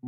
A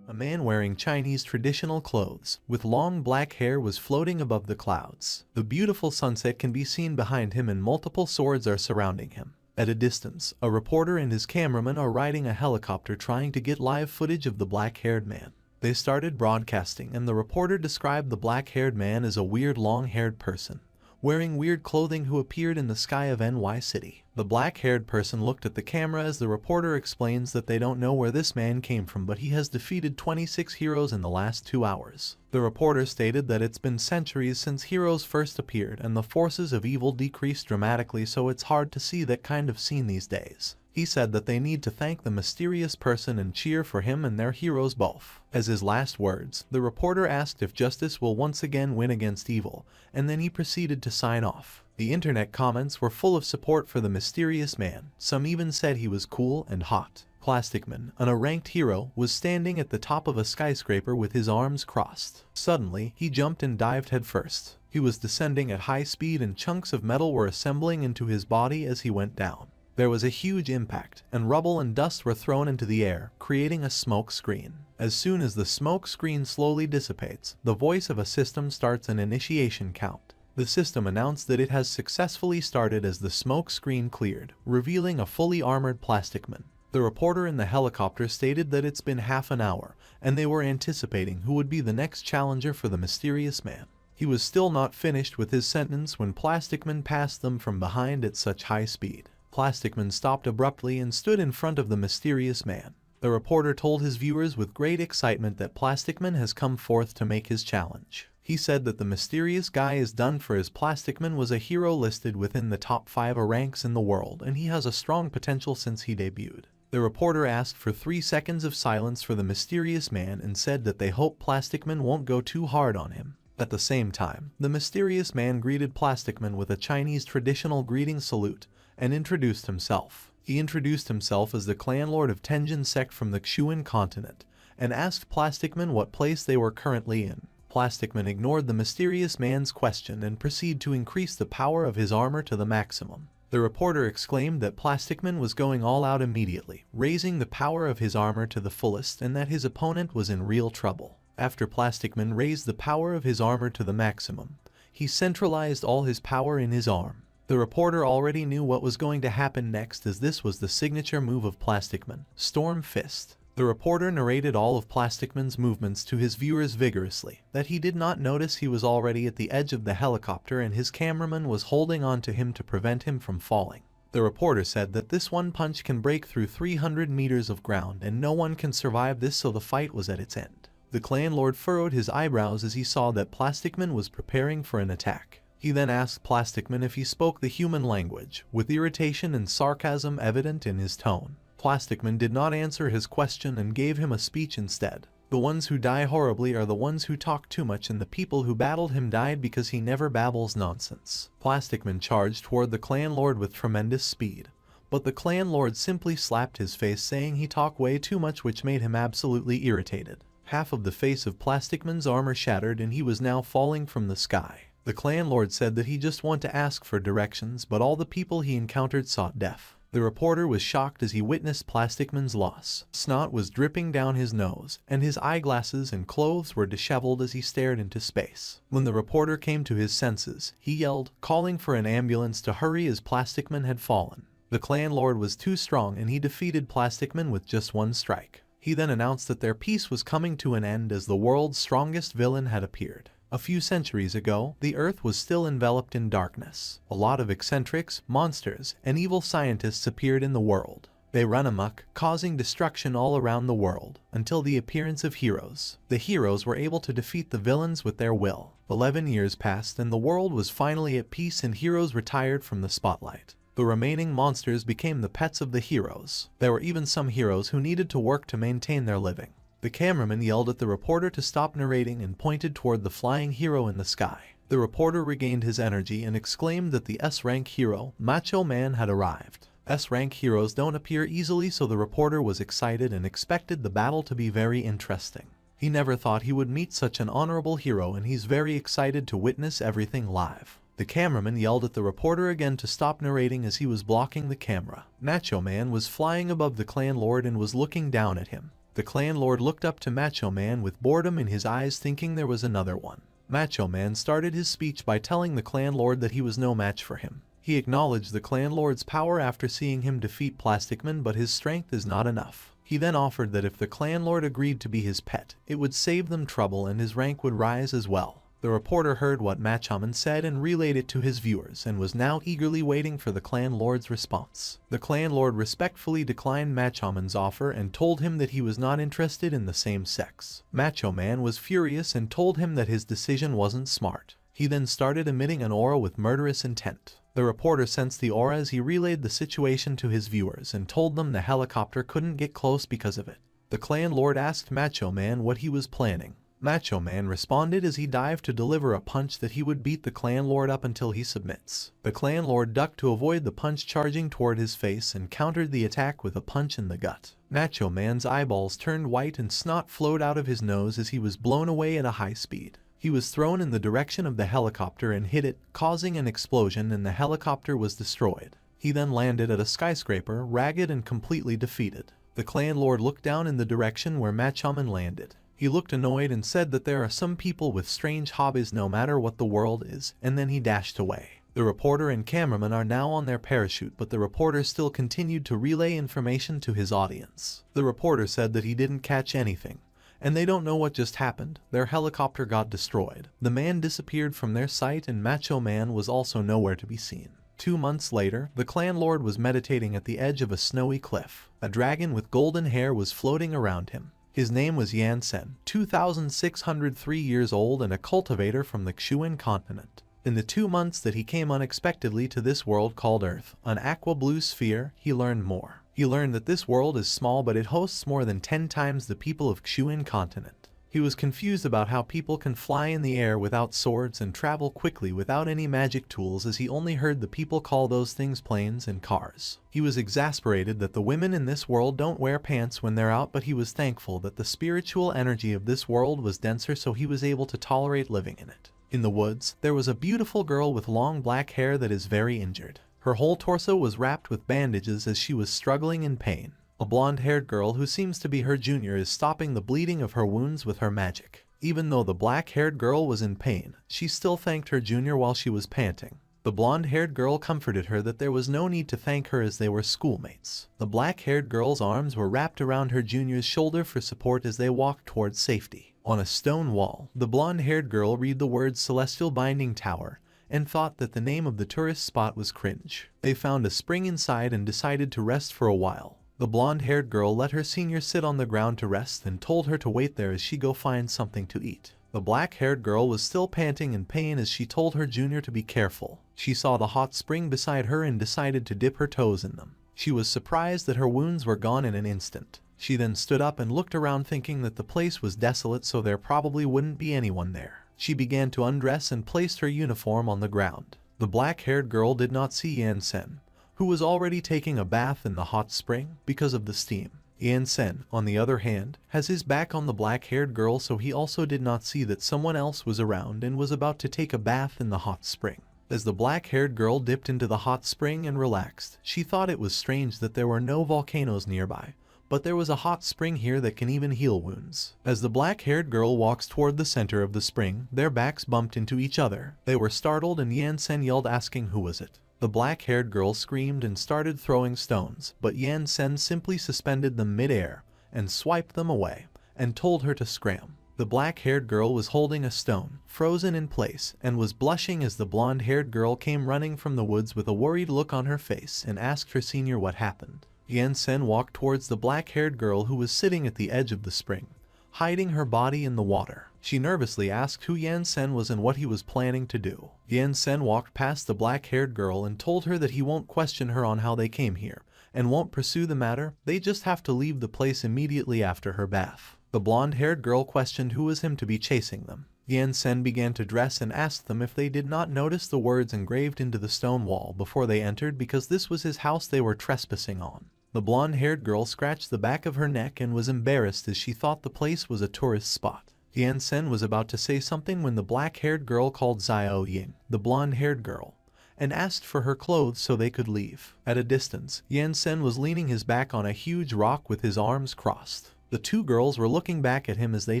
man wearing Chinese traditional clothes, with long black hair, was floating above the clouds. The beautiful sunset can be seen behind him and multiple swords are surrounding him. At a distance, a reporter and his cameraman are riding a helicopter trying to get live footage of the black-haired man. They started broadcasting and the reporter described the black-haired man as a weird long-haired person, wearing weird clothing who appeared in the sky of NY City. The black-haired person looked at the camera as the reporter explains that they don't know where this man came from, but he has defeated 26 heroes in the last 2 hours. The reporter stated that it's been centuries since heroes first appeared and the forces of evil decreased dramatically, so it's hard to see that kind of scene these days. He said that they need to thank the mysterious person and cheer for him and their heroes both. As his last words, the reporter asked if justice will once again win against evil, and then he proceeded to sign off. The internet comments were full of support for the mysterious man. Some even said he was cool and hot. Plasticman, an unranked hero, was standing at the top of a skyscraper with his arms crossed. Suddenly, he jumped and dived headfirst. He was descending at high speed and chunks of metal were assembling into his body as he went down. There was a huge impact, and rubble and dust were thrown into the air, creating a smoke screen. As soon as the smoke screen slowly dissipates, the voice of a system starts an initiation count. The system announced that it has successfully started as the smoke screen cleared, revealing a fully armored Plasticman. The reporter in the helicopter stated that it's been half an hour, and they were anticipating who would be the next challenger for the mysterious man. He was still not finished with his sentence when Plasticman passed them from behind at such high speed. Plasticman stopped abruptly and stood in front of the mysterious man. The reporter told his viewers with great excitement that Plasticman has come forth to make his challenge. He said that the mysterious guy is done for, as Plasticman was a hero listed within the top 5 ranks in the world and he has a strong potential since he debuted. The reporter asked for 3 seconds of silence for the mysterious man and said that they hope Plasticman won't go too hard on him. At the same time, the mysterious man greeted Plasticman with a Chinese traditional greeting salute and introduced himself. He introduced himself as the clan lord of Tenjin sect from the Xuan continent and asked Plasticman what place they were currently in. Plasticman ignored the mysterious man's question and proceeded to increase the power of his armor to the maximum. The reporter exclaimed that Plasticman was going all out immediately, raising the power of his armor to the fullest, and that his opponent was in real trouble. After Plasticman raised the power of his armor to the maximum, he centralized all his power in his arm. The reporter already knew what was going to happen next, as this was the signature move of Plasticman, Storm Fist. The reporter narrated all of Plasticman's movements to his viewers vigorously, that he did not notice he was already at the edge of the helicopter and his cameraman was holding on to him to prevent him from falling. The reporter said that this one punch can break through 300 meters of ground and no one can survive this, so the fight was at its end. The clan lord furrowed his eyebrows as he saw that Plasticman was preparing for an attack. He then asked Plasticman if he spoke the human language, with irritation and sarcasm evident in his tone. Plasticman did not answer his question and gave him a speech instead. The ones who die horribly are the ones who talk too much, and the people who battled him died because he never babbles nonsense. Plasticman charged toward the clan lord with tremendous speed, but the clan lord simply slapped his face, saying he talked way too much, which made him absolutely irritated. Half of the face of Plasticman's armor shattered and he was now falling from the sky. The clan lord said that he just wanted to ask for directions, but all the people he encountered sought death. The reporter was shocked as he witnessed Plasticman's loss. Snot was dripping down his nose, and his eyeglasses and clothes were disheveled as he stared into space. When the reporter came to his senses, he yelled, calling for an ambulance to hurry as Plasticman had fallen. The clan lord was too strong and he defeated Plasticman with just one strike. He then announced that their peace was coming to an end as the world's strongest villain had appeared. A few centuries ago, the Earth was still enveloped in darkness. A lot of eccentrics, monsters, and evil scientists appeared in the world. They ran amok, causing destruction all around the world, until the appearance of heroes. The heroes were able to defeat the villains with their will. 11 years passed and the world was finally at peace and heroes retired from the spotlight. The remaining monsters became the pets of the heroes. There were even some heroes who needed to work to maintain their living. The cameraman yelled at the reporter to stop narrating and pointed toward the flying hero in the sky. The reporter regained his energy and exclaimed that the S-rank hero, Macho Man, had arrived. S-rank heroes don't appear easily, so the reporter was excited and expected the battle to be very interesting. He never thought he would meet such an honorable hero and he's very excited to witness everything live. The cameraman yelled at the reporter again to stop narrating as he was blocking the camera. Macho Man was flying above the clan lord and was looking down at him. The clan lord looked up to Macho Man with boredom in his eyes, thinking there was another one. Macho Man started his speech by telling the clan lord that he was no match for him. He acknowledged the clan lord's power after seeing him defeat Plastic Man, but his strength is not enough. He then offered that if the clan lord agreed to be his pet, it would save them trouble and his rank would rise as well. The reporter heard what Macho Man said and relayed it to his viewers and was now eagerly waiting for the clan lord's response. The clan lord respectfully declined Macho Man's offer and told him that he was not interested in the same sex. Macho Man was furious and told him that his decision wasn't smart. He then started emitting an aura with murderous intent. The reporter sensed the aura as he relayed the situation to his viewers and told them the helicopter couldn't get close because of it. The clan lord asked Macho Man what he was planning. Macho Man responded as he dived to deliver a punch that he would beat the clan lord up until he submits. The clan lord ducked to avoid the punch charging toward his face and countered the attack with a punch in the gut. Macho Man's eyeballs turned white and snot flowed out of his nose as he was blown away at a high speed. He was thrown in the direction of the helicopter and hit it, causing an explosion, and the helicopter was destroyed. He then landed at a skyscraper, ragged and completely defeated. The clan lord looked down in the direction where Macho Man landed. He looked annoyed and said that there are some people with strange hobbies no matter what the world is, and then he dashed away. The reporter and cameraman are now on their parachute, but the reporter still continued to relay information to his audience. The reporter said that he didn't catch anything, and they don't know what just happened. Their helicopter got destroyed. The man disappeared from their sight and Macho Man was also nowhere to be seen. 2 months later, the clan lord was meditating at the edge of a snowy cliff. A dragon with golden hair was floating around him. His name was Yan Sen, 2,603 years old and a cultivator from the Xuan continent. In the 2 months that he came unexpectedly to this world called Earth, an aqua blue sphere, he learned more. He learned that this world is small but it hosts more than 10 times the people of Xuan continent. He was confused about how people can fly in the air without swords and travel quickly without any magic tools, as he only heard the people call those things planes and cars. He was exasperated that the women in this world don't wear pants when they're out, but he was thankful that the spiritual energy of this world was denser, so he was able to tolerate living in it. In the woods, there was a beautiful girl with long black hair that is very injured. Her whole torso was wrapped with bandages as she was struggling in pain. A blonde-haired girl who seems to be her junior is stopping the bleeding of her wounds with her magic. Even though the black-haired girl was in pain, she still thanked her junior while she was panting. The blonde-haired girl comforted her that there was no need to thank her as they were schoolmates. The black-haired girl's arms were wrapped around her junior's shoulder for support as they walked towards safety. On a stone wall, the blonde-haired girl read the words Celestial Binding Tower and thought that the name of the tourist spot was cringe. They found a spring inside and decided to rest for a while. The blonde-haired girl let her senior sit on the ground to rest and told her to wait there as she go find something to eat. The black-haired girl was still panting in pain as she told her junior to be careful. She saw the hot spring beside her and decided to dip her toes in them. She was surprised that her wounds were gone in an instant. She then stood up and looked around, thinking that the place was desolate, so there probably wouldn't be anyone there. She began to undress and placed her uniform on the ground. The black-haired girl did not see Yan Sen, who was already taking a bath in the hot spring because of the steam. Yan Sen, on the other hand, has his back on the black-haired girl, so he also did not see that someone else was around and was about to take a bath in the hot spring. As the black-haired girl dipped into the hot spring and relaxed, she thought it was strange that there were no volcanoes nearby, but there was a hot spring here that can even heal wounds. As the black-haired girl walks toward the center of the spring, their backs bumped into each other. They were startled and Yan Sen yelled, asking who was it. The black-haired girl screamed and started throwing stones, but Yan Sen simply suspended them mid-air and swiped them away and told her to scram. The black-haired girl was holding a stone, frozen in place, and was blushing as the blonde-haired girl came running from the woods with a worried look on her face and asked her senior what happened. Yan Sen walked towards the black-haired girl who was sitting at the edge of the spring, hiding her body in the water. She nervously asked who Yan Sen was and what he was planning to do. Yan Sen walked past the black-haired girl and told her that he won't question her on how they came here, and won't pursue the matter. They just have to leave the place immediately after her bath. The blonde-haired girl questioned who was him to be chasing them. Yan Sen began to dress and asked them if they did not notice the words engraved into the stone wall before they entered, because this was his house they were trespassing on. The blonde-haired girl scratched the back of her neck and was embarrassed as she thought the place was a tourist spot. Yan Sen was about to say something when the black-haired girl called Xiao Ying, the blonde-haired girl, and asked for her clothes so they could leave. At a distance, Yan Sen was leaning his back on a huge rock with his arms crossed. The two girls were looking back at him as they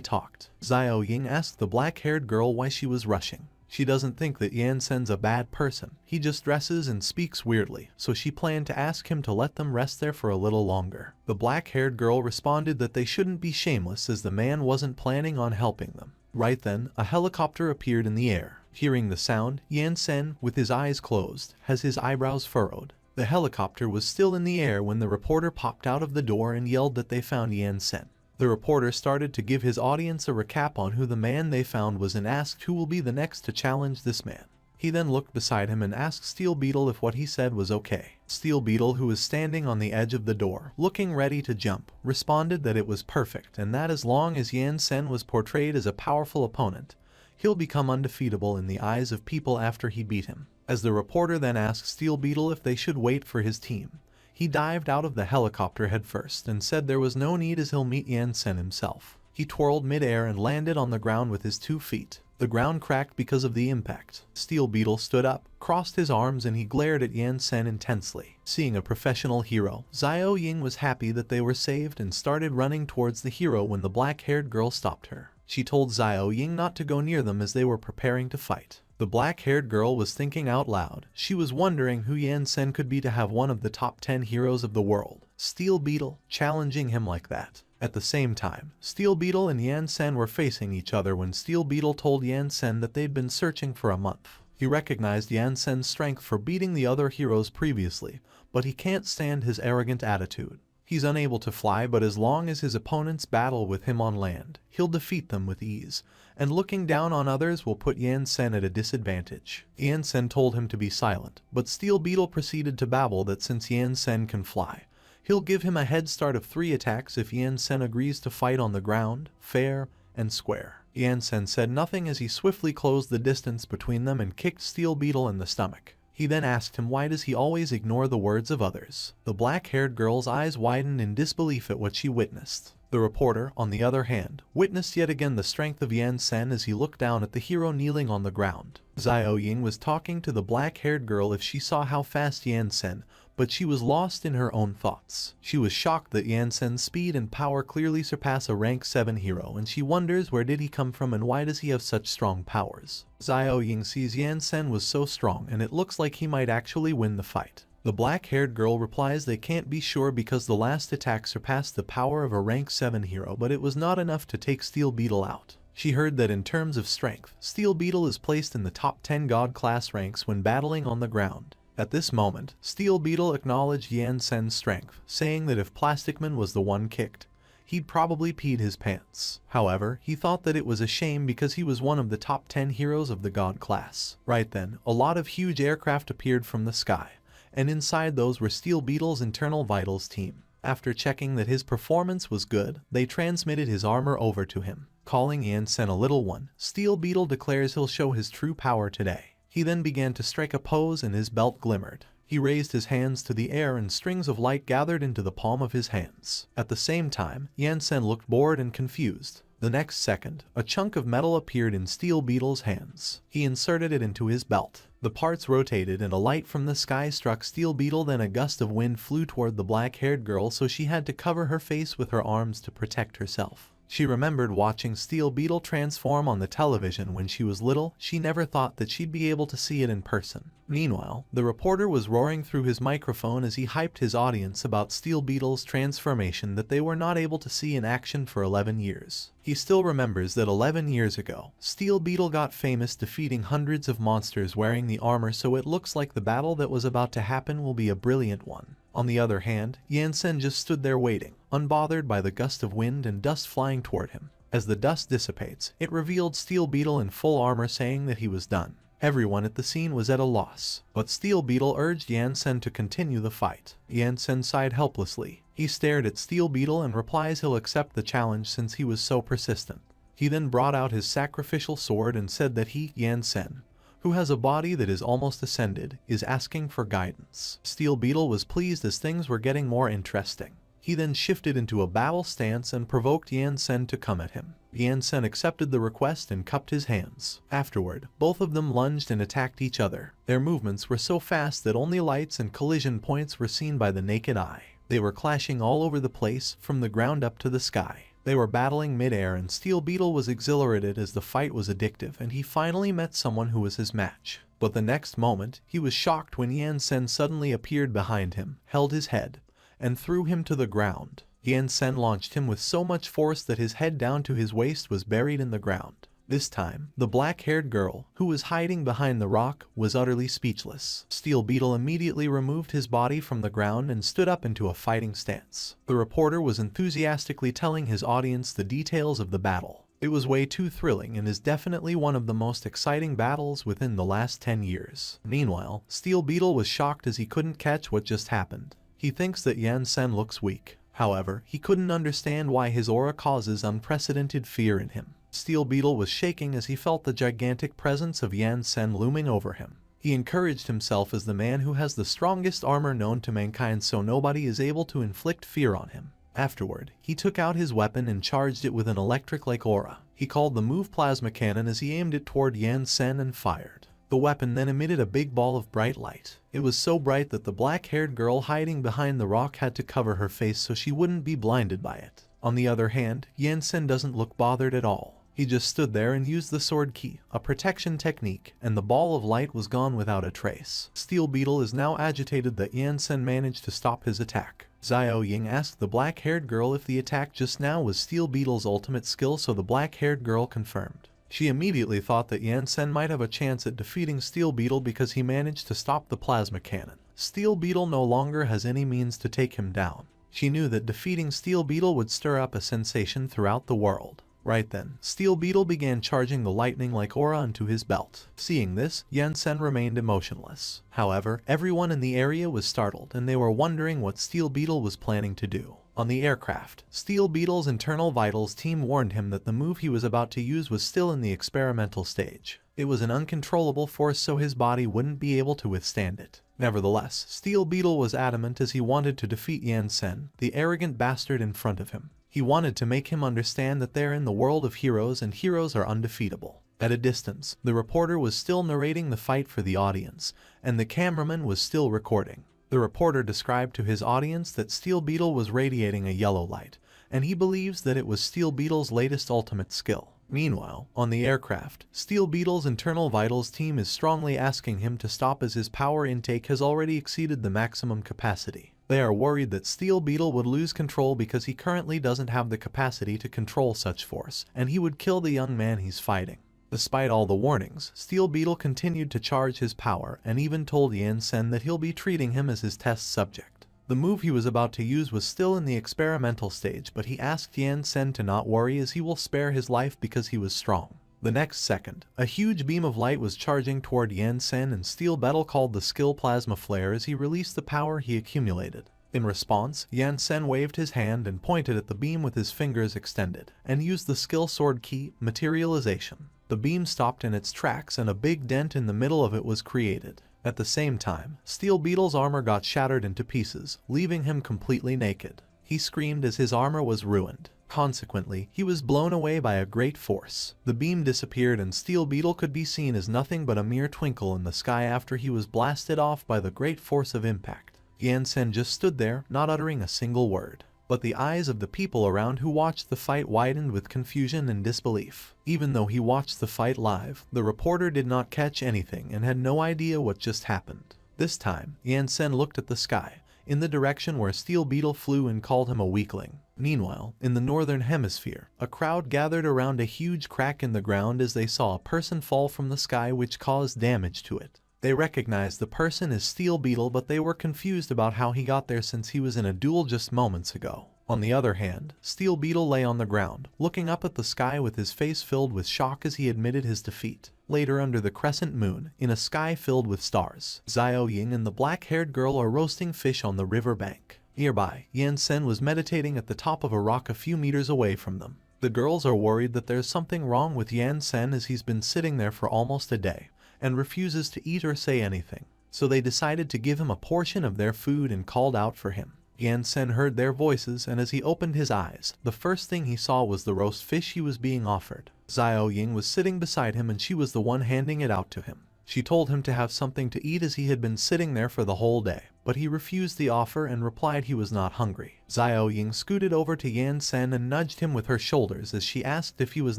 talked. Xiao Ying asked the black-haired girl why she was rushing. She doesn't think that Yan Sen's a bad person. He just dresses and speaks weirdly, so she planned to ask him to let them rest there for a little longer. The black-haired girl responded that they shouldn't be shameless as the man wasn't planning on helping them. Right then, a helicopter appeared in the air. Hearing the sound, Yan Sen, with his eyes closed, has his eyebrows furrowed. The helicopter was still in the air when the reporter popped out of the door and yelled that they found Yan Sen. The reporter started to give his audience a recap on who the man they found was and asked who will be the next to challenge this man. He then looked beside him and asked Steel Beetle if what he said was okay. Steel Beetle, who was standing on the edge of the door, looking ready to jump, responded that it was perfect and that as long as Yan Sen was portrayed as a powerful opponent, he'll become undefeatable in the eyes of people after he beat him. As the reporter then asked Steel Beetle if they should wait for his team, he dived out of the helicopter headfirst and said there was no need as he'll meet Yan Sen himself. He twirled midair and landed on the ground with his 2 feet. The ground cracked because of the impact. Steel Beetle stood up, crossed his arms, and he glared at Yan Sen intensely. Seeing a professional hero, Xiao Ying was happy that they were saved and started running towards the hero when the black-haired girl stopped her. She told Xiao Ying not to go near them as they were preparing to fight. The black-haired girl was thinking out loud. She was wondering who Yan Sen could be to have one of the top 10 heroes of the world, Steel Beetle, challenging him like that. At the same time, Steel Beetle and Yan Sen were facing each other when Steel Beetle told Yan Sen that they'd been searching for a month. He recognized Yan Sen's strength for beating the other heroes previously, but he can't stand his arrogant attitude. He's unable to fly, but as long as his opponents battle with him on land, he'll defeat them with ease, and looking down on others will put Yan Sen at a disadvantage. Yan Sen told him to be silent, but Steel Beetle proceeded to babble that since Yan Sen can fly, he'll give him a head start of 3 attacks if Yan Sen agrees to fight on the ground, fair and square. Yan Sen said nothing as he swiftly closed the distance between them and kicked Steel Beetle in the stomach. He then asked him why does he always ignore the words of others. The black-haired girl's eyes widened in disbelief at what she witnessed. The reporter, on the other hand, witnessed yet again the strength of Yan Sen as he looked down at the hero kneeling on the ground. Xiao Ying was talking to the black-haired girl if she saw how fast Yan Sen, but she was lost in her own thoughts. She was shocked that Yan Sen's speed and power clearly surpass a rank 7 hero, and she wonders where did he come from and why does he have such strong powers. Xiao Ying sees Yan Sen was so strong and it looks like he might actually win the fight. The black-haired girl replies they can't be sure because the last attack surpassed the power of a rank 7 hero, but it was not enough to take Steel Beetle out. She heard that in terms of strength, Steel Beetle is placed in the top 10 god class ranks when battling on the ground. At this moment, Steel Beetle acknowledged Yan Sen's strength, saying that if Plasticman was the one kicked, he'd probably peed his pants. However, he thought that it was a shame because he was one of the top 10 heroes of the god class. Right then, a lot of huge aircraft appeared from the sky, and inside those were Steel Beetle's internal vitals team. After checking that his performance was good, they transmitted his armor over to him. Calling Yan Sen a little one, Steel Beetle declares he'll show his true power today. He then began to strike a pose and his belt glimmered. He raised his hands to the air and strings of light gathered into the palm of his hands. At the same time, Yan Sen looked bored and confused. The next second, a chunk of metal appeared in Steel Beetle's hands. He inserted it into his belt. The parts rotated and a light from the sky struck Steel Beetle, then a gust of wind flew toward the black-haired girl, so she had to cover her face with her arms to protect herself. She remembered watching Steel Beetle transform on the television when she was little. She never thought that she'd be able to see it in person. Meanwhile, the reporter was roaring through his microphone as he hyped his audience about Steel Beetle's transformation that they were not able to see in action for 11 years. He still remembers that 11 years ago, Steel Beetle got famous defeating hundreds of monsters wearing the armor, so it looks like the battle that was about to happen will be a brilliant one. On the other hand, Yan Sen just stood there waiting, unbothered by the gust of wind and dust flying toward him. As the dust dissipates, it revealed Steel Beetle in full armor saying that he was done. Everyone at the scene was at a loss, but Steel Beetle urged Yan Sen to continue the fight. Yan Sen sighed helplessly. He stared at Steel Beetle and replies he'll accept the challenge since he was so persistent. He then brought out his sacrificial sword and said that he, Yan Sen, who has a body that is almost ascended, is asking for guidance. Steel Beetle was pleased as things were getting more interesting. He then shifted into a battle stance and provoked Yan Sen to come at him. Yan Sen accepted the request and cupped his hands. Afterward, both of them lunged and attacked each other. Their movements were so fast that only lights and collision points were seen by the naked eye. They were clashing all over the place, from the ground up to the sky. They were battling mid-air, and Steel Beetle was exhilarated as the fight was addictive and he finally met someone who was his match. But the next moment, he was shocked when Yan Sen suddenly appeared behind him, held his head, and threw him to the ground. Yan Sen launched him with so much force that his head down to his waist was buried in the ground. This time, the black-haired girl, who was hiding behind the rock, was utterly speechless. Steel Beetle immediately removed his body from the ground and stood up into a fighting stance. The reporter was enthusiastically telling his audience the details of the battle. It was way too thrilling and is definitely one of the most exciting battles within the last 10 years. Meanwhile, Steel Beetle was shocked as he couldn't catch what just happened. He thinks that Yan Sen looks weak. However, he couldn't understand why his aura causes unprecedented fear in him. Steel Beetle was shaking as he felt the gigantic presence of Yan Sen looming over him. He encouraged himself as the man who has the strongest armor known to mankind, so nobody is able to inflict fear on him. Afterward, he took out his weapon and charged it with an electric-like aura. He called the move Plasma Cannon as he aimed it toward Yan Sen and fired. The weapon then emitted a big ball of bright light. It was so bright that the black-haired girl hiding behind the rock had to cover her face so she wouldn't be blinded by it. On the other hand, Yan Sen doesn't look bothered at all. He just stood there and used the sword key, a protection technique, and the ball of light was gone without a trace. Steel Beetle is now agitated that Yan Sen managed to stop his attack. Xiao Ying asked the black-haired girl if the attack just now was Steel Beetle's ultimate skill, so the black-haired girl confirmed. She immediately thought that Yan Sen might have a chance at defeating Steel Beetle because he managed to stop the plasma cannon. Steel Beetle no longer has any means to take him down. She knew that defeating Steel Beetle would stir up a sensation throughout the world. Right then, Steel Beetle began charging the lightning-like aura into his belt. Seeing this, Yan Sen remained emotionless. However, everyone in the area was startled and they were wondering what Steel Beetle was planning to do. On the aircraft, Steel Beetle's internal vitals team warned him that the move he was about to use was still in the experimental stage. It was an uncontrollable force, so his body wouldn't be able to withstand it. Nevertheless, Steel Beetle was adamant as he wanted to defeat Yan Sen, the arrogant bastard in front of him. He wanted to make him understand that they're in the world of heroes and heroes are undefeatable. At a distance, the reporter was still narrating the fight for the audience, and the cameraman was still recording. The reporter described to his audience that Steel Beetle was radiating a yellow light, and he believes that it was Steel Beetle's latest ultimate skill. Meanwhile, on the aircraft, Steel Beetle's internal vitals team is strongly asking him to stop as his power intake has already exceeded the maximum capacity. They are worried that Steel Beetle would lose control because he currently doesn't have the capacity to control such force, and he would kill the young man he's fighting. Despite all the warnings, Steel Beetle continued to charge his power and even told Yan Sen that he'll be treating him as his test subject. The move he was about to use was still in the experimental stage, but he asked Yan Sen to not worry as he will spare his life because he was strong. The next second, a huge beam of light was charging toward Yan Sen, and Steel Beetle called the skill Plasma Flare as he released the power he accumulated. In response, Yan Sen waved his hand and pointed at the beam with his fingers extended, and used the skill sword key, Materialization. The beam stopped in its tracks and a big dent in the middle of it was created. At the same time, Steel Beetle's armor got shattered into pieces, leaving him completely naked. He screamed as his armor was ruined. Consequently, he was blown away by a great force. The beam disappeared and Steel Beetle could be seen as nothing but a mere twinkle in the sky after he was blasted off by the great force of impact. Yan Sen just stood there, not uttering a single word. But the eyes of the people around who watched the fight widened with confusion and disbelief. Even though he watched the fight live, the reporter did not catch anything and had no idea what just happened. This time, Yan Sen looked at the sky, in the direction where Steel Beetle flew, and called him a weakling. Meanwhile, in the northern hemisphere, a crowd gathered around a huge crack in the ground as they saw a person fall from the sky which caused damage to it. They recognized the person as Steel Beetle, but they were confused about how he got there since he was in a duel just moments ago. On the other hand, Steel Beetle lay on the ground, looking up at the sky with his face filled with shock as he admitted his defeat. Later, under the crescent moon, in a sky filled with stars, Xiao Ying and the black-haired girl are roasting fish on the river bank. Nearby, Yan Sen was meditating at the top of a rock a few meters away from them. The girls are worried that there's something wrong with Yan Sen as he's been sitting there for almost a day and refuses to eat or say anything. So they decided to give him a portion of their food and called out for him. Yan Sen heard their voices, and as he opened his eyes, the first thing he saw was the roast fish he was being offered. Xiao Ying was sitting beside him and she was the one handing it out to him. She told him to have something to eat as he had been sitting there for the whole day, but he refused the offer and replied he was not hungry. Xiao Ying scooted over to Yan Sen and nudged him with her shoulders as she asked if he was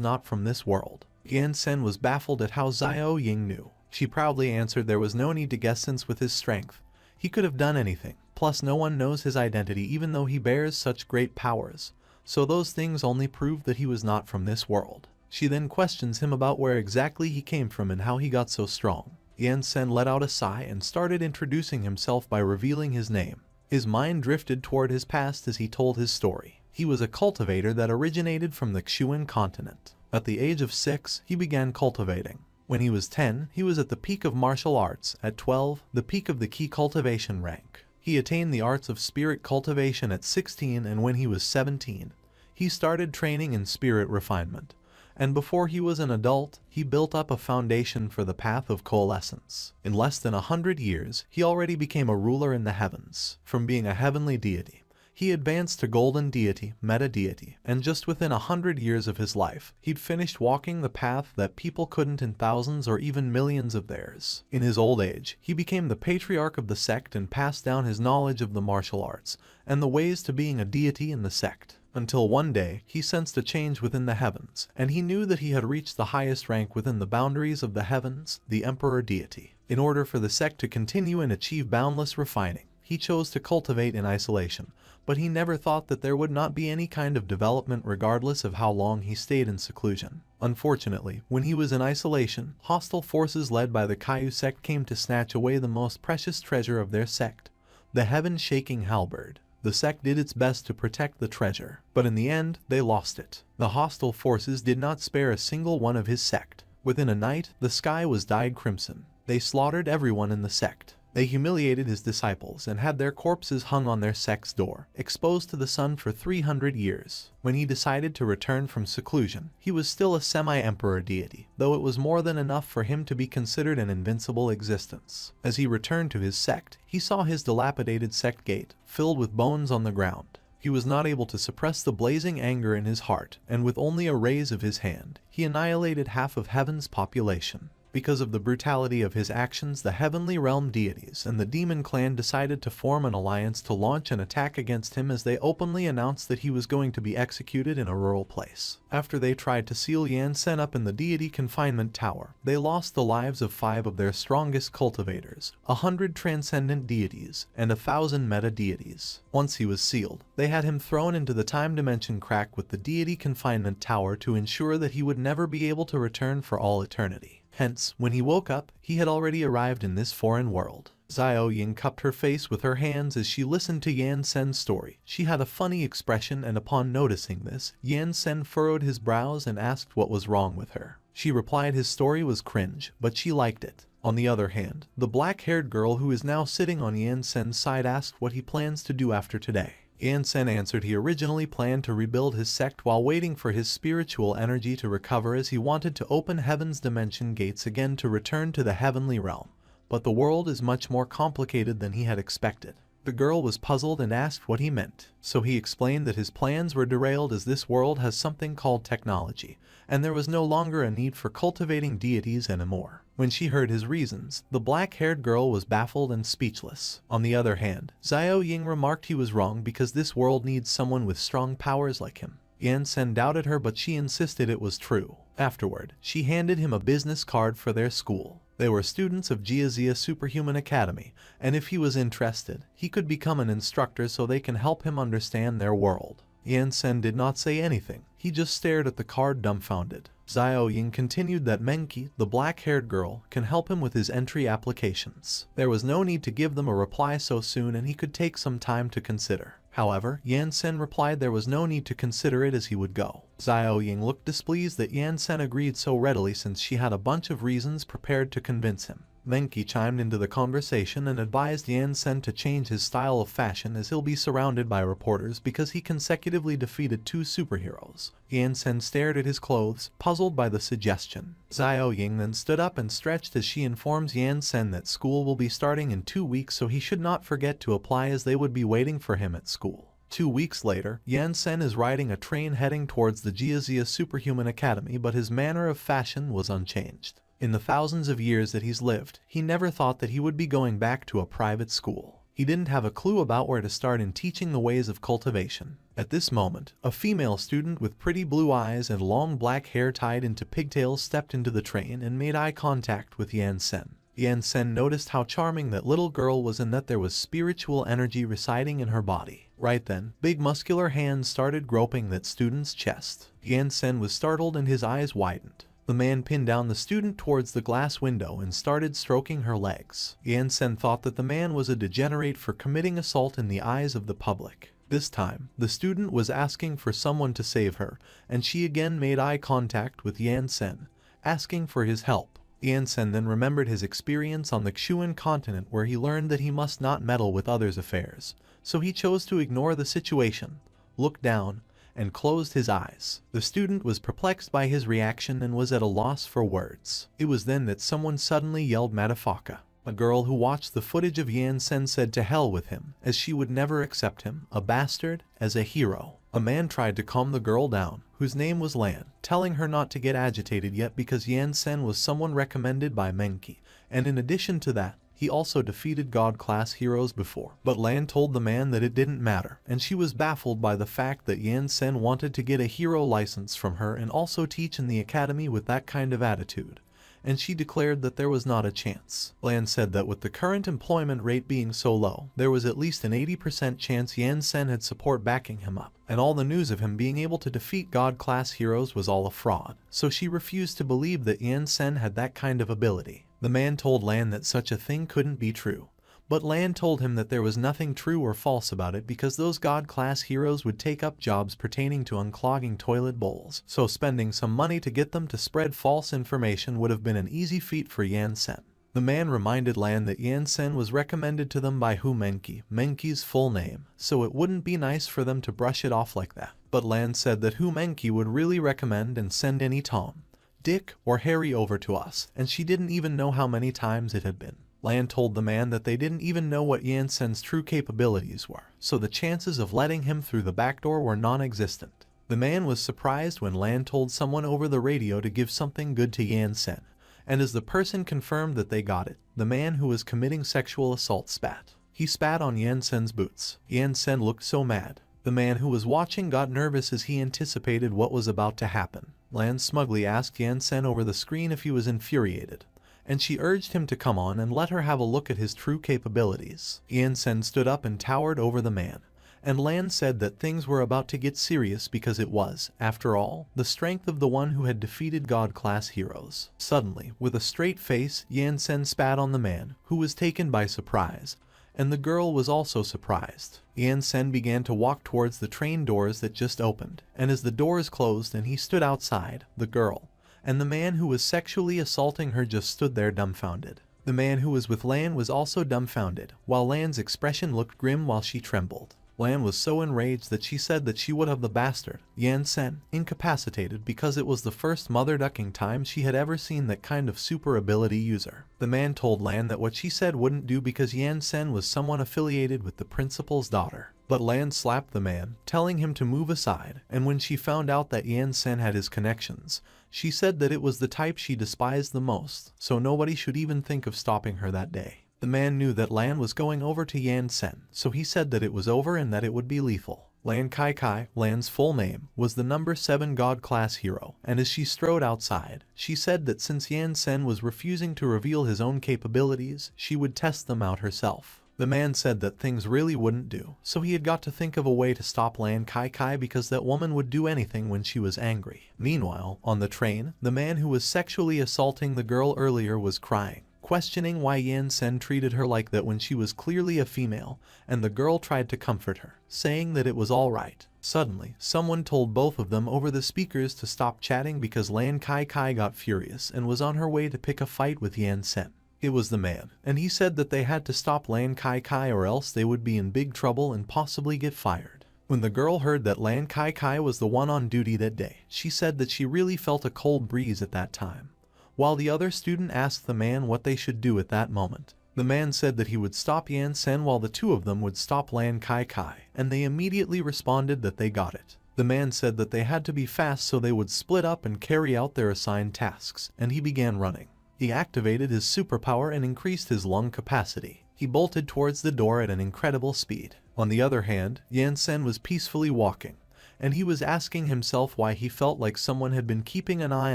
not from this world. Yan Sen was baffled at how Xiao Ying knew. She proudly answered there was no need to guess since with his strength, he could have done anything. Plus no one knows his identity even though he bears such great powers, so those things only prove that he was not from this world. She then questions him about where exactly he came from and how he got so strong. Yan Sen let out a sigh and started introducing himself by revealing his name. His mind drifted toward his past as he told his story. He was a cultivator that originated from the Xuan continent. At the age of 6, he began cultivating. When he was 10, he was at the peak of martial arts. At 12, the peak of the key cultivation rank. He attained the arts of spirit cultivation at 16, and when he was 17, he started training in spirit refinement. And before he was an adult, he built up a foundation for the path of coalescence. In less than 100 years, he already became a ruler in the heavens. From being a heavenly deity, he advanced to golden deity, meta deity, and just within 100 years of his life, he'd finished walking the path that people couldn't in thousands or even millions of theirs. In his old age, he became the patriarch of the sect and passed down his knowledge of the martial arts and the ways to being a deity in the sect. Until one day, he sensed a change within the heavens, and he knew that he had reached the highest rank within the boundaries of the heavens, the Emperor deity. In order for the sect to continue and achieve boundless refining, he chose to cultivate in isolation, but he never thought that there would not be any kind of development regardless of how long he stayed in seclusion. Unfortunately, when he was in isolation, hostile forces led by the Caillou sect came to snatch away the most precious treasure of their sect, the heaven-shaking halberd. The sect did its best to protect the treasure, but in the end, they lost it. The hostile forces did not spare a single one of his sect. Within a night, the sky was dyed crimson. They slaughtered everyone in the sect. They humiliated his disciples and had their corpses hung on their sect's door, exposed to the sun for 300 years. When he decided to return from seclusion, he was still a semi-emperor deity, though it was more than enough for him to be considered an invincible existence. As he returned to his sect, he saw his dilapidated sect gate, filled with bones on the ground. He was not able to suppress the blazing anger in his heart, and with only a raise of his hand, he annihilated half of heaven's population. Because of the brutality of his actions, the heavenly realm deities and the demon clan decided to form an alliance to launch an attack against him as they openly announced that he was going to be executed in a rural place. After they tried to seal Yan Sen up in the deity confinement tower, they lost the lives of 5 of their strongest cultivators, 100 transcendent deities, and 1,000 meta deities. Once he was sealed, they had him thrown into the time dimension crack with the deity confinement tower to ensure that he would never be able to return for all eternity. Hence, when he woke up, he had already arrived in this foreign world. Xiao Ying cupped her face with her hands as she listened to Yan Sen's story. She had a funny expression, and upon noticing this, Yan Sen furrowed his brows and asked what was wrong with her. She replied his story was cringe, but she liked it. On the other hand, the black-haired girl who is now sitting on Yan Sen's side asked what he plans to do after today. Yan Sen answered he originally planned to rebuild his sect while waiting for his spiritual energy to recover, as he wanted to open heaven's dimension gates again to return to the heavenly realm. But the world is much more complicated than he had expected. The girl was puzzled and asked what he meant, so he explained that his plans were derailed as this world has something called technology, and there was no longer a need for cultivating deities anymore. When she heard his reasons, the black-haired girl was baffled and speechless. On the other hand, Xiao Ying remarked he was wrong because this world needs someone with strong powers like him. Yan Sen doubted her, but she insisted it was true. Afterward, she handed him a business card for their school. They were students of Jiazia Superhuman Academy, and if he was interested, he could become an instructor so they can help him understand their world. Yan Sen did not say anything. He just stared at the card dumbfounded. Xiao Ying continued that Menki, the black-haired girl, can help him with his entry applications. There was no need to give them a reply so soon, and he could take some time to consider. However, Yan Sen replied there was no need to consider it as he would go. Xiao Ying looked displeased that Yan Sen agreed so readily since she had a bunch of reasons prepared to convince him. Menki chimed into the conversation and advised Yan Sen to change his style of fashion as he'll be surrounded by reporters because he consecutively defeated 2 superheroes. Yan Sen stared at his clothes, puzzled by the suggestion. Xiao Ying then stood up and stretched as she informs Yan Sen that school will be starting in 2 weeks, so he should not forget to apply as they would be waiting for him at school. 2 weeks later, Yan Sen is riding a train heading towards the Jiazia Superhuman Academy, but his manner of fashion was unchanged. In the thousands of years that he's lived, he never thought that he would be going back to a private school. He didn't have a clue about where to start in teaching the ways of cultivation. At this moment, a female student with pretty blue eyes and long black hair tied into pigtails stepped into the train and made eye contact with Yan Sen. Yan Sen noticed how charming that little girl was and that there was spiritual energy residing in her body. Right then, big muscular hands started groping that student's chest. Yan Sen was startled and his eyes widened. The man pinned down the student towards the glass window and started stroking her legs. Yan Sen thought that the man was a degenerate for committing assault in the eyes of the public. This time, the student was asking for someone to save her, and she again made eye contact with Yan Sen, asking for his help. Yan Sen then remembered his experience on the Xuan continent where he learned that he must not meddle with others' affairs, so he chose to ignore the situation, look down, and closed his eyes. The student was perplexed by his reaction and was at a loss for words. It was then that someone suddenly yelled "Madafaka." A girl who watched the footage of Yan Sen said to hell with him, as she would never accept him, a bastard, as a hero. A man tried to calm the girl down, whose name was Lan, telling her not to get agitated yet because Yan Sen was someone recommended by Menki, and in addition to that, he also defeated God-class heroes before. But Lan told the man that it didn't matter, and she was baffled by the fact that Yan Sen wanted to get a hero license from her and also teach in the academy with that kind of attitude, and she declared that there was not a chance. Lan said that with the current employment rate being so low, there was at least an 80% chance Yan Sen had support backing him up, and all the news of him being able to defeat God-class heroes was all a fraud, so she refused to believe that Yan Sen had that kind of ability. The man told Lan that such a thing couldn't be true, but Lan told him that there was nothing true or false about it because those God-class heroes would take up jobs pertaining to unclogging toilet bowls, so spending some money to get them to spread false information would have been an easy feat for Yan Sen. The man reminded Lan that Yan Sen was recommended to them by Hu Menki, Menki's full name, so it wouldn't be nice for them to brush it off like that. But Lan said that Hu Menki would really recommend and send any Tom, Dick, or Harry over to us, and she didn't even know how many times it had been. Lan told the man that they didn't even know what Yan Sen's true capabilities were, so the chances of letting him through the back door were non-existent. The man was surprised when Lan told someone over the radio to give something good to Yan Sen, and as the person confirmed that they got it, the man who was committing sexual assault spat. He spat on Yan Sen's boots. Yan Sen looked so mad. The man who was watching got nervous as he anticipated what was about to happen. Lan smugly asked Yan Sen over the screen if he was infuriated, and she urged him to come on and let her have a look at his true capabilities. Yan Sen stood up and towered over the man, and Lan said that things were about to get serious because it was, after all, the strength of the one who had defeated God-class heroes. Suddenly, with a straight face, Yan Sen spat on the man, who was taken by surprise, and the girl was also surprised. Yan Sen began to walk towards the train doors that just opened, and as the doors closed and he stood outside, the girl and the man who was sexually assaulting her just stood there dumbfounded. The man who was with Lan was also dumbfounded, while Lan's expression looked grim while she trembled. Lan was so enraged that she said that she would have the bastard, Yan Sen, incapacitated because it was the first mother-ducking time she had ever seen that kind of super ability user. The man told Lan that what she said wouldn't do because Yan Sen was someone affiliated with the principal's daughter. But Lan slapped the man, telling him to move aside, and when she found out that Yan Sen had his connections, she said that it was the type she despised the most, so nobody should even think of stopping her that day. The man knew that Lan was going over to Yan Sen, so he said that it was over and that it would be lethal. Lan Kai Kai, Lan's full name, was the number 7 God-class hero, and as she strode outside, she said that since Yan Sen was refusing to reveal his own capabilities, she would test them out herself. The man said that things really wouldn't do, so he had got to think of a way to stop Lan Kai Kai because that woman would do anything when she was angry. Meanwhile, on the train, the man who was sexually assaulting the girl earlier was crying, questioning why Yan Sen treated her like that when she was clearly a female, and the girl tried to comfort her, saying that it was all right. Suddenly, someone told both of them over the speakers to stop chatting because Lan Kai Kai got furious and was on her way to pick a fight with Yan Sen. It was the man, and he said that they had to stop Lan Kai Kai or else they would be in big trouble and possibly get fired. When the girl heard that Lan Kai Kai was the one on duty that day, she said that she really felt a cold breeze at that time. While the other student asked the man what they should do at that moment, the man said that he would stop Yan Sen while the two of them would stop Lan Kai Kai, and they immediately responded that they got it. The man said that they had to be fast so they would split up and carry out their assigned tasks, and he began running. He activated his superpower and increased his lung capacity. He bolted towards the door at an incredible speed. On the other hand, Yan Sen was peacefully walking, and he was asking himself why he felt like someone had been keeping an eye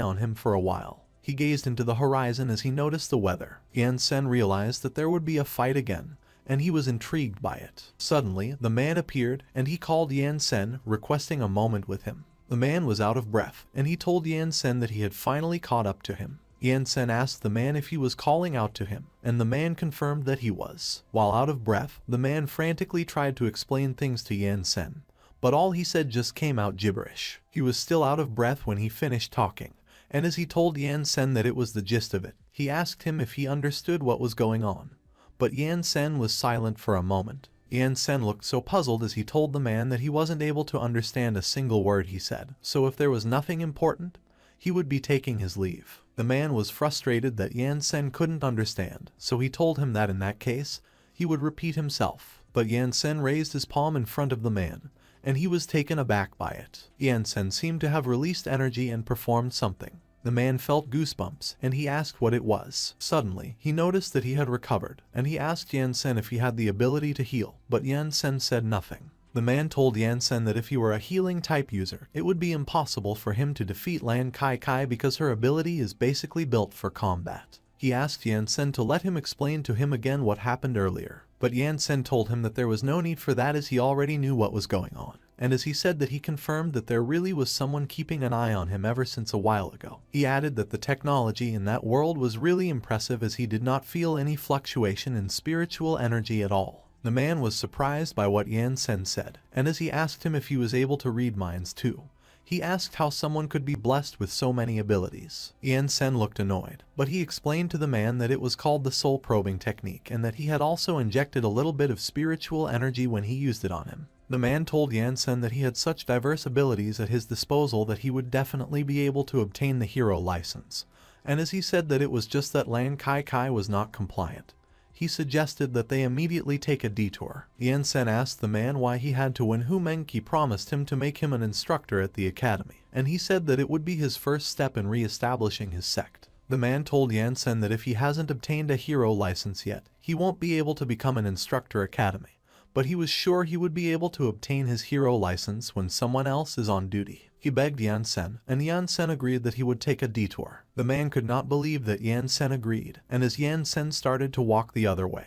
on him for a while. He gazed into the horizon as he noticed the weather. Yan Sen realized that there would be a fight again, and he was intrigued by it. Suddenly, the man appeared, and he called Yan Sen, requesting a moment with him. The man was out of breath, and he told Yan Sen that he had finally caught up to him. Yan Sen asked the man if he was calling out to him, and the man confirmed that he was. While out of breath, the man frantically tried to explain things to Yan Sen, but all he said just came out gibberish. He was still out of breath when he finished talking, and as he told Yan Sen that it was the gist of it, he asked him if he understood what was going on. But Yan Sen was silent for a moment. Yan Sen looked so puzzled as he told the man that he wasn't able to understand a single word he said, so if there was nothing important, he would be taking his leave. The man was frustrated that Yan Sen couldn't understand, so he told him that in that case, he would repeat himself. But Yan Sen raised his palm in front of the man, and he was taken aback by it. Yan Sen seemed to have released energy and performed something. The man felt goosebumps, and he asked what it was. Suddenly, he noticed that he had recovered, and he asked Yan Sen if he had the ability to heal, but Yan Sen said nothing. The man told Yan Sen that if he were a healing type user, it would be impossible for him to defeat Lan Kai Kai because her ability is basically built for combat. He asked Yan Sen to let him explain to him again what happened earlier, but Yan Sen told him that there was no need for that as he already knew what was going on. And as he said that he confirmed that there really was someone keeping an eye on him ever since a while ago. He added that the technology in that world was really impressive as he did not feel any fluctuation in spiritual energy at all. The man was surprised by what Yan Sen said, and as he asked him if he was able to read minds too, he asked how someone could be blessed with so many abilities. Yan Sen looked annoyed, but he explained to the man that it was called the soul probing technique and that he had also injected a little bit of spiritual energy when he used it on him. The man told Yan Sen that he had such diverse abilities at his disposal that he would definitely be able to obtain the hero license, and as he said that it was just that Lan Kai Kai was not compliant, he suggested that they immediately take a detour. Yan Sen asked the man why he had to when Hu Mengqi promised him to make him an instructor at the academy, and he said that it would be his first step in re-establishing his sect. The man told Yan Sen that if he hasn't obtained a hero license yet, he won't be able to become an instructor academy, but he was sure he would be able to obtain his hero license when someone else is on duty. He begged Yan Sen, and Yan Sen agreed that he would take a detour. The man could not believe that Yan Sen agreed, and as Yan Sen started to walk the other way,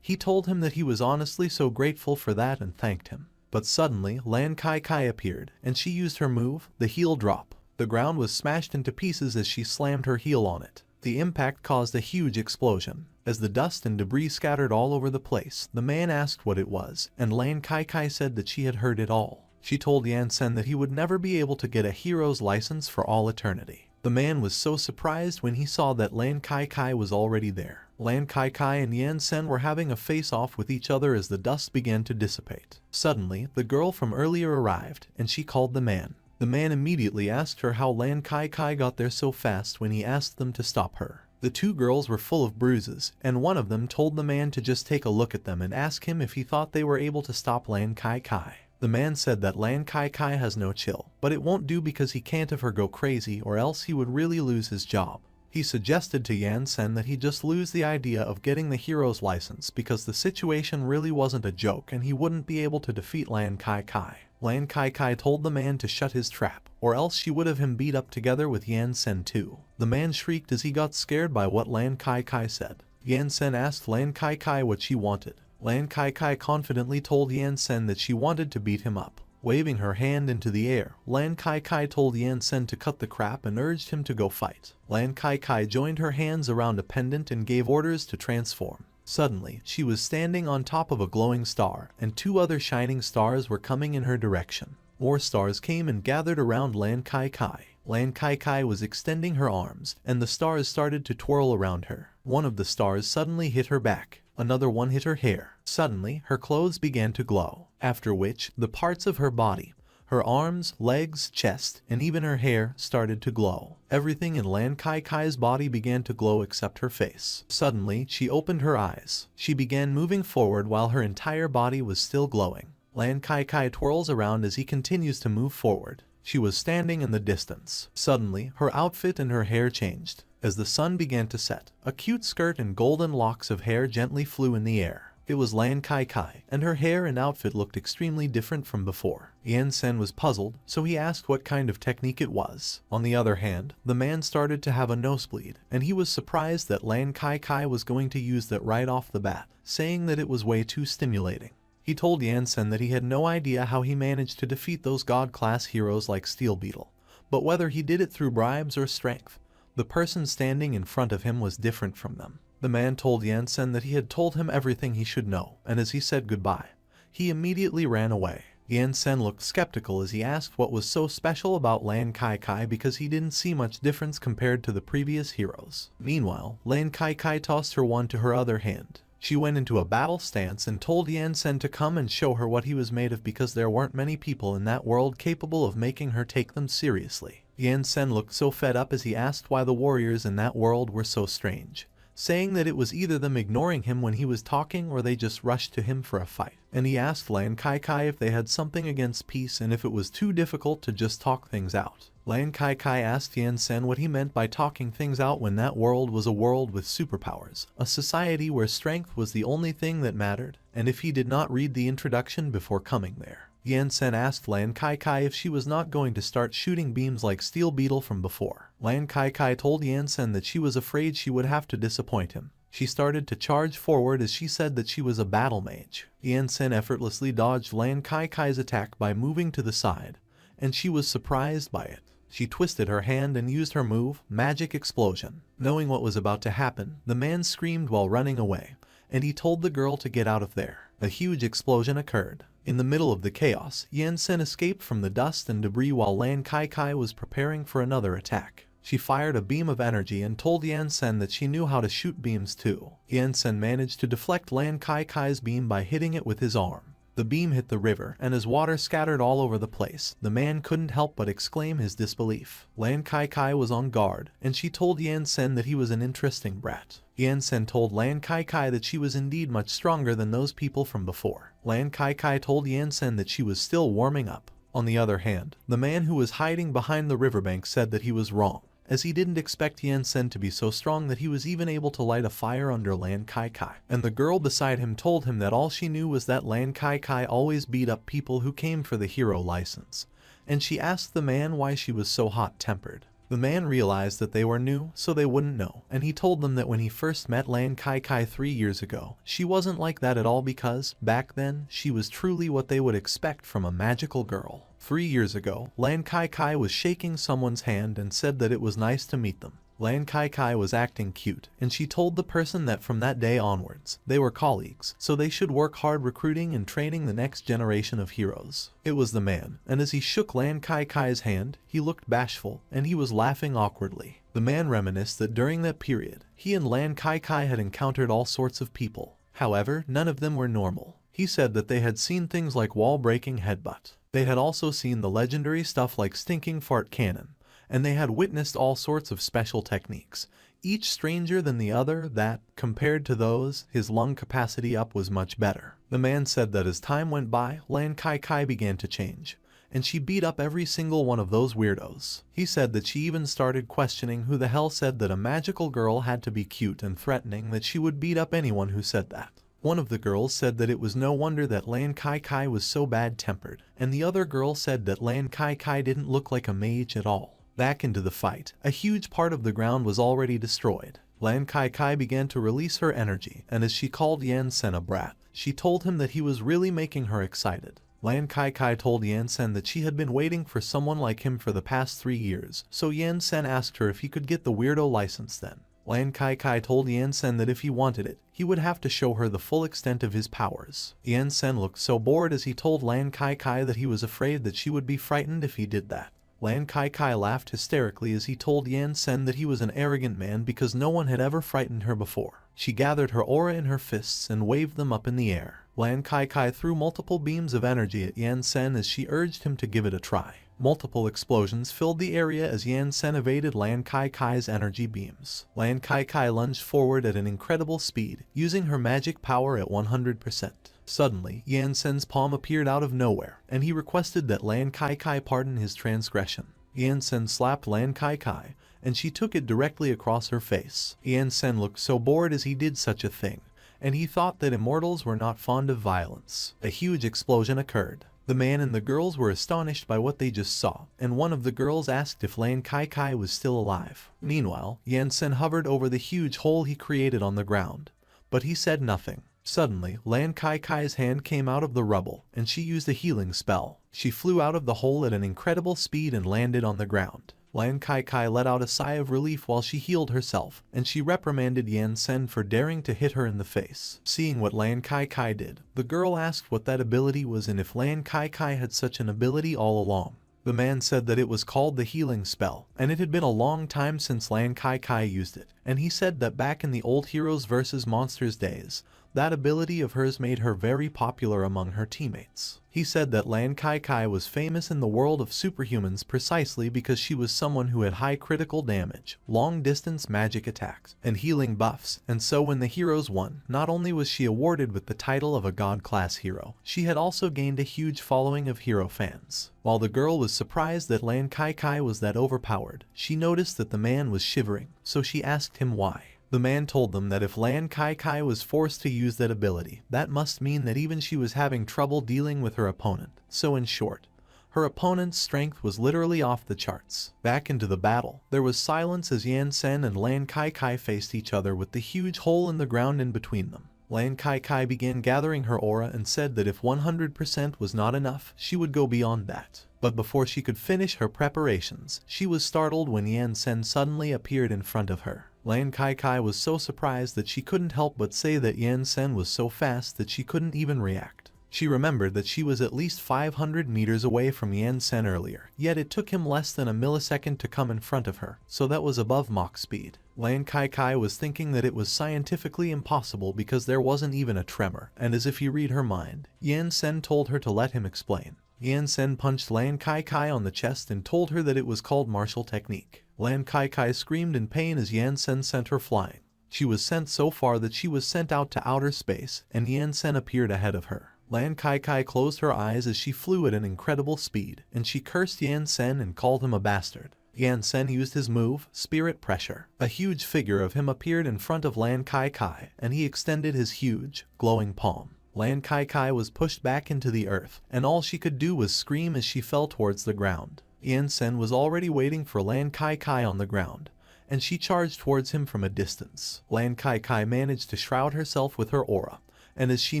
he told him that he was honestly so grateful for that and thanked him. But suddenly, Lan Kai Kai appeared, and she used her move, the heel drop. The ground was smashed into pieces as she slammed her heel on it. The impact caused a huge explosion. As the dust and debris scattered all over the place, the man asked what it was, and Lan Kai Kai said that she had heard it all. She told Yan Sen that he would never be able to get a hero's license for all eternity. The man was so surprised when he saw that Lan Kai Kai was already there. Lan Kai Kai and Yan Sen were having a face-off with each other as the dust began to dissipate. Suddenly, the girl from earlier arrived, and she called the man. The man immediately asked her how Lan Kai Kai got there so fast when he asked them to stop her. The two girls were full of bruises, and one of them told the man to just take a look at them and ask him if he thought they were able to stop Lan Kai Kai. The man said that Lan Kai Kai has no chill, but it won't do because he can't have her go crazy or else he would really lose his job. He suggested to Yan Sen that he just lose the idea of getting the hero's license because the situation really wasn't a joke and he wouldn't be able to defeat Lan Kai Kai. Lan Kai Kai told the man to shut his trap, or else she would have him beat up together with Yan Sen too. The man shrieked as he got scared by what Lan Kai Kai said. Yan Sen asked Lan Kai Kai what she wanted. Lan Kai Kai confidently told Yan Sen that she wanted to beat him up. Waving her hand into the air, Lan Kai Kai told Yan Sen to cut the crap and urged him to go fight. Lan Kai Kai joined her hands around a pendant and gave orders to transform. Suddenly, she was standing on top of a glowing star, and two other shining stars were coming in her direction. More stars came and gathered around Lan Kai Kai. Lan Kai Kai was extending her arms, and the stars started to twirl around her. One of the stars suddenly hit her back. Another one hit her hair. Suddenly, her clothes began to glow, after which, the parts of her body, her arms, legs, chest, and even her hair started to glow. Everything in Lan Kai Kai's body began to glow except her face. Suddenly, she opened her eyes. She began moving forward while her entire body was still glowing. Lan Kai Kai twirls around as he continues to move forward. She was standing in the distance. Suddenly, her outfit and her hair changed. As the sun began to set, a cute skirt and golden locks of hair gently flew in the air. It was Lan Kai Kai, and her hair and outfit looked extremely different from before. Yan Sen was puzzled, so he asked what kind of technique it was. On the other hand, the man started to have a nosebleed, and he was surprised that Lan Kai Kai was going to use that right off the bat, saying that it was way too stimulating. He told Yan Sen that he had no idea how he managed to defeat those god-class heroes like Steel Beetle, but whether he did it through bribes or strength, the person standing in front of him was different from them. The man told Yan Sen that he had told him everything he should know, and as he said goodbye, he immediately ran away. Yan Sen looked skeptical as he asked what was so special about Lan Kai Kai because he didn't see much difference compared to the previous heroes. Meanwhile, Lan Kai Kai tossed her wand to her other hand. She went into a battle stance and told Yan Sen to come and show her what he was made of because there weren't many people in that world capable of making her take them seriously. Yan Sen looked so fed up as he asked why the warriors in that world were so strange, saying that it was either them ignoring him when he was talking or they just rushed to him for a fight. And he asked Lan Kai Kai if they had something against peace and if it was too difficult to just talk things out. Lan Kai Kai asked Yan Sen what he meant by talking things out when that world was a world with superpowers, a society where strength was the only thing that mattered, and if he did not read the introduction before coming there. Yan Sen asked Lan Kai Kai if she was not going to start shooting beams like Steel Beetle from before. Lan Kai Kai told Yan Sen that she was afraid she would have to disappoint him. She started to charge forward as she said that she was a battle mage. Yan Sen effortlessly dodged Lan Kai Kai's attack by moving to the side, and she was surprised by it. She twisted her hand and used her move, Magic Explosion. Knowing what was about to happen, the man screamed while running away, and he told the girl to get out of there. A huge explosion occurred. In the middle of the chaos, Yan Sen escaped from the dust and debris while Lan Kai Kai was preparing for another attack. She fired a beam of energy and told Yan Sen that she knew how to shoot beams too. Yan Sen managed to deflect Lan Kai Kai's beam by hitting it with his arm. The beam hit the river, and as water scattered all over the place, the man couldn't help but exclaim his disbelief. Lan Kai Kai was on guard, and she told Yan Sen that he was an interesting brat. Yan Sen told Lan Kai Kai that she was indeed much stronger than those people from before. Lan Kai Kai told Yan Sen that she was still warming up. On the other hand, the man who was hiding behind the riverbank said that he was wrong, as he didn't expect Yan Sen to be so strong that he was even able to light a fire under Lan Kai Kai. And the girl beside him told him that all she knew was that Lan Kai Kai always beat up people who came for the hero license, and she asked the man why she was so hot-tempered. The man realized that they were new, so they wouldn't know, and he told them that when he first met Lan Kai Kai 3 years ago, she wasn't like that at all because, back then, she was truly what they would expect from a magical girl. 3 years ago, Lan Kai Kai was shaking someone's hand and said that it was nice to meet them. Lan Kai Kai was acting cute, and she told the person that from that day onwards, they were colleagues, so they should work hard recruiting and training the next generation of heroes. It was the man, and as he shook Lan Kai Kai's hand, he looked bashful, and he was laughing awkwardly. The man reminisced that during that period, he and Lan Kai Kai had encountered all sorts of people. However, none of them were normal. He said that they had seen things like wall-breaking headbutt. They had also seen the legendary stuff like stinking fart cannon, and they had witnessed all sorts of special techniques, each stranger than the other that, compared to those, his lung capacity up was much better. The man said that as time went by, Lan Kai Kai began to change, and she beat up every single one of those weirdos. He said that she even started questioning who the hell said that a magical girl had to be cute and threatening that she would beat up anyone who said that. One of the girls said that it was no wonder that Lan Kai Kai was so bad-tempered, and the other girl said that Lan Kai Kai didn't look like a mage at all. Back into the fight, a huge part of the ground was already destroyed. Lan Kai Kai began to release her energy, and as she called Yan Sen a brat, she told him that he was really making her excited. Lan Kai Kai told Yan Sen that she had been waiting for someone like him for the past 3 years, so Yan Sen asked her if he could get the weirdo license then. Lan Kai Kai told Yan Sen that if he wanted it, he would have to show her the full extent of his powers. Yan Sen looked so bored as he told Lan Kai Kai that he was afraid that she would be frightened if he did that. Lan Kai laughed hysterically as he told Yan Sen that he was an arrogant man because no one had ever frightened her before. She gathered her aura in her fists and waved them up in the air. Lan Kai threw multiple beams of energy at Yan Sen as she urged him to give it a try. Multiple explosions filled the area as Yan Sen evaded Lan Kai's energy beams. Lan Kai lunged forward at an incredible speed, using her magic power at 100%. Suddenly, Yan Sen's palm appeared out of nowhere, and he requested that Lan Kai pardon his transgression. Yan Sen slapped Lan Kai, and she took it directly across her face. Yan Sen looked so bored as he did such a thing, and he thought that immortals were not fond of violence. A huge explosion occurred. The man and the girls were astonished by what they just saw, and one of the girls asked if Lan Kai was still alive. Meanwhile, Yan Sen hovered over the huge hole he created on the ground, but he said nothing. Suddenly, Lan Kai's hand came out of the rubble, and she used a healing spell. She flew out of the hole at an incredible speed and landed on the ground. Lan Kai let out a sigh of relief while she healed herself, and she reprimanded Yan Sen for daring to hit her in the face. Seeing what Lan Kai did, the girl asked what that ability was and if Lan Kai had such an ability all along. The man said that it was called the healing spell, and it had been a long time since Lan Kai used it, and he said that back in the old Heroes vs. Monsters days, that ability of hers made her very popular among her teammates. He said that Lan Kai was famous in the world of superhumans precisely because she was someone who had high critical damage, long-distance magic attacks, and healing buffs, and so when the heroes won, not only was she awarded with the title of a god-class hero, she had also gained a huge following of hero fans. While the girl was surprised that Lan Kai was that overpowered, she noticed that the man was shivering, so she asked him why. The man told them that if Lan Kai was forced to use that ability, that must mean that even she was having trouble dealing with her opponent. So in short, her opponent's strength was literally off the charts. Back into the battle, there was silence as Yan Sen and Lan Kai faced each other with the huge hole in the ground in between them. Lan Kai began gathering her aura and said that if 100% was not enough, she would go beyond that. But before she could finish her preparations, she was startled when Yan Sen suddenly appeared in front of her. Lan Kai was so surprised that she couldn't help but say that Yan Sen was so fast that she couldn't even react. She remembered that she was at least 500 meters away from Yan Sen earlier, yet it took him less than a millisecond to come in front of her, so that was above Mach speed. Lan Kai was thinking that it was scientifically impossible because there wasn't even a tremor, and as if he read her mind, Yan Sen told her to let him explain. Yan Sen punched Lan Kai on the chest and told her that it was called martial technique. Lan Kai screamed in pain as Yan Sen sent her flying. She was sent so far that she was sent out to outer space, and Yan Sen appeared ahead of her. Lan Kai closed her eyes as she flew at an incredible speed, and she cursed Yan Sen and called him a bastard. Yan Sen used his move, Spirit Pressure. A huge figure of him appeared in front of Lan Kai, and he extended his huge, glowing palm. Lan Kai was pushed back into the earth, and all she could do was scream as she fell towards the ground. Yan Sen was already waiting for Lan Kai on the ground, and she charged towards him from a distance. Lan Kai managed to shroud herself with her aura, and as she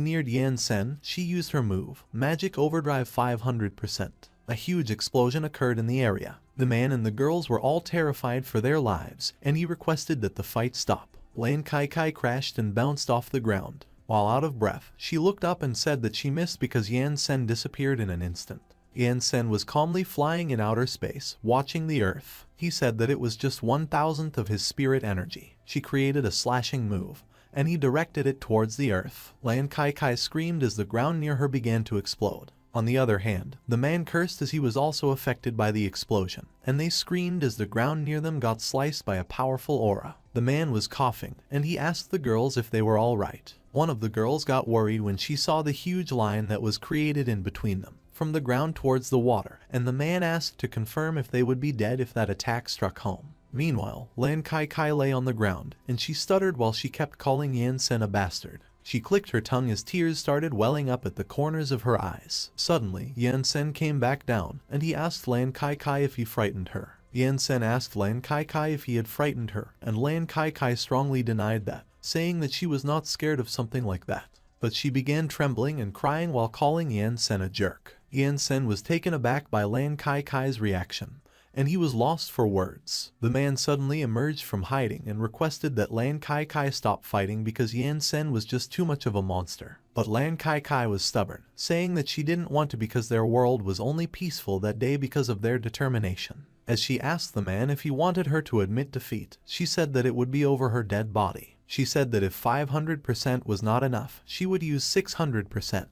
neared Yan Sen, she used her move, Magic Overdrive 500%. A huge explosion occurred in the area. The man and the girls were all terrified for their lives, and he requested that the fight stop. Lan Kai crashed and bounced off the ground. While out of breath, she looked up and said that she missed because Yan Sen disappeared in an instant. Yan Sen was calmly flying in outer space, watching the earth. He said that it was just 1,000th of his spirit energy. She created a slashing move, and he directed it towards the earth. Lan Kai screamed as the ground near her began to explode. On the other hand, the man cursed as he was also affected by the explosion, and they screamed as the ground near them got sliced by a powerful aura. The man was coughing, and he asked the girls if they were all right. One of the girls got worried when she saw the huge line that was created in between them, from the ground towards the water, and the man asked to confirm if they would be dead if that attack struck home. Meanwhile, Lan Kai lay on the ground, and she stuttered while she kept calling Yan Sen a bastard. She clicked her tongue as tears started welling up at the corners of her eyes. Suddenly, Yan Sen came back down, and he asked Lan Kai if he frightened her. Yan Sen asked Lan Kai if he had frightened her, and Lan Kai strongly denied that, saying that she was not scared of something like that. But she began trembling and crying while calling Yan Sen a jerk. Yan Sen was taken aback by Lan Kai's reaction, and he was lost for words. The man suddenly emerged from hiding and requested that Lan Kai stop fighting because Yan Sen was just too much of a monster. But Lan Kai Kai was stubborn, saying that she didn't want to because their world was only peaceful that day because of their determination. As she asked the man if he wanted her to admit defeat, she said that it would be over her dead body. She said that if 500% was not enough, she would use 600%.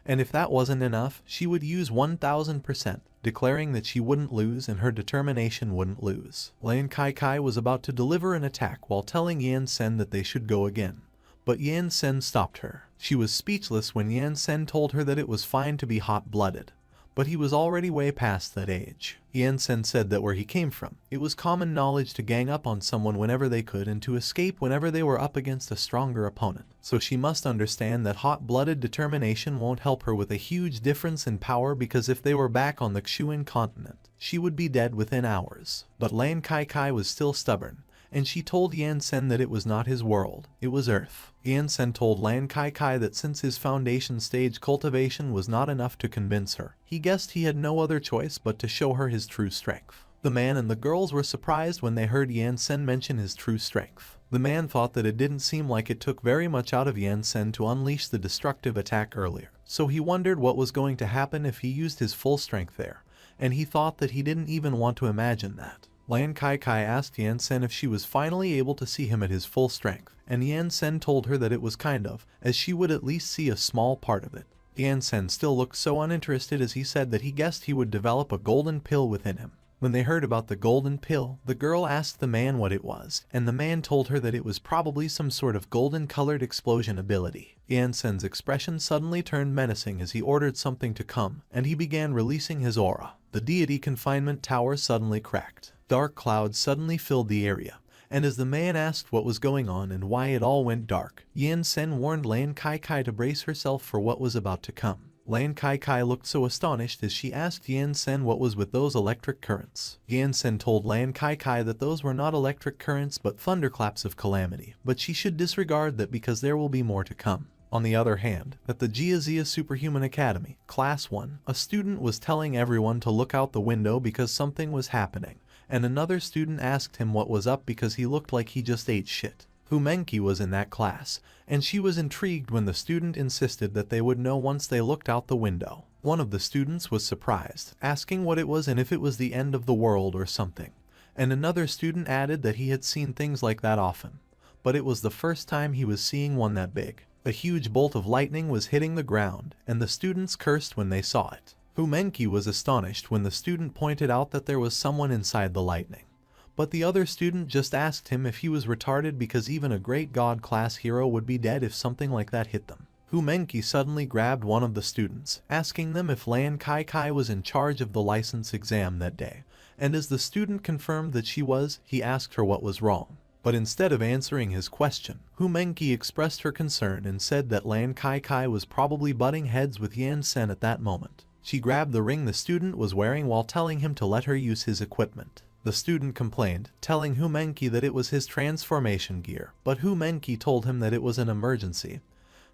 And if that wasn't enough, she would use 1000%, declaring that she wouldn't lose and her determination wouldn't lose. Lan Kai Kai was about to deliver an attack while telling Yan Sen that they should go again. But Yan Sen stopped her. She was speechless when Yan Sen told her that it was fine to be hot-blooded. But he was already way past that age. Yan Sen said that where he came from, it was common knowledge to gang up on someone whenever they could and to escape whenever they were up against a stronger opponent. So she must understand that hot-blooded determination won't help her with a huge difference in power because if they were back on the Xuan continent, she would be dead within hours. But Lan Kai Kai was still stubborn, and she told Yan Sen that it was not his world, it was Earth. Yan Sen told Lan Kai Kai that since his foundation stage cultivation was not enough to convince her, he guessed he had no other choice but to show her his true strength. The man and the girls were surprised when they heard Yan Sen mention his true strength. The man thought that it didn't seem like it took very much out of Yan Sen to unleash the destructive attack earlier, so he wondered what was going to happen if he used his full strength there, and he thought that he didn't even want to imagine that. Lan Kai Kai asked Yan Sen if she was finally able to see him at his full strength, and Yan Sen told her that it was kind of, as she would at least see a small part of it. Yan Sen still looked so uninterested as he said that he guessed he would develop a golden pill within him. When they heard about the golden pill, the girl asked the man what it was, and the man told her that it was probably some sort of golden-colored explosion ability. Yan Sen's expression suddenly turned menacing as he ordered something to come, and he began releasing his aura. The deity confinement tower suddenly cracked. Dark clouds suddenly filled the area, and as the man asked what was going on and why it all went dark, Yan Sen warned Lan Kai Kai to brace herself for what was about to come. Lan Kai Kai looked so astonished as she asked Yan Sen what was with those electric currents. Yan Sen told Lan Kai Kai that those were not electric currents but thunderclaps of calamity, but she should disregard that because there will be more to come. On the other hand, at the Jiazia Superhuman Academy, Class 1, a student was telling everyone to look out the window because something was happening, and another student asked him what was up because he looked like he just ate shit. Humenki was in that class, and she was intrigued when the student insisted that they would know once they looked out the window. One of the students was surprised, asking what it was and if it was the end of the world or something, and another student added that he had seen things like that often, but it was the first time he was seeing one that big. A huge bolt of lightning was hitting the ground, and the students cursed when they saw it. Humenki was astonished when the student pointed out that there was someone inside the lightning. But the other student just asked him if he was retarded because even a great god-class hero would be dead if something like that hit them. Humenki suddenly grabbed one of the students, asking them if Lan Kai Kai was in charge of the license exam that day, and as the student confirmed that she was, he asked her what was wrong. But instead of answering his question, Humenki expressed her concern and said that Lan Kai Kai was probably butting heads with Yan Sen at that moment. She grabbed the ring the student was wearing while telling him to let her use his equipment. The student complained, telling Humenki that it was his transformation gear, but Humenki told him that it was an emergency,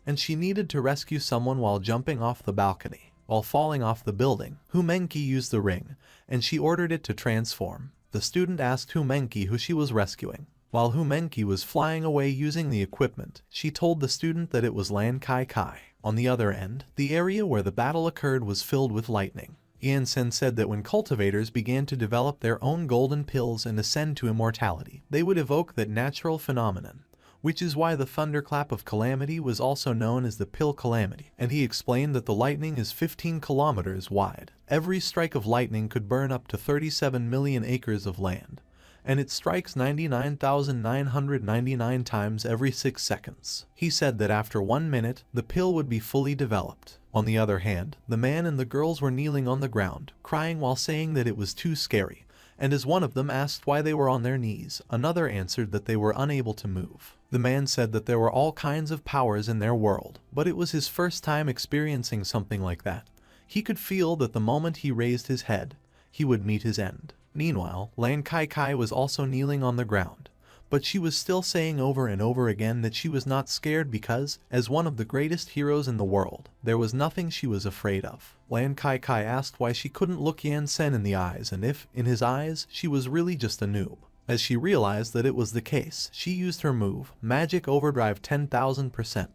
and she needed to rescue someone while jumping off the balcony. While falling off the building, Humenki used the ring, and she ordered it to transform. The student asked Humenki who she was rescuing. While Humenki was flying away using the equipment, she told the student that it was Lan Kai Kai. On the other end, the area where the battle occurred was filled with lightning. Yan Sen said that when cultivators began to develop their own golden pills and ascend to immortality, they would evoke that natural phenomenon, which is why the thunderclap of calamity was also known as the pill calamity, and he explained that the lightning is 15 kilometers wide. Every strike of lightning could burn up to 37 million acres of land, and it strikes 99,999 times every 6 seconds. He said that after 1 minute, the pill would be fully developed. On the other hand, the man and the girls were kneeling on the ground, crying while saying that it was too scary, and as one of them asked why they were on their knees, another answered that they were unable to move. The man said that there were all kinds of powers in their world, but it was his first time experiencing something like that. He could feel that the moment he raised his head, he would meet his end. Meanwhile, Lan Kai Kai was also kneeling on the ground, but she was still saying over and over again that she was not scared because, as one of the greatest heroes in the world, there was nothing she was afraid of. Lan Kai Kai asked why she couldn't look Yan Sen in the eyes and if, in his eyes, she was really just a noob. As she realized that it was the case, she used her move, Magic Overdrive 10,000%,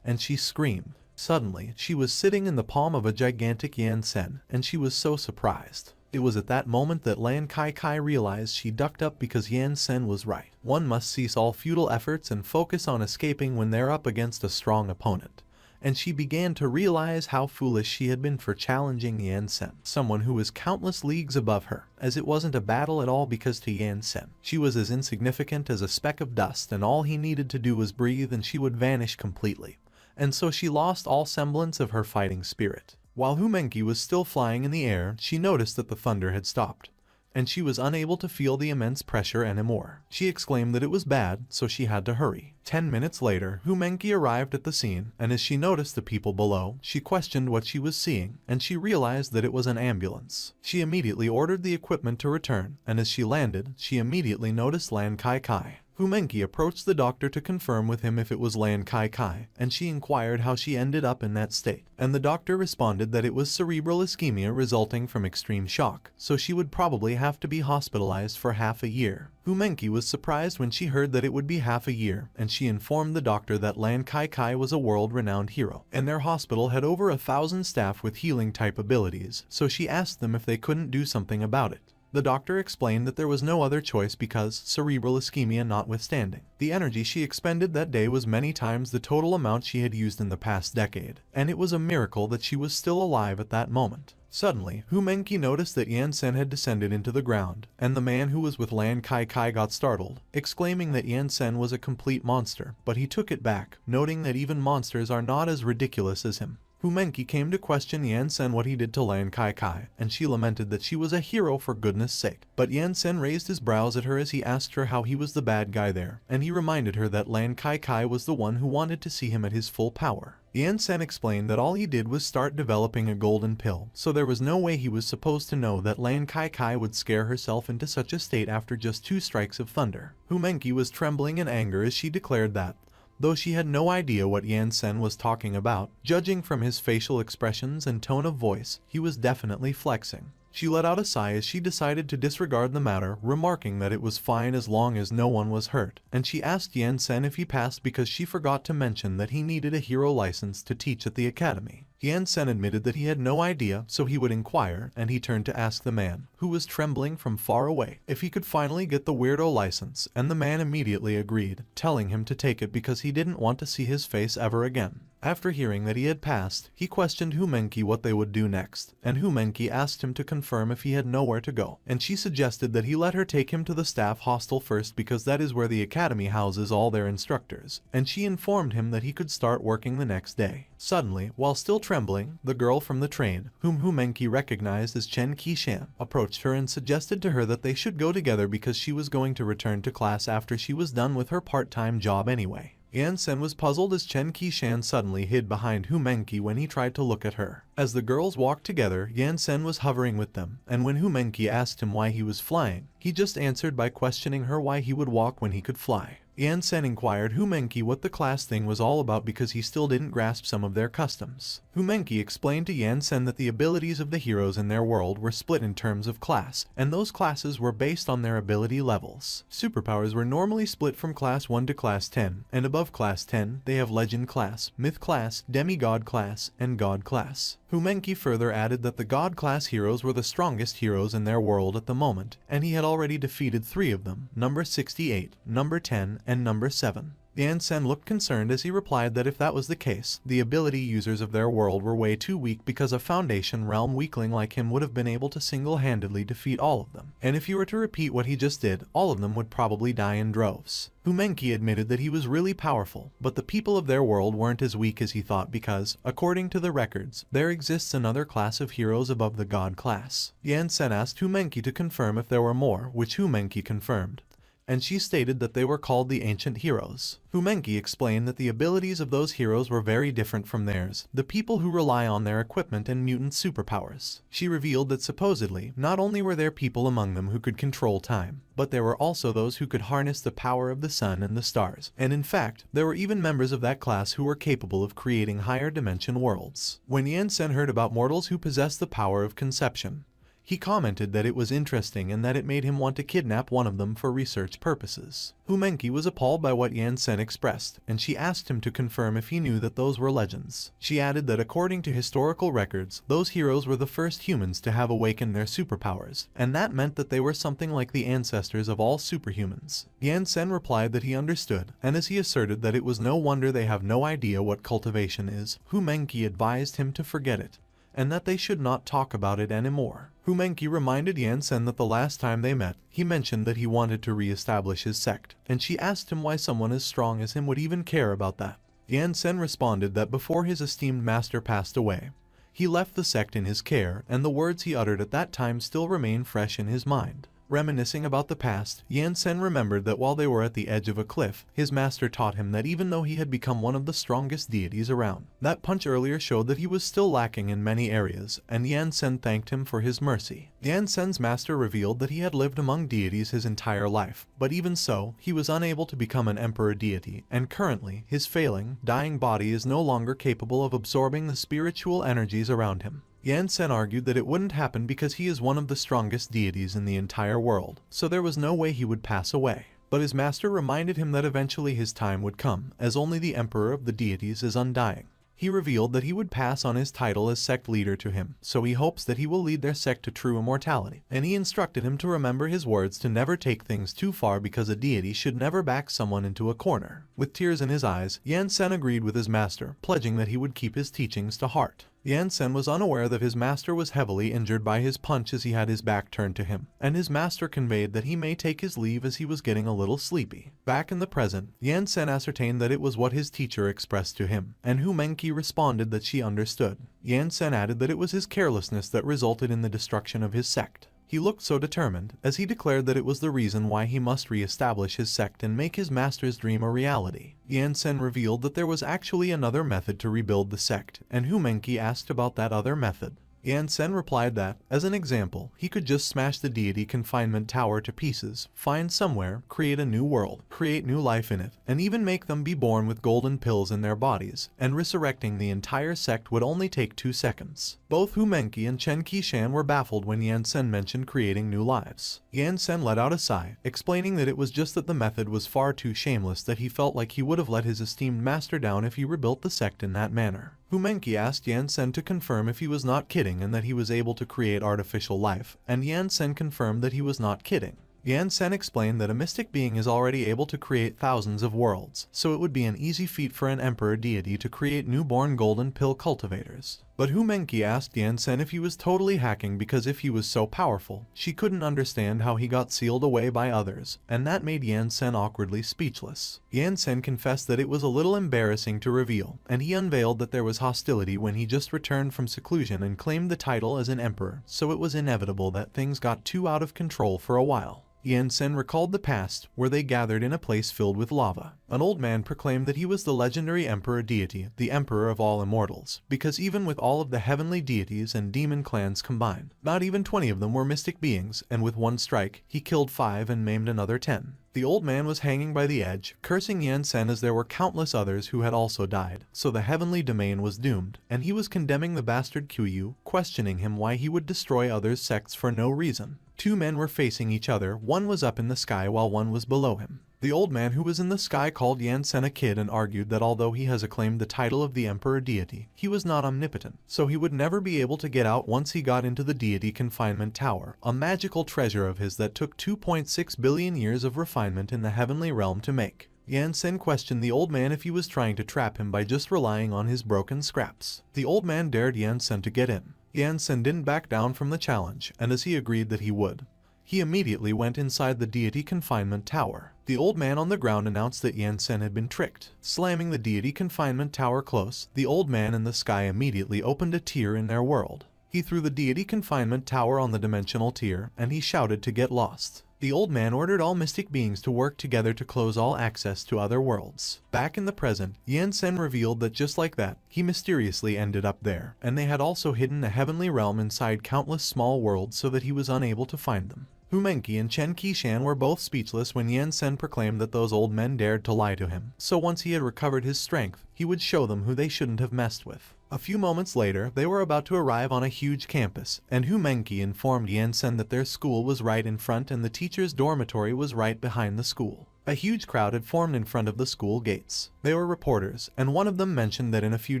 and she screamed, Suddenly, she was sitting in the palm of a gigantic Yansen, and she was so surprised. It was at that moment that Lan Kai realized she ducked up because Yansen was right. One must cease all futile efforts and focus on escaping when they're up against a strong opponent. And she began to realize how foolish she had been for challenging Yansen, someone who was countless leagues above her, as it wasn't a battle at all because to Yansen, she was as insignificant as a speck of dust and all he needed to do was breathe and she would vanish completely. And so she lost all semblance of her fighting spirit. While Humenki was still flying in the air, she noticed that the thunder had stopped, and she was unable to feel the immense pressure anymore. She exclaimed that it was bad, so she had to hurry. 10 minutes later, Humenki arrived at the scene, and as she noticed the people below, she questioned what she was seeing, and she realized that it was an ambulance. She immediately ordered the equipment to return, and as she landed, she immediately noticed Lan Kai. Humenki approached the doctor to confirm with him if it was Lan Kai, and she inquired how she ended up in that state. And the doctor responded that it was cerebral ischemia resulting from extreme shock, so she would probably have to be hospitalized for half a year. Humenki was surprised when she heard that it would be half a year, and she informed the doctor that Lan Kai was a world-renowned hero, and their hospital had over 1,000 staff with healing-type abilities, so she asked them if they couldn't do something about it. The doctor explained that there was no other choice because, cerebral ischemia notwithstanding, the energy she expended that day was many times the total amount she had used in the past decade, and it was a miracle that she was still alive at that moment. Suddenly, Humenki noticed that Yansen had descended into the ground, and the man who was with Lan Kai got startled, exclaiming that Yansen was a complete monster, but he took it back, noting that even monsters are not as ridiculous as him. Humenki came to question Yansen what he did to Lan Kai, and she lamented that she was a hero for goodness sake. But Yansen raised his brows at her as he asked her how he was the bad guy there, and he reminded her that Lan Kai was the one who wanted to see him at his full power. Yansen explained that all he did was start developing a golden pill, so there was no way he was supposed to know that Lan Kai would scare herself into such a state after just 2 strikes of thunder. Humenki was trembling in anger as she declared that, though she had no idea what Yansen was talking about, judging from his facial expressions and tone of voice, he was definitely flexing. She let out a sigh as she decided to disregard the matter, remarking that it was fine as long as no one was hurt, and she asked Yansen if he passed because she forgot to mention that he needed a hero license to teach at the academy. Yansen admitted that he had no idea, so he would inquire, and he turned to ask the man, who was trembling from far away, if he could finally get the weirdo license, and the man immediately agreed, telling him to take it because he didn't want to see his face ever again. After hearing that he had passed, he questioned Humenki what they would do next, and Humenki asked him to confirm if he had nowhere to go, and she suggested that he let her take him to the staff hostel first because that is where the academy houses all their instructors, and she informed him that he could start working the next day. Suddenly, while still trembling, the girl from the train, whom Humenki recognized as Chen Qishan, approached her and suggested to her that they should go together because she was going to return to class after she was done with her part-time job anyway. Yansen was puzzled as Chen Qishan suddenly hid behind Humenki when he tried to look at her. As the girls walked together, Yansen was hovering with them, and when Humenki asked him why he was flying, he just answered by questioning her why he would walk when he could fly. Yansen inquired Humenki what the class thing was all about because he still didn't grasp some of their customs. Humenki explained to Yansen that the abilities of the heroes in their world were split in terms of class, and those classes were based on their ability levels. Superpowers were normally split from class 1 to class 10, and above class 10, they have legend class, myth class, demigod class, and god class. Humenki further added that the god class heroes were the strongest heroes in their world at the moment, and he had already defeated 3 of them, number 68, number 10, and number 7. Yansen looked concerned as he replied that if that was the case, the ability users of their world were way too weak because a Foundation realm weakling like him would have been able to single-handedly defeat all of them. And if you were to repeat what he just did, all of them would probably die in droves. Humenki admitted that he was really powerful, but the people of their world weren't as weak as he thought because, according to the records, there exists another class of heroes above the god class. Yansen asked Humenki to confirm if there were more, which Humenki confirmed, and she stated that they were called the Ancient Heroes. Humenki explained that the abilities of those heroes were very different from theirs, the people who rely on their equipment and mutant superpowers. She revealed that supposedly, not only were there people among them who could control time, but there were also those who could harness the power of the sun and the stars, and in fact, there were even members of that class who were capable of creating higher dimension worlds. When Yansen heard about mortals who possessed the power of conception, He commented that it was interesting and that it made him want to kidnap one of them for research purposes. Hu Menki was appalled by what Yan Sen expressed, and she asked him to confirm if he knew that those were legends. She added that according to historical records, those heroes were the first humans to have awakened their superpowers, and that meant that they were something like the ancestors of all superhumans. Yan Sen replied that he understood, and as he asserted that it was no wonder they have no idea what cultivation is, Hu Menki advised him to forget it, and that they should not talk about it anymore. Hu Menki reminded Yan Sen that the last time they met, he mentioned that he wanted to re-establish his sect, and she asked him why someone as strong as him would even care about that. Yan Sen responded that before his esteemed master passed away, he left the sect in his care, and the words he uttered at that time still remain fresh in his mind. Reminiscing about the past, Yan Sen remembered that while they were at the edge of a cliff, his master taught him that even though he had become one of the strongest deities around, that punch earlier showed that he was still lacking in many areas, and Yan Sen thanked him for his mercy. Yan Sen's master revealed that he had lived among deities his entire life, but even so, he was unable to become an emperor deity, and currently, his failing, dying body is no longer capable of absorbing the spiritual energies around him. Yan Sen argued that it wouldn't happen because he is one of the strongest deities in the entire world, so there was no way he would pass away. But his master reminded him that eventually his time would come, as only the emperor of the deities is undying. He revealed that he would pass on his title as sect leader to him, so he hopes that he will lead their sect to true immortality, and he instructed him to remember his words to never take things too far because a deity should never back someone into a corner. With tears in his eyes, Yan Sen agreed with his master, pledging that he would keep his teachings to heart. Yan Sen was unaware that his master was heavily injured by his punch as he had his back turned to him, and his master conveyed that he may take his leave as he was getting a little sleepy. Back in the present, Yan Sen ascertained that it was what his teacher expressed to him, and Hu Menki responded that she understood. Yan Sen added that it was his carelessness that resulted in the destruction of his sect. He looked so determined, as he declared that it was the reason why he must re-establish his sect and make his master's dream a reality. Yan Sen revealed that there was actually another method to rebuild the sect, and Hu Menki asked about that other method. Yan Sen replied that, as an example, he could just smash the deity confinement tower to pieces, find somewhere, create a new world, create new life in it, and even make them be born with golden pills in their bodies, and resurrecting the entire sect would only take 2 seconds. Both Hu Menki and Chen Qishan were baffled when Yan Sen mentioned creating new lives. Yan Sen let out a sigh, explaining that it was just that the method was far too shameless that he felt like he would have let his esteemed master down if he rebuilt the sect in that manner. Hu Menki asked Yan Sen to confirm if he was not kidding and that he was able to create artificial life, and Yan Sen confirmed that he was not kidding. Yan Sen explained that a mystic being is already able to create thousands of worlds, so it would be an easy feat for an emperor deity to create newborn golden pill cultivators. But Hu Menki asked Yan Sen if he was totally hacking because if he was so powerful, she couldn't understand how he got sealed away by others, and that made Yan Sen awkwardly speechless. Yan Sen confessed that it was a little embarrassing to reveal, and he unveiled that there was hostility when he just returned from seclusion and claimed the title as an emperor, so it was inevitable that things got too out of control for a while. Yan Sen recalled the past, where they gathered in a place filled with lava. An old man proclaimed that he was the legendary emperor deity, the emperor of all immortals, because even with all of the heavenly deities and demon clans combined, not even 20 of them were mystic beings, and with one strike, he killed 5 and maimed another 10. The old man was hanging by the edge, cursing Yan Sen as there were countless others who had also died, so the heavenly domain was doomed, and he was condemning the bastard Qiyu, questioning him why he would destroy others' sects for no reason. 2 men were facing each other, one was up in the sky while one was below him. The old man who was in the sky called Yan Sen a kid and argued that although he has acclaimed the title of the emperor deity, he was not omnipotent, so he would never be able to get out once he got into the deity confinement tower, a magical treasure of his that took 2.6 billion years of refinement in the heavenly realm to make. Yan Sen questioned the old man if he was trying to trap him by just relying on his broken scraps. The old man dared Yan Sen to get in. Yan Sen didn't back down from the challenge, and as he agreed that he would, he immediately went inside the deity confinement tower. The old man on the ground announced that Yan Sen had been tricked. Slamming the deity confinement tower close, the old man in the sky immediately opened a tier in their world. He threw the deity confinement tower on the dimensional tier, and he shouted to get lost. The old man ordered all mystic beings to work together to close all access to other worlds. Back in the present, Yan Sen revealed that just like that, he mysteriously ended up there, and they had also hidden the heavenly realm inside countless small worlds so that he was unable to find them. Hu Menki and Chen Qishan were both speechless when Yan Sen proclaimed that those old men dared to lie to him, so once he had recovered his strength, he would show them who they shouldn't have messed with. A few moments later, they were about to arrive on a huge campus, and Hu Menki informed Yansen that their school was right in front and the teacher's dormitory was right behind the school. A huge crowd had formed in front of the school gates. They were reporters, and one of them mentioned that in a few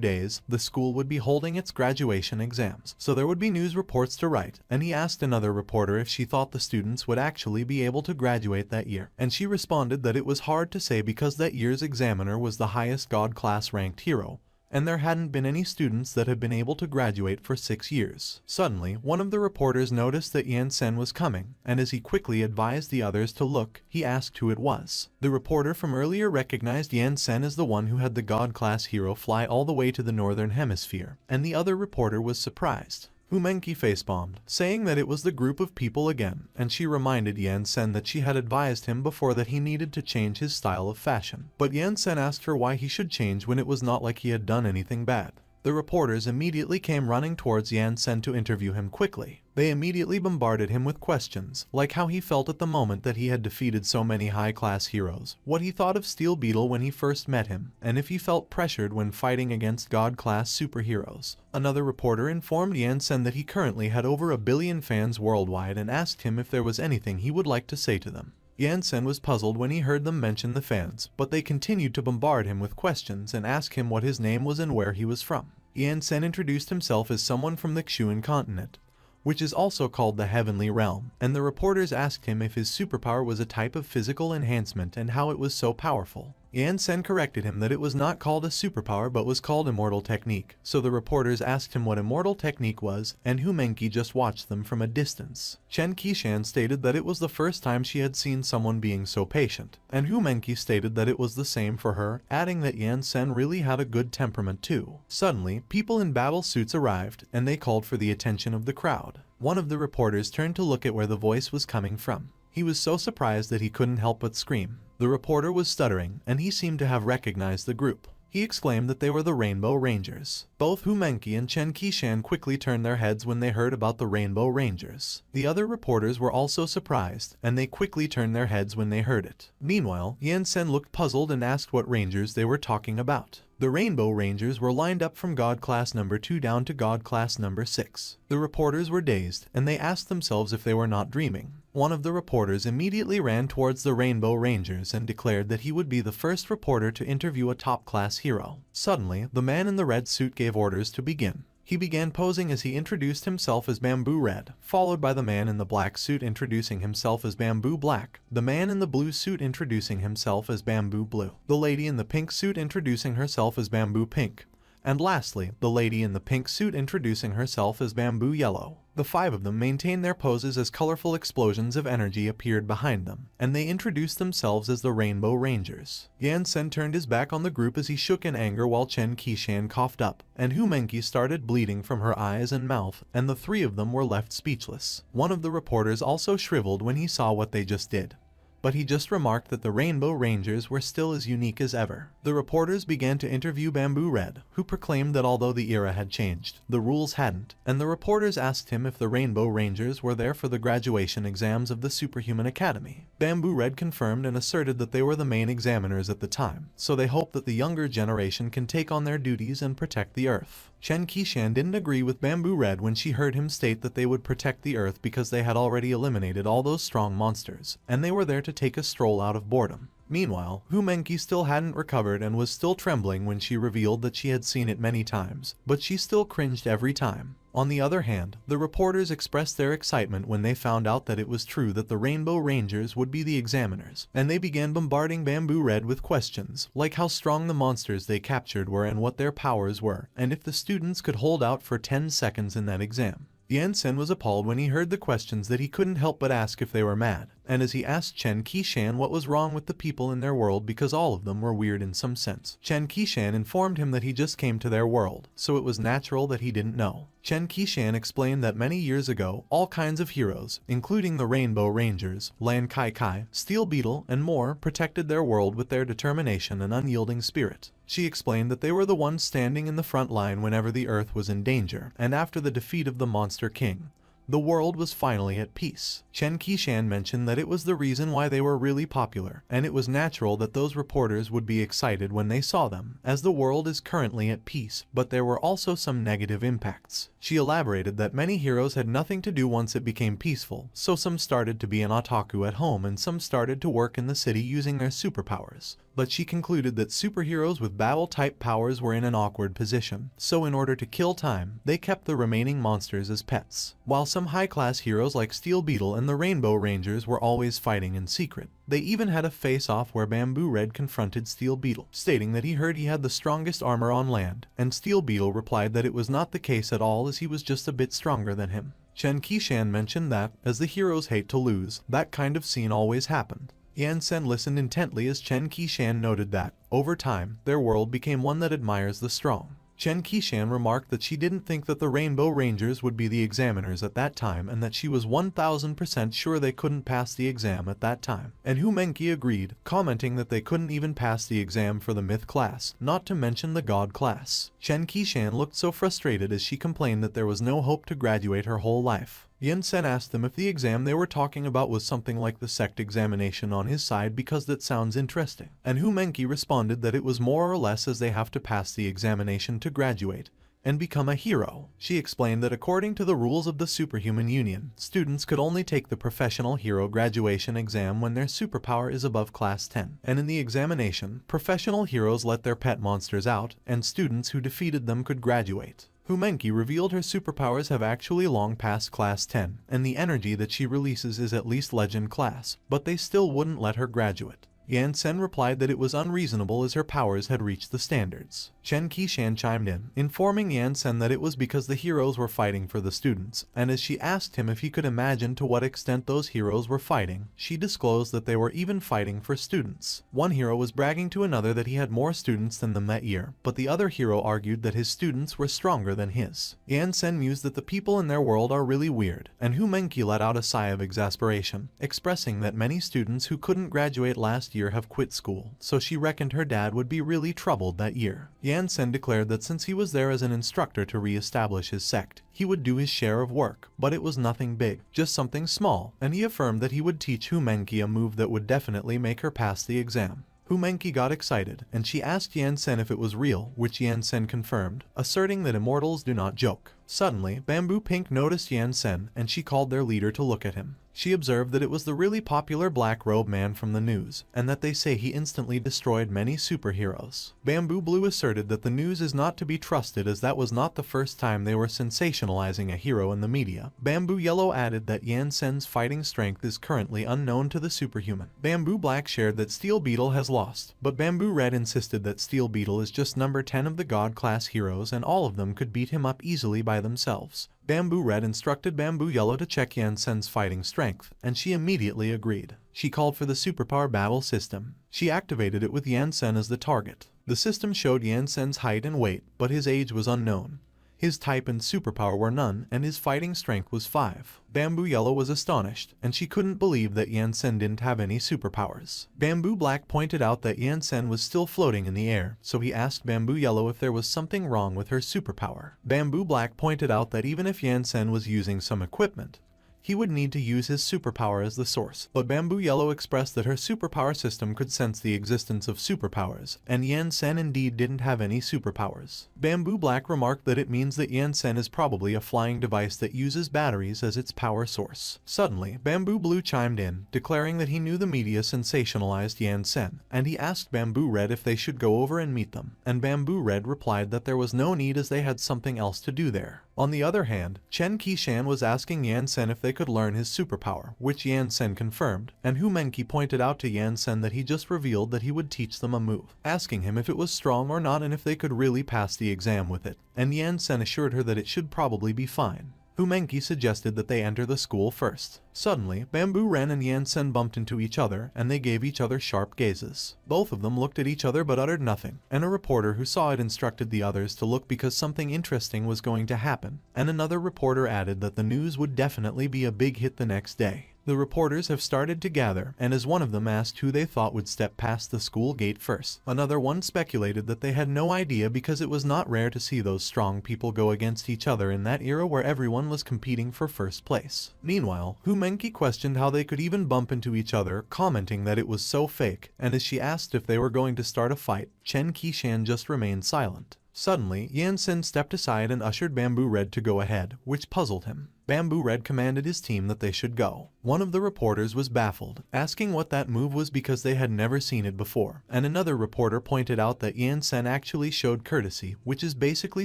days, the school would be holding its graduation exams, so there would be news reports to write, and he asked another reporter if she thought the students would actually be able to graduate that year, and she responded that it was hard to say because that year's examiner was the highest God class ranked hero, and there hadn't been any students that had been able to graduate for 6 years. Suddenly, one of the reporters noticed that Yansen was coming, and as he quickly advised the others to look, he asked who it was. The reporter from earlier recognized Yansen as the one who had the God-class hero fly all the way to the northern hemisphere, and the other reporter was surprised. Hu Menki facepalmed, saying that it was the group of people again, and she reminded Yansen that she had advised him before that he needed to change his style of fashion. But Yansen asked her why he should change when it was not like he had done anything bad. The reporters immediately came running towards Yansen to interview him quickly. They immediately bombarded him with questions, like how he felt at the moment that he had defeated so many high-class heroes, what he thought of Steel Beetle when he first met him, and if he felt pressured when fighting against God-class superheroes. Another reporter informed Yansen that he currently had over 1 billion fans worldwide and asked him if there was anything he would like to say to them. Yansen was puzzled when he heard them mention the fans, but they continued to bombard him with questions and ask him what his name was and where he was from. Yansen introduced himself as someone from the Xuan continent, which is also called the Heavenly Realm, and the reporters asked him if his superpower was a type of physical enhancement and how it was so powerful. Yansen corrected him that it was not called a superpower but was called Immortal Technique, so the reporters asked him what Immortal Technique was, and Hu Menki just watched them from a distance. Chen Qishan stated that it was the first time she had seen someone being so patient, and Hu Menki stated that it was the same for her, adding that Yansen really had a good temperament too. Suddenly, people in battle suits arrived, and they called for the attention of the crowd. One of the reporters turned to look at where the voice was coming from. He was so surprised that he couldn't help but scream. The reporter was stuttering, and he seemed to have recognized the group. He exclaimed that they were the Rainbow Rangers. Both Hu Menki and Chen Qishan quickly turned their heads when they heard about the Rainbow Rangers. The other reporters were also surprised, and they quickly turned their heads when they heard it. Meanwhile, Yansen looked puzzled and asked what Rangers they were talking about. The Rainbow Rangers were lined up from God Class number 2 down to God Class number 6. The reporters were dazed, and they asked themselves if they were not dreaming. One of the reporters immediately ran towards the Rainbow Rangers and declared that he would be the first reporter to interview a top-class hero. Suddenly, the man in the red suit gave orders to begin. He began posing as he introduced himself as Bamboo Red, followed by the man in the black suit introducing himself as Bamboo Black, the man in the blue suit introducing himself as Bamboo Blue, the lady in the pink suit introducing herself as Bamboo Pink, and lastly, the lady in the pink suit introducing herself as Bamboo Yellow. The 5 of them maintained their poses as colorful explosions of energy appeared behind them, and they introduced themselves as the Rainbow Rangers. Yansen turned his back on the group as he shook in anger while Chen Qishan coughed up, and Hu Menki started bleeding from her eyes and mouth, and the 3 of them were left speechless. One of the reporters also shriveled when he saw what they just did, but he just remarked that the Rainbow Rangers were still as unique as ever. The reporters began to interview Bamboo Red, who proclaimed that although the era had changed, the rules hadn't, and the reporters asked him if the Rainbow Rangers were there for the graduation exams of the Superhuman Academy. Bamboo Red confirmed and asserted that they were the main examiners at the time, so they hope that the younger generation can take on their duties and protect the Earth. Chen Qishan didn't agree with Bamboo Red when she heard him state that they would protect the Earth because they had already eliminated all those strong monsters, and they were there to take a stroll out of boredom. Meanwhile, Hu Menki still hadn't recovered and was still trembling when she revealed that she had seen it many times, but she still cringed every time. On the other hand, the reporters expressed their excitement when they found out that it was true that the Rainbow Rangers would be the examiners, and they began bombarding Bamboo Red with questions, like how strong the monsters they captured were and what their powers were, and if the students could hold out for 10 seconds in that exam. Yansen was appalled when he heard the questions that he couldn't help but ask if they were mad, and as he asked Chen Qishan what was wrong with the people in their world because all of them were weird in some sense. Chen Qishan informed him that he just came to their world, so it was natural that he didn't know. Chen Qishan explained that many years ago, all kinds of heroes, including the Rainbow Rangers, Lan Kai Kai, Steel Beetle, and more, protected their world with their determination and unyielding spirit. She explained that they were the ones standing in the front line whenever the Earth was in danger, and after the defeat of the Monster King, The world was finally at peace. Chen Qishan mentioned that it was the reason why they were really popular, and it was natural that those reporters would be excited when they saw them, as the world is currently at peace, but there were also some negative impacts. She elaborated that many heroes had nothing to do once it became peaceful, so some started to be an otaku at home and some started to work in the city using their superpowers. But she concluded that superheroes with battle-type powers were in an awkward position, so in order to kill time, they kept the remaining monsters as pets. While some high-class heroes like Steel Beetle and the Rainbow Rangers were always fighting in secret, they even had a face-off where Bamboo Red confronted Steel Beetle, stating that he heard he had the strongest armor on land, and Steel Beetle replied that it was not the case at all as he was just a bit stronger than him. Chen Qishan mentioned that, as the heroes hate to lose, that kind of scene always happened. Yan-sen listened intently as Chen Qishan noted that, over time, their world became one that admires the strong. Chen Qishan remarked that she didn't think that the Rainbow Rangers would be the examiners at that time and that she was 1000% sure they couldn't pass the exam at that time. And Hu Menki agreed, commenting that they couldn't even pass the exam for the Myth class, not to mention the God class. Chen Qishan looked so frustrated as she complained that there was no hope to graduate her whole life. Yan-sen asked them if the exam they were talking about was something like the sect examination on his side because that sounds interesting. And Hu Menki responded that it was more or less as they have to pass the examination to graduate and become a hero. She explained that according to the rules of the Superhuman Union, students could only take the professional hero graduation exam when their superpower is above class 10. And in the examination, professional heroes let their pet monsters out, and students who defeated them could graduate. Hu Menki revealed her superpowers have actually long passed class 10, and the energy that she releases is at least legend class, but they still wouldn't let her graduate. Yan-sen replied that it was unreasonable as her powers had reached the standards. Chen Qishan chimed in, informing Yan-sen that it was because the heroes were fighting for the students, and as she asked him if he could imagine to what extent those heroes were fighting, she disclosed that they were even fighting for students. One hero was bragging to another that he had more students than them that year, but the other hero argued that his students were stronger than his. Yan-sen mused that the people in their world are really weird, and Hu Menki let out a sigh of exasperation, expressing that many students who couldn't graduate last year have quit school, so she reckoned her dad would be really troubled that year. Yan-sen declared that since he was there as an instructor to re-establish his sect, he would do his share of work, but it was nothing big, just something small, and he affirmed that he would teach Hu Menki a move that would definitely make her pass the exam. Hu Menki got excited, and she asked Yan-sen if it was real, which Yan-sen confirmed, asserting that immortals do not joke. Suddenly, Bamboo Pink noticed Yan-sen, and she called their leader to look at him. She observed that it was the really popular Black Robe Man from the news, and that they say he instantly destroyed many superheroes. Bamboo Blue asserted that the news is not to be trusted as that was not the first time they were sensationalizing a hero in the media. Bamboo Yellow added that Yan-sen's fighting strength is currently unknown to the superhuman. Bamboo Black shared that Steel Beetle has lost, but Bamboo Red insisted that Steel Beetle is just number 10 of the God class heroes and all of them could beat him up easily by themselves. Bamboo Red instructed Bamboo Yellow to check Yan-sen's fighting strength, and she immediately agreed. She called for the superpower battle system. She activated it with Yan-sen as the target. The system showed Yan-sen's height and weight, but his age was unknown. His type and superpower were none, and his fighting strength was 5. Bamboo Yellow was astonished, and she couldn't believe that Yan-sen didn't have any superpowers. Bamboo Black pointed out that Yan-sen was still floating in the air, so he asked Bamboo Yellow if there was something wrong with her superpower. Bamboo Black pointed out that even if Yan-sen was using some equipment, he would need to use his superpower as the source, but Bamboo Yellow expressed that her superpower system could sense the existence of superpowers, and Yan-sen indeed didn't have any superpowers. Bamboo Black remarked that it means that Yan-sen is probably a flying device that uses batteries as its power source. Suddenly, Bamboo Blue chimed in, declaring that he knew the media sensationalized Yan-sen, and he asked Bamboo Red if they should go over and meet them, and Bamboo Red replied that there was no need as they had something else to do there. On the other hand, Chen Qishan was asking Yan-sen if they could learn his superpower, which Yan-sen confirmed, and Hu Menki pointed out to Yan-sen that he just revealed that he would teach them a move, asking him if it was strong or not and if they could really pass the exam with it, and Yan-sen assured her that it should probably be fine. Hu Menki suggested that they enter the school first. Suddenly, Bamboo Ren and Yan-sen bumped into each other, and they gave each other sharp gazes. Both of them looked at each other but uttered nothing, and a reporter who saw it instructed the others to look because something interesting was going to happen, and another reporter added that the news would definitely be a big hit the next day. The reporters have started to gather, and as one of them asked who they thought would step past the school gate first, another one speculated that they had no idea because it was not rare to see those strong people go against each other in that era where everyone was competing for first place. Meanwhile, Hu Menki questioned how they could even bump into each other, commenting that it was so fake, and as she asked if they were going to start a fight, Chen Qishan just remained silent. Suddenly, Yan Sen stepped aside and ushered Bamboo Red to go ahead, which puzzled him. Bamboo Red commanded his team that they should go. One of the reporters was baffled, asking what that move was because they had never seen it before, and another reporter pointed out that Yan Sen actually showed courtesy, which is basically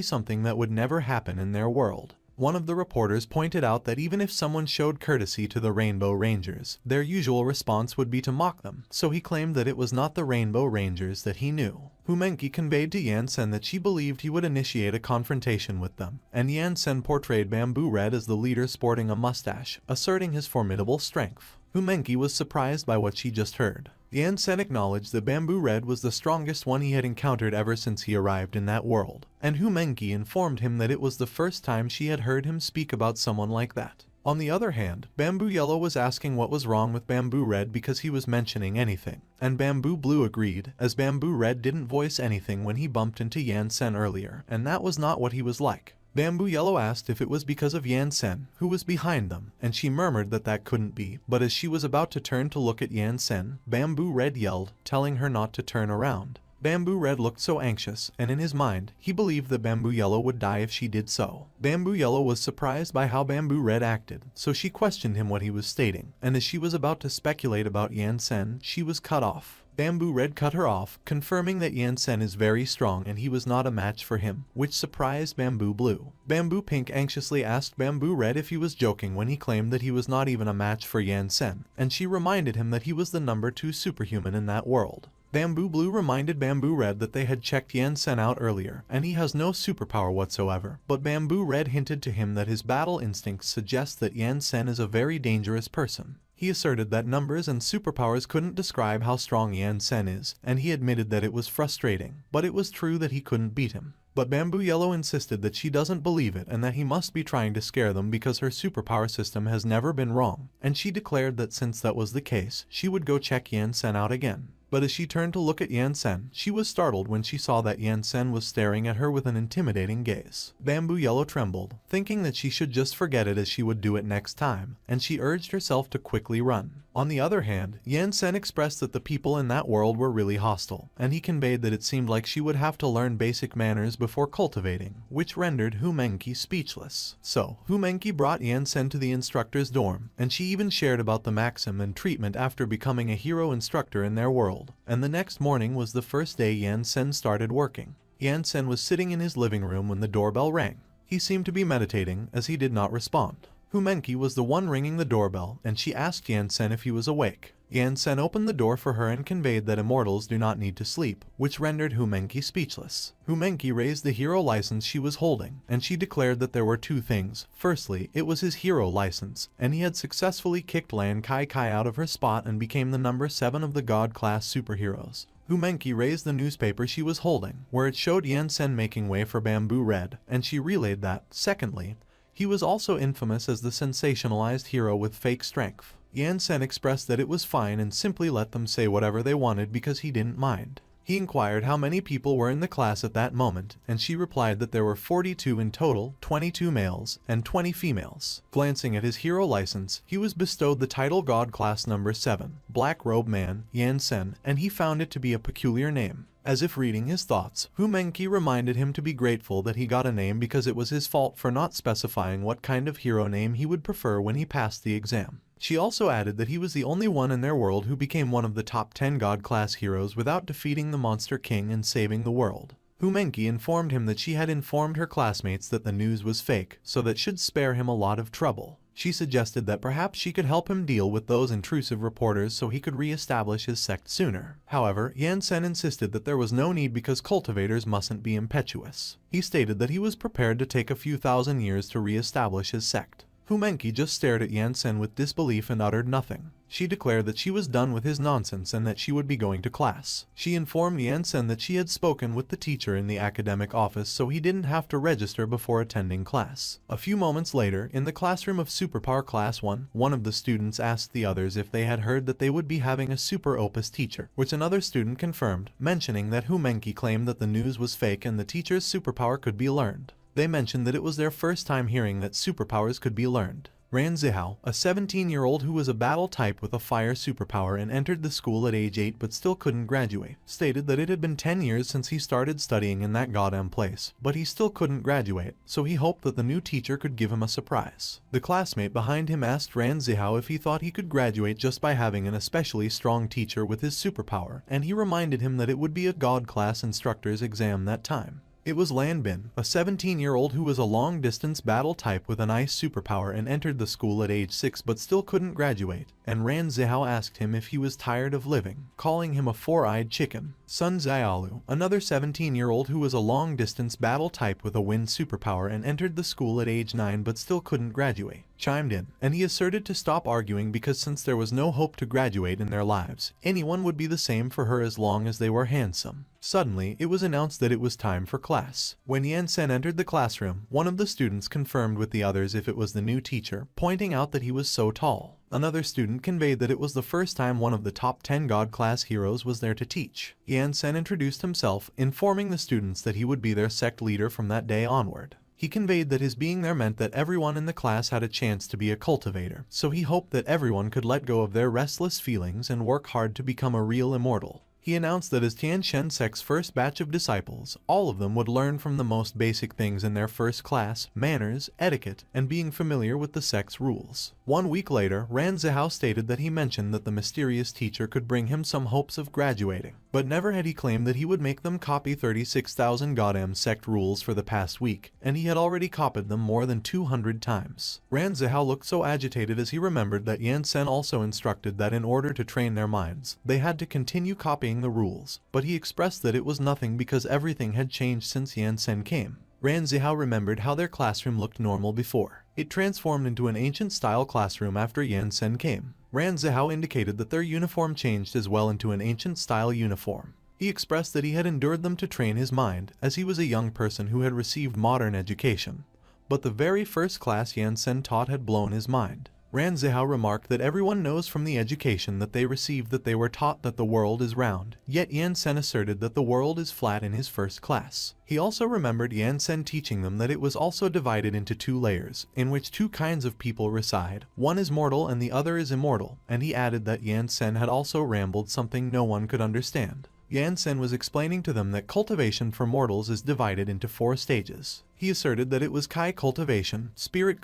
something that would never happen in their world. One of the reporters pointed out that even if someone showed courtesy to the Rainbow Rangers, their usual response would be to mock them, so he claimed that it was not the Rainbow Rangers that he knew. Hu Menki conveyed to Yan Sen that she believed he would initiate a confrontation with them, and Yan Sen portrayed Bamboo Red as the leader sporting a mustache, asserting his formidable strength. Hu Menki was surprised by what she just heard. Yan Sen acknowledged that Bamboo Red was the strongest one he had encountered ever since he arrived in that world, and Hu Menki informed him that it was the first time she had heard him speak about someone like that. On the other hand, Bamboo Yellow was asking what was wrong with Bamboo Red because he was mentioning anything, and Bamboo Blue agreed, as Bamboo Red didn't voice anything when he bumped into Yan Sen earlier, and that was not what he was like. Bamboo Yellow asked if it was because of Yan Sen, who was behind them, and she murmured that that couldn't be, but as she was about to turn to look at Yan Sen, Bamboo Red yelled, telling her not to turn around. Bamboo Red looked so anxious, and in his mind, he believed that Bamboo Yellow would die if she did so. Bamboo Yellow was surprised by how Bamboo Red acted, so she questioned him what he was stating, and as she was about to speculate about Yan Sen, she was cut off. Bamboo Red cut her off, confirming that Yan Sen is very strong and he was not a match for him, which surprised Bamboo Blue. Bamboo Pink anxiously asked Bamboo Red if he was joking when he claimed that he was not even a match for Yan Sen, and she reminded him that he was the number 2 superhuman in that world. Bamboo Blue reminded Bamboo Red that they had checked Yan Sen out earlier, and he has no superpower whatsoever, but Bamboo Red hinted to him that his battle instincts suggest that Yan Sen is a very dangerous person. He asserted that numbers and superpowers couldn't describe how strong Yan Sen is, and he admitted that it was frustrating, but it was true that he couldn't beat him. But Bamboo Yellow insisted that she doesn't believe it and that he must be trying to scare them because her superpower system has never been wrong, and she declared that since that was the case, she would go check Yan Sen out again. But as she turned to look at Yan Sen, she was startled when she saw that Yan Sen was staring at her with an intimidating gaze. Bamboo Yellow trembled, thinking that she should just forget it as she would do it next time, and she urged herself to quickly run. On the other hand, Yan Sen expressed that the people in that world were really hostile, and he conveyed that it seemed like she would have to learn basic manners before cultivating, which rendered Hu Menki speechless. So, Hu Menki brought Yan Sen to the instructor's dorm, and she even shared about the maxim and treatment after becoming a hero instructor in their world. And the next morning was the first day Yan Sen started working. Yan Sen was sitting in his living room when the doorbell rang. He seemed to be meditating, as he did not respond. Hu Menki was the one ringing the doorbell, and she asked Yan Sen if he was awake. Yan Sen opened the door for her and conveyed that immortals do not need to sleep, which rendered Hu Menki speechless. Hu Menki raised the hero license she was holding, and she declared that there were 2 things. Firstly, it was his hero license, and he had successfully kicked Lan Kai Kai out of her spot and became the number 7 of the God-class superheroes. Hu Menki raised the newspaper she was holding, where it showed Yan Sen making way for Bamboo Red, and she relayed that, secondly, he was also infamous as the sensationalized hero with fake strength. Yan Sen expressed that it was fine and simply let them say whatever they wanted because he didn't mind. He inquired how many people were in the class at that moment, and she replied that there were 42 in total, 22 males, and 20 females. Glancing at his hero license, he was bestowed the title God Class Number 7, Black Robe Man, Yan Sen, and he found it to be a peculiar name. As if reading his thoughts, Hu Menki reminded him to be grateful that he got a name because it was his fault for not specifying what kind of hero name he would prefer when he passed the exam. She also added that he was the only one in their world who became one of the top 10 God-class heroes without defeating the Monster King and saving the world. Hu Menki informed him that she had informed her classmates that the news was fake, so that should spare him a lot of trouble. She suggested that perhaps she could help him deal with those intrusive reporters so he could re-establish his sect sooner. However, Yan Sen insisted that there was no need because cultivators mustn't be impetuous. He stated that he was prepared to take a few thousand years to re-establish his sect. Fu Menki just stared at Yan Sen with disbelief and uttered nothing. She declared that she was done with his nonsense and that she would be going to class. She informed Yan Sen that she had spoken with the teacher in the academic office so he didn't have to register before attending class. A few moments later, in the classroom of Superpower Class 1, one of the students asked the others if they had heard that they would be having a Super Opus teacher, which another student confirmed, mentioning that Fu Menki claimed that the news was fake and the teacher's superpower could be learned. They mentioned that it was their first time hearing that superpowers could be learned. Ran Zihao, a 17-year-old who was a battle type with a fire superpower and entered the school at age 8 but still couldn't graduate, stated that it had been 10 years since he started studying in that goddamn place, but he still couldn't graduate, so he hoped that the new teacher could give him a surprise. The classmate behind him asked Ran Zihao if he thought he could graduate just by having an especially strong teacher with his superpower, and he reminded him that it would be a God class instructor's exam that time. It was Lan Bin, a 17-year-old who was a long-distance battle type with an ice superpower and entered the school at age 6 but still couldn't graduate, and Ran Zihao asked him if he was tired of living, calling him a four-eyed chicken. Sun Xiaolu, another 17-year-old who was a long-distance battle type with a wind superpower and entered the school at age 9 but still couldn't graduate, chimed in, and he asserted to stop arguing because since there was no hope to graduate in their lives, anyone would be the same for her as long as they were handsome. Suddenly, it was announced that it was time for class. When Yan Sen entered the classroom, one of the students confirmed with the others if it was the new teacher, pointing out that he was so tall. Another student conveyed that it was the first time one of the top 10 God class heroes was there to teach. Yan Sen introduced himself, informing the students that he would be their sect leader from that day onward. He conveyed that his being there meant that everyone in the class had a chance to be a cultivator, so he hoped that everyone could let go of their restless feelings and work hard to become a real immortal. He announced that as Tian Shen sect's first batch of disciples, all of them would learn from the most basic things in their first class, manners, etiquette, and being familiar with the sect's rules. 1 week later, Ran Zihao stated that he mentioned that the mysterious teacher could bring him some hopes of graduating, but never had he claimed that he would make them copy 36,000 goddamn sect rules for the past week, and he had already copied them more than 200 times. Ran Zihao looked so agitated as he remembered that Yan Sen also instructed that in order to train their minds, they had to continue copying the rules, but he expressed that it was nothing because everything had changed since Yan Sen came. Ran Zihao remembered how their classroom looked normal before. It transformed into an ancient-style classroom after Yan Sen came. Ran Zihao indicated that their uniform changed as well into an ancient-style uniform. He expressed that he had endured them to train his mind, as he was a young person who had received modern education. But the very first class Yan Sen taught had blown his mind. Ran Zihao remarked that everyone knows from the education that they received that they were taught that the world is round, yet Yan Sen asserted that the world is flat in his first class. He also remembered Yan Sen teaching them that it was also divided into 2 layers, in which 2 kinds of people reside, one is mortal and the other is immortal, and he added that Yan Sen had also rambled something no one could understand. Yan Sen was explaining to them that cultivation for mortals is divided into 4 stages. He asserted that it was Kai cultivation, spirit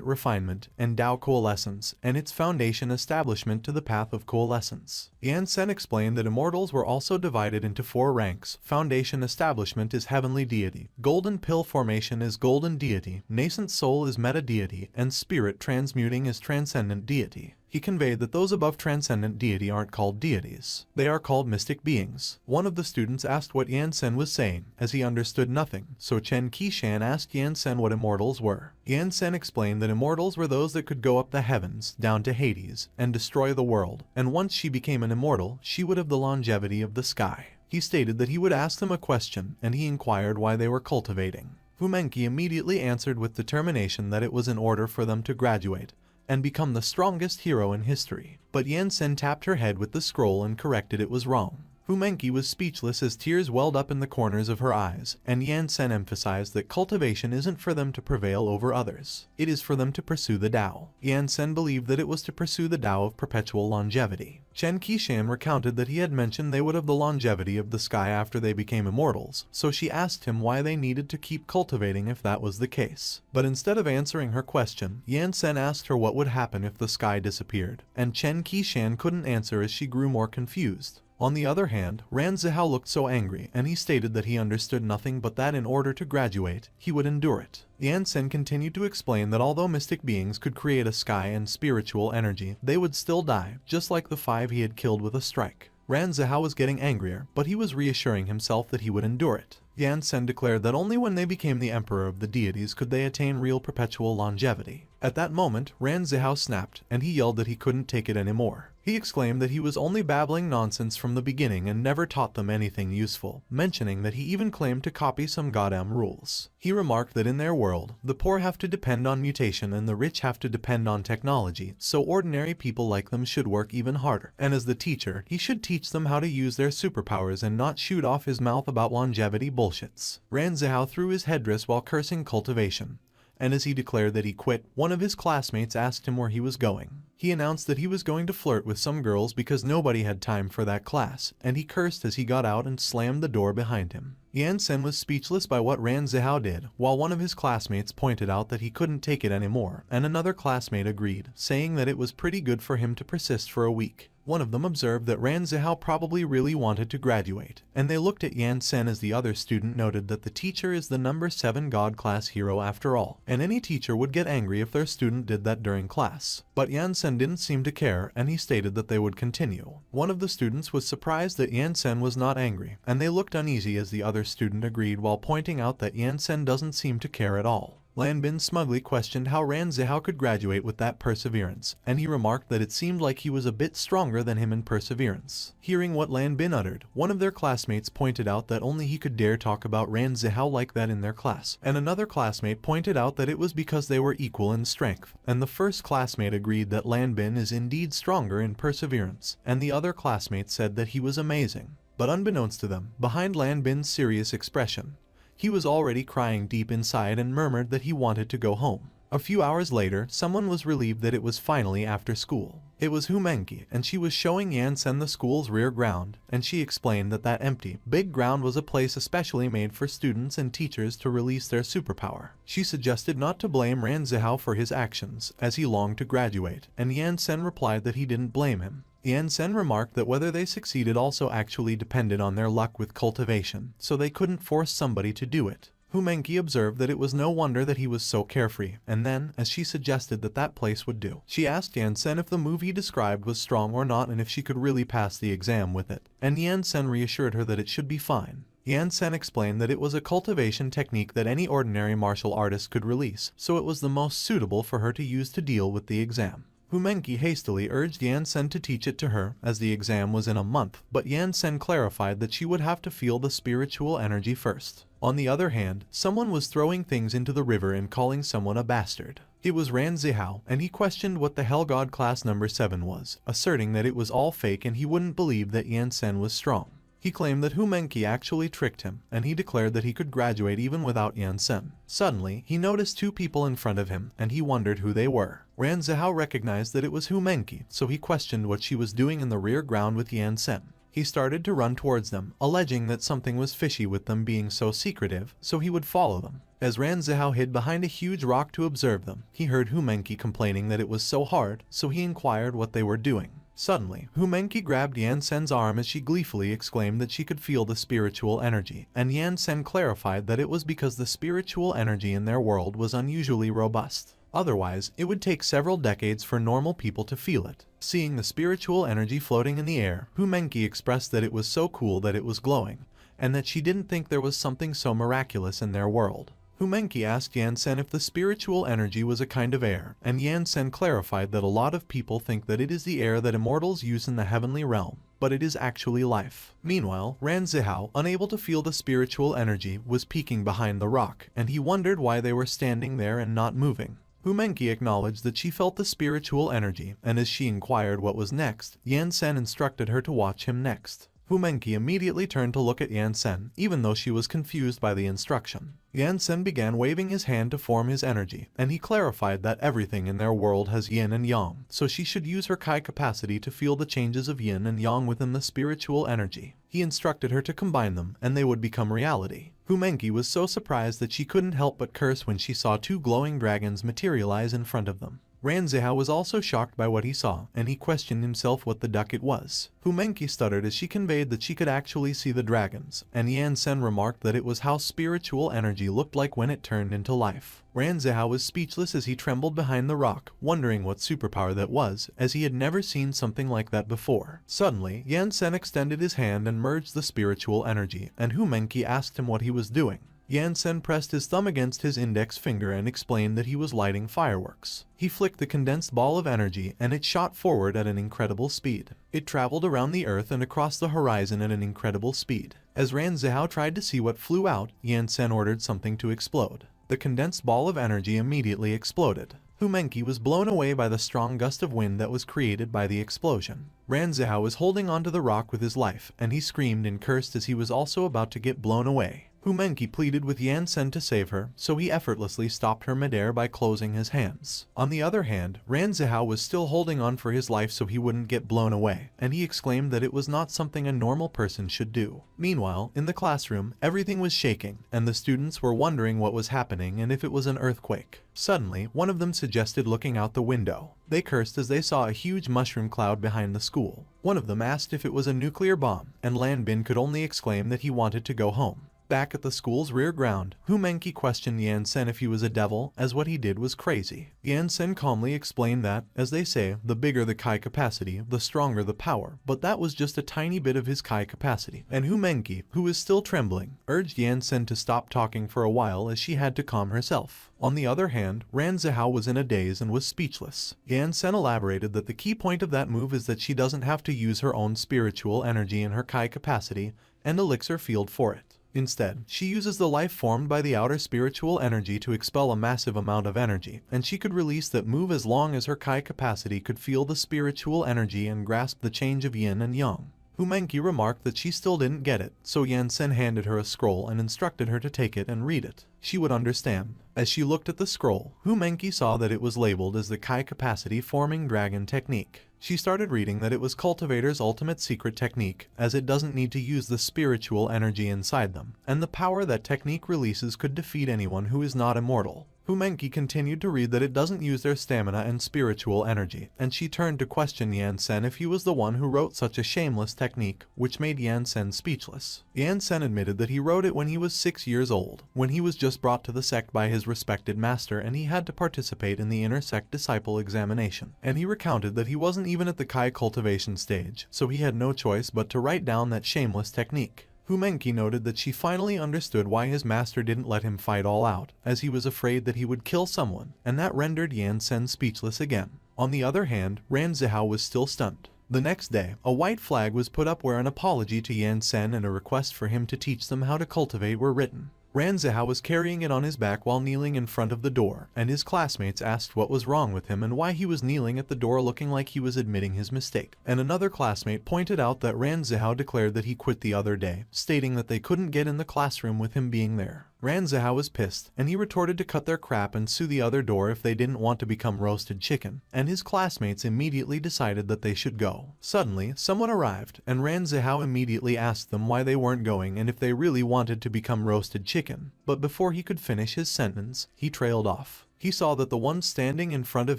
refinement, and Tao coalescence, and its foundation establishment to the path of coalescence. Yan Sen explained that immortals were also divided into 4 ranks. Foundation establishment is heavenly deity, golden pill formation is golden deity, nascent soul is meta deity, and spirit transmuting is transcendent deity. He conveyed that those above transcendent deity aren't called deities. They are called mystic beings. One of the students asked what Yan Sen was saying, as he understood nothing, so Chen Qishan asked Yan Sen what immortals were. Yan Sen explained that immortals were those that could go up the heavens, down to Hades, and destroy the world, and once she became an immortal, she would have the longevity of the sky. He stated that he would ask them a question, and he inquired why they were cultivating. Fu Menki immediately answered with determination that it was in order for them to graduate and become the strongest hero in history. But Yan Sen tapped her head with the scroll and corrected it was wrong. Fu Menki was speechless as tears welled up in the corners of her eyes, and Yan Sen emphasized that cultivation isn't for them to prevail over others. It is for them to pursue the Tao. Yan Sen believed that it was to pursue the Tao of perpetual longevity. Chen Qishan recounted that he had mentioned they would have the longevity of the sky after they became immortals, so she asked him why they needed to keep cultivating if that was the case. But instead of answering her question, Yan Sen asked her what would happen if the sky disappeared, and Chen Qishan couldn't answer as she grew more confused. On the other hand, Ran Zihao looked so angry, and he stated that he understood nothing but that in order to graduate, he would endure it. Yan Sen continued to explain that although mystic beings could create a sky and spiritual energy, they would still die, just like the 5 he had killed with a strike. Ran Zihao was getting angrier, but he was reassuring himself that he would endure it. Yan Sen declared that only when they became the emperor of the deities could they attain real perpetual longevity. At that moment, Ran Zihao snapped, and he yelled that he couldn't take it anymore. He exclaimed that he was only babbling nonsense from the beginning and never taught them anything useful, mentioning that he even claimed to copy some goddamn rules. He remarked that in their world, the poor have to depend on mutation and the rich have to depend on technology, so ordinary people like them should work even harder. And as the teacher, he should teach them how to use their superpowers and not shoot off his mouth about longevity bullshits. Ran Zihao threw his headdress while cursing cultivation. And as he declared that he quit, one of his classmates asked him where he was going. He announced that he was going to flirt with some girls because nobody had time for that class, and he cursed as he got out and slammed the door behind him. Yan Sen was speechless by what Ran Zihao did, while one of his classmates pointed out that he couldn't take it anymore, and another classmate agreed, saying that it was pretty good for him to persist for a week. One of them observed that Ran Zihao probably really wanted to graduate, and they looked at Yan Sen as the other student noted that the teacher is the number 7 God class hero after all, and any teacher would get angry if their student did that during class. But Yan Sen didn't seem to care, and he stated that they would continue. One of the students was surprised that Yan Sen was not angry, and they looked uneasy as the other student agreed while pointing out that Yan Sen doesn't seem to care at all. Lan Bin smugly questioned how Ran Zihao could graduate with that perseverance, and he remarked that it seemed like he was a bit stronger than him in perseverance. Hearing what Lan Bin uttered, one of their classmates pointed out that only he could dare talk about Ran Zihao like that in their class, and another classmate pointed out that it was because they were equal in strength, and the first classmate agreed that Lan Bin is indeed stronger in perseverance, and the other classmate said that he was amazing. But unbeknownst to them, behind Lan Bin's serious expression, he was already crying deep inside and murmured that he wanted to go home. A few hours later, someone was relieved that it was finally after school. It was Humenki, and she was showing Yan Sen the school's rear ground, and she explained that that empty, big ground was a place especially made for students and teachers to release their superpower. She suggested not to blame Ran Zihao for his actions, as he longed to graduate, and Yan Sen replied that he didn't blame him. Yan Sen remarked that whether they succeeded also actually depended on their luck with cultivation, so they couldn't force somebody to do it. Humenki observed that it was no wonder that he was so carefree, and then, as she suggested that that place would do, she asked Yan Sen if the move he described was strong or not and if she could really pass the exam with it, and Yan Sen reassured her that it should be fine. Yan Sen explained that it was a cultivation technique that any ordinary martial artist could release, so it was the most suitable for her to use to deal with the exam. Humenki hastily urged Yan Sen to teach it to her, as the exam was in a month, but Yan Sen clarified that she would have to feel the spiritual energy first. On the other hand, someone was throwing things into the river and calling someone a bastard. It was Ran Zihao, and he questioned what the hell God class number 7 was, asserting that it was all fake and he wouldn't believe that Yan Sen was strong. He claimed that Humenki actually tricked him, and he declared that he could graduate even without Yan Sen. Suddenly, he noticed 2 people in front of him, and he wondered who they were. Ran Zihao recognized that it was Humenki, so he questioned what she was doing in the rear ground with Yan Sen. He started to run towards them, alleging that something was fishy with them being so secretive, so he would follow them. As Ran Zihao hid behind a huge rock to observe them, he heard Humenki complaining that it was so hard, so he inquired what they were doing. Suddenly, Humenki grabbed Yan Sen's arm as she gleefully exclaimed that she could feel the spiritual energy, and Yan Sen clarified that it was because the spiritual energy in their world was unusually robust. Otherwise, it would take several decades for normal people to feel it. Seeing the spiritual energy floating in the air, Humenki expressed that it was so cool that it was glowing, and that she didn't think there was something so miraculous in their world. Humenki asked Yan Sen if the spiritual energy was a kind of air, and Yan Sen clarified that a lot of people think that it is the air that immortals use in the heavenly realm, but it is actually life. Meanwhile, Ran Zihao, unable to feel the spiritual energy, was peeking behind the rock, and he wondered why they were standing there and not moving. Humenki acknowledged that she felt the spiritual energy, and as she inquired what was next, Yan Sen instructed her to watch him next. Humenki immediately turned to look at Yan Sen, even though she was confused by the instruction. Yan Sen began waving his hand to form his energy, and he clarified that everything in their world has yin and yang, so she should use her Kai capacity to feel the changes of yin and yang within the spiritual energy. He instructed her to combine them, and they would become reality. Humenki was so surprised that she couldn't help but curse when she saw 2 glowing dragons materialize in front of them. Ran Zihao was also shocked by what he saw, and he questioned himself what the duck it was. Hu Menki stuttered as she conveyed that she could actually see the dragons, and Yan Sen remarked that it was how spiritual energy looked like when it turned into life. Ran Zihao was speechless as he trembled behind the rock, wondering what superpower that was, as he had never seen something like that before. Suddenly, Yan Sen extended his hand and merged the spiritual energy, and Hu Menki asked him what he was doing. Yan Sen pressed his thumb against his index finger and explained that he was lighting fireworks. He flicked the condensed ball of energy and it shot forward at an incredible speed. It traveled around the earth and across the horizon at an incredible speed. As Ran Zihao tried to see what flew out, Yan Sen ordered something to explode. The condensed ball of energy immediately exploded. Hu Menki was blown away by the strong gust of wind that was created by the explosion. Ran Zihao was holding onto the rock with his life, and he screamed and cursed as he was also about to get blown away. Hu Menki pleaded with Yan Sen to save her, so he effortlessly stopped her midair by closing his hands. On the other hand, Ran Zihao was still holding on for his life so he wouldn't get blown away, and he exclaimed that it was not something a normal person should do. Meanwhile, in the classroom, everything was shaking, and the students were wondering what was happening and if it was an earthquake. Suddenly, one of them suggested looking out the window. They cursed as they saw a huge mushroom cloud behind the school. One of them asked if it was a nuclear bomb, and Lan Bin could only exclaim that he wanted to go home. Back at the school's rear ground, Hu Menki questioned Yan Sen if he was a devil, as what he did was crazy. Yan Sen calmly explained that, as they say, the bigger the Kai capacity, the stronger the power, but that was just a tiny bit of his Kai capacity. And Hu Menki, who was still trembling, urged Yan Sen to stop talking for a while as she had to calm herself. On the other hand, Ran Zihao was in a daze and was speechless. Yan Sen elaborated that the key point of that move is that she doesn't have to use her own spiritual energy in her Kai capacity and elixir field for it. Instead, she uses the life formed by the outer spiritual energy to expel a massive amount of energy, and she could release that move as long as her Kai capacity could feel the spiritual energy and grasp the change of yin and yang. Hu Menki remarked that she still didn't get it, so Yan Sen handed her a scroll and instructed her to take it and read it. She would understand. As she looked at the scroll, Hu Menki saw that it was labeled as the Kai Capacity Forming Dragon Technique. She started reading that it was Cultivator's ultimate secret technique, as it doesn't need to use the spiritual energy inside them, and the power that technique releases could defeat anyone who is not immortal. Hu Menki continued to read that it doesn't use their stamina and spiritual energy, and she turned to question Yan Sen if he was the one who wrote such a shameless technique, which made Yan Sen speechless. Yan Sen admitted that he wrote it when he was 6 years old, when he was just brought to the sect by his respected master and he had to participate in the inner sect disciple examination. And he recounted that he wasn't even at the Kai cultivation stage, so he had no choice but to write down that shameless technique. Hu Menki noted that she finally understood why his master didn't let him fight all out, as he was afraid that he would kill someone, and that rendered Yan Sen speechless again. On the other hand, Ran Zihao was still stunned. The next day, a white flag was put up where an apology to Yan Sen and a request for him to teach them how to cultivate were written. Ran Zihao was carrying it on his back while kneeling in front of the door, and his classmates asked what was wrong with him and why he was kneeling at the door looking like he was admitting his mistake. And another classmate pointed out that Ran Zihao declared that he quit the other day, stating that they couldn't get in the classroom with him being there. Ran Zihao was pissed, and he retorted to cut their crap and sue the other door if they didn't want to become roasted chicken, and his classmates immediately decided that they should go. Suddenly, someone arrived, and Ran Zihao immediately asked them why they weren't going and if they really wanted to become roasted chicken. But before he could finish his sentence, he trailed off. He saw that the ones standing in front of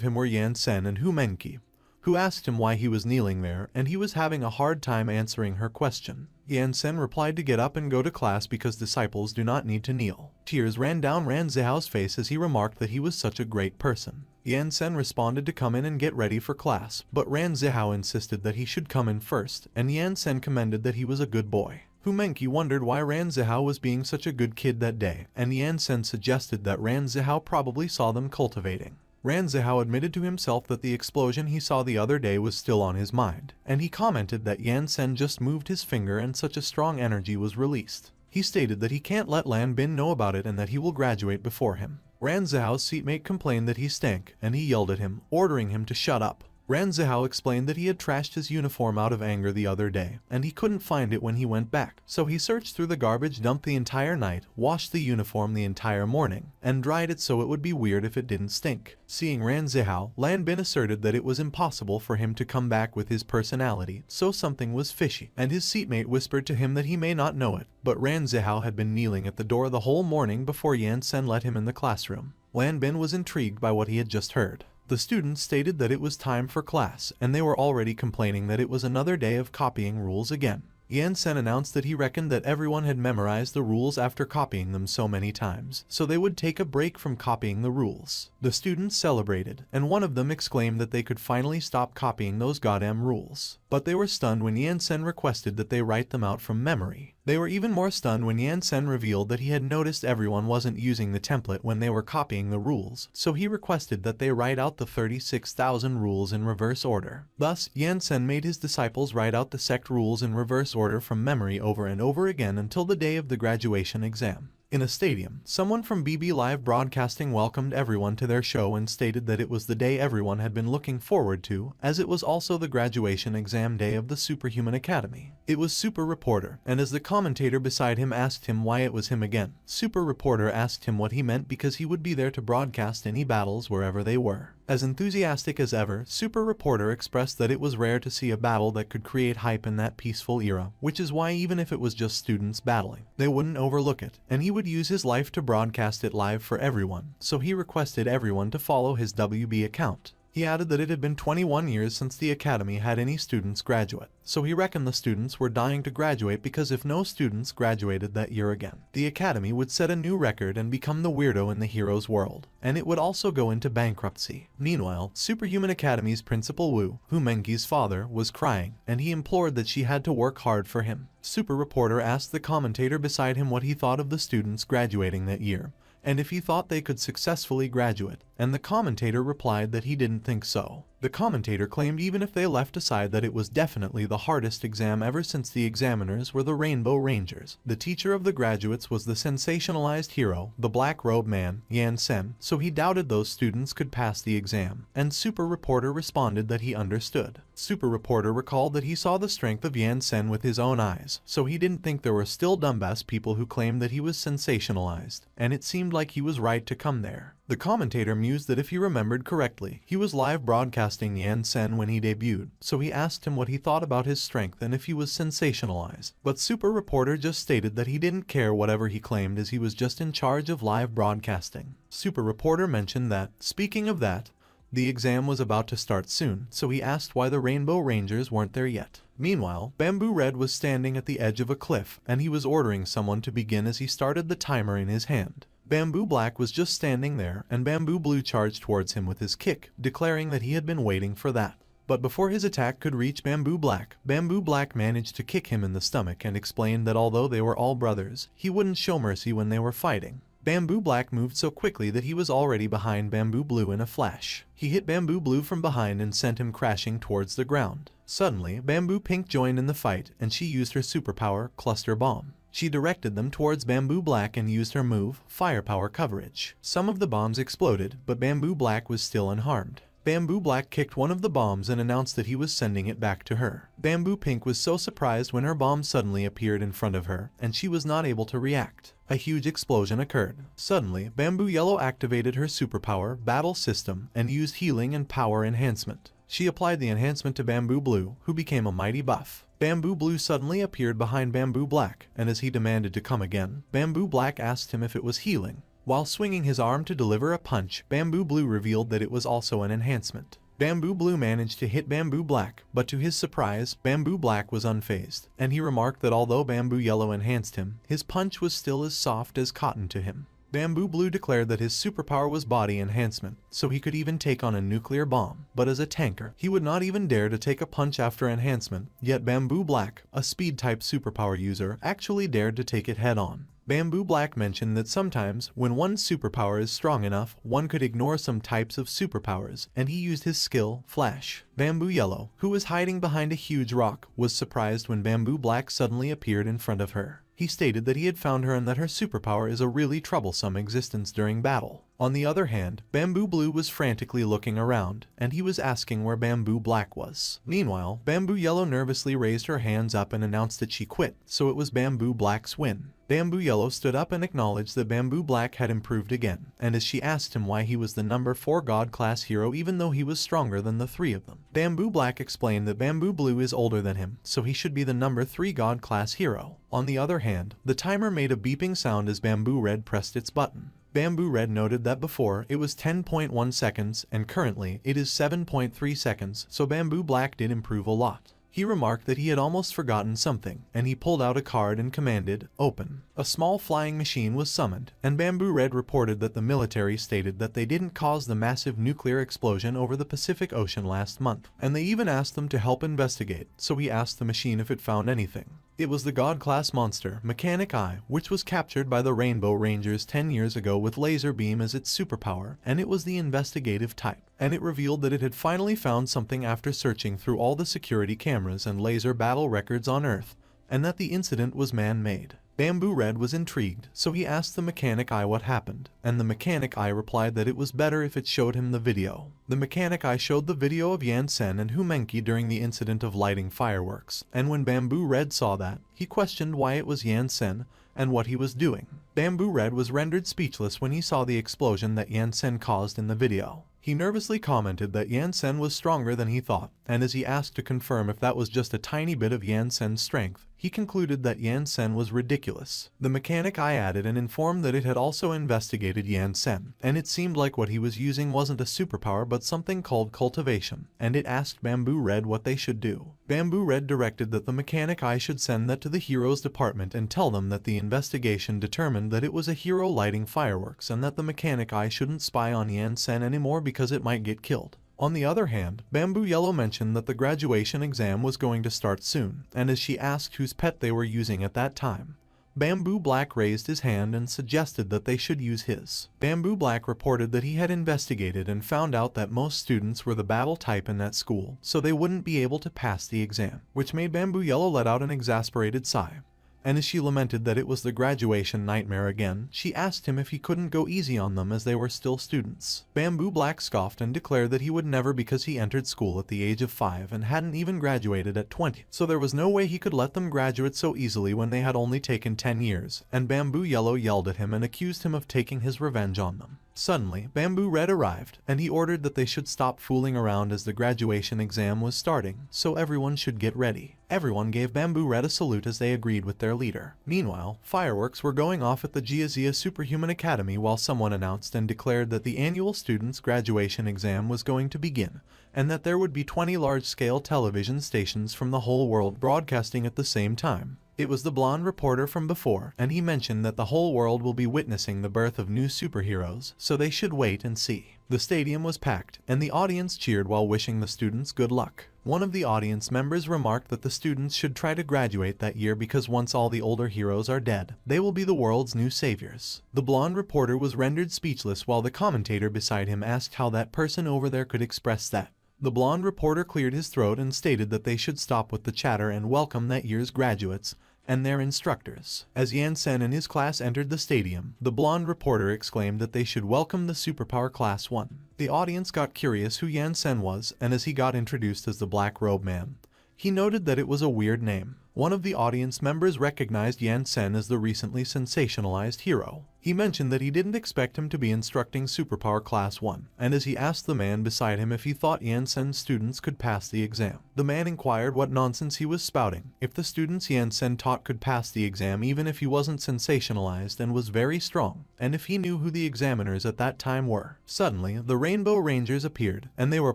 him were Yan Sen and Hu Menki, who asked him why he was kneeling there, and he was having a hard time answering her question. Yan Sen replied to get up and go to class because disciples do not need to kneel. Tears ran down Ran Zihao's face as he remarked that he was such a great person. Yan Sen responded to come in and get ready for class, but Ran Zihao insisted that he should come in first, and Yan Sen commended that he was a good boy. Hu Menki wondered why Ran Zihao was being such a good kid that day, and Yan Sen suggested that Ran Zihao probably saw them cultivating. Ran Zihao admitted to himself that the explosion he saw the other day was still on his mind, and he commented that Yan Sen just moved his finger and such a strong energy was released. He stated that he can't let Lan Bin know about it and that he will graduate before him. Ran Zihao's seatmate complained that he stank, and he yelled at him, ordering him to shut up. Ran Zihao explained that he had trashed his uniform out of anger the other day, and he couldn't find it when he went back. So he searched through the garbage dump the entire night, washed the uniform the entire morning, and dried it so it would be weird if it didn't stink. Seeing Ran Zihao, Lan Bin asserted that it was impossible for him to come back with his personality, so something was fishy, and his seatmate whispered to him that he may not know it, but Ran Zihao had been kneeling at the door the whole morning before Yan Sen let him in the classroom. Lan Bin was intrigued by what he had just heard. The students stated that it was time for class, and they were already complaining that it was another day of copying rules again. Yan-sen announced that he reckoned that everyone had memorized the rules after copying them so many times, so they would take a break from copying the rules. The students celebrated, and one of them exclaimed that they could finally stop copying those goddamn rules. But they were stunned when Yan-sen requested that they write them out from memory. They were even more stunned when Yan-sen revealed that he had noticed everyone wasn't using the template when they were copying the rules, so he requested that they write out the 36,000 rules in reverse order. Thus, Yan-sen made his disciples write out the sect rules in reverse order from memory over and over again until the day of the graduation exam. In a stadium, someone from BB Live Broadcasting welcomed everyone to their show and stated that it was the day everyone had been looking forward to, as it was also the graduation exam day of the Superhuman Academy. It was Super Reporter, and as the commentator beside him asked him why it was him again, Super Reporter asked him what he meant because he would be there to broadcast any battles wherever they were. As enthusiastic as ever, Super Reporter expressed that it was rare to see a battle that could create hype in that peaceful era, which is why even if it was just students battling, they wouldn't overlook it, and he would use his life to broadcast it live for everyone, so he requested everyone to follow his WB account. He added that it had been 21 years since the academy had any students graduate, so he reckoned the students were dying to graduate because if no students graduated that year again, the academy would set a new record and become the weirdo in the hero's world, and it would also go into bankruptcy. Meanwhile, Superhuman Academy's Principal Wu, Hu Mengqi's father, was crying, and he implored that she had to work hard for him. Super Reporter asked the commentator beside him what he thought of the students graduating that year, and if he thought they could successfully graduate, and the commentator replied that he didn't think so. The commentator claimed even if they left aside that it was definitely the hardest exam ever since the examiners were the Rainbow Rangers. The teacher of the graduates was the sensationalized hero, the Black Robe Man, Yan-sen, so he doubted those students could pass the exam, and Super Reporter responded that he understood. Super Reporter recalled that he saw the strength of Yan-sen with his own eyes, so he didn't think there were still dumbass people who claimed that he was sensationalized, and it seemed like he was right to come there. The commentator mused that if he remembered correctly, he was live broadcasting Yan-sen when he debuted, so he asked him what he thought about his strength and if he was sensationalized. But Super Reporter just stated that he didn't care whatever he claimed as he was just in charge of live broadcasting. Super Reporter mentioned that, speaking of that, the exam was about to start soon, so he asked why the Rainbow Rangers weren't there yet. Meanwhile, Bamboo Red was standing at the edge of a cliff, and he was ordering someone to begin as he started the timer in his hand. Bamboo Black was just standing there, and Bamboo Blue charged towards him with his kick, declaring that he had been waiting for that. But before his attack could reach Bamboo Black managed to kick him in the stomach and explained that although they were all brothers, he wouldn't show mercy when they were fighting. Bamboo Black moved so quickly that he was already behind Bamboo Blue in a flash. He hit Bamboo Blue from behind and sent him crashing towards the ground. Suddenly, Bamboo Pink joined in the fight, and she used her superpower, Cluster Bomb. She directed them towards Bamboo Black and used her move, Firepower Coverage. Some of the bombs exploded, but Bamboo Black was still unharmed. Bamboo Black kicked one of the bombs and announced that he was sending it back to her. Bamboo Pink was so surprised when her bomb suddenly appeared in front of her, and she was not able to react. A huge explosion occurred. Suddenly, Bamboo Yellow activated her superpower, Battle System, and used Healing and Power Enhancement. She applied the enhancement to Bamboo Blue, who became a mighty buff. Bamboo Blue suddenly appeared behind Bamboo Black, and as he demanded to come again, Bamboo Black asked him if it was healing. While swinging his arm to deliver a punch, Bamboo Blue revealed that it was also an enhancement. Bamboo Blue managed to hit Bamboo Black, but to his surprise, Bamboo Black was unfazed, and he remarked that although Bamboo Yellow enhanced him, his punch was still as soft as cotton to him. Bamboo Blue declared that his superpower was body enhancement, so he could even take on a nuclear bomb, but as a tanker, he would not even dare to take a punch after enhancement, yet Bamboo Black, a speed-type superpower user, actually dared to take it head-on. Bamboo Black mentioned that sometimes, when one's superpower is strong enough, one could ignore some types of superpowers, and he used his skill, Flash. Bamboo Yellow, who was hiding behind a huge rock, was surprised when Bamboo Black suddenly appeared in front of her. He stated that he had found her and that her superpower is a really troublesome existence during battle. On the other hand, Bamboo Blue was frantically looking around, and he was asking where Bamboo Black was. Meanwhile, Bamboo Yellow nervously raised her hands up and announced that she quit, so it was Bamboo Black's win. Bamboo Yellow stood up and acknowledged that Bamboo Black had improved again, and as she asked him why he was the number 4 God-class hero even though he was stronger than the 3 of them, Bamboo Black explained that Bamboo Blue is older than him, so he should be the number 3 God-class hero. On the other hand, the timer made a beeping sound as Bamboo Red pressed its button. Bamboo Red noted that before it was 10.1 seconds and currently it is 7.3 seconds, so Bamboo Black did improve a lot. He remarked that he had almost forgotten something, and he pulled out a card and commanded, "Open." A small flying machine was summoned, and Bamboo Red reported that the military stated that they didn't cause the massive nuclear explosion over the Pacific Ocean last month, and they even asked them to help investigate, so he asked the machine if it found anything. It was the God-class monster, Mechanic Eye, which was captured by the Rainbow Rangers 10 years ago with laser beam as its superpower, and it was the investigative type. And it revealed that it had finally found something after searching through all the security cameras and laser battle records on Earth, and that the incident was man-made. Bamboo Red was intrigued, so he asked the Mechanic Eye what happened, and the Mechanic Eye replied that it was better if it showed him the video. The Mechanic Eye showed the video of Yan Sen and Humenki during the incident of lighting fireworks, and when Bamboo Red saw that, he questioned why it was Yan Sen and what he was doing. Bamboo Red was rendered speechless when he saw the explosion that Yan Sen caused in the video. He nervously commented that Yan Sen was stronger than he thought, and as he asked to confirm if that was just a tiny bit of Yan Sen's strength, he concluded that Yan Sen was ridiculous. The Mechanic Eye added and informed that it had also investigated Yan Sen, and it seemed like what he was using wasn't a superpower but something called cultivation, and it asked Bamboo Red what they should do. Bamboo Red directed that the Mechanic Eye should send that to the Heroes Department and tell them that the investigation determined that it was a hero lighting fireworks and that the Mechanic Eye shouldn't spy on Yan Sen anymore because it might get killed. On the other hand, Bamboo Yellow mentioned that the graduation exam was going to start soon, and as she asked whose pet they were using at that time, Bamboo Black raised his hand and suggested that they should use his. Bamboo Black reported that he had investigated and found out that most students were the battle type in that school, so they wouldn't be able to pass the exam, which made Bamboo Yellow let out an exasperated sigh. And as she lamented that it was the graduation nightmare again, she asked him if he couldn't go easy on them as they were still students. Bamboo Black scoffed and declared that he would never because he entered school at the age of 5 and hadn't even graduated at 20, so there was no way he could let them graduate so easily when they had only taken 10 years, and Bamboo Yellow yelled at him and accused him of taking his revenge on them. Suddenly, Bamboo Red arrived, and he ordered that they should stop fooling around as the graduation exam was starting, so everyone should get ready. Everyone gave Bamboo Red a salute as they agreed with their leader. Meanwhile, fireworks were going off at the Jiazia Superhuman Academy while someone announced and declared that the annual students' graduation exam was going to begin, and that there would be 20 large-scale television stations from the whole world broadcasting at the same time. It was the blonde reporter from before, and he mentioned that the whole world will be witnessing the birth of new superheroes, so they should wait and see. The stadium was packed, and the audience cheered while wishing the students good luck. One of the audience members remarked that the students should try to graduate that year because once all the older heroes are dead, they will be the world's new saviors. The blonde reporter was rendered speechless while the commentator beside him asked how that person over there could express that. The blonde reporter cleared his throat and stated that they should stop with the chatter and welcome that year's graduates and their instructors. As Yan Sen and his class entered the stadium, the blonde reporter exclaimed that they should welcome the Superpower Class 1. The audience got curious who Yan Sen was, and as he got introduced as the Black Robe Man, he noted that it was a weird name. One of the audience members recognized Yan Sen as the recently sensationalized hero. He mentioned that he didn't expect him to be instructing Superpower Class 1, and as he asked the man beside him if he thought Yan Sen's students could pass the exam, the man inquired what nonsense he was spouting. If the students Yan Sen taught could pass the exam even if he wasn't sensationalized and was very strong, and if he knew who the examiners at that time were. Suddenly, the Rainbow Rangers appeared, and they were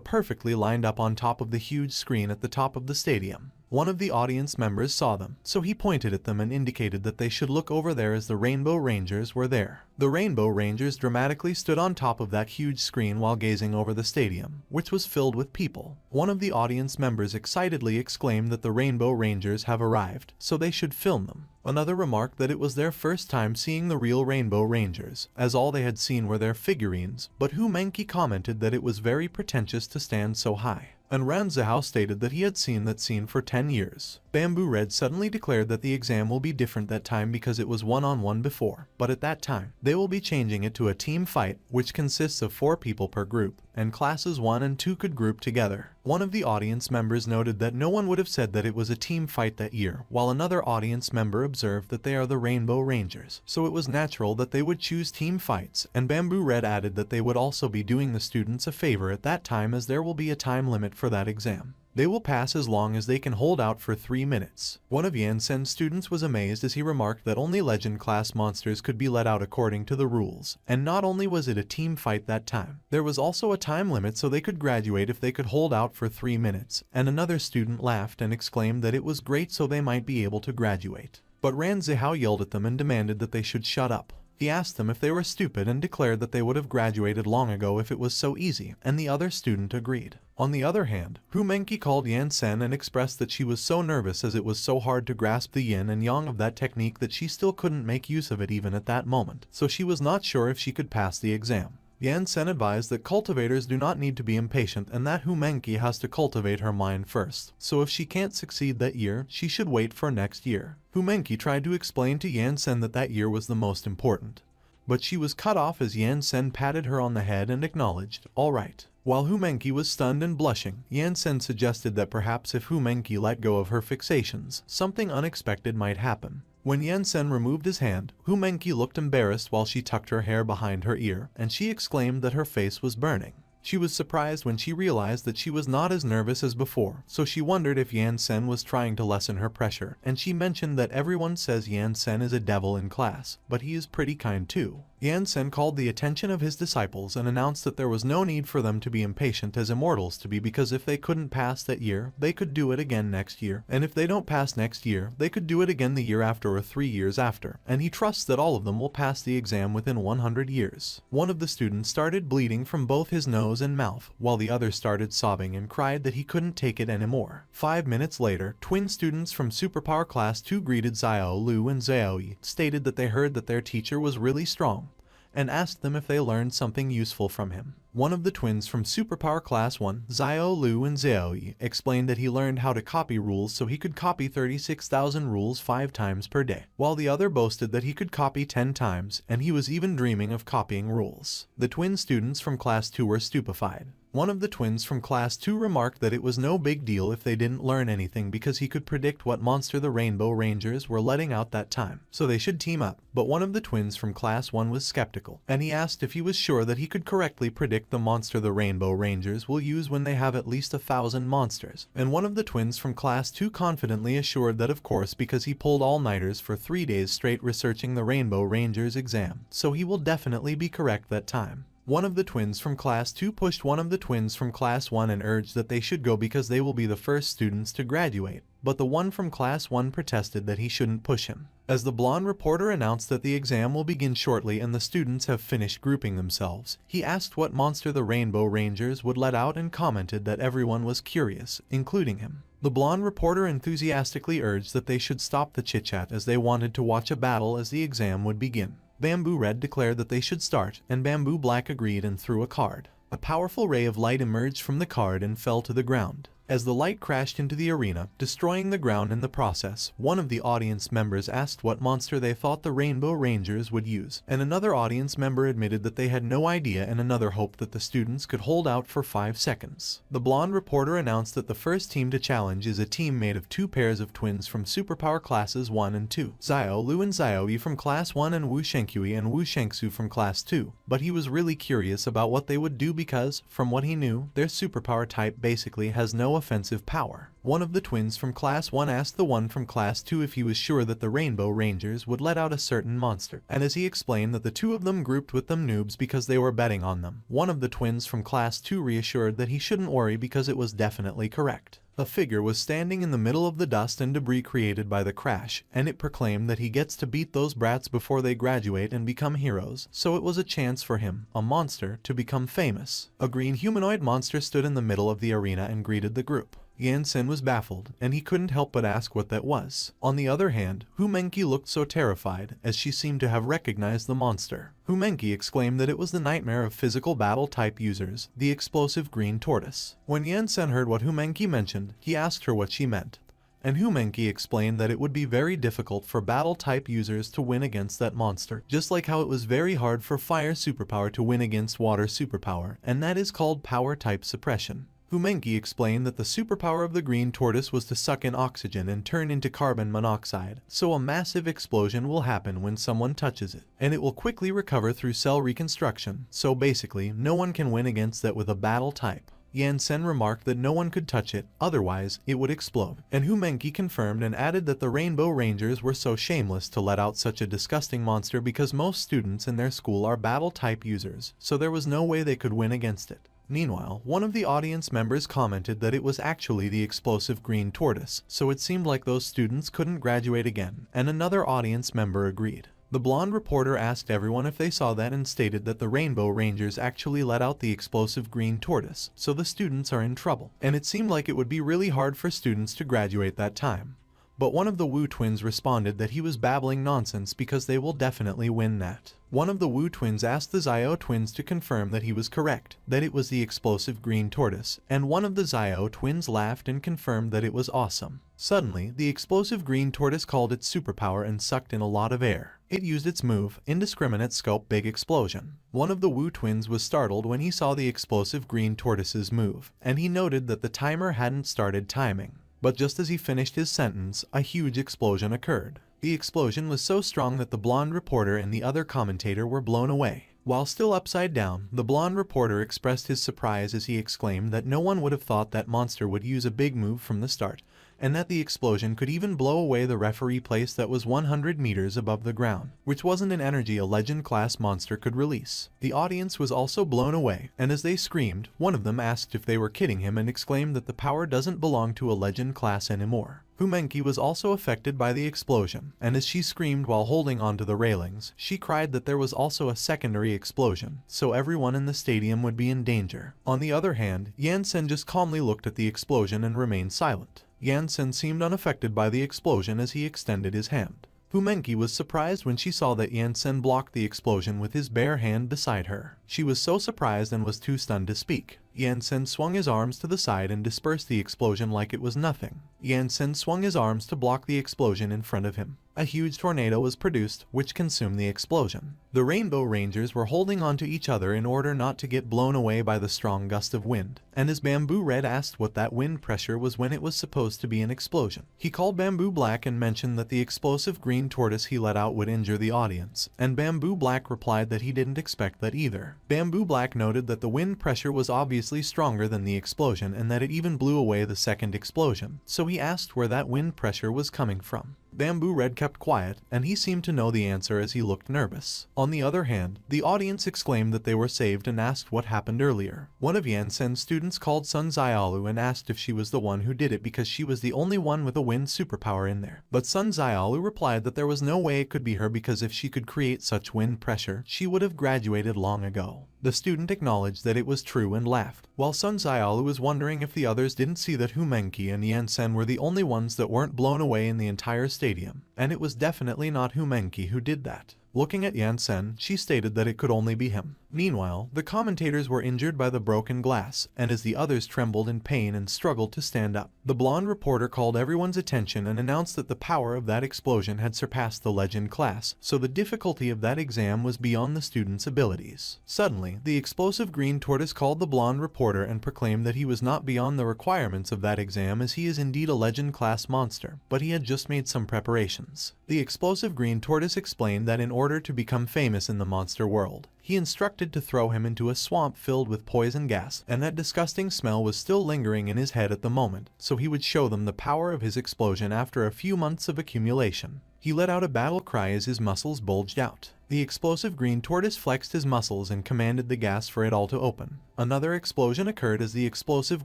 perfectly lined up on top of the huge screen at the top of the stadium. One of the audience members saw them, so he pointed at them and indicated that they should look over there as the Rainbow Rangers were there. The Rainbow Rangers dramatically stood on top of that huge screen while gazing over the stadium, which was filled with people. One of the audience members excitedly exclaimed that the Rainbow Rangers have arrived, so they should film them. Another remarked that it was their first time seeing the real Rainbow Rangers, as all they had seen were their figurines, but Humenki commented that it was very pretentious to stand so high. And Ranzhao stated that he had seen that scene for 10 years. Bamboo Red suddenly declared that the exam will be different that time because it was one-on-one before, but at that time, they will be changing it to a team fight, which consists of 4 people per group, and classes 1 and 2 could group together. One of the audience members noted that no one would have said that it was a team fight that year, while another audience member observed that they are the Rainbow Rangers, so it was natural that they would choose team fights, and Bamboo Red added that they would also be doing the students a favor at that time as there will be a time limit for that exam. They will pass as long as they can hold out for 3 minutes. One of Yan Sen's students was amazed as he remarked that only legend class monsters could be let out according to the rules. And not only was it a team fight that time, there was also a time limit so they could graduate if they could hold out for 3 minutes. And another student laughed and exclaimed that it was great so they might be able to graduate. But Ran Zihao yelled at them and demanded that they should shut up. He asked them if they were stupid and declared that they would have graduated long ago if it was so easy, and the other student agreed. On the other hand, Hu Menqi called Yan Sen and expressed that she was so nervous as it was so hard to grasp the yin and yang of that technique that she still couldn't make use of it even at that moment, so she was not sure if she could pass the exam. Yan Sen advised that cultivators do not need to be impatient and that Hu Menqi has to cultivate her mind first, so if she can't succeed that year, she should wait for next year. Hu Menqi tried to explain to Yan Sen that that year was the most important. But she was cut off as Yan Sen patted her on the head and acknowledged, "All right." While Hu Menqi was stunned and blushing, Yan Sen suggested that perhaps if Hu Menqi let go of her fixations, something unexpected might happen. When Yan Sen removed his hand, Hu Menqi looked embarrassed while she tucked her hair behind her ear, and she exclaimed that her face was burning. She was surprised when she realized that she was not as nervous as before, so she wondered if Yan Sen was trying to lessen her pressure, and she mentioned that everyone says Yan Sen is a devil in class, but he is pretty kind too. Yan Sen called the attention of his disciples and announced that there was no need for them to be impatient as immortals to be, because if they couldn't pass that year, they could do it again next year, and if they don't pass next year, they could do it again the year after or 3 years after, and he trusts that all of them will pass the exam within 100 years. One of the students started bleeding from both his nose and mouth, while the other started sobbing and cried that he couldn't take it anymore. 5 minutes later, twin students from Superpower Class 2 greeted Xiao Lu and Xiao Yi, stated that they heard that their teacher was really strong, and asked them if they learned something useful from him. One of the twins from Superpower Class 1, Xiao Lu and Xiao Yi, explained that he learned how to copy rules so he could copy 36,000 rules 5 times per day, while the other boasted that he could copy 10 times, and he was even dreaming of copying rules. The twin students from Class 2 were stupefied. One of the twins from Class 2 remarked that it was no big deal if they didn't learn anything because he could predict what monster the Rainbow Rangers were letting out that time, so they should team up. But one of the twins from Class 1 was skeptical, and he asked if he was sure that he could correctly predict the monster the Rainbow Rangers will use when they have at least 1,000 monsters. And one of the twins from Class 2 confidently assured that of course, because he pulled all-nighters for 3 days straight researching the Rainbow Rangers exam, so he will definitely be correct that time. One of the twins from Class 2 pushed one of the twins from Class 1 and urged that they should go because they will be the first students to graduate, but the one from Class 1 protested that he shouldn't push him. As the blonde reporter announced that the exam will begin shortly and the students have finished grouping themselves, he asked what monster the Rainbow Rangers would let out and commented that everyone was curious, including him. The blonde reporter enthusiastically urged that they should stop the chit-chat as they wanted to watch a battle as the exam would begin. Bamboo Red declared that they should start, and Bamboo Black agreed and threw a card. A powerful ray of light emerged from the card and fell to the ground. As the light crashed into the arena, destroying the ground in the process, one of the audience members asked what monster they thought the Rainbow Rangers would use, and another audience member admitted that they had no idea, and another hoped that the students could hold out for 5 seconds. The blonde reporter announced that the first team to challenge is a team made of 2 pairs of twins from Superpower Classes 1 and 2, Xiao Lu and Xiao Yi from Class 1 and Wu Shenkui and Wu Shengsu from Class 2, but he was really curious about what they would do because, from what he knew, their superpower type basically has no offensive power. One of the twins from Class 1 asked the one from Class 2 if he was sure that the Rainbow Rangers would let out a certain monster, and as he explained that the two of them grouped with them noobs because they were betting on them, one of the twins from Class 2 reassured that he shouldn't worry because it was definitely correct. A figure was standing in the middle of the dust and debris created by the crash, and it proclaimed that he gets to beat those brats before they graduate and become heroes, so it was a chance for him, a monster, to become famous. A green humanoid monster stood in the middle of the arena and greeted the group. Yan Sen was baffled, and he couldn't help but ask what that was. On the other hand, Hu Menqi looked so terrified, as she seemed to have recognized the monster. Hu Menqi exclaimed that it was the nightmare of physical battle type users, the explosive green tortoise. When Yan Sen heard what Hu Menqi mentioned, he asked her what she meant, and Hu Menqi explained that it would be very difficult for battle type users to win against that monster, just like how it was very hard for fire superpower to win against water superpower, and that is called power type suppression. Hu Menqi explained that the superpower of the green tortoise was to suck in oxygen and turn into carbon monoxide, so a massive explosion will happen when someone touches it, and it will quickly recover through cell reconstruction, so basically no one can win against that with a battle type. Yan-sen remarked that no one could touch it, otherwise it would explode. And Hu Menki confirmed and added that the Rainbow Rangers were so shameless to let out such a disgusting monster because most students in their school are battle-type users, so there was no way they could win against it. Meanwhile, one of the audience members commented that it was actually the explosive green tortoise, so it seemed like those students couldn't graduate again, and another audience member agreed. The blonde reporter asked everyone if they saw that and stated that the Rainbow Rangers actually let out the explosive green tortoise, so the students are in trouble, and it seemed like it would be really hard for students to graduate that time. But one of the Wu twins responded that he was babbling nonsense because they will definitely win that. One of the Wu twins asked the Zio twins to confirm that he was correct, that it was the explosive green tortoise, and one of the Zio twins laughed and confirmed that it was awesome. Suddenly, the explosive green tortoise called its superpower and sucked in a lot of air. It used its move, Indiscriminate Scope Big Explosion. One of the Wu twins was startled when he saw the explosive green tortoise's move, and he noted that the timer hadn't started timing. But just as he finished his sentence, a huge explosion occurred. The explosion was so strong that the blonde reporter and the other commentator were blown away. While still upside down, the blonde reporter expressed his surprise as he exclaimed that no one would have thought that monster would use a big move from the start, and that the explosion could even blow away the referee place that was 100 meters above the ground, which wasn't an energy a legend-class monster could release. The audience was also blown away, and as they screamed, one of them asked if they were kidding him and exclaimed that the power doesn't belong to a legend class anymore. Hu Menki was also affected by the explosion, and as she screamed while holding onto the railings, she cried that there was also a secondary explosion, so everyone in the stadium would be in danger. On the other hand, Yan-sen just calmly looked at the explosion and remained silent. Yan-sen seemed unaffected by the explosion as he extended his hand. Hu Menki was surprised when she saw that Yan-sen blocked the explosion with his bare hand beside her. She was so surprised and was too stunned to speak. Yan-sen swung his arms to the side and dispersed the explosion like it was nothing. Yan-sen swung his arms to block the explosion in front of him. A huge tornado was produced, which consumed the explosion. The Rainbow Rangers were holding on to each other in order not to get blown away by the strong gust of wind, and as Bamboo Red asked what that wind pressure was when it was supposed to be an explosion, he called Bamboo Black and mentioned that the explosive green tortoise he let out would injure the audience, and Bamboo Black replied that he didn't expect that either. Bamboo Black noted that the wind pressure was obviously stronger than the explosion and that it even blew away the second explosion, so he asked where that wind pressure was coming from. Bamboo Red kept quiet, and he seemed to know the answer as he looked nervous. On the other hand, the audience exclaimed that they were saved and asked what happened earlier. One of Yan-sen's students called Sun Xiaolu and asked if she was the one who did it because she was the only one with a wind superpower in there. But Sun Xiaolu replied that there was no way it could be her because if she could create such wind pressure, she would have graduated long ago. The student acknowledged that it was true and laughed, while Sun Xiaolu was wondering if the others didn't see that Hu Menki and Yan-sen were the only ones that weren't blown away in the entire stadium, and it was definitely not Hu Menki who did that. Looking at Yan-sen, she stated that it could only be him. Meanwhile, the commentators were injured by the broken glass, and as the others trembled in pain and struggled to stand up, the blonde reporter called everyone's attention and announced that the power of that explosion had surpassed the legend class, so the difficulty of that exam was beyond the students' abilities. Suddenly, the explosive green tortoise called the blonde reporter and proclaimed that he was not beyond the requirements of that exam as he is indeed a legend class monster, but he had just made some preparations. The explosive green tortoise explained that in order to become famous in the monster world, he instructed to throw him into a swamp filled with poison gas, and that disgusting smell was still lingering in his head at the moment, so he would show them the power of his explosion after a few months of accumulation. He let out a battle cry as his muscles bulged out. The explosive green tortoise flexed his muscles and commanded the gas for it all to open. Another explosion occurred as the explosive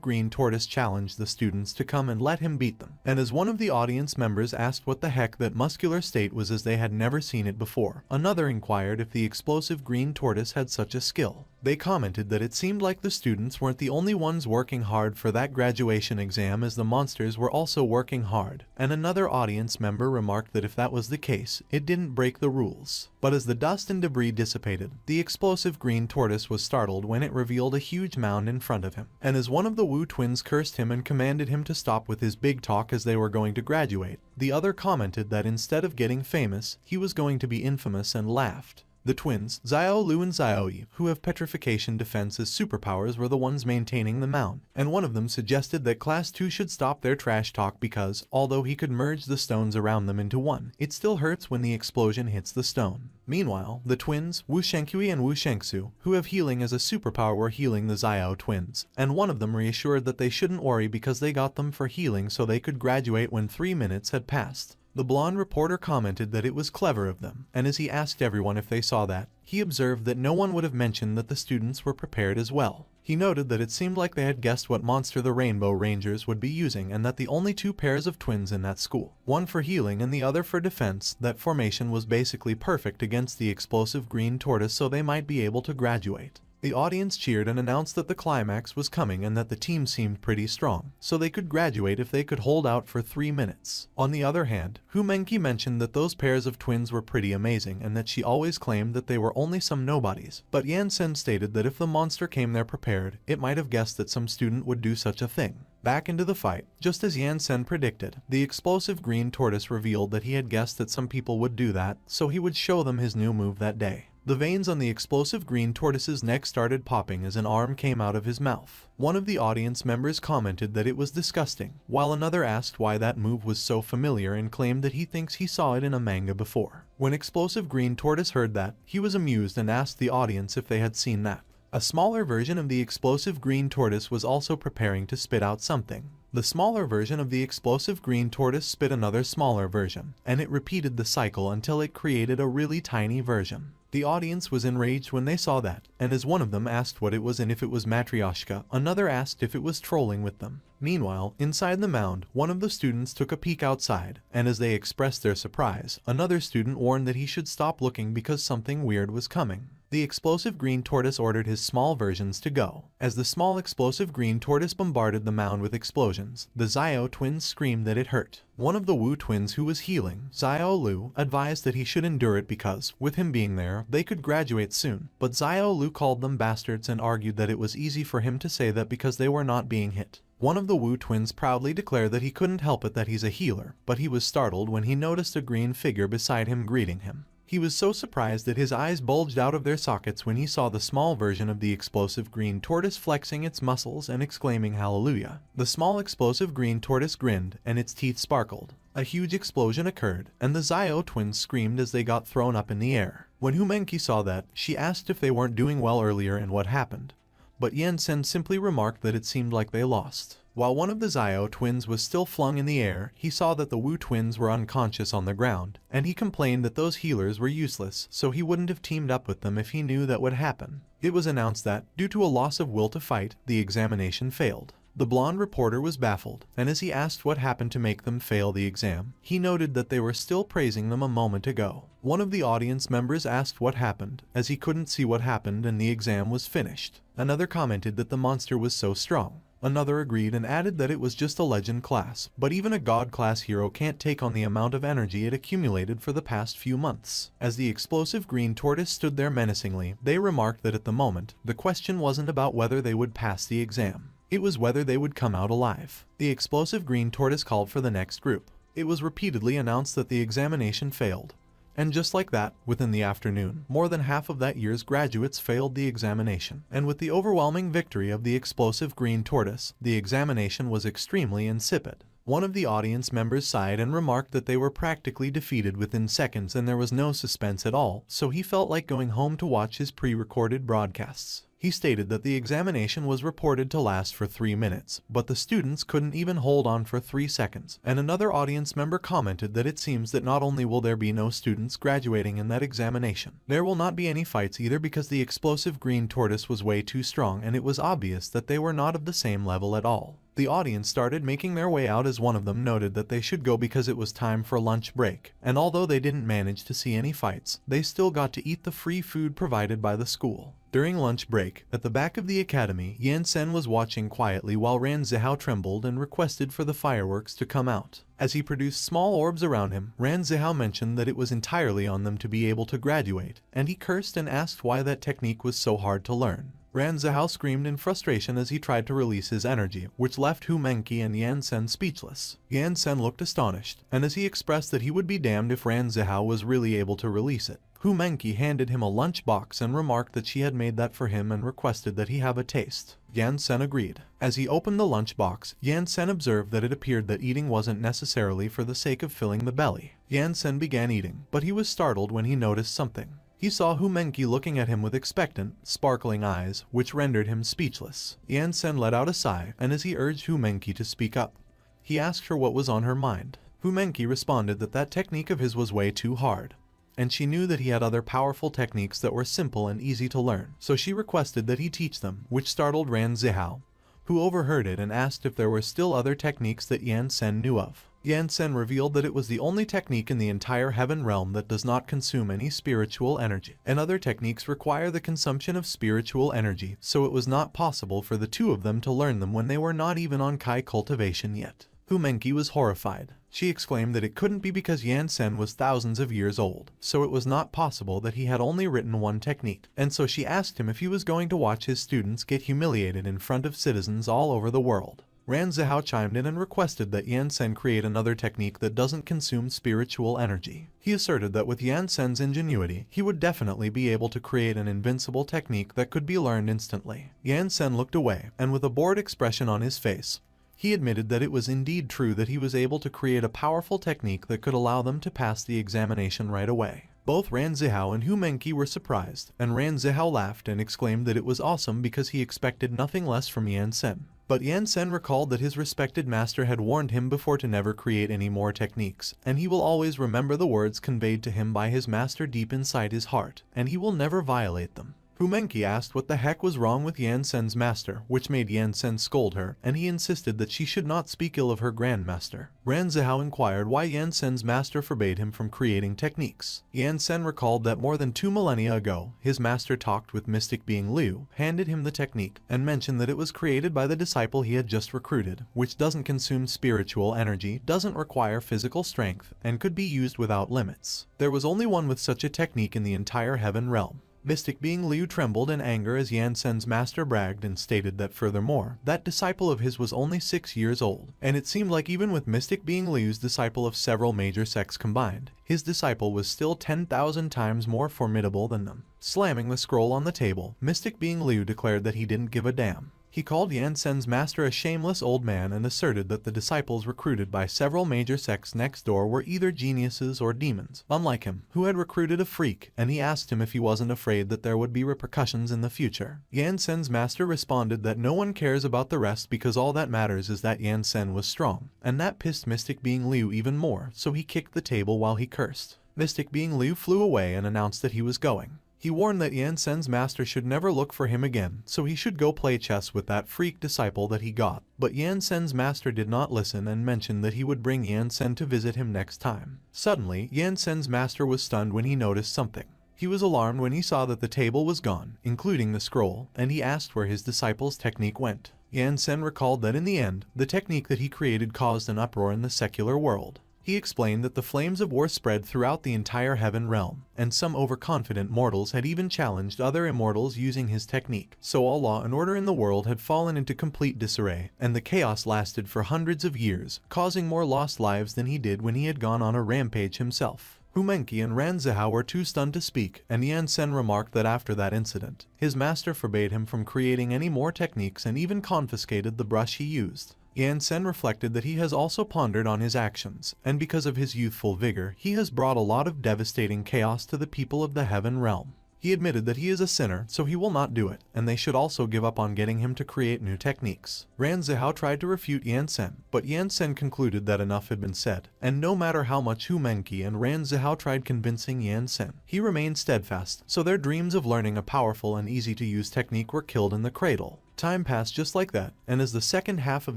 green tortoise challenged the students to come and let him beat them. And as one of the audience members asked what the heck that muscular state was as they had never seen it before, another inquired if the explosive green tortoise had such a skill. They commented that it seemed like the students weren't the only ones working hard for that graduation exam as the monsters were also working hard, and another audience member remarked that if that was the case, it didn't break the rules. But as the dust and debris dissipated, the explosive green tortoise was startled when it revealed a huge mound in front of him, and as one of the Wu twins cursed him and commanded him to stop with his big talk as they were going to graduate, the other commented that instead of getting famous, he was going to be infamous and laughed. The twins, Xiao Lu and Xiao Yi, who have petrification defense as superpowers, were the ones maintaining the mound, and one of them suggested that Class 2 should stop their trash talk because, although he could merge the stones around them into one, it still hurts when the explosion hits the stone. Meanwhile, the twins, Wu Shenkui and Wu Shengsu, who have healing as a superpower, were healing the Xiao twins, and one of them reassured that they shouldn't worry because they got them for healing so they could graduate when 3 minutes had passed. The blonde reporter commented that it was clever of them, and as he asked everyone if they saw that, he observed that no one would have mentioned that the students were prepared as well. He noted that it seemed like they had guessed what monster the Rainbow Rangers would be using and that the only 2 pairs of twins in that school, one for healing and the other for defense, that formation was basically perfect against the explosive green tortoise so they might be able to graduate. The audience cheered and announced that the climax was coming and that the team seemed pretty strong, so they could graduate if they could hold out for 3 minutes. On the other hand, Hu Menki mentioned that those pairs of twins were pretty amazing and that she always claimed that they were only some nobodies, but Yan Sen stated that if the monster came there prepared, it might have guessed that some student would do such a thing. Back into the fight, just as Yan Sen predicted, the explosive green tortoise revealed that he had guessed that some people would do that, so he would show them his new move that day. The veins on the explosive green tortoise's neck started popping as an arm came out of his mouth. One of the audience members commented that it was disgusting, while another asked why that move was so familiar and claimed that he thinks he saw it in a manga before. When explosive green tortoise heard that, he was amused and asked the audience if they had seen that. A smaller version of the explosive green tortoise was also preparing to spit out something. The smaller version of the explosive green tortoise spit another smaller version, and it repeated the cycle until it created a really tiny version. The audience was enraged when they saw that, and as one of them asked what it was and if it was Matryoshka, another asked if it was trolling with them. Meanwhile, inside the mound, one of the students took a peek outside, and as they expressed their surprise, another student warned that he should stop looking because something weird was coming. The explosive green tortoise ordered his small versions to go. As the small explosive green tortoise bombarded the mound with explosions, the Xiao twins screamed that it hurt. One of the Wu twins who was healing, Xiao Lu, advised that he should endure it because, with him being there, they could graduate soon. But Xiao Lu called them bastards and argued that it was easy for him to say that because they were not being hit. One of the Wu twins proudly declared that he couldn't help it that he's a healer, but he was startled when he noticed a green figure beside him greeting him. He was so surprised that his eyes bulged out of their sockets when he saw the small version of the explosive green tortoise flexing its muscles and exclaiming hallelujah. The small explosive green tortoise grinned and its teeth sparkled. A huge explosion occurred, and the Xiao twins screamed as they got thrown up in the air. When Hu Menki saw that, she asked if they weren't doing well earlier and what happened. But Yan Sen simply remarked that it seemed like they lost. While one of the Xiao twins was still flung in the air, he saw that the Wu twins were unconscious on the ground, and he complained that those healers were useless, so he wouldn't have teamed up with them if he knew that would happen. It was announced that, due to a loss of will to fight, the examination failed. The blonde reporter was baffled, and as he asked what happened to make them fail the exam, he noted that they were still praising them a moment ago. One of the audience members asked what happened, as he couldn't see what happened and the exam was finished. Another commented that the monster was so strong. Another agreed and added that it was just a legend class, but even a god-class hero can't take on the amount of energy it accumulated for the past few months. As the explosive green tortoise stood there menacingly, they remarked that at the moment, the question wasn't about whether they would pass the exam. It was whether they would come out alive. The explosive green tortoise called for the next group. It was repeatedly announced that the examination failed. And just like that, within the afternoon, more than half of that year's graduates failed the examination. And with the overwhelming victory of the explosive green tortoise, the examination was extremely insipid. One of the audience members sighed and remarked that they were practically defeated within seconds and there was no suspense at all, so he felt like going home to watch his pre-recorded broadcasts. He stated that the examination was reported to last for 3 minutes, but the students couldn't even hold on for 3 seconds, and another audience member commented that it seems that not only will there be no students graduating in that examination, there will not be any fights either because the explosive green tortoise was way too strong and it was obvious that they were not of the same level at all. The audience started making their way out as one of them noted that they should go because it was time for lunch break, and although they didn't manage to see any fights, they still got to eat the free food provided by the school. During lunch break, at the back of the academy, Yan Sen was watching quietly while Ran Zihao trembled and requested for the fireworks to come out. As he produced small orbs around him, Ran Zihao mentioned that it was entirely on them to be able to graduate, and he cursed and asked why that technique was so hard to learn. Ran Zihao screamed in frustration as he tried to release his energy, which left Hu Menki and Yan Sen speechless. Yan Sen looked astonished, and as he expressed that he would be damned if Ran Zihao was really able to release it, Hu Hu Menki handed him a lunchbox and remarked that she had made that for him and requested that he have a taste. Yan Sen agreed. As he opened the lunchbox, Yan Sen observed that it appeared that eating wasn't necessarily for the sake of filling the belly. Yan Sen began eating, but he was startled when he noticed something. He saw Hu Menki looking at him with expectant, sparkling eyes, which rendered him speechless. Yan Sen let out a sigh, and as he urged Hu Menki to speak up, he asked her what was on her mind. Hu Menki responded that that technique of his was way too hard, and she knew that he had other powerful techniques that were simple and easy to learn, so she requested that he teach them, which startled Ran Zihao, who overheard it and asked if there were still other techniques that Yan Sen knew of. Yan Sen revealed that it was the only technique in the entire heaven realm that does not consume any spiritual energy, and other techniques require the consumption of spiritual energy, so it was not possible for the two of them to learn them when they were not even on Kai cultivation yet. Hu Menki was horrified. She exclaimed that it couldn't be because Yan Sen was thousands of years old, so it was not possible that he had only written one technique, and so she asked him if he was going to watch his students get humiliated in front of citizens all over the world. Ran Zihao chimed in and requested that Yan Sen create another technique that doesn't consume spiritual energy. He asserted that with Yan Sen's ingenuity, he would definitely be able to create an invincible technique that could be learned instantly. Yan Sen looked away, and with a bored expression on his face, he admitted that it was indeed true that he was able to create a powerful technique that could allow them to pass the examination right away. Both Ran Zihao and Hu Menki were surprised, and Ran Zihao laughed and exclaimed that it was awesome because he expected nothing less from Yan Sen. But Yan Sen recalled that his respected master had warned him before to never create any more techniques, and he will always remember the words conveyed to him by his master deep inside his heart, and he will never violate them. Hu Menki asked what the heck was wrong with Yan Sen's master, which made Yan Sen scold her, and he insisted that she should not speak ill of her grandmaster. Ran Zihao inquired why Yan Sen's master forbade him from creating techniques. Yan Sen recalled that more than 2 millennia ago, his master talked with mystic being Liu, handed him the technique, and mentioned that it was created by the disciple he had just recruited, which doesn't consume spiritual energy, doesn't require physical strength, and could be used without limits. There was only one with such a technique in the entire heaven realm. Mystic being Liu trembled in anger as Yan Sen's master bragged and stated that furthermore, that disciple of his was only 6 years old, and it seemed like even with Mystic being Liu's disciple of several major sects combined, his disciple was still 10,000 times more formidable than them. Slamming the scroll on the table, Mystic being Liu declared that he didn't give a damn. He called Yan Sen's master a shameless old man and asserted that the disciples recruited by several major sects next door were either geniuses or demons, unlike him, who had recruited a freak, and he asked him if he wasn't afraid that there would be repercussions in the future. Yan Sen's master responded that no one cares about the rest because all that matters is that Yan Sen was strong, and that pissed Mystic being Liu even more, so he kicked the table while he cursed. Mystic being Liu flew away and announced that he was going. He warned that Yan Sen's master should never look for him again, so he should go play chess with that freak disciple that he got. But Yan Sen's master did not listen and mentioned that he would bring Yan Sen to visit him next time. Suddenly, Yan Sen's master was stunned when he noticed something. He was alarmed when he saw that the table was gone, including the scroll, and he asked where his disciple's technique went. Yan Sen recalled that in the end, the technique that he created caused an uproar in the secular world. He explained that the flames of war spread throughout the entire heaven realm, and some overconfident mortals had even challenged other immortals using his technique. So all law and order in the world had fallen into complete disarray, and the chaos lasted for hundreds of years, causing more lost lives than he did when he had gone on a rampage himself. Hu Menki and Ran Zihao were too stunned to speak, and Yan Sen remarked that after that incident, his master forbade him from creating any more techniques and even confiscated the brush he used. Yan Sen reflected that he has also pondered on his actions, and because of his youthful vigor, he has brought a lot of devastating chaos to the people of the heaven realm. He admitted that he is a sinner, so he will not do it, and they should also give up on getting him to create new techniques. Ran Zihao tried to refute Yan Sen, but Yan Sen concluded that enough had been said, and no matter how much Hu Menki and Ran Zihao tried convincing Yan Sen, he remained steadfast, so their dreams of learning a powerful and easy-to-use technique were killed in the cradle. Time passed just like that, and as the second half of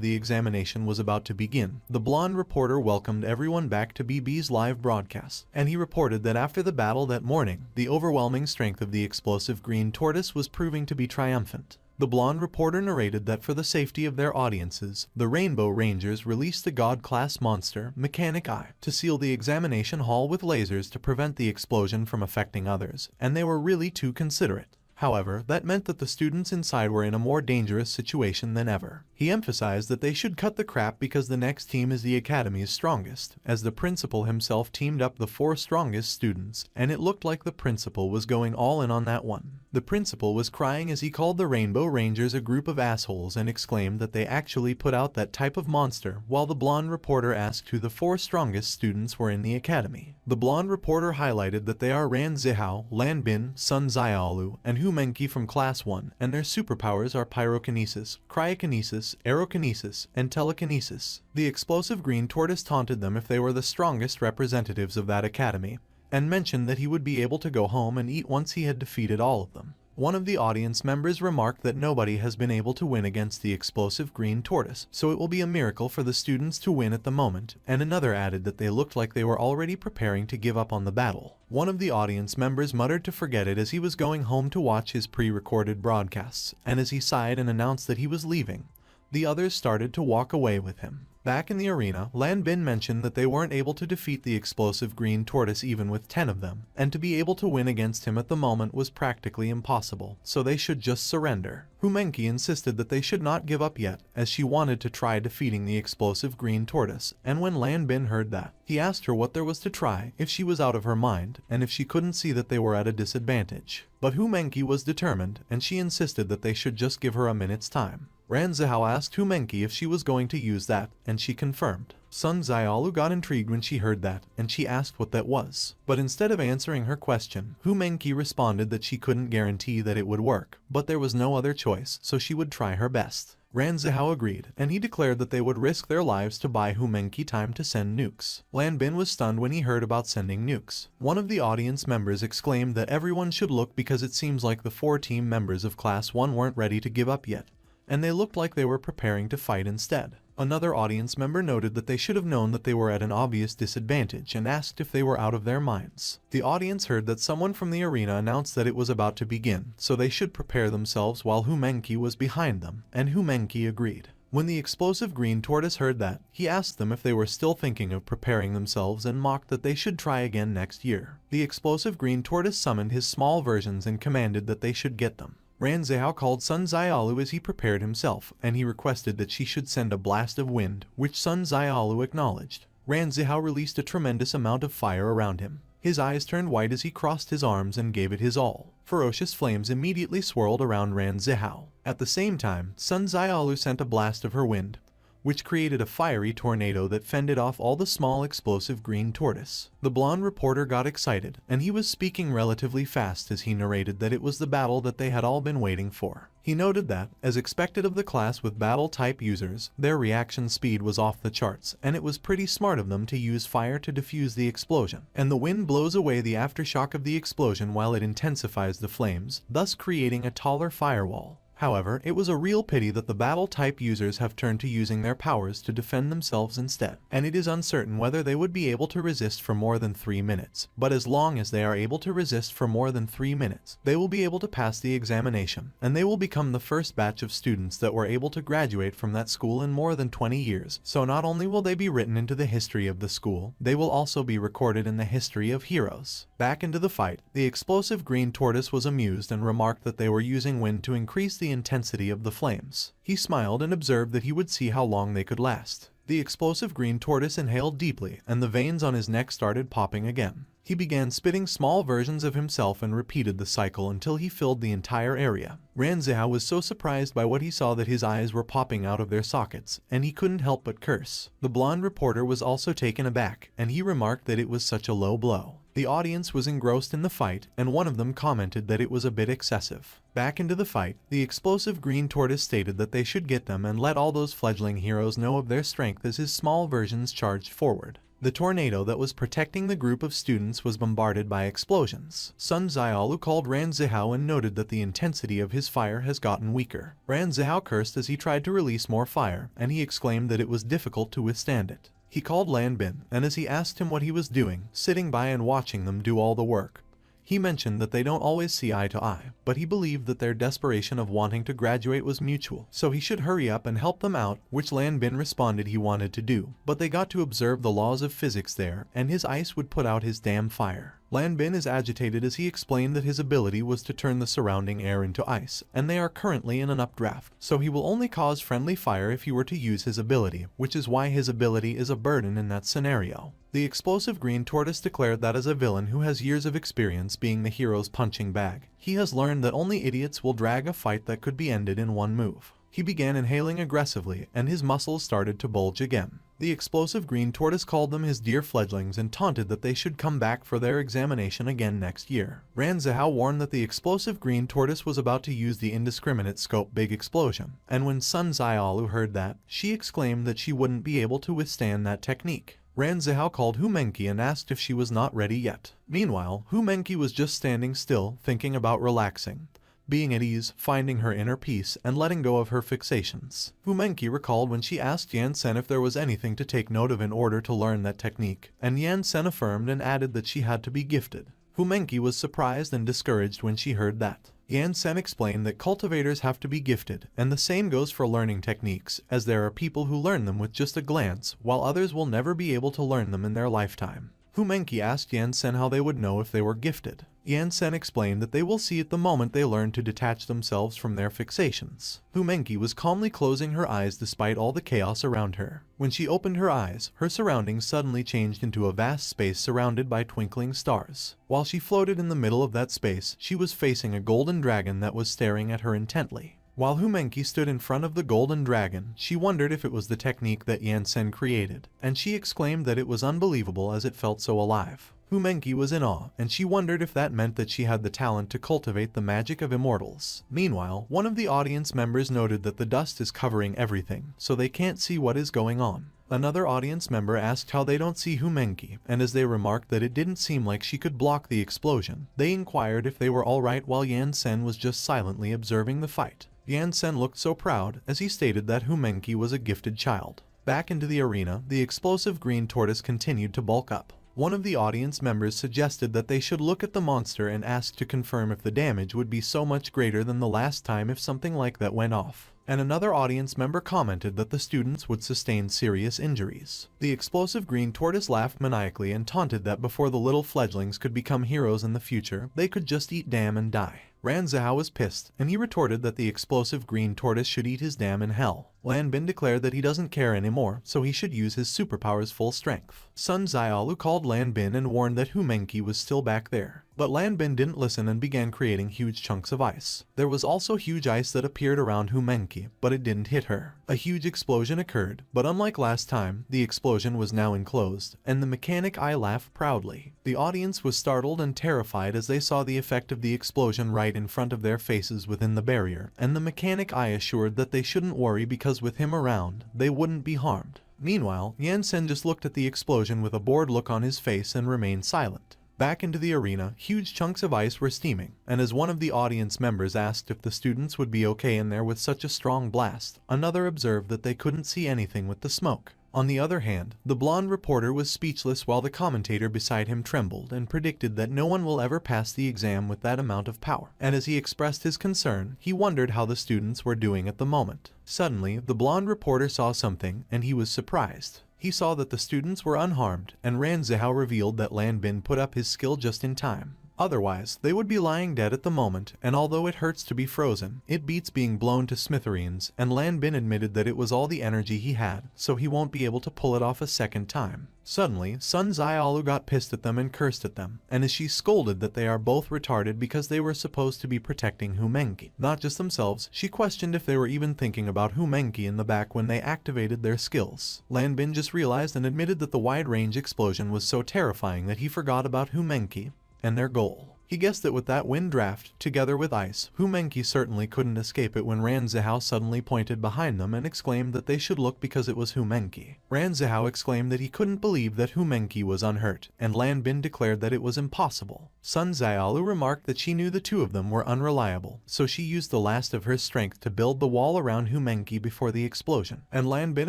the examination was about to begin, the blonde reporter welcomed everyone back to BB's live broadcast, and he reported that after the battle that morning, the overwhelming strength of the explosive green tortoise was proving to be triumphant. The blonde reporter narrated that for the safety of their audiences, the Rainbow Rangers released the God-class monster, Mechanic Eye, to seal the examination hall with lasers to prevent the explosion from affecting others, and they were really too considerate. However, that meant that the students inside were in a more dangerous situation than ever. He emphasized that they should cut the crap because the next team is the academy's strongest, as the principal himself teamed up the 4 strongest students, and it looked like the principal was going all in on that one. The principal was crying as he called the Rainbow Rangers a group of assholes and exclaimed that they actually put out that type of monster, while the blonde reporter asked who the 4 strongest students were in the academy. The blonde reporter highlighted that they are Ran Zihao, Lan Bin, Sun Xiaolu, and Hu Menqi from Class 1, and their superpowers are pyrokinesis, cryokinesis, aerokinesis, and telekinesis. The explosive green tortoise taunted them if they were the strongest representatives of that academy, and mentioned that he would be able to go home and eat once he had defeated all of them. One of the audience members remarked that nobody has been able to win against the explosive green tortoise, so it will be a miracle for the students to win at the moment, and another added that they looked like they were already preparing to give up on the battle. One of the audience members muttered to forget it as he was going home to watch his pre-recorded broadcasts, and as he sighed and announced that he was leaving, the others started to walk away with him. Back in the arena, Lan Bin mentioned that they weren't able to defeat the explosive green tortoise even with 10 of them, and to be able to win against him at the moment was practically impossible, so they should just surrender. Hu Menqi insisted that they should not give up yet, as she wanted to try defeating the explosive green tortoise, and when Lan Bin heard that, he asked her what there was to try, if she was out of her mind, and if she couldn't see that they were at a disadvantage. But Hu Menqi was determined, and she insisted that they should just give her a minute's time. Ran Zihao asked Hu Menqi if she was going to use that, and she confirmed. Sun Xiaolu got intrigued when she heard that, and she asked what that was. But instead of answering her question, Hu Menqi responded that she couldn't guarantee that it would work, but there was no other choice, so she would try her best. Ran Zihao agreed, and he declared that they would risk their lives to buy Hu Menqi time to send nukes. Lan Bin was stunned when he heard about sending nukes. One of the audience members exclaimed that everyone should look because it seems like the 4 team members of Class 1 weren't ready to give up yet, and they looked like they were preparing to fight instead. Another audience member noted that they should have known that they were at an obvious disadvantage and asked if they were out of their minds. The audience heard that someone from the arena announced that it was about to begin, so they should prepare themselves while Hu Menqi was behind them, and Hu Menqi agreed. When the explosive green tortoise heard that, he asked them if they were still thinking of preparing themselves and mocked that they should try again next year. The explosive green tortoise summoned his small versions and commanded that they should get them. Ran Zihao called Sun Xiaolu as he prepared himself, and he requested that she should send a blast of wind, which Sun Xiaolu acknowledged. Ran Zihao released a tremendous amount of fire around him. His eyes turned white as he crossed his arms and gave it his all. Ferocious flames immediately swirled around Ran Zihao. At the same time, Sun Xiaolu sent a blast of her wind, which created a fiery tornado that fended off all the small explosive green tortoise. The blonde reporter got excited, and he was speaking relatively fast as he narrated that it was the battle that they had all been waiting for. He noted that, as expected of the class with battle-type users, their reaction speed was off the charts, and it was pretty smart of them to use fire to defuse the explosion. And the wind blows away the aftershock of the explosion while it intensifies the flames, thus creating a taller firewall. However, it was a real pity that the battle-type users have turned to using their powers to defend themselves instead, and it is uncertain whether they would be able to resist for more than 3 minutes. But as long as they are able to resist for more than 3 minutes, they will be able to pass the examination, and they will become the first batch of students that were able to graduate from that school in more than 20 years. So not only will they be written into the history of the school, they will also be recorded in the history of heroes. Back into the fight, the explosive green tortoise was amused and remarked that they were using wind to increase the intensity of the flames. He smiled and observed that he would see how long they could last. The explosive green tortoise inhaled deeply, and the veins on his neck started popping again. He began spitting small versions of himself and repeated the cycle until he filled the entire area. Ran Zihao was so surprised by what he saw that his eyes were popping out of their sockets, and he couldn't help but curse. The blonde reporter was also taken aback, and he remarked that it was such a low blow. The audience was engrossed in the fight, and one of them commented that it was a bit excessive. Back into the fight, the explosive green tortoise stated that they should get them and let all those fledgling heroes know of their strength as his small versions charged forward. The tornado that was protecting the group of students was bombarded by explosions. Sun Xiaolu called Ran Zihao and noted that the intensity of his fire has gotten weaker. Ran Zihao cursed as he tried to release more fire, and he exclaimed that it was difficult to withstand it. He called Lan Bin, and as he asked him what he was doing, sitting by and watching them do all the work, he mentioned that they don't always see eye to eye, but he believed that their desperation of wanting to graduate was mutual, so he should hurry up and help them out, which Lan Bin responded he wanted to do. But they got to observe the laws of physics there, and his ice would put out his damn fire. Lan Bin is agitated as he explained that his ability was to turn the surrounding air into ice, and they are currently in an updraft, so he will only cause friendly fire if he were to use his ability, which is why his ability is a burden in that scenario. The explosive green tortoise declared that as a villain who has years of experience being the hero's punching bag, he has learned that only idiots will drag a fight that could be ended in one move. He began inhaling aggressively, and his muscles started to bulge again. The explosive green tortoise called them his dear fledglings and taunted that they should come back for their examination again next year. Ran Zihao warned that the explosive green tortoise was about to use the indiscriminate scope big explosion, and when Sun Xiaolu heard that, she exclaimed that she wouldn't be able to withstand that technique. Ran Zihao called Hu Menqi and asked if she was not ready yet. Meanwhile, Hu Menqi was just standing still, thinking about relaxing, being at ease, finding her inner peace, and letting go of her fixations. Hu Menqi recalled when she asked Yan Sen if there was anything to take note of in order to learn that technique, and Yan Sen affirmed and added that she had to be gifted. Hu Menqi was surprised and discouraged when she heard that. Yan Sen explained that cultivators have to be gifted, and the same goes for learning techniques, as there are people who learn them with just a glance, while others will never be able to learn them in their lifetime. Hu Menqi asked Yan Sen how they would know if they were gifted. Yan Sen explained that they will see it the moment they learn to detach themselves from their fixations. Hu Menqi was calmly closing her eyes despite all the chaos around her. When she opened her eyes, her surroundings suddenly changed into a vast space surrounded by twinkling stars. While she floated in the middle of that space, she was facing a golden dragon that was staring at her intently. While Hu Menqi stood in front of the golden dragon, she wondered if it was the technique that Yan Sen created, and she exclaimed that it was unbelievable as it felt so alive. Hu Menqi was in awe, and she wondered if that meant that she had the talent to cultivate the magic of immortals. Meanwhile, one of the audience members noted that the dust is covering everything, so they can't see what is going on. Another audience member asked how they don't see Hu Menqi, and as they remarked that it didn't seem like she could block the explosion, they inquired if they were alright while Yan Sen was just silently observing the fight. Yan Sen looked so proud as he stated that Hu Menqi was a gifted child. Back into the arena, the explosive green tortoise continued to bulk up. One of the audience members suggested that they should look at the monster and ask to confirm if the damage would be so much greater than the last time if something like that went off. And another audience member commented that the students would sustain serious injuries. The explosive green tortoise laughed maniacally and taunted that before the little fledglings could become heroes in the future, they could just eat damn and die. Ran Zihao was pissed, and he retorted that the explosive green tortoise should eat his damn in hell. Lan Bin declared that he doesn't care anymore, so he should use his superpowers full strength. Sun Xiaolu called Lan Bin and warned that Hu Menqi was still back there. But Lan Bin didn't listen and began creating huge chunks of ice. There was also huge ice that appeared around Hu Menqi, but it didn't hit her. A huge explosion occurred, but unlike last time, the explosion was now enclosed, and the mechanic eye laughed proudly. The audience was startled and terrified as they saw the effect of the explosion right in front of their faces within the barrier, and the mechanic eye assured that they shouldn't worry because with him around, they wouldn't be harmed. Meanwhile, Yan Sen just looked at the explosion with a bored look on his face and remained silent. Back into the arena, huge chunks of ice were steaming, and as one of the audience members asked if the students would be okay in there with such a strong blast, another observed that they couldn't see anything with the smoke. On the other hand, the blonde reporter was speechless while the commentator beside him trembled and predicted that no one will ever pass the exam with that amount of power. And as he expressed his concern, he wondered how the students were doing at the moment. Suddenly, the blonde reporter saw something, and he was surprised. He saw that the students were unharmed, and Ran Zihao revealed that Lan Bin put up his skill just in time. Otherwise, they would be lying dead at the moment, and although it hurts to be frozen, it beats being blown to smithereens, and Lan Bin admitted that it was all the energy he had, so he won't be able to pull it off a second time. Suddenly, Sun Xiaolu got pissed at them and cursed at them, and as she scolded that they are both retarded because they were supposed to be protecting Hu Menqi, not just themselves, she questioned if they were even thinking about Hu Menqi in the back when they activated their skills. Lan Bin just realized and admitted that the wide-range explosion was so terrifying that he forgot about Hu Menqi and their goal. He guessed that with that wind draft, together with ice, Hu Menqi certainly couldn't escape it when Ran Zihao suddenly pointed behind them and exclaimed that they should look because it was Hu Menqi. Ran Zihao exclaimed that he couldn't believe that Hu Menqi was unhurt, and Lan Bin declared that it was impossible. Sun Xiaolu remarked that she knew the two of them were unreliable, so she used the last of her strength to build the wall around Hu Menqi before the explosion, and Lan Bin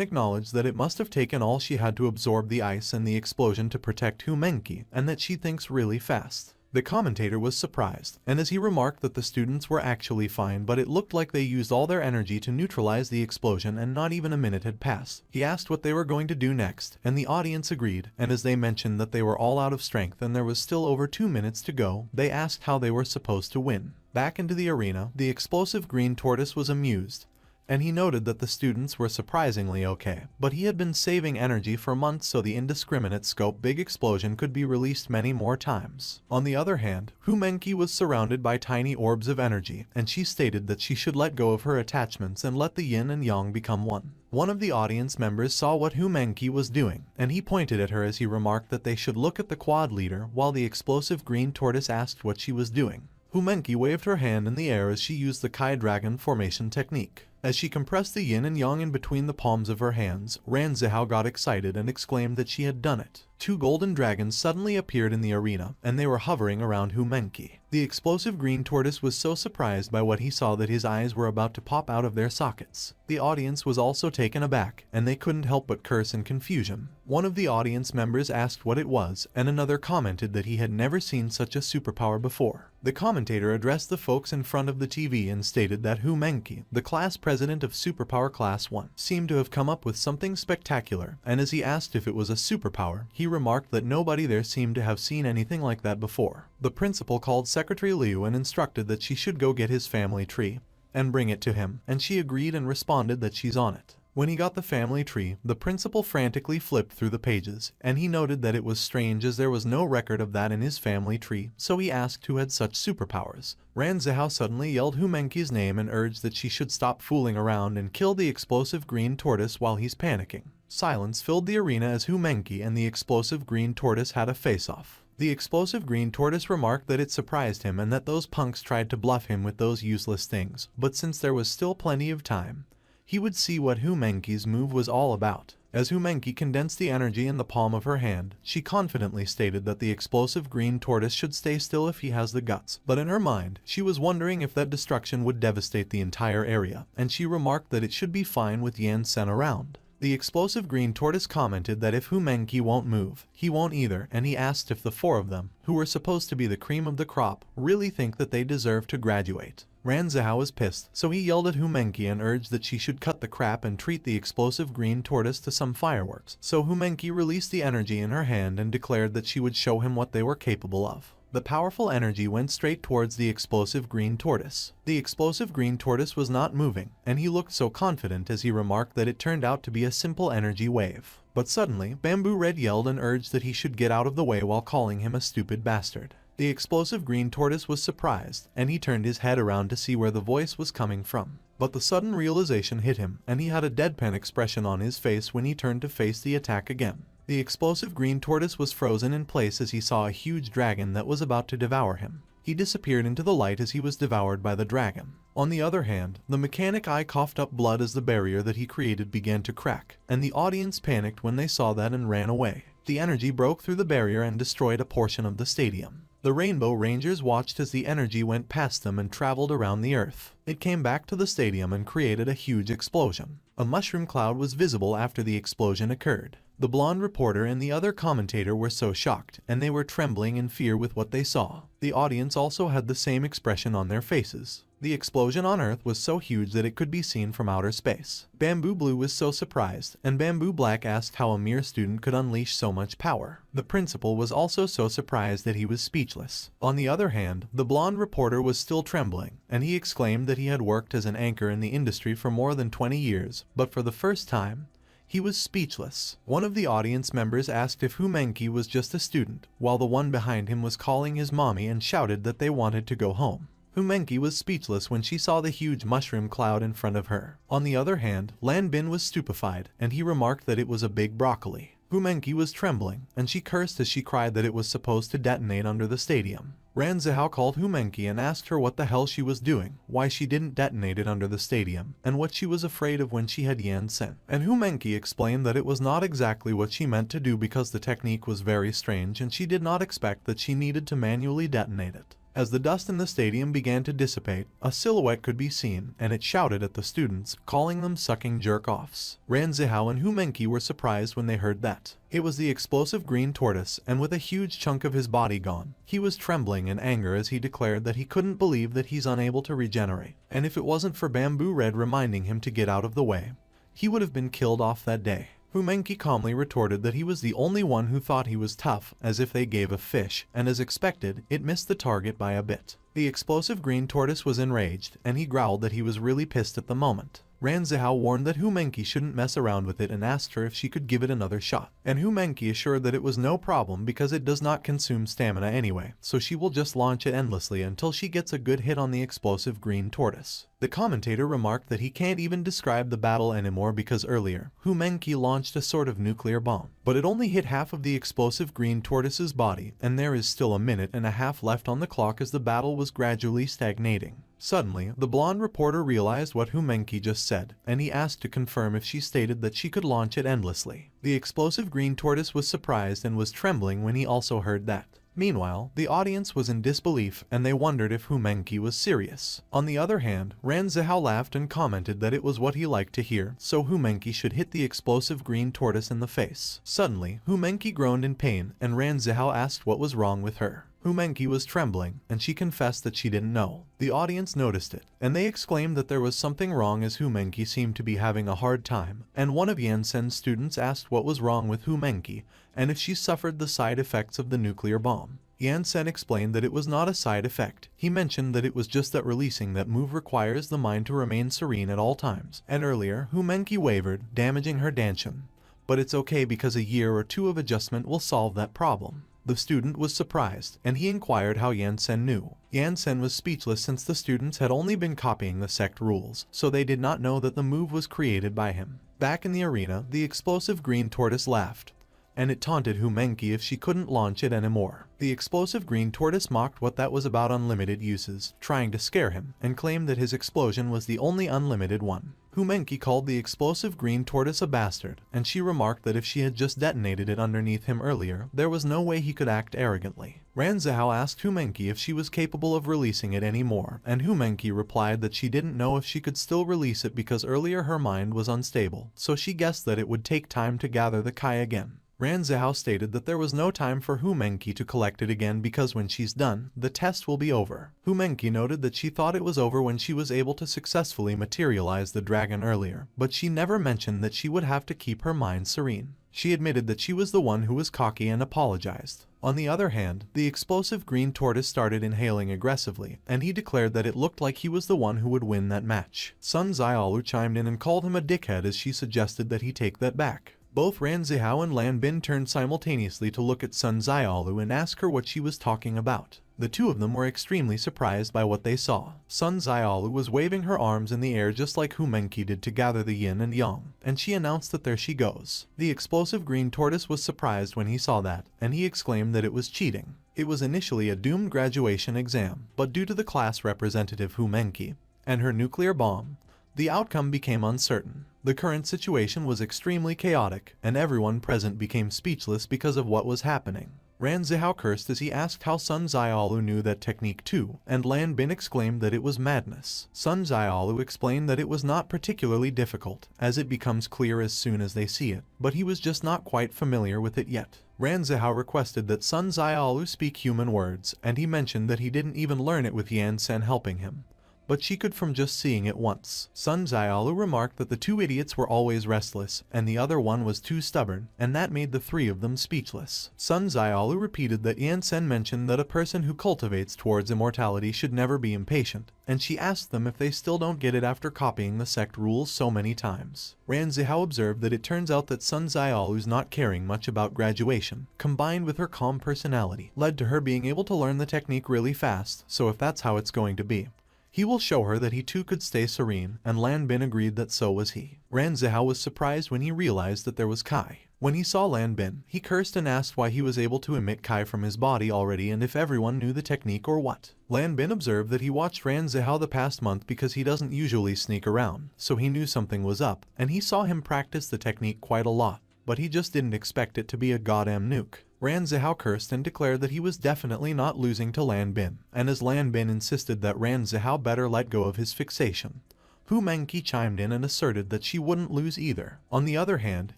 acknowledged that it must have taken all she had to absorb the ice and the explosion to protect Hu Menqi, and that she thinks really fast. The commentator was surprised, and as he remarked that the students were actually fine but it looked like they used all their energy to neutralize the explosion and not even a minute had passed. He asked what they were going to do next, and the audience agreed, and as they mentioned that they were all out of strength and there was still over 2 minutes to go, they asked how they were supposed to win. Back into the arena, the explosive green tortoise was amused, and he noted that the students were surprisingly okay, but he had been saving energy for months so the indiscriminate scope big explosion could be released many more times. On the other hand, Humenki was surrounded by tiny orbs of energy, and she stated that she should let go of her attachments and let the yin and yang become one. One of the audience members saw what Humenki was doing, and he pointed at her as he remarked that they should look at the quad leader while the explosive green tortoise asked what she was doing. Humenki waved her hand in the air as she used the Kai Dragon formation technique. As she compressed the yin and yang in between the palms of her hands, Ran Zihao got excited and exclaimed that she had done it. 2 golden dragons suddenly appeared in the arena, and they were hovering around Humenki. The explosive green tortoise was so surprised by what he saw that his eyes were about to pop out of their sockets. The audience was also taken aback, and they couldn't help but curse in confusion. One of the audience members asked what it was, and another commented that he had never seen such a superpower before. The commentator addressed the folks in front of the TV and stated that Humenki, the class president of Superpower Class 1, seemed to have come up with something spectacular, and as he asked if it was a superpower, he remarked that nobody there seemed to have seen anything like that before. The principal called Secretary Liu and instructed that she should go get his family tree and bring it to him, and she agreed and responded that she's on it. When he got the family tree, the principal frantically flipped through the pages, and he noted that it was strange as there was no record of that in his family tree, so he asked who had such superpowers. Ran Zihao suddenly yelled Humenki's name and urged that she should stop fooling around and kill the explosive green tortoise while he's panicking. Silence filled the arena as Humenki and the explosive green tortoise had a face-off. The explosive green tortoise remarked that it surprised him and that those punks tried to bluff him with those useless things, but since there was still plenty of time, he would see what Humenki's move was all about. As Humenki condensed the energy in the palm of her hand, she confidently stated that the explosive green tortoise should stay still if he has the guts, but in her mind, she was wondering if that destruction would devastate the entire area, and she remarked that it should be fine with Yan Sen around. The explosive green tortoise commented that if Humenki won't move, he won't either, and he asked if the 4 of them, who were supposed to be the cream of the crop, really think that they deserve to graduate. Ran Zihao was pissed, so he yelled at Humenki and urged that she should cut the crap and treat the explosive green tortoise to some fireworks. So Humenki released the energy in her hand and declared that she would show him what they were capable of. The powerful energy went straight towards the explosive green tortoise. The explosive green tortoise was not moving, and he looked so confident as he remarked that it turned out to be a simple energy wave. But suddenly, Bamboo Red yelled and urged that he should get out of the way while calling him a stupid bastard. The explosive green tortoise was surprised, and he turned his head around to see where the voice was coming from. But the sudden realization hit him, and he had a deadpan expression on his face when he turned to face the attack again. The explosive green tortoise was frozen in place as he saw a huge dragon that was about to devour him. He disappeared into the light as he was devoured by the dragon. On the other hand, the mechanic eye coughed up blood as the barrier that he created began to crack, and the audience panicked when they saw that and ran away. The energy broke through the barrier and destroyed a portion of the stadium. The Rainbow Rangers watched as the energy went past them and traveled around the earth. It came back to the stadium and created a huge explosion. A mushroom cloud was visible after the explosion occurred. The blonde reporter and the other commentator were so shocked, and they were trembling in fear with what they saw. The audience also had the same expression on their faces. The explosion on Earth was so huge that it could be seen from outer space. Bamboo Blue was so surprised, and Bamboo Black asked how a mere student could unleash so much power. The principal was also so surprised that he was speechless. On the other hand, the blonde reporter was still trembling, and he exclaimed that he had worked as an anchor in the industry for more than 20 years, but for the first time, he was speechless. One of the audience members asked if Humenki was just a student, while the one behind him was calling his mommy and shouted that they wanted to go home. Humenki was speechless when she saw the huge mushroom cloud in front of her. On the other hand, Lan Bin was stupefied, and he remarked that it was a big broccoli. Humenki was trembling, and she cursed as she cried that it was supposed to detonate under the stadium. Ran Zihao called Humenki and asked her what the hell she was doing, why she didn't detonate it under the stadium, and what she was afraid of when she had Yan Sen. And Humenki explained that it was not exactly what she meant to do because the technique was very strange and she did not expect that she needed to manually detonate it. As the dust in the stadium began to dissipate, a silhouette could be seen, and it shouted at the students, calling them sucking jerk-offs. Ran Zihao and Hu Menqi were surprised when they heard that. It was the explosive green tortoise, and with a huge chunk of his body gone, he was trembling in anger as he declared that he couldn't believe that he's unable to regenerate, and if it wasn't for Bamboo Red reminding him to get out of the way, he would have been killed off that day. Hu Menqi calmly retorted that he was the only one who thought he was tough, as if they gave a fish, and as expected, it missed the target by a bit. The explosive green tortoise was enraged, and he growled that he was really pissed at the moment. Ran Zihao warned that Hu Menqi shouldn't mess around with it and asked her if she could give it another shot. And Hu Menqi assured that it was no problem because it does not consume stamina anyway, so she will just launch it endlessly until she gets a good hit on the explosive green tortoise. The commentator remarked that he can't even describe the battle anymore because earlier, Hu Menqi launched a sort of nuclear bomb, but it only hit half of the explosive green tortoise's body, and there is still a minute and a half left on the clock as the battle was gradually stagnating. Suddenly, the blonde reporter realized what Hu Menqi just said, and he asked to confirm if she stated that she could launch it endlessly. The explosive green tortoise was surprised and was trembling when he also heard that. Meanwhile, the audience was in disbelief and they wondered if Hu Menqi was serious. On the other hand, Ran Zihao laughed and commented that it was what he liked to hear, so Hu Menqi should hit the explosive green tortoise in the face. Suddenly, Hu Menqi groaned in pain and Ran Zihao asked what was wrong with her. Hu Menqi was trembling, and she confessed that she didn't know. The audience noticed it, and they exclaimed that there was something wrong as Hu Menqi seemed to be having a hard time, and one of Yansen's students asked what was wrong with Hu Menqi, and if she suffered the side effects of the nuclear bomb. Yansen explained that it was not a side effect. He mentioned that it was just that releasing that move requires the mind to remain serene at all times, and earlier, Hu Menqi wavered, damaging her dantian. But it's okay because a year or two of adjustment will solve that problem. The student was surprised, and he inquired how Yansen knew. Yansen was speechless since the students had only been copying the sect rules, so they did not know that the move was created by him. Back in the arena, the explosive green tortoise laughed, and it taunted Hu Menqi if she couldn't launch it anymore. The explosive green tortoise mocked what that was about unlimited uses, trying to scare him, and claimed that his explosion was the only unlimited one. Hu Menqi called the explosive green tortoise a bastard, and she remarked that if she had just detonated it underneath him earlier, there was no way he could act arrogantly. Ran Zihao asked Hu Menqi if she was capable of releasing it anymore, and Hu Menqi replied that she didn't know if she could still release it because earlier her mind was unstable, so she guessed that it would take time to gather the Kai again. Ran Zihao stated that there was no time for Hu Menqi to collect it again because when she's done, the test will be over. Hu Menqi noted that she thought it was over when she was able to successfully materialize the dragon earlier, but she never mentioned that she would have to keep her mind serene. She admitted that she was the one who was cocky and apologized. On the other hand, the explosive green tortoise started inhaling aggressively, and he declared that it looked like he was the one who would win that match. Sun Xiaolu chimed in and called him a dickhead as she suggested that he take that back. Both Ran Zihao and Lan Bin turned simultaneously to look at Sun Xiaolu and ask her what she was talking about. The two of them were extremely surprised by what they saw. Sun Xiaolu was waving her arms in the air just like Hu Menqi did to gather the yin and yang, and she announced that there she goes. The explosive green tortoise was surprised when he saw that, and he exclaimed that it was cheating. It was initially a doomed graduation exam, but due to the class representative Hu Menqi and her nuclear bomb, the outcome became uncertain. The current situation was extremely chaotic, and everyone present became speechless because of what was happening. Ran Zihao cursed as he asked how Sun Xiaolu knew that technique too, and Lan Bin exclaimed that it was madness. Sun Xiaolu explained that it was not particularly difficult, as it becomes clear as soon as they see it, but he was just not quite familiar with it yet. Ran Zihao requested that Sun Xiaolu speak human words, and he mentioned that he didn't even learn it with Yansen helping him, but she could from just seeing it once. Sun Xiaolu remarked that the two idiots were always restless, and the other one was too stubborn, and that made the three of them speechless. Sun Xiaolu repeated that Yansen mentioned that a person who cultivates towards immortality should never be impatient, and she asked them if they still don't get it after copying the sect rules so many times. Ran Zihao observed that it turns out that Sun Xiaolu's not caring much about graduation, combined with her calm personality, led to her being able to learn the technique really fast, so if that's how it's going to be, he will show her that he too could stay serene, and Lan Bin agreed that so was he. Ran Zihao was surprised when he realized that there was Kai. When he saw Lan Bin, he cursed and asked why he was able to emit Kai from his body already and if everyone knew the technique or what. Lan Bin observed that he watched Ran Zihao the past month because he doesn't usually sneak around, so he knew something was up, and he saw him practice the technique quite a lot, but he just didn't expect it to be a goddamn nuke. Ran Zihao cursed and declared that he was definitely not losing to Lan Bin, and as Lan Bin insisted that Ran Zihao better let go of his fixation, Hu Mengqi chimed in and asserted that she wouldn't lose either. On the other hand,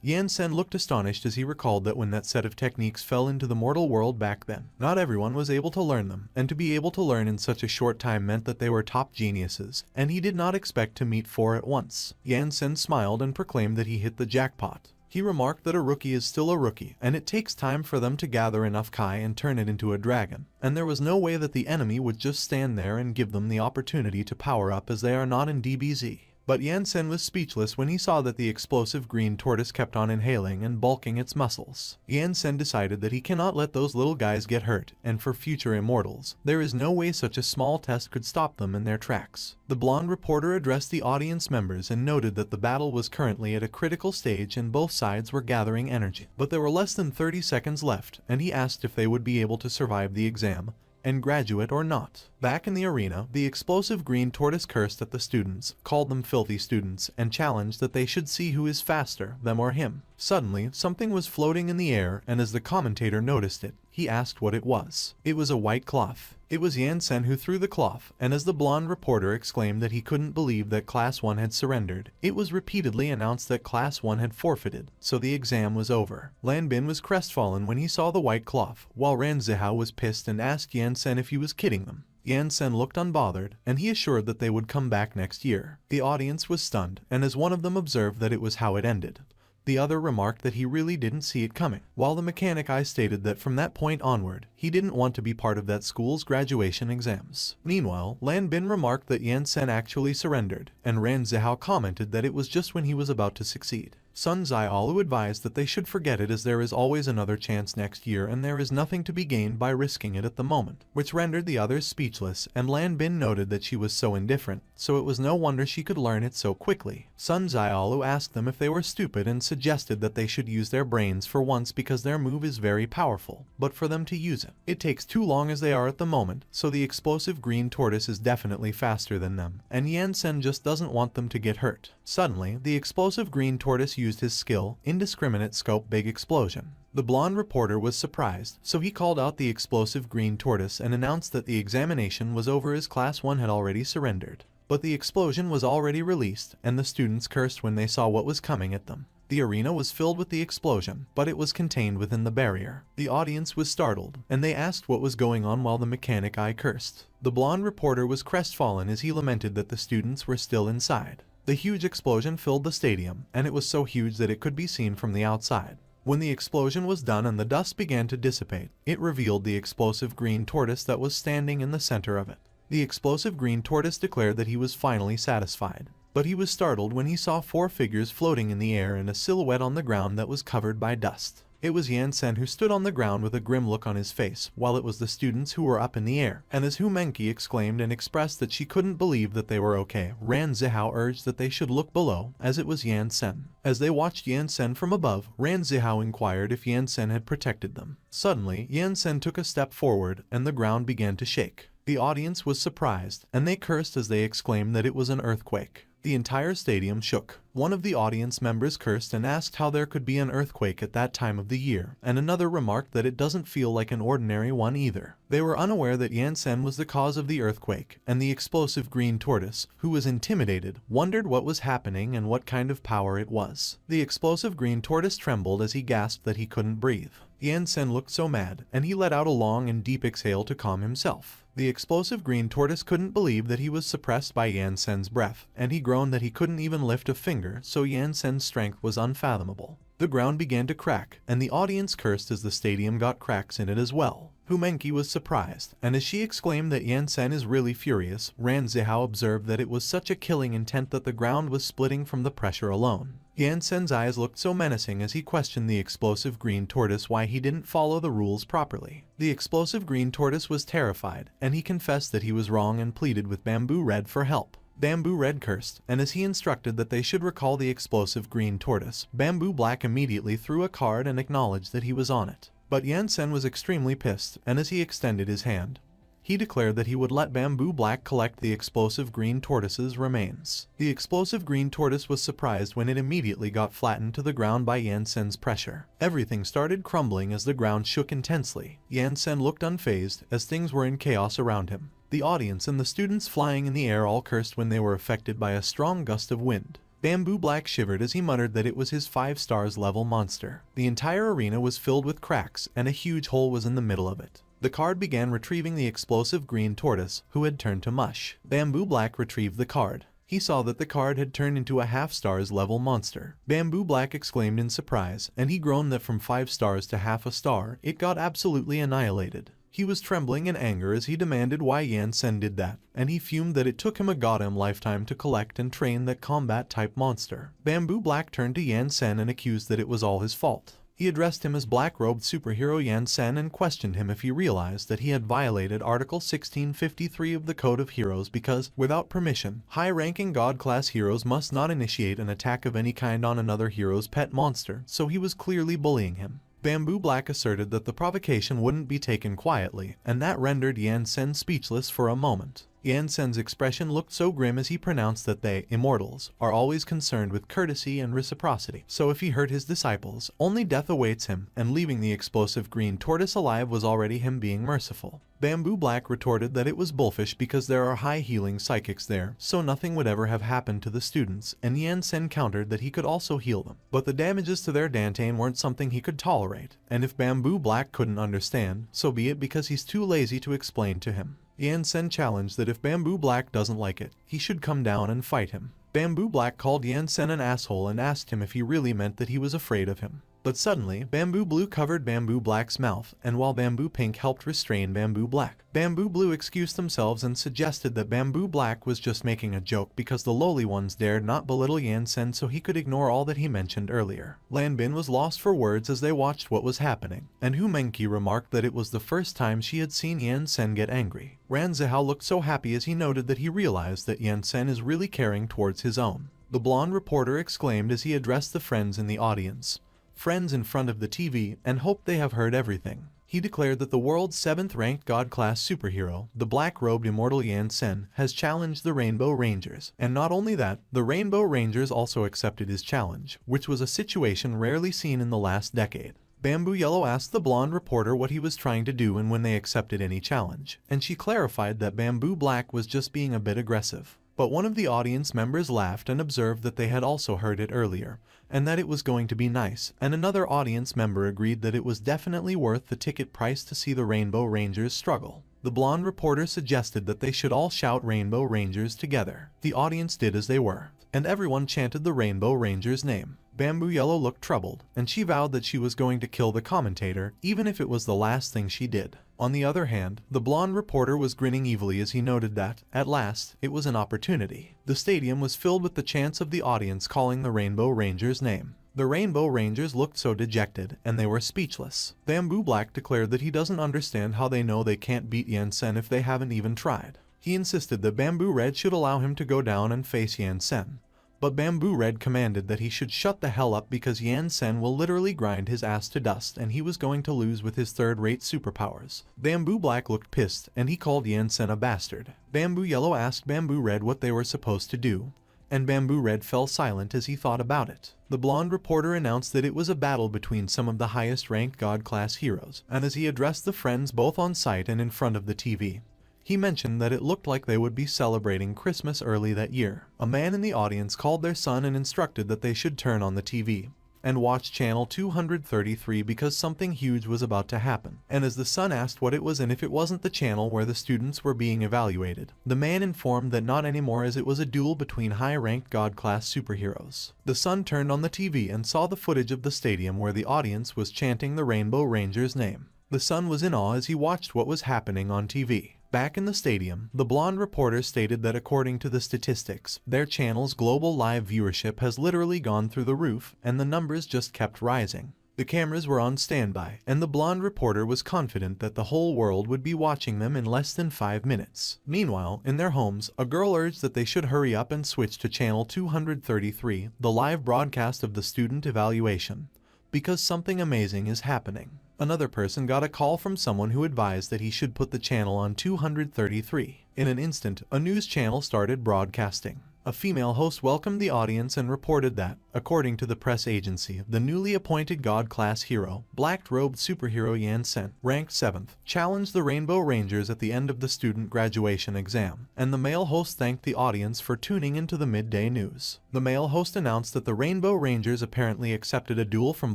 Yan Sen looked astonished as he recalled that when that set of techniques fell into the mortal world back then, not everyone was able to learn them, and to be able to learn in such a short time meant that they were top geniuses, and he did not expect to meet 4 at once. Yan Sen smiled and proclaimed that he hit the jackpot. He remarked that a rookie is still a rookie, and it takes time for them to gather enough Kai and turn it into a dragon, and there was no way that the enemy would just stand there and give them the opportunity to power up as they are not in DBZ. But Yan Sen was speechless when he saw that the explosive green tortoise kept on inhaling and bulking its muscles. Yan Sen decided that he cannot let those little guys get hurt, and for future immortals, there is no way such a small test could stop them in their tracks. The blonde reporter addressed the audience members and noted that the battle was currently at a critical stage and both sides were gathering energy. But there were less than 30 seconds left, and he asked if they would be able to survive the exam and graduate or not. Back in the arena, the explosive green tortoise cursed at the students, called them filthy students, and challenged that they should see who is faster, them or him. Suddenly, something was floating in the air, and as the commentator noticed it, he asked what it was. It was a white cloth. It was Yan Sen who threw the cloth, and as the blonde reporter exclaimed that he couldn't believe that Class 1 had surrendered, it was repeatedly announced that Class 1 had forfeited, so the exam was over. Lan Bin was crestfallen when he saw the white cloth, while Ran Zihao was pissed and asked Yan Sen if he was kidding them. Yan Sen looked unbothered, and he assured that they would come back next year. The audience was stunned, and as one of them observed that it was how it ended, the other remarked that he really didn't see it coming, while the mechanic eye stated that from that point onward, he didn't want to be part of that school's graduation exams. Meanwhile, Lan Bin remarked that Yan Sen actually surrendered, and Ran Zihao commented that it was just when he was about to succeed. Sun Ziaolu advised that they should forget it as there is always another chance next year and there is nothing to be gained by risking it at the moment, which rendered the others speechless, and Lan Bin noted that she was so indifferent, so it was no wonder she could learn it so quickly. Sun Ziaolu asked them if they were stupid and suggested that they should use their brains for once because their move is very powerful, but for them to use it, it takes too long as they are at the moment, so the explosive green tortoise is definitely faster than them, and Yan Sen just doesn't want them to get hurt. Suddenly, the explosive green tortoise used his skill, indiscriminate scope big explosion. The blonde reporter was surprised, so he called out the explosive green tortoise and announced that the examination was over as Class 1 had already surrendered. But the explosion was already released, and the students cursed when they saw what was coming at them. The arena was filled with the explosion, but it was contained within the barrier. The audience was startled, and they asked what was going on while the mechanic eye cursed. The blonde reporter was crestfallen as he lamented that the students were still inside. The huge explosion filled the stadium, and it was so huge that it could be seen from the outside. When the explosion was done and the dust began to dissipate, it revealed the explosive green tortoise that was standing in the center of it. The explosive green tortoise declared that he was finally satisfied, but he was startled when he saw 4 figures floating in the air and a silhouette on the ground that was covered by dust. It was Yan Sen who stood on the ground with a grim look on his face, while it was the students who were up in the air, and as Hu Mengqi exclaimed and expressed that she couldn't believe that they were okay, Ran Zihao urged that they should look below, as it was Yan Sen. As they watched Yan Sen from above, Ran Zihao inquired if Yan Sen had protected them. Suddenly, Yan Sen took a step forward, and the ground began to shake. The audience was surprised, and they cursed as they exclaimed that it was an earthquake. The entire stadium shook. One of the audience members cursed and asked how there could be an earthquake at that time of the year, and another remarked that it doesn't feel like an ordinary one either. They were unaware that Yan Sen was the cause of the earthquake, and the explosive green tortoise, who was intimidated, wondered what was happening and what kind of power it was. The explosive green tortoise trembled as he gasped that he couldn't breathe. Yan Sen looked so mad, and he let out a long and deep exhale to calm himself. The explosive green tortoise couldn't believe that he was suppressed by Yan Sen's breath, and he groaned that he couldn't even lift a finger, so Yan Sen's strength was unfathomable. The ground began to crack, and the audience cursed as the stadium got cracks in it as well. Hu Mengqi was surprised, and as she exclaimed that Yan Sen is really furious, Ran Zihao observed that it was such a killing intent that the ground was splitting from the pressure alone. Yan Sen's eyes looked so menacing as he questioned the explosive green tortoise why he didn't follow the rules properly. The explosive green tortoise was terrified, and he confessed that he was wrong and pleaded with Bamboo Red for help. Bamboo Red cursed, and as he instructed that they should recall the explosive green tortoise, Bamboo Black immediately threw a card and acknowledged that he was on it. But Yan Sen was extremely pissed, and as he extended his hand, He declared that he would let Bamboo Black collect the explosive green tortoise's remains. The explosive green tortoise was surprised when it immediately got flattened to the ground by Yan Sen's pressure. Everything started crumbling as the ground shook intensely. Yan Sen looked unfazed as things were in chaos around him. The audience and the students flying in the air all cursed when they were affected by a strong gust of wind. Bamboo Black shivered as he muttered that it was his 5 stars level monster. The entire arena was filled with cracks, and a huge hole was in the middle of it. The card began retrieving the explosive green tortoise, who had turned to mush. Bamboo Black retrieved the card. He saw that the card had turned into a half stars level monster. Bamboo Black exclaimed in surprise, and he groaned that from 5 stars to half a star, it got absolutely annihilated. He was trembling in anger as he demanded why Yan Sen did that, and he fumed that it took him a goddamn lifetime to collect and train that combat-type monster. Bamboo Black turned to Yan Sen and accused that it was all his fault. He addressed him as black-robed superhero Yan Sen and questioned him if he realized that he had violated Article 1653 of the Code of Heroes because, without permission, high-ranking God-class heroes must not initiate an attack of any kind on another hero's pet monster, so he was clearly bullying him. Bamboo Black asserted that the provocation wouldn't be taken quietly, and that rendered Yan Sen speechless for a moment. Yan Sen's expression looked so grim as he pronounced that they, immortals, are always concerned with courtesy and reciprocity. So if he hurt his disciples, only death awaits him, and leaving the explosive green tortoise alive was already him being merciful. Bamboo Black retorted that it was bullfish because there are high-healing psychics there, so nothing would ever have happened to the students, and Yan Sen countered that he could also heal them. But the damages to their Dantane weren't something he could tolerate, and if Bamboo Black couldn't understand, so be it because he's too lazy to explain to him. Yan Sen challenged that if Bamboo Black doesn't like it, he should come down and fight him. Bamboo Black called Yan Sen an asshole and asked him if he really meant that he was afraid of him. But suddenly, Bamboo Blue covered Bamboo Black's mouth, and while Bamboo Pink helped restrain Bamboo Black, Bamboo Blue excused themselves and suggested that Bamboo Black was just making a joke because the lowly ones dared not belittle Yan Sen so he could ignore all that he mentioned earlier. Lan Bin was lost for words as they watched what was happening, and Hu Mengqi remarked that it was the first time she had seen Yan Sen get angry. Ran Zihao looked so happy as he noted that he realized that Yan Sen is really caring towards his own. The blonde reporter exclaimed as he addressed the friends in the audience. Friends in front of the TV, and hoped they have heard everything. He declared that the world's 7th-ranked God-class superhero, the black-robed immortal Yan Sen, has challenged the Rainbow Rangers. And not only that, the Rainbow Rangers also accepted his challenge, which was a situation rarely seen in the last decade. Bamboo Yellow asked the blonde reporter what he was trying to do and when they accepted any challenge, and she clarified that Bamboo Black was just being a bit aggressive. But one of the audience members laughed and observed that they had also heard it earlier, and that it was going to be nice, and another audience member agreed that it was definitely worth the ticket price to see the Rainbow Rangers struggle. The blonde reporter suggested that they should all shout Rainbow Rangers together. The audience did as they were, and everyone chanted the Rainbow Rangers' name. Bamboo Yellow looked troubled, and she vowed that she was going to kill the commentator, even if it was the last thing she did. On the other hand, the blonde reporter was grinning evilly as he noted that, at last, it was an opportunity. The stadium was filled with the chants of the audience calling the Rainbow Rangers' name. The Rainbow Rangers looked so dejected, and they were speechless. Bamboo Black declared that he doesn't understand how they know they can't beat Yan Sen if they haven't even tried. He insisted that Bamboo Red should allow him to go down and face Yan Sen. But Bamboo Red commanded that he should shut the hell up because Yan Sen will literally grind his ass to dust and he was going to lose with his third-rate superpowers. Bamboo Black looked pissed and he called Yan Sen a bastard. Bamboo Yellow asked Bamboo Red what they were supposed to do, and Bamboo Red fell silent as he thought about it. The blonde reporter announced that it was a battle between some of the highest-ranked God-class heroes, and as he addressed the friends both on site and in front of the TV, he mentioned that it looked like they would be celebrating Christmas early that year. A man in the audience called their son and instructed that they should turn on the TV and watch channel 233 because something huge was about to happen. And as the son asked what it was and if it wasn't the channel where the students were being evaluated, the man informed that not anymore as it was a duel between high-ranked God-class superheroes. The son turned on the TV and saw the footage of the stadium where the audience was chanting the Rainbow Rangers' name. The son was in awe as he watched what was happening on TV. Back in the stadium, the blonde reporter stated that according to the statistics, their channel's global live viewership has literally gone through the roof, and the numbers just kept rising. The cameras were on standby, and the blonde reporter was confident that the whole world would be watching them in less than 5 minutes. Meanwhile, in their homes, a girl urged that they should hurry up and switch to channel 233, the live broadcast of the student evaluation, because something amazing is happening. Another person got a call from someone who advised that he should put the channel on 233. In an instant, a news channel started broadcasting. A female host welcomed the audience and reported that, according to the press agency, the newly appointed God-class hero, black-robed superhero Yan Sen, ranked 7th, challenged the Rainbow Rangers at the end of the student graduation exam, and the male host thanked the audience for tuning into the midday news. The male host announced that the Rainbow Rangers apparently accepted a duel from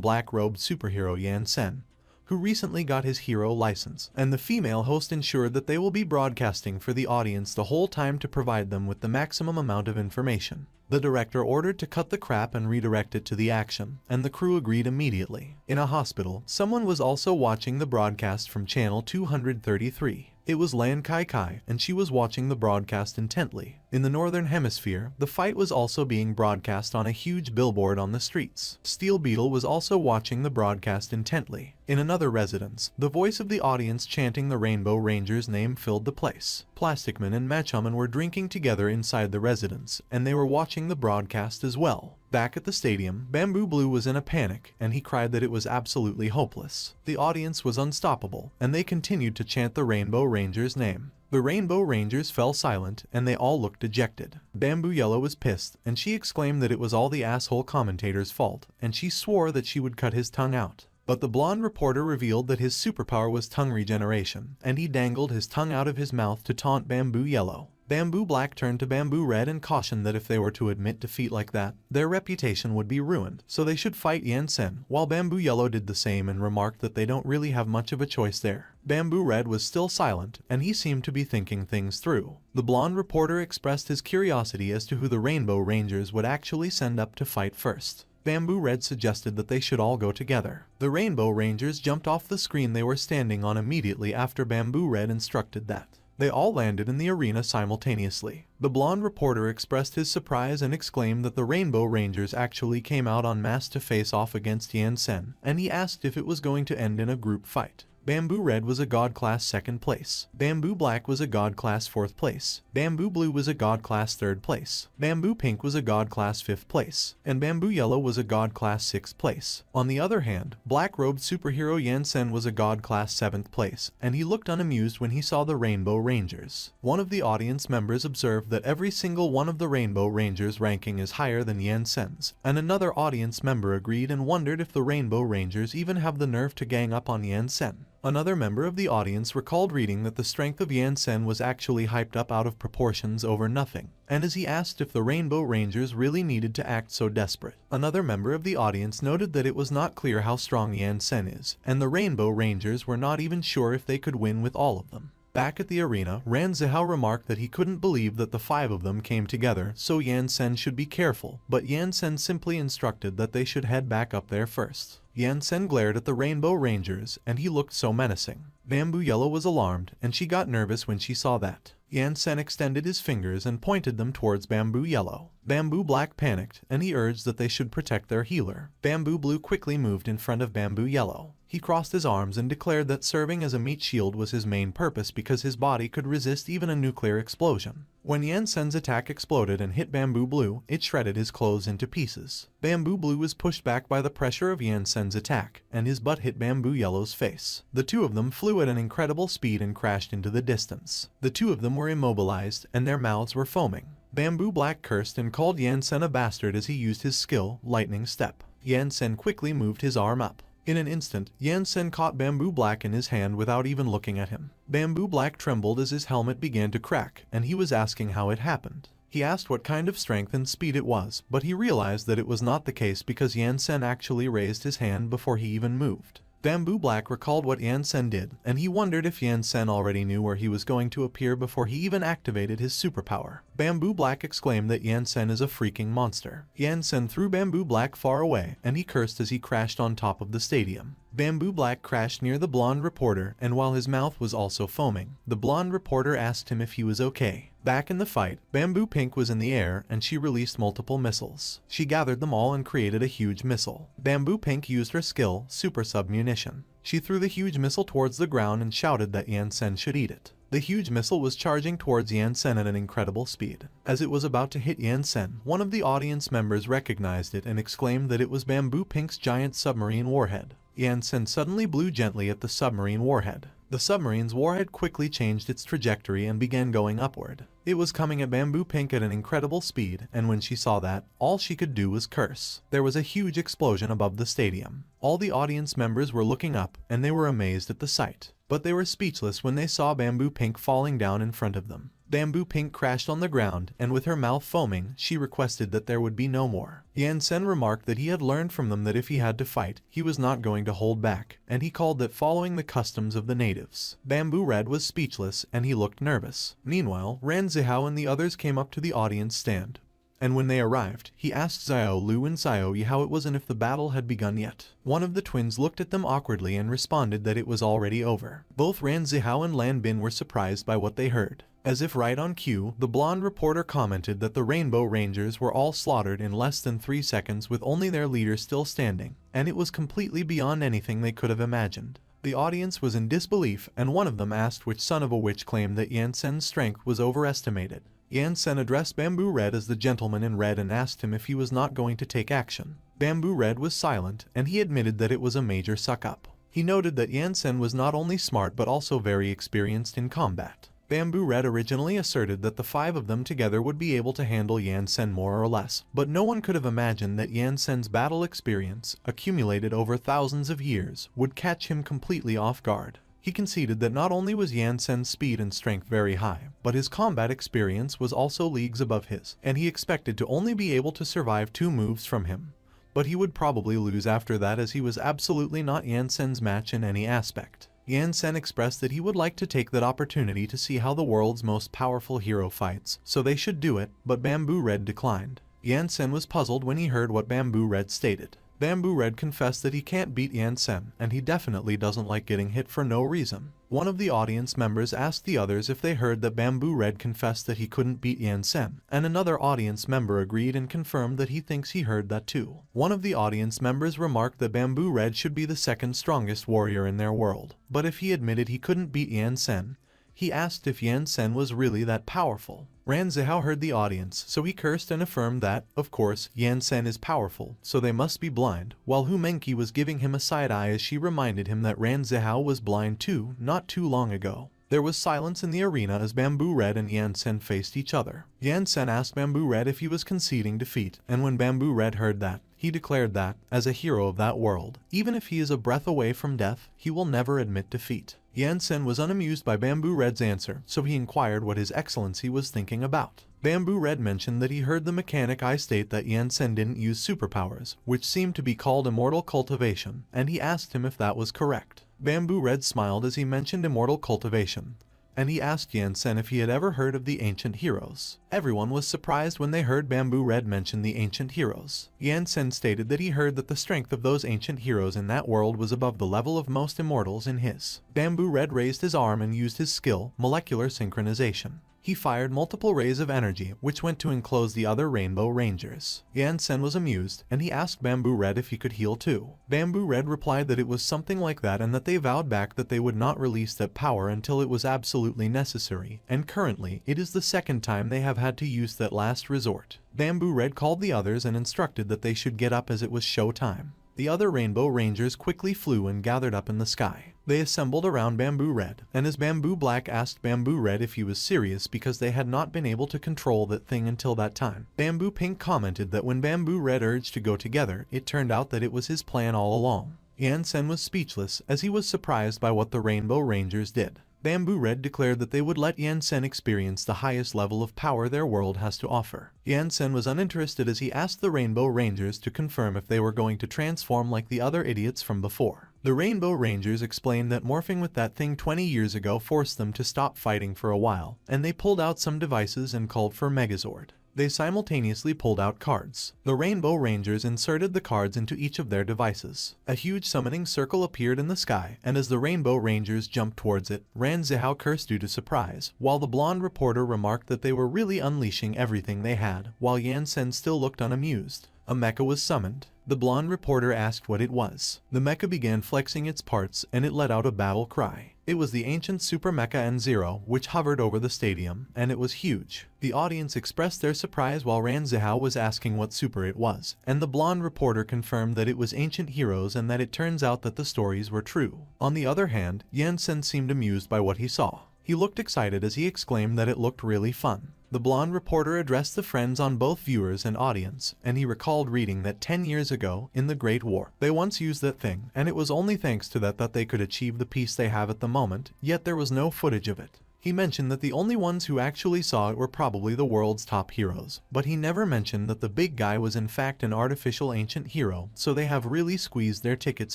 black-robed superhero Yan Sen, who recently got his hero license, and the female host ensured that they will be broadcasting for the audience the whole time to provide them with the maximum amount of information. The director ordered to cut the crap and redirect it to the action, and the crew agreed immediately. In a hospital, someone was also watching the broadcast from channel 233. It was Lan Kai Kai, and she was watching the broadcast intently. In the northern hemisphere, the fight was also being broadcast on a huge billboard on the streets. Steel Beetle was also watching the broadcast intently. In another residence, the voice of the audience chanting the Rainbow Rangers' name filled the place. Plasticman and Machoman were drinking together inside the residence, and they were watching the broadcast as well. Back at the stadium, Bamboo Blue was in a panic, and he cried that it was absolutely hopeless. The audience was unstoppable, and they continued to chant the Rainbow Rangers' name. The Rainbow Rangers fell silent, and they all looked dejected. Bamboo Yellow was pissed, and she exclaimed that it was all the asshole commentator's fault, and she swore that she would cut his tongue out. But the blonde reporter revealed that his superpower was tongue regeneration, and he dangled his tongue out of his mouth to taunt Bamboo Yellow. Bamboo Black turned to Bamboo Red and cautioned that if they were to admit defeat like that, their reputation would be ruined, so they should fight Yan Sen, while Bamboo Yellow did the same and remarked that they don't really have much of a choice there. Bamboo Red was still silent, and he seemed to be thinking things through. The blonde reporter expressed his curiosity as to who the Rainbow Rangers would actually send up to fight first. Bamboo Red suggested that they should all go together. The Rainbow Rangers jumped off the screen they were standing on immediately after Bamboo Red instructed that. They all landed in the arena simultaneously. The blonde reporter expressed his surprise and exclaimed that the Rainbow Rangers actually came out en masse to face off against Yan Sen, and he asked if it was going to end in a group fight. Bamboo Red was a God Class 2nd place. Bamboo Black was a God Class 4th place. Bamboo Blue was a God Class 3rd place. Bamboo Pink was a God Class 5th place. And Bamboo Yellow was a God Class 6th place. On the other hand, black-robed superhero Yan Sen was a God Class 7th place, and he looked unamused when he saw the Rainbow Rangers. One of the audience members observed that every single one of the Rainbow Rangers' ranking is higher than Yan Sen's, and another audience member agreed and wondered if the Rainbow Rangers even have the nerve to gang up on Yan Sen. Another member of the audience recalled reading that the strength of Yan Sen was actually hyped up out of proportions over nothing, and as he asked if the Rainbow Rangers really needed to act so desperate. Another member of the audience noted that it was not clear how strong Yan Sen is, and the Rainbow Rangers were not even sure if they could win with all of them. Back at the arena, Ran Zihao remarked that he couldn't believe that the 5 of them came together, so Yan Sen should be careful, but Yan Sen simply instructed that they should head back up there first. Yan Sen glared at the Rainbow Rangers, and he looked so menacing. Bamboo Yellow was alarmed, and she got nervous when she saw that. Yan Sen extended his fingers and pointed them towards Bamboo Yellow. Bamboo Black panicked, and he urged that they should protect their healer. Bamboo Blue quickly moved in front of Bamboo Yellow. He crossed his arms and declared that serving as a meat shield was his main purpose because his body could resist even a nuclear explosion. When Yan Sen's attack exploded and hit Bamboo Blue, it shredded his clothes into pieces. Bamboo Blue was pushed back by the pressure of Yan Sen's attack, and his butt hit Bamboo Yellow's face. The two of them flew at an incredible speed and crashed into the distance. The two of them were immobilized, and their mouths were foaming. Bamboo Black cursed and called Yan Sen a bastard as he used his skill, Lightning Step. Yan Sen quickly moved his arm up. In an instant, Yan Sen caught Bamboo Black in his hand without even looking at him. Bamboo Black trembled as his helmet began to crack, and he was asking how it happened. He asked what kind of strength and speed it was, but he realized that it was not the case because Yan Sen actually raised his hand before he even moved. Bamboo Black recalled what Yan Sen did, and he wondered if Yan Sen already knew where he was going to appear before he even activated his superpower. Bamboo Black exclaimed that Yan Sen is a freaking monster. Yan Sen threw Bamboo Black far away, and he cursed as he crashed on top of the stadium. Bamboo Black crashed near the blonde reporter, and while his mouth was also foaming, the blonde reporter asked him if he was okay. Back in the fight, Bamboo Pink was in the air, and she released multiple missiles. She gathered them all and created a huge missile. Bamboo Pink used her skill, Super Submunition. She threw the huge missile towards the ground and shouted that Yan Sen should eat it. The huge missile was charging towards Yan Sen at an incredible speed. As it was about to hit Yan Sen, one of the audience members recognized it and exclaimed that it was Bamboo Pink's giant submarine warhead. Yansen suddenly blew gently at the submarine warhead. The submarine's warhead quickly changed its trajectory and began going upward. It was coming at Bamboo Pink at an incredible speed, and when she saw that, all she could do was curse. There was a huge explosion above the stadium. All the audience members were looking up, and they were amazed at the sight. But they were speechless when they saw Bamboo Pink falling down in front of them. Bamboo Pink crashed on the ground, and with her mouth foaming, she requested that there would be no more. Yansen remarked that he had learned from them that if he had to fight, he was not going to hold back, and he called that following the customs of the natives. Bamboo Red was speechless, and he looked nervous. Meanwhile, Ran Zihao and the others came up to the audience stand. And when they arrived, he asked Xiao Lu and Xiao Yi how it was and if the battle had begun yet. One of the twins looked at them awkwardly and responded that it was already over. Both Ran Zihao and Lan Bin were surprised by what they heard. As if right on cue, the blonde reporter commented that the Rainbow Rangers were all slaughtered in less than 3 seconds with only their leader still standing, and it was completely beyond anything they could have imagined. The audience was in disbelief, and one of them asked which son of a witch claimed that Yansen's strength was overestimated. Yansen addressed Bamboo Red as the gentleman in red and asked him if he was not going to take action. Bamboo Red was silent, and he admitted that it was a major suck-up. He noted that Yansen was not only smart but also very experienced in combat. Bamboo Red originally asserted that the 5 of them together would be able to handle Yansen more or less, but no one could have imagined that Yansen's battle experience, accumulated over thousands of years, would catch him completely off guard. He conceded that not only was Yansen's speed and strength very high, but his combat experience was also leagues above his, and he expected to only be able to survive 2 moves from him. But he would probably lose after that, as he was absolutely not Yansen's match in any aspect. Yansen expressed that he would like to take that opportunity to see how the world's most powerful hero fights, so they should do it, but Bamboo Red declined. Yansen was puzzled when he heard what Bamboo Red stated. Bamboo Red confessed that he can't beat Yansen, and he definitely doesn't like getting hit for no reason. One of the audience members asked the others if they heard that Bamboo Red confessed that he couldn't beat Yansen, and another audience member agreed and confirmed that he thinks he heard that too. One of the audience members remarked that Bamboo Red should be the 2nd strongest warrior in their world, but if he admitted he couldn't beat Yansen, he asked if Yansen was really that powerful. Ran Zihao heard the audience, so he cursed and affirmed that, of course, Yansen is powerful, so they must be blind, while Hu Menqi was giving him a side eye as she reminded him that Ran Zihao was blind too, not too long ago. There was silence in the arena as Bamboo Red and Yansen faced each other. Yansen asked Bamboo Red if he was conceding defeat, and when Bamboo Red heard that, he declared that, as a hero of that world, even if he is a breath away from death, he will never admit defeat. Yansen was unamused by Bamboo Red's answer, so he inquired what His Excellency was thinking about. Bamboo Red mentioned that he heard the mechanic I state that Yansen didn't use superpowers, which seemed to be called immortal cultivation, and he asked him if that was correct. Bamboo Red smiled as he mentioned immortal cultivation, and he asked Yansen if he had ever heard of the ancient heroes. Everyone was surprised when they heard Bamboo Red mention the ancient heroes. Yansen stated that he heard that the strength of those ancient heroes in that world was above the level of most immortals in his. Bamboo Red raised his arm and used his skill, molecular synchronization. He fired multiple rays of energy, which went to enclose the other Rainbow Rangers. Yansen was amused, and he asked Bamboo Red if he could heal too. Bamboo Red replied that it was something like that and that they vowed back that they would not release that power until it was absolutely necessary, and currently, it is the 2nd time they have had to use that last resort. Bamboo Red called the others and instructed that they should get up as it was show time. The other Rainbow Rangers quickly flew and gathered up in the sky. They assembled around Bamboo Red, and as Bamboo Black asked Bamboo Red if he was serious because they had not been able to control that thing until that time, Bamboo Pink commented that when Bamboo Red urged to go together, it turned out that it was his plan all along. Yansen was speechless as he was surprised by what the Rainbow Rangers did. Bamboo Red declared that they would let Yansen experience the highest level of power their world has to offer. Yansen was uninterested as he asked the Rainbow Rangers to confirm if they were going to transform like the other idiots from before. The Rainbow Rangers explained that morphing with that thing 20 years ago forced them to stop fighting for a while, and they pulled out some devices and called for Megazord. They simultaneously pulled out cards. The Rainbow Rangers inserted the cards into each of their devices. A huge summoning circle appeared in the sky, and as the Rainbow Rangers jumped towards it, Ran Zihao cursed due to surprise, while the blonde reporter remarked that they were really unleashing everything they had, while Yansen still looked unamused. A mecha was summoned. The blonde reporter asked what it was. The mecha began flexing its parts and it let out a battle cry. It was the ancient Super Mecha N0, which hovered over the stadium, and it was huge. The audience expressed their surprise while Ran Zihao was asking what super it was, and the blonde reporter confirmed that it was ancient heroes and that it turns out that the stories were true. On the other hand, Yan Sen seemed amused by what he saw. He looked excited as he exclaimed that it looked really fun. The blonde reporter addressed the friends on both viewers and audience, and he recalled reading that 10 years ago, in the Great War, they once used that thing, and it was only thanks to that they could achieve the peace they have at the moment, yet there was no footage of it. He mentioned that the only ones who actually saw it were probably the world's top heroes, but he never mentioned that the big guy was in fact an artificial ancient hero, so they have really squeezed their tickets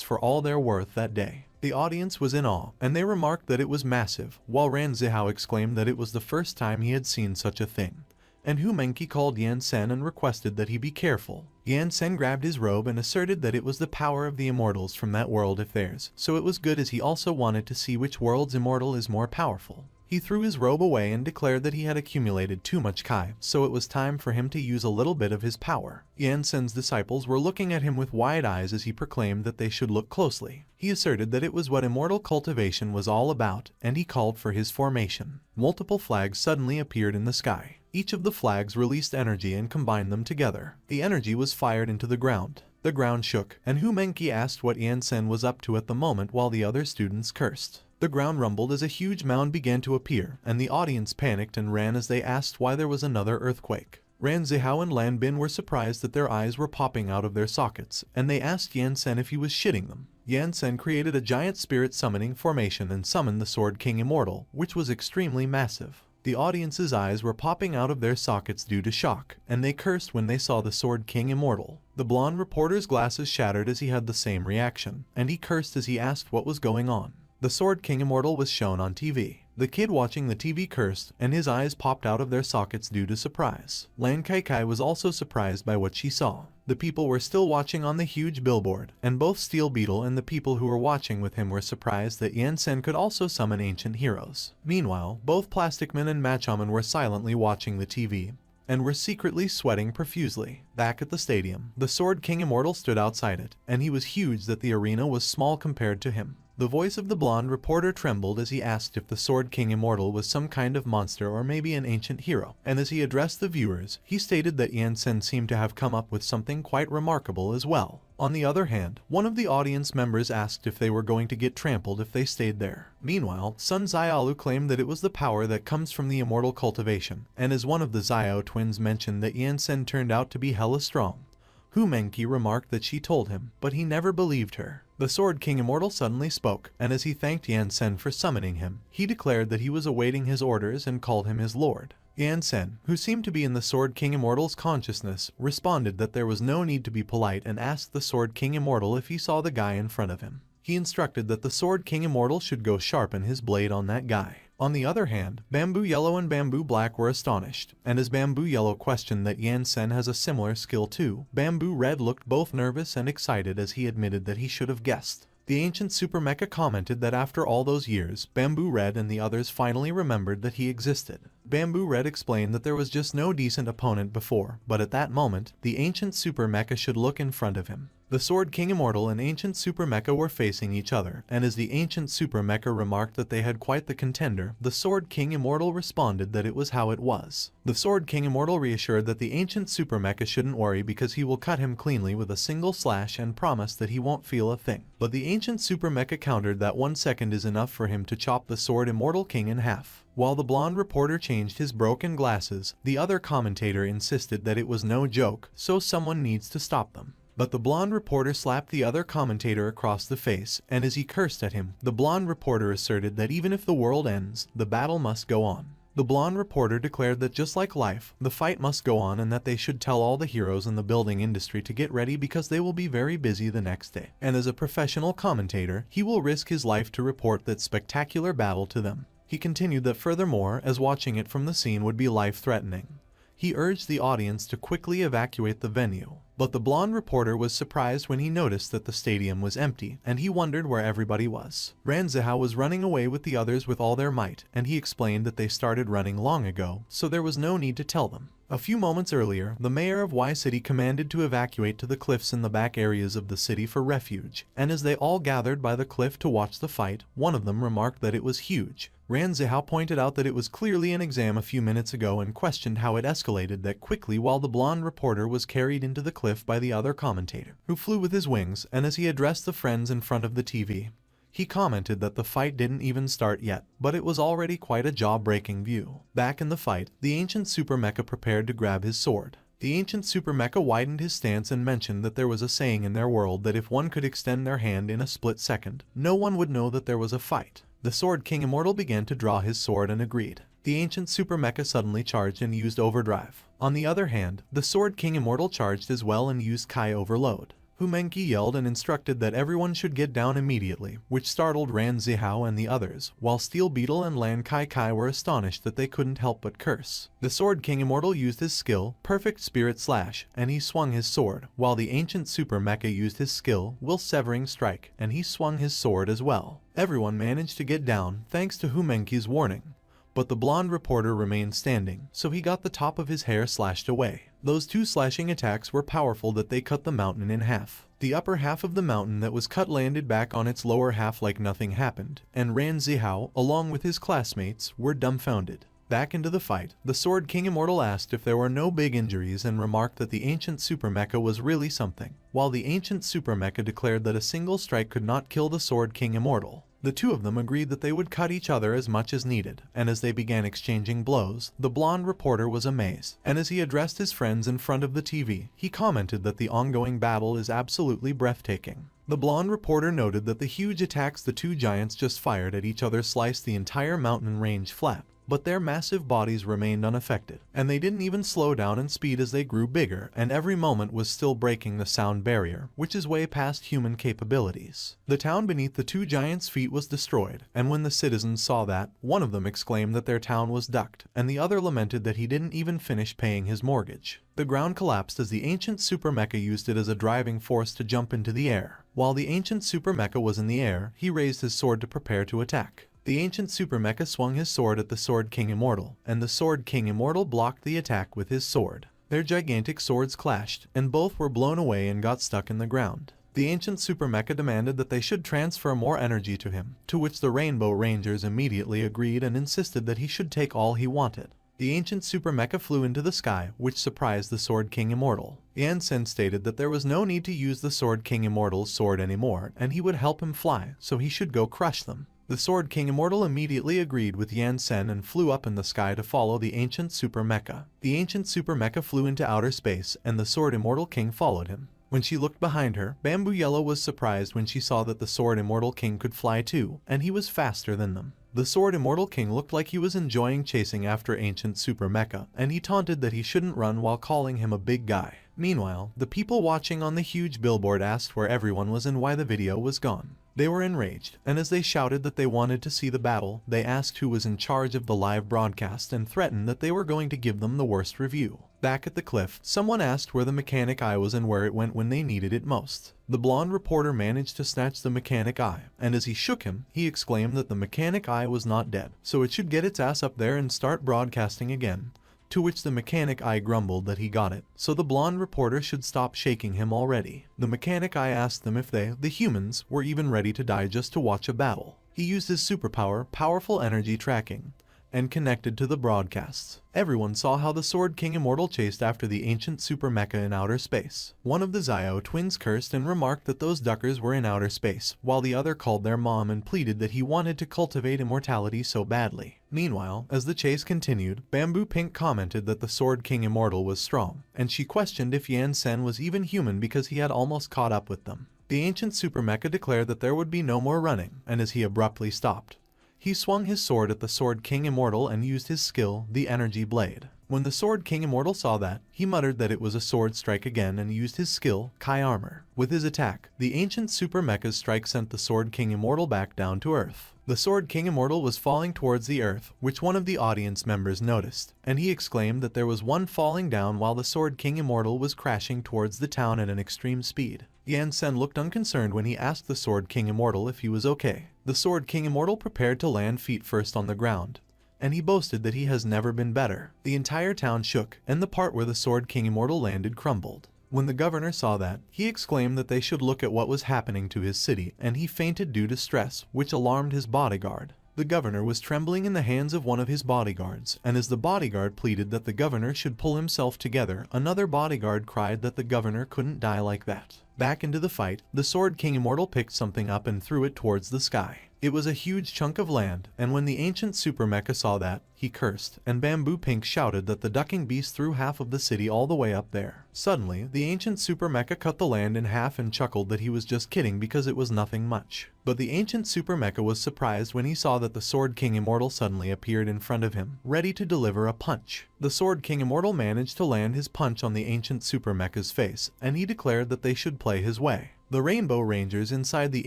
for all their worth that day. The audience was in awe, and they remarked that it was massive, while Ran Zihao exclaimed that it was the first time he had seen such a thing. And Hu Menki called Yan Sen and requested that he be careful. Yan Sen grabbed his robe and asserted that it was the power of the immortals from that world if theirs, so it was good as he also wanted to see which world's immortal is more powerful. He threw his robe away and declared that he had accumulated too much Kai, so it was time for him to use a little bit of his power. Yan Sen's disciples were looking at him with wide eyes as he proclaimed that they should look closely. He asserted that it was what immortal cultivation was all about, and he called for his formation. Multiple flags suddenly appeared in the sky. Each of the flags released energy and combined them together. The energy was fired into the ground. The ground shook, and Hu Menki asked what Yan Sen was up to at the moment while the other students cursed. The ground rumbled as a huge mound began to appear, and the audience panicked and ran as they asked why there was another earthquake. Ran Zihao and Lan Bin were surprised that their eyes were popping out of their sockets, and they asked Yan Sen if he was shitting them. Yan Sen created a giant spirit summoning formation and summoned the Sword King Immortal, which was extremely massive. The audience's eyes were popping out of their sockets due to shock, and they cursed when they saw the Sword King Immortal. The blonde reporter's glasses shattered as he had the same reaction, and he cursed as he asked what was going on. The Sword King Immortal was shown on TV. The kid watching the TV cursed, and his eyes popped out of their sockets due to surprise. Lan Kai was also surprised by what she saw. The people were still watching on the huge billboard, and both Steel Beetle and the people who were watching with him were surprised that Yan Sen could also summon ancient heroes. Meanwhile, both Plastic Man and Machoman were silently watching the TV, and were secretly sweating profusely. Back at the stadium, the Sword King Immortal stood outside it, and he was huge that the arena was small compared to him. The voice of the blonde reporter trembled as he asked if the Sword King Immortal was some kind of monster or maybe an ancient hero, and as he addressed the viewers, he stated that Yan Sen seemed to have come up with something quite remarkable as well. On the other hand, one of the audience members asked if they were going to get trampled if they stayed there. Meanwhile, Sun Xiaolu claimed that it was the power that comes from the immortal cultivation, and as one of the Xiao twins mentioned that Yan Sen turned out to be hella strong. Hu Menki remarked that she told him, but he never believed her. The Sword King Immortal suddenly spoke, and as he thanked Yan Sen for summoning him, he declared that he was awaiting his orders and called him his lord. Yan Sen, who seemed to be in the Sword King Immortal's consciousness, responded that there was no need to be polite and asked the Sword King Immortal if he saw the guy in front of him. He instructed that the Sword King Immortal should go sharpen his blade on that guy. On the other hand, Bamboo Yellow and Bamboo Black were astonished, and as Bamboo Yellow questioned that Yan Sen has a similar skill too, Bamboo Red looked both nervous and excited as he admitted that he should have guessed. The ancient Super Mecha commented that after all those years, Bamboo Red and the others finally remembered that he existed. Bamboo Red explained that there was just no decent opponent before, but at that moment, the ancient Super Mecha should look in front of him. The Sword King Immortal and ancient Super Mecha were facing each other, and as the ancient Super Mecha remarked that they had quite the contender, the Sword King Immortal responded that it was how it was. The Sword King Immortal reassured that the ancient Super Mecha shouldn't worry because he will cut him cleanly with a single slash and promised that he won't feel a thing. But the ancient Super Mecha countered that 1 second is enough for him to chop the Sword Immortal King in half. While the blonde reporter changed his broken glasses, the other commentator insisted that it was no joke, so someone needs to stop them. But the blonde reporter slapped the other commentator across the face, and as he cursed at him, the blonde reporter asserted that even if the world ends, the battle must go on. The blonde reporter declared that just like life, the fight must go on and that they should tell all the heroes in the building industry to get ready because they will be very busy the next day. And as a professional commentator, he will risk his life to report that spectacular battle to them. He continued that furthermore, as watching it from the scene would be life-threatening. He urged the audience to quickly evacuate the venue. But the blonde reporter was surprised when he noticed that the stadium was empty, and he wondered where everybody was. Ran Zihao was running away with the others with all their might, and he explained that they started running long ago, so there was no need to tell them. A few moments earlier, the mayor of Y City commanded to evacuate to the cliffs in the back areas of the city for refuge, and as they all gathered by the cliff to watch the fight, one of them remarked that it was huge. Ran Zihao pointed out that it was clearly an exam a few minutes ago and questioned how it escalated that quickly while the blonde reporter was carried into the cliff by the other commentator, who flew with his wings, and as he addressed the friends in front of the TV, he commented that the fight didn't even start yet, but it was already quite a jaw-breaking view. Back in the fight, the ancient super mecha prepared to grab his sword. The ancient super mecha widened his stance and mentioned that there was a saying in their world that if one could extend their hand in a split second, no one would know that there was a fight. The Sword King Immortal began to draw his sword and agreed. The ancient super mecha suddenly charged and used overdrive. On the other hand, the Sword King Immortal charged as well and used Kai Overload. Hu Menki yelled and instructed that everyone should get down immediately, which startled Ran Zihao and the others, while Steel Beetle and Lan Kai Kai were astonished that they couldn't help but curse. The Sword King Immortal used his skill, Perfect Spirit Slash, and he swung his sword, while the ancient Super Mecha used his skill, Will Severing Strike, and he swung his sword as well. Everyone managed to get down, thanks to Hu Menki's warning. But the blonde reporter remained standing, so he got the top of his hair slashed away. Those two slashing attacks were powerful that they cut the mountain in half. The upper half of the mountain that was cut landed back on its lower half like nothing happened, and Ran Zihao, along with his classmates, were dumbfounded. Back into the fight, the Sword King Immortal asked if there were no big injuries and remarked that the ancient Super Mecha was really something, while the ancient Super Mecha declared that a single strike could not kill the Sword King Immortal. The two of them agreed that they would cut each other as much as needed, and as they began exchanging blows, the blonde reporter was amazed, and as he addressed his friends in front of the TV, he commented that the ongoing battle is absolutely breathtaking. The blonde reporter noted that the huge attacks the two giants just fired at each other sliced the entire mountain range flat, but their massive bodies remained unaffected, and they didn't even slow down in speed as they grew bigger, and every moment was still breaking the sound barrier, which is way past human capabilities. The town beneath the two giants' feet was destroyed, and when the citizens saw that, one of them exclaimed that their town was ducked, and the other lamented that he didn't even finish paying his mortgage. The ground collapsed as the ancient Super Mecha used it as a driving force to jump into the air. While the ancient Super Mecha was in the air, he raised his sword to prepare to attack. The ancient Super Mecha swung his sword at the Sword King Immortal, and the Sword King Immortal blocked the attack with his sword. Their gigantic swords clashed, and both were blown away and got stuck in the ground. The ancient Super Mecha demanded that they should transfer more energy to him, to which the Rainbow Rangers immediately agreed and insisted that he should take all he wanted. The ancient Super Mecha flew into the sky, which surprised the Sword King Immortal. Yan Sen stated that there was no need to use the Sword King Immortal's sword anymore, and he would help him fly, so he should go crush them. The Sword King Immortal immediately agreed with Yan Sen and flew up in the sky to follow the ancient Super Mecha. The ancient Super Mecha flew into outer space, and the Sword Immortal King followed him. When she looked behind her, Bamboo Yellow was surprised when she saw that the Sword Immortal King could fly too, and he was faster than them. The Sword Immortal King looked like he was enjoying chasing after ancient Super Mecha, and he taunted that he shouldn't run while calling him a big guy. Meanwhile, the people watching on the huge billboard asked where everyone was and why the video was gone. They were enraged, and as they shouted that they wanted to see the battle, they asked who was in charge of the live broadcast and threatened that they were going to give them the worst review. Back at the cliff, someone asked where the mechanic eye was and where it went when they needed it most. The blonde reporter managed to snatch the mechanic eye, and as he shook him, he exclaimed that the mechanic eye was not dead, so it should get its ass up there and start broadcasting again. To which the mechanic eye grumbled that he got it, so the blonde reporter should stop shaking him already. The mechanic eye asked them if they, the humans, were even ready to die just to watch a battle. He used his superpower, Powerful Energy Tracking, and connected to the broadcasts. Everyone saw how the Sword King Immortal chased after the ancient Super Mecha in outer space. One of the Zio twins cursed and remarked that those duckers were in outer space, while the other called their mom and pleaded that he wanted to cultivate immortality so badly. Meanwhile, as the chase continued, Bamboo Pink commented that the Sword King Immortal was strong, and she questioned if Yan Sen was even human because he had almost caught up with them. The ancient Super Mecha declared that there would be no more running, and as he abruptly stopped, he swung his sword at the Sword King Immortal and used his skill, the Energy Blade. When the Sword King Immortal saw that, he muttered that it was a sword strike again and used his skill, Kai Armor. With his attack, the ancient Super Mecha's strike sent the Sword King Immortal back down to Earth. The Sword King Immortal was falling towards the Earth, which one of the audience members noticed, and he exclaimed that there was one falling down while the Sword King Immortal was crashing towards the town at an extreme speed. Yan Sen looked unconcerned when he asked the Sword King Immortal if he was okay. The Sword King Immortal prepared to land feet first on the ground, and he boasted that he has never been better. The entire town shook, and the part where the Sword King Immortal landed crumbled. When the governor saw that, he exclaimed that they should look at what was happening to his city, and he fainted due to stress, which alarmed his bodyguard. The governor was trembling in the hands of one of his bodyguards, and as the bodyguard pleaded that the governor should pull himself together, another bodyguard cried that the governor couldn't die like that. Back into the fight, the Sword King Immortal picked something up and threw it towards the sky. It was a huge chunk of land, and when the ancient super mecha saw that, he cursed, and Bamboo Pink shouted that the ducking beast threw half of the city all the way up there. Suddenly, the ancient super mecha cut the land in half and chuckled that he was just kidding because it was nothing much. But the ancient super mecha was surprised when he saw that the Sword King Immortal suddenly appeared in front of him, ready to deliver a punch. The Sword King Immortal managed to land his punch on the ancient super mecha's face, and he declared that they should play his way. The Rainbow Rangers inside the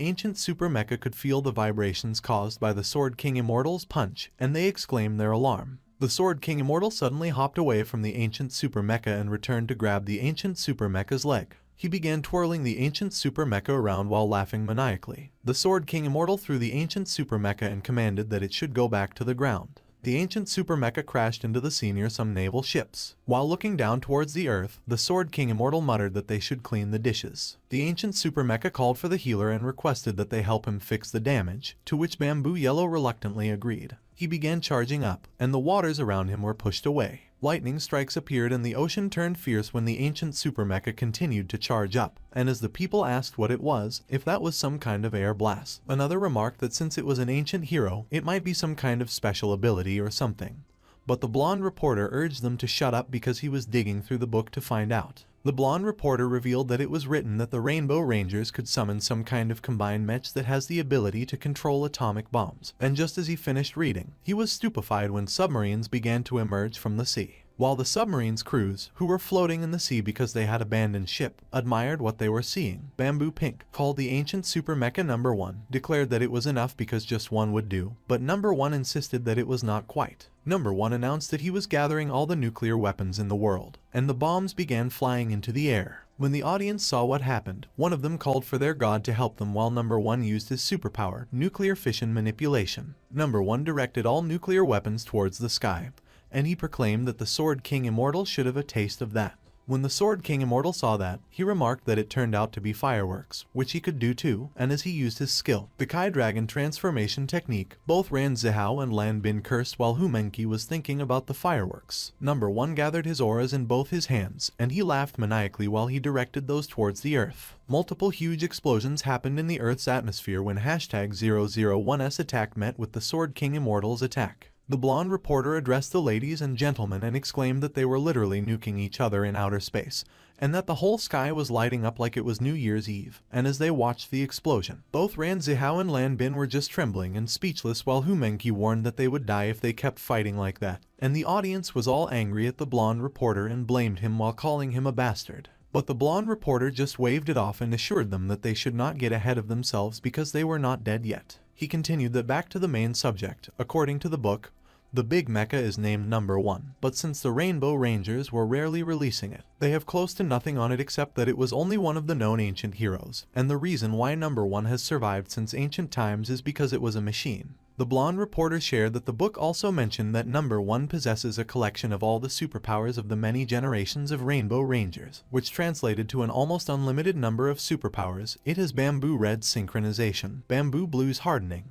ancient super mecha could feel the vibrations caused by the Sword King Immortal's punch, and they exclaimed their alarm. The Sword King Immortal suddenly hopped away from the ancient super mecha and returned to grab the ancient super mecha's leg. He began twirling the ancient super mecha around while laughing maniacally. The Sword King Immortal threw the ancient super mecha and commanded that it should go back to the ground. The ancient super mecha crashed into the sea near some naval ships. While looking down towards the earth, the Sword King Immortal muttered that they should clean the dishes. The ancient super mecha called for the healer and requested that they help him fix the damage, to which Bamboo Yellow reluctantly agreed. He began charging up, and the waters around him were pushed away. Lightning strikes appeared and the ocean turned fierce when the ancient super mecha continued to charge up, and as the people asked what it was, if that was some kind of air blast. Another remarked that since it was an ancient hero, it might be some kind of special ability or something. But the blonde reporter urged them to shut up because he was digging through the book to find out. The blonde reporter revealed that it was written that the Rainbow Rangers could summon some kind of combined mech that has the ability to control atomic bombs, and just as he finished reading, he was stupefied when submarines began to emerge from the sea. While the submarine's crews, who were floating in the sea because they had abandoned ship, admired what they were seeing, Bamboo Pink, called the ancient super mecha number 1, declared that it was enough because just one would do, but number 1 insisted that it was not quite. Number 1 announced that he was gathering all the nuclear weapons in the world, and the bombs began flying into the air. When the audience saw what happened, one of them called for their god to help them while number 1 used his superpower, nuclear fission manipulation. Number 1 directed all nuclear weapons towards the sky, and he proclaimed that the Sword King Immortal should have a taste of that. When the Sword King Immortal saw that, he remarked that it turned out to be fireworks, which he could do too, and as he used his skill, the Kai Dragon transformation technique, both Ran Zihao and Lan Bin cursed while Humenki was thinking about the fireworks. Number 1 gathered his auras in both his hands, and he laughed maniacally while he directed those towards the earth. Multiple huge explosions happened in the Earth's atmosphere when #001's attack met with the Sword King Immortal's attack. The blonde reporter addressed the ladies and gentlemen and exclaimed that they were literally nuking each other in outer space, and that the whole sky was lighting up like it was New Year's Eve. And as they watched the explosion, both Ran Zihao and Lan Bin were just trembling and speechless while Humenki warned that they would die if they kept fighting like that. And the audience was all angry at the blonde reporter and blamed him while calling him a bastard. But the blonde reporter just waved it off and assured them that they should not get ahead of themselves because they were not dead yet. He continued that back to the main subject, according to the book, the big mecha is named number 1, but since the Rainbow Rangers were rarely releasing it, they have close to nothing on it except that it was only one of the known ancient heroes, and the reason why number 1 has survived since ancient times is because it was a machine. The blonde reporter shared that the book also mentioned that number 1 possesses a collection of all the superpowers of the many generations of Rainbow Rangers, which translated to an almost unlimited number of superpowers. It has Bamboo Red's synchronization, Bamboo Blue's hardening,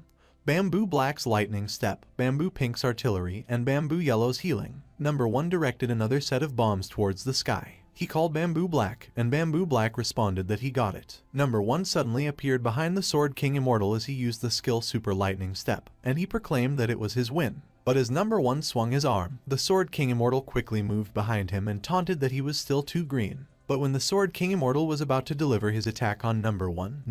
Bamboo Black's lightning step, Bamboo Pink's artillery, and Bamboo Yellow's healing. Number 1 directed another set of bombs towards the sky. He called Bamboo Black, and Bamboo Black responded that he got it. Number 1 suddenly appeared behind the Sword King Immortal as he used the skill Super Lightning Step, and he proclaimed that it was his win. But as number 1 swung his arm, the Sword King Immortal quickly moved behind him and taunted that he was still too green. But when the Sword King Immortal was about to deliver his attack on number 1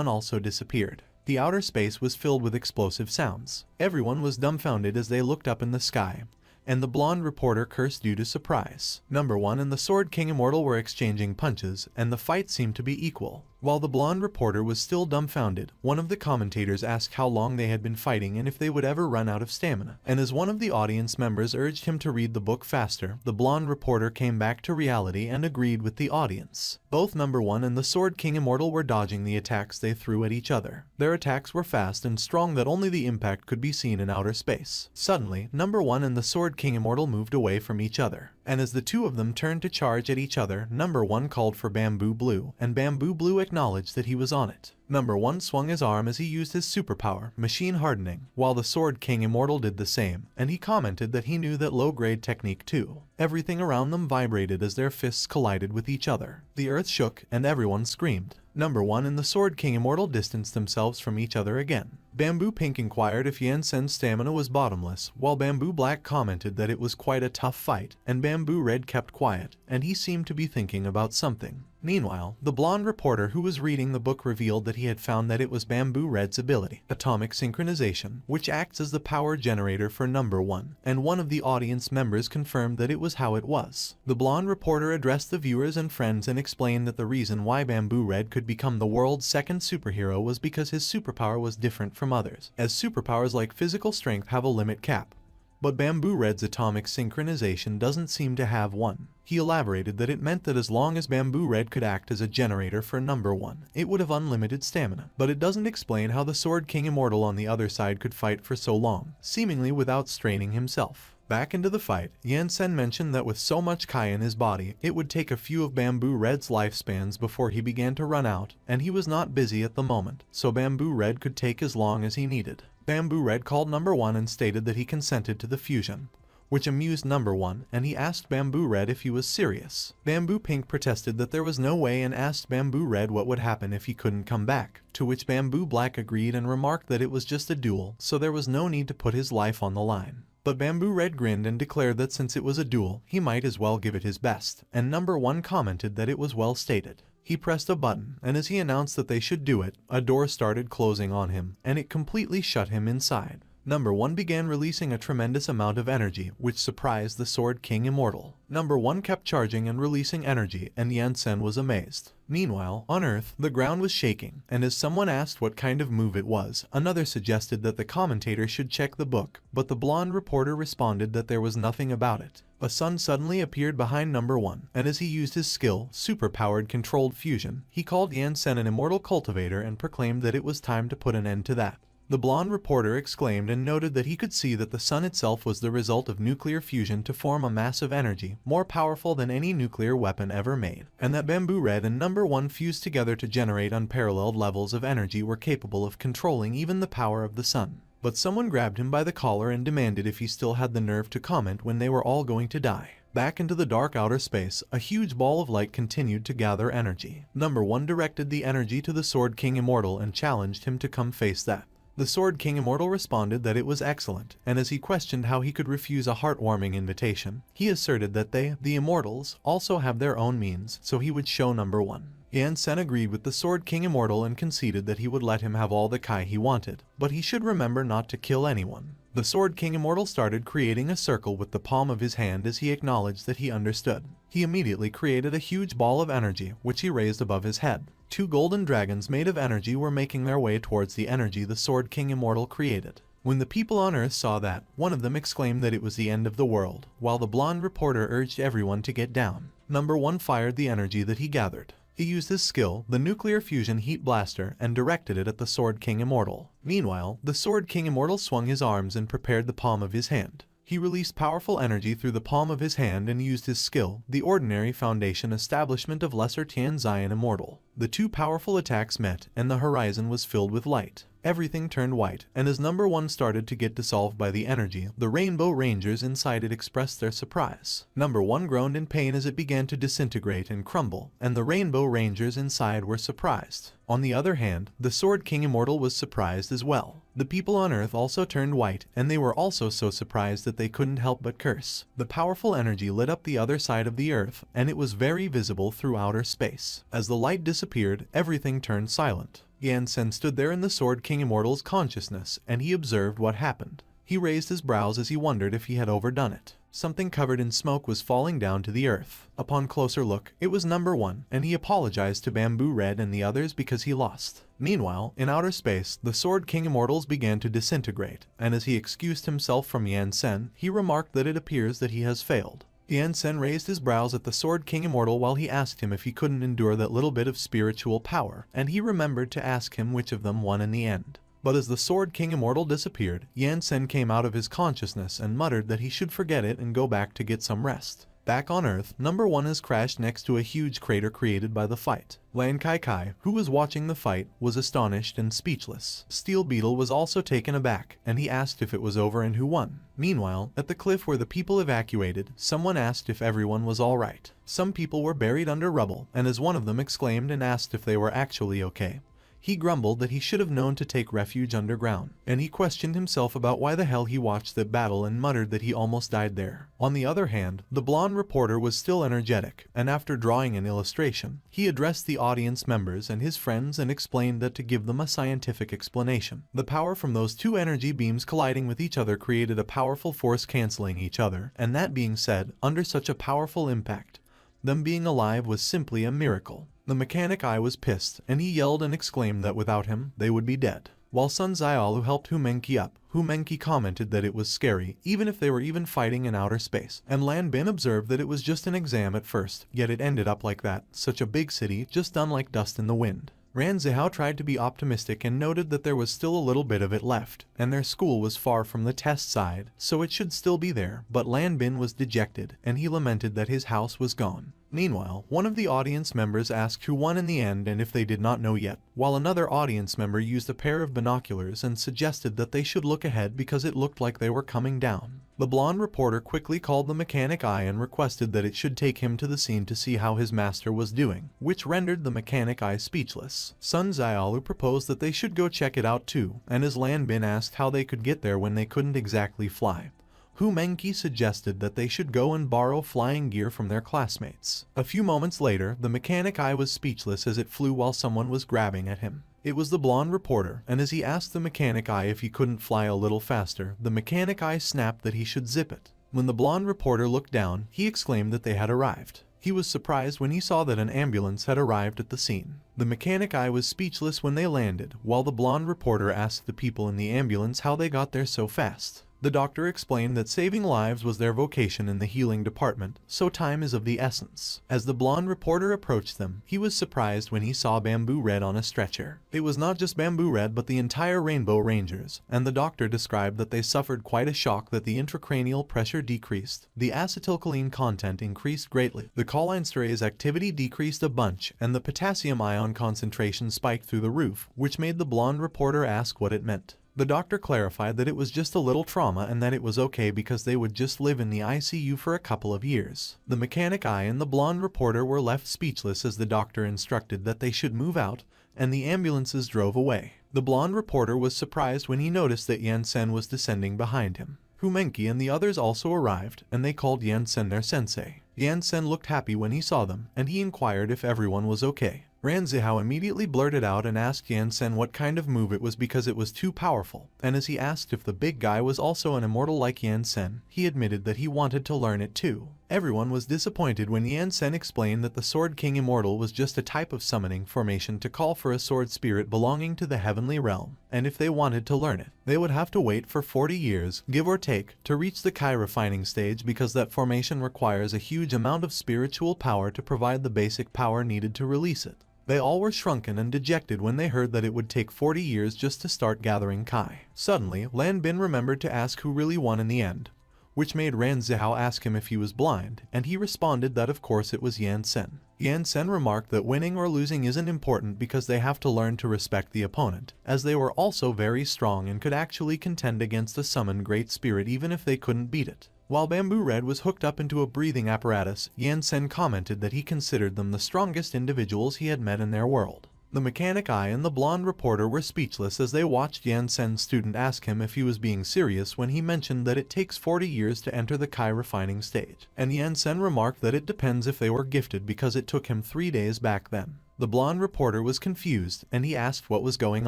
also disappeared. The outer space was filled with explosive sounds. Everyone was dumbfounded as they looked up in the sky, and the blonde reporter cursed due to surprise. Number 1 and the Sword King Immortal were exchanging punches, and the fight seemed to be equal. While the blonde reporter was still dumbfounded, one of the commentators asked how long they had been fighting and if they would ever run out of stamina. And as one of the audience members urged him to read the book faster, the blonde reporter came back to reality and agreed with the audience. Both number 1 and the Sword King Immortal were dodging the attacks they threw at each other. Their attacks were fast and strong that only the impact could be seen in outer space. Suddenly, number 1 and the Sword King Immortal moved away from each other. And as the two of them turned to charge at each other, number 1 called for Bamboo Blue, and Bamboo Blue acknowledged that he was on it. Number 1 swung his arm as he used his superpower, Machine Hardening, while the Sword King Immortal did the same, and he commented that he knew that low-grade technique too. Everything around them vibrated as their fists collided with each other. The earth shook, and everyone screamed. Number 1 and the Sword King Immortal distanced themselves from each other again. Bamboo Pink inquired if Yan Sen's stamina was bottomless, while Bamboo Black commented that it was quite a tough fight, and Bamboo Red kept quiet, and he seemed to be thinking about something. Meanwhile, the blonde reporter who was reading the book revealed that he had found that it was Bamboo Red's ability, Atomic Synchronization, which acts as the power generator for number 1, and one of the audience members confirmed that it was how it was. The blonde reporter addressed the viewers and friends and explained that the reason why Bamboo Red could become the world's second superhero was because his superpower was different from others, as superpowers like physical strength have a limit cap. But Bamboo Red's atomic synchronization doesn't seem to have one. He elaborated that it meant that as long as Bamboo Red could act as a generator for number 1, it would have unlimited stamina. But it doesn't explain how the Sword King Immortal on the other side could fight for so long, seemingly without straining himself. Back into the fight, Yan Sen mentioned that with so much Kai in his body, it would take a few of Bamboo Red's lifespans before he began to run out, and he was not busy at the moment, so Bamboo Red could take as long as he needed. Bamboo Red called number 1 and stated that he consented to the fusion, which amused number 1, and he asked Bamboo Red if he was serious. Bamboo Pink protested that there was no way and asked Bamboo Red what would happen if he couldn't come back, to which Bamboo Black agreed and remarked that it was just a duel, so there was no need to put his life on the line. But Bamboo Red grinned and declared that since it was a duel, he might as well give it his best, and number 1 commented that it was well stated. He pressed a button, and as he announced that they should do it, a door started closing on him, and it completely shut him inside. Number 1 began releasing a tremendous amount of energy, which surprised the Sword King Immortal. Number 1 kept charging and releasing energy, and Yan Sen was amazed. Meanwhile, on Earth, the ground was shaking, and as someone asked what kind of move it was, another suggested that the commentator should check the book, but the blonde reporter responded that there was nothing about it. A sun suddenly appeared behind number 1, and as he used his skill, superpowered controlled fusion, he called Yan Sen an immortal cultivator and proclaimed that it was time to put an end to that. The blonde reporter exclaimed and noted that he could see that the sun itself was the result of nuclear fusion to form a massive energy, more powerful than any nuclear weapon ever made, and that Bamboo Red and number 1 fused together to generate unparalleled levels of energy were capable of controlling even the power of the sun. But someone grabbed him by the collar and demanded if he still had the nerve to comment when they were all going to die. Back into the dark outer space, a huge ball of light continued to gather energy. Number 1 directed the energy to the Sword King Immortal and challenged him to come face that. The Sword King Immortal responded that it was excellent, and as he questioned how he could refuse a heartwarming invitation, he asserted that they, the Immortals, also have their own means, so he would show number 1. Yan Sen agreed with the Sword King Immortal and conceded that he would let him have all the Kai he wanted, but he should remember not to kill anyone. The Sword King Immortal started creating a circle with the palm of his hand as he acknowledged that he understood. He immediately created a huge ball of energy, which he raised above his head. 2 golden dragons made of energy were making their way towards the energy the Sword King Immortal created. When the people on Earth saw that, one of them exclaimed that it was the end of the world, while the blonde reporter urged everyone to get down. Number 1 fired the energy that he gathered. He used his skill, the nuclear fusion heat blaster, and directed it at the Sword King Immortal. Meanwhile, the Sword King Immortal swung his arms and prepared the palm of his hand. He released powerful energy through the palm of his hand and used his skill, the Ordinary Foundation Establishment of Lesser Tian Zion Immortal. The 2 powerful attacks met, and the horizon was filled with light. Everything turned white, and as number 1 started to get dissolved by the energy, the Rainbow Rangers inside it expressed their surprise. Number 1 groaned in pain as it began to disintegrate and crumble, and the Rainbow Rangers inside were surprised. On the other hand, the Sword King Immortal was surprised as well. The people on Earth also turned white, and they were also so surprised that they couldn't help but curse. The powerful energy lit up the other side of the Earth, and it was very visible through outer space. As the light disappeared, everything turned silent. Yan Sen stood there in the Sword King Immortal's consciousness, and he observed what happened. He raised his brows as he wondered if he had overdone it. Something covered in smoke was falling down to the earth. Upon closer look, it was number 1, and he apologized to Bamboo Red and the others because he lost. Meanwhile, in outer space, the Sword King Immortals began to disintegrate, and as he excused himself from Yansen, he remarked that it appears that he has failed. Yansen raised his brows at the Sword King Immortal while he asked him if he couldn't endure that little bit of spiritual power, and he remembered to ask him which of them won in the end. But as the Sword King Immortal disappeared, Yansen came out of his consciousness and muttered that he should forget it and go back to get some rest. Back on Earth, number 1 has crashed next to a huge crater created by the fight. Lan Kai, who was watching the fight, was astonished and speechless. Steel Beetle was also taken aback, and he asked if it was over and who won. Meanwhile, at the cliff where the people evacuated, someone asked if everyone was alright. Some people were buried under rubble, and as one of them exclaimed and asked if they were actually okay, he grumbled that he should have known to take refuge underground, and he questioned himself about why the hell he watched that battle and muttered that he almost died there. On the other hand, the blonde reporter was still energetic, and after drawing an illustration, he addressed the audience members and his friends and explained that to give them a scientific explanation, the power from those two energy beams colliding with each other created a powerful force canceling each other, and that being said, under such a powerful impact, them being alive was simply a miracle. The mechanic eye was pissed, and he yelled and exclaimed that without him, they would be dead. While Sun Xiaolu helped Hu Menqi up, Hu Menqi commented that it was scary, even if they were even fighting in outer space, and Lan Bin observed that it was just an exam at first, yet it ended up like that, such a big city, just done like dust in the wind. Ran Zihao tried to be optimistic and noted that there was still a little bit of it left, and their school was far from the test side, so it should still be there, but Lan Bin was dejected, and he lamented that his house was gone. Meanwhile, one of the audience members asked who won in the end and if they did not know yet, while another audience member used a pair of binoculars and suggested that they should look ahead because it looked like they were coming down. The blonde reporter quickly called the mechanic eye and requested that it should take him to the scene to see how his master was doing, which rendered the mechanic eye speechless. Sun Xiaolu proposed that they should go check it out too, and as Lan Bin asked how they could get there when they couldn't exactly fly, Hu Menqi suggested that they should go and borrow flying gear from their classmates. A few moments later, the mechanic eye was speechless as it flew while someone was grabbing at him. It was the blonde reporter, and as he asked the mechanic eye if he couldn't fly a little faster, the mechanic eye snapped that he should zip it. When the blonde reporter looked down, he exclaimed that they had arrived. He was surprised when he saw that an ambulance had arrived at the scene. The mechanic eye was speechless when they landed, while the blonde reporter asked the people in the ambulance how they got there so fast. The doctor explained that saving lives was their vocation in the healing department, so time is of the essence. As the blonde reporter approached them, he was surprised when he saw Bamboo Red on a stretcher. It was not just Bamboo Red but the entire Rainbow Rangers, and the doctor described that they suffered quite a shock that the intracranial pressure decreased, the acetylcholine content increased greatly, the cholinesterase activity decreased a bunch, and the potassium ion concentration spiked through the roof, which made the blonde reporter ask what it meant. The doctor clarified that it was just a little trauma and that it was okay because they would just live in the ICU for a couple of years. The mechanic eye and the blonde reporter were left speechless as the doctor instructed that they should move out, and the ambulances drove away. The blonde reporter was surprised when he noticed that Yansen was descending behind him. Hu Menqi and the others also arrived, and they called Yansen their sensei. Yansen looked happy when he saw them, and he inquired if everyone was okay. Ran Zihao immediately blurted out and asked Yansen what kind of move it was because it was too powerful, and as he asked if the big guy was also an immortal like Yansen, he admitted that he wanted to learn it too. Everyone was disappointed when Yansen explained that the Sword King Immortal was just a type of summoning formation to call for a sword spirit belonging to the heavenly realm, and if they wanted to learn it, they would have to wait for 40 years, give or take, to reach the Kai refining stage because that formation requires a huge amount of spiritual power to provide the basic power needed to release it. They all were shrunken and dejected when they heard that it would take 40 years just to start gathering Kai. Suddenly, Lan Bin remembered to ask who really won in the end, which made Ran Zihao ask him if he was blind, and he responded that of course it was Yansen. Yansen remarked that winning or losing isn't important because they have to learn to respect the opponent, as they were also very strong and could actually contend against a summoned great spirit even if they couldn't beat it. While Bamboo Red was hooked up into a breathing apparatus, Yansen commented that he considered them the strongest individuals he had met in their world. The mechanic eye and the blonde reporter were speechless as they watched Yansen's student ask him if he was being serious when he mentioned that it takes 40 years to enter the Kai refining stage, and Yansen remarked that it depends if they were gifted because it took him 3 days back then. The blonde reporter was confused and he asked what was going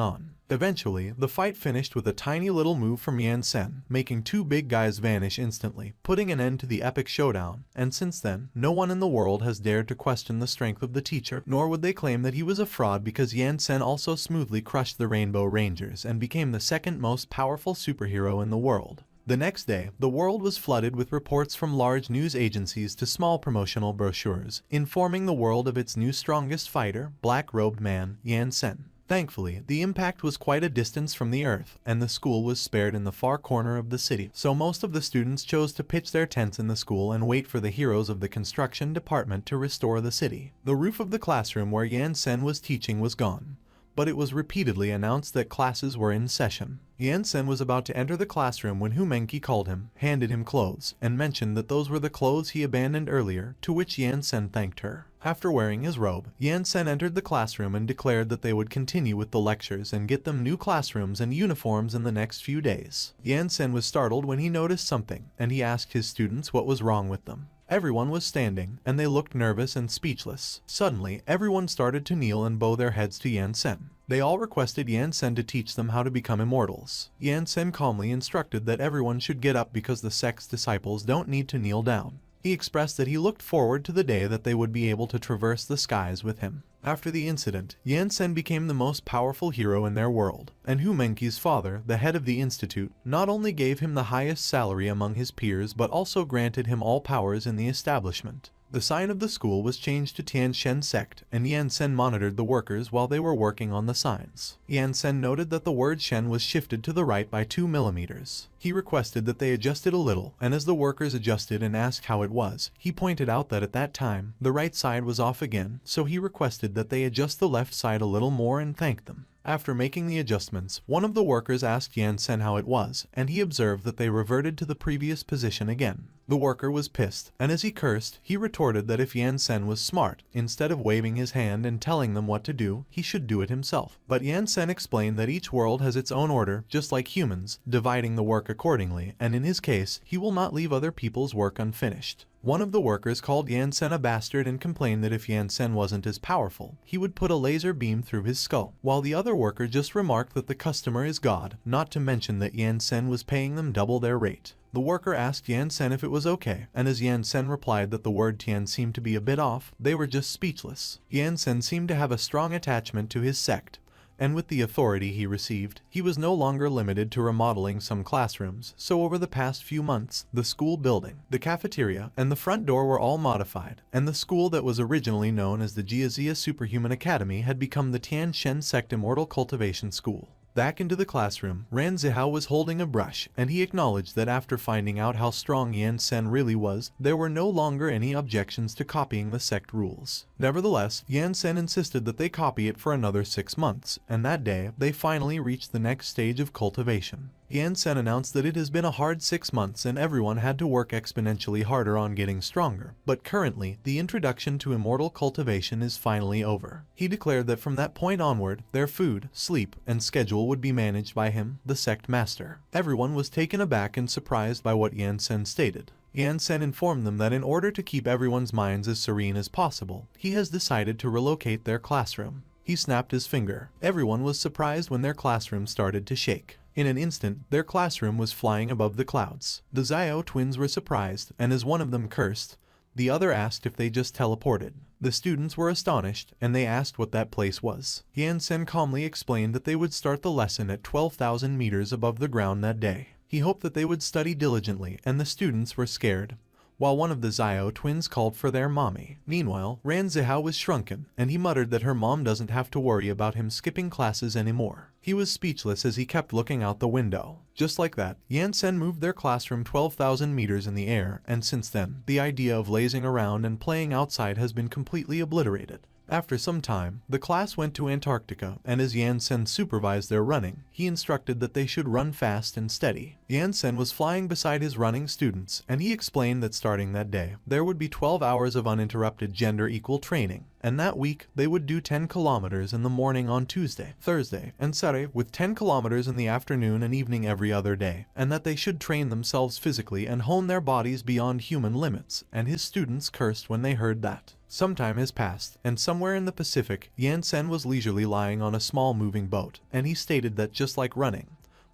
on. Eventually, the fight finished with a tiny little move from Yan Sen, making two big guys vanish instantly, putting an end to the epic showdown, and since then, no one in the world has dared to question the strength of the teacher, nor would they claim that he was a fraud because Yan Sen also smoothly crushed the Rainbow Rangers and became the second most powerful superhero in the world. The next day, the world was flooded with reports from large news agencies to small promotional brochures, informing the world of its new strongest fighter, black-robed man, Yan Sen. Thankfully, the impact was quite a distance from the earth, and the school was spared in the far corner of the city, so most of the students chose to pitch their tents in the school and wait for the heroes of the construction department to restore the city. The roof of the classroom where Yan Sen was teaching was gone, but it was repeatedly announced that classes were in session. Yan Sen was about to enter the classroom when Humenki called him, handed him clothes, and mentioned that those were the clothes he abandoned earlier, to which Yan Sen thanked her. After wearing his robe, Yan Sen entered the classroom and declared that they would continue with the lectures and get them new classrooms and uniforms in the next few days. Yan Sen was startled when he noticed something, and he asked his students what was wrong with them. Everyone was standing, and they looked nervous and speechless. Suddenly, everyone started to kneel and bow their heads to Yan Sen. They all requested Yan Sen to teach them how to become immortals. Yan Sen calmly instructed that everyone should get up because the sect's disciples don't need to kneel down. He expressed that he looked forward to the day that they would be able to traverse the skies with him. After the incident, Yan Sen became the most powerful hero in their world, and Humenki's father, the head of the institute, not only gave him the highest salary among his peers but also granted him all powers in the establishment. The sign of the school was changed to Tiantian sect, and Yan Sen monitored the workers while they were working on the signs. Yan Sen noted that the word Shen was shifted to the right by 2 millimeters. He requested that they adjusted a little, and as the workers adjusted and asked how it was, he pointed out that at that time, the right side was off again, so he requested that they adjust the left side a little more and thanked them. After making the adjustments, one of the workers asked Yan Sen how it was, and he observed that they reverted to the previous position again. The worker was pissed, and as he cursed, he retorted that if Yan Sen was smart, instead of waving his hand and telling them what to do, he should do it himself. But Yan Sen explained that each world has its own order, just like humans, dividing the work accordingly, and in his case, he will not leave other people's work unfinished. One of the workers called Yan Sen a bastard and complained that if Yan Sen wasn't as powerful, he would put a laser beam through his skull, while the other worker just remarked that the customer is God, not to mention that Yan Sen was paying them double their rate. The worker asked Yan Sen if it was okay, and as Yan Sen replied that the word Tian seemed to be a bit off, they were just speechless. Yan Sen seemed to have a strong attachment to his sect, and with the authority he received, he was no longer limited to remodeling some classrooms, so over the past few months, the school building, the cafeteria, and the front door were all modified, and the school that was originally known as the Jiazia Superhuman Academy had become the Tian Shen Sect Immortal Cultivation School. Back into the classroom, Ran Zihao was holding a brush, and he acknowledged that after finding out how strong Yan Sen really was, there were no longer any objections to copying the sect rules. Nevertheless, Yan Sen insisted that they copy it for another 6 months, and that day, they finally reached the next stage of cultivation. Yan Sen announced that it has been a hard 6 months and everyone had to work exponentially harder on getting stronger, but currently, the introduction to immortal cultivation is finally over. He declared that from that point onward, their food, sleep, and schedule would be managed by him, the sect master. Everyone was taken aback and surprised by what Yan Sen stated. Yan Sen informed them that in order to keep everyone's minds as serene as possible, he has decided to relocate their classroom. He snapped his finger. Everyone was surprised when their classroom started to shake. In an instant, their classroom was flying above the clouds. The Zhao twins were surprised, and as one of them cursed, the other asked if they just teleported. The students were astonished, and they asked what that place was. Yan Sen calmly explained that they would start the lesson at 12,000 meters above the ground that day. He hoped that they would study diligently, and the students were scared, while one of the Zhao twins called for their mommy. Meanwhile, Ran Zihao was shrunken, and he muttered that her mom doesn't have to worry about him skipping classes anymore. He was speechless as he kept looking out the window. Just like that, Yan Sen moved their classroom 12,000 meters in the air, and since then, the idea of lazing around and playing outside has been completely obliterated. After some time, the class went to Antarctica, and as Yan Sen supervised their running, he instructed that they should run fast and steady. Yan Sen was flying beside his running students, and he explained that starting that day, there would be 12 hours of uninterrupted gender-equal training, and that week they would do 10 kilometers in the morning on Tuesday, Thursday, and Saturday, with 10 kilometers in the afternoon and evening every other day, and that they should train themselves physically and hone their bodies beyond human limits, and his students cursed when they heard that. Some time has passed, and somewhere in the Pacific, Yan-sen was leisurely lying on a small moving boat, and he stated that just like running,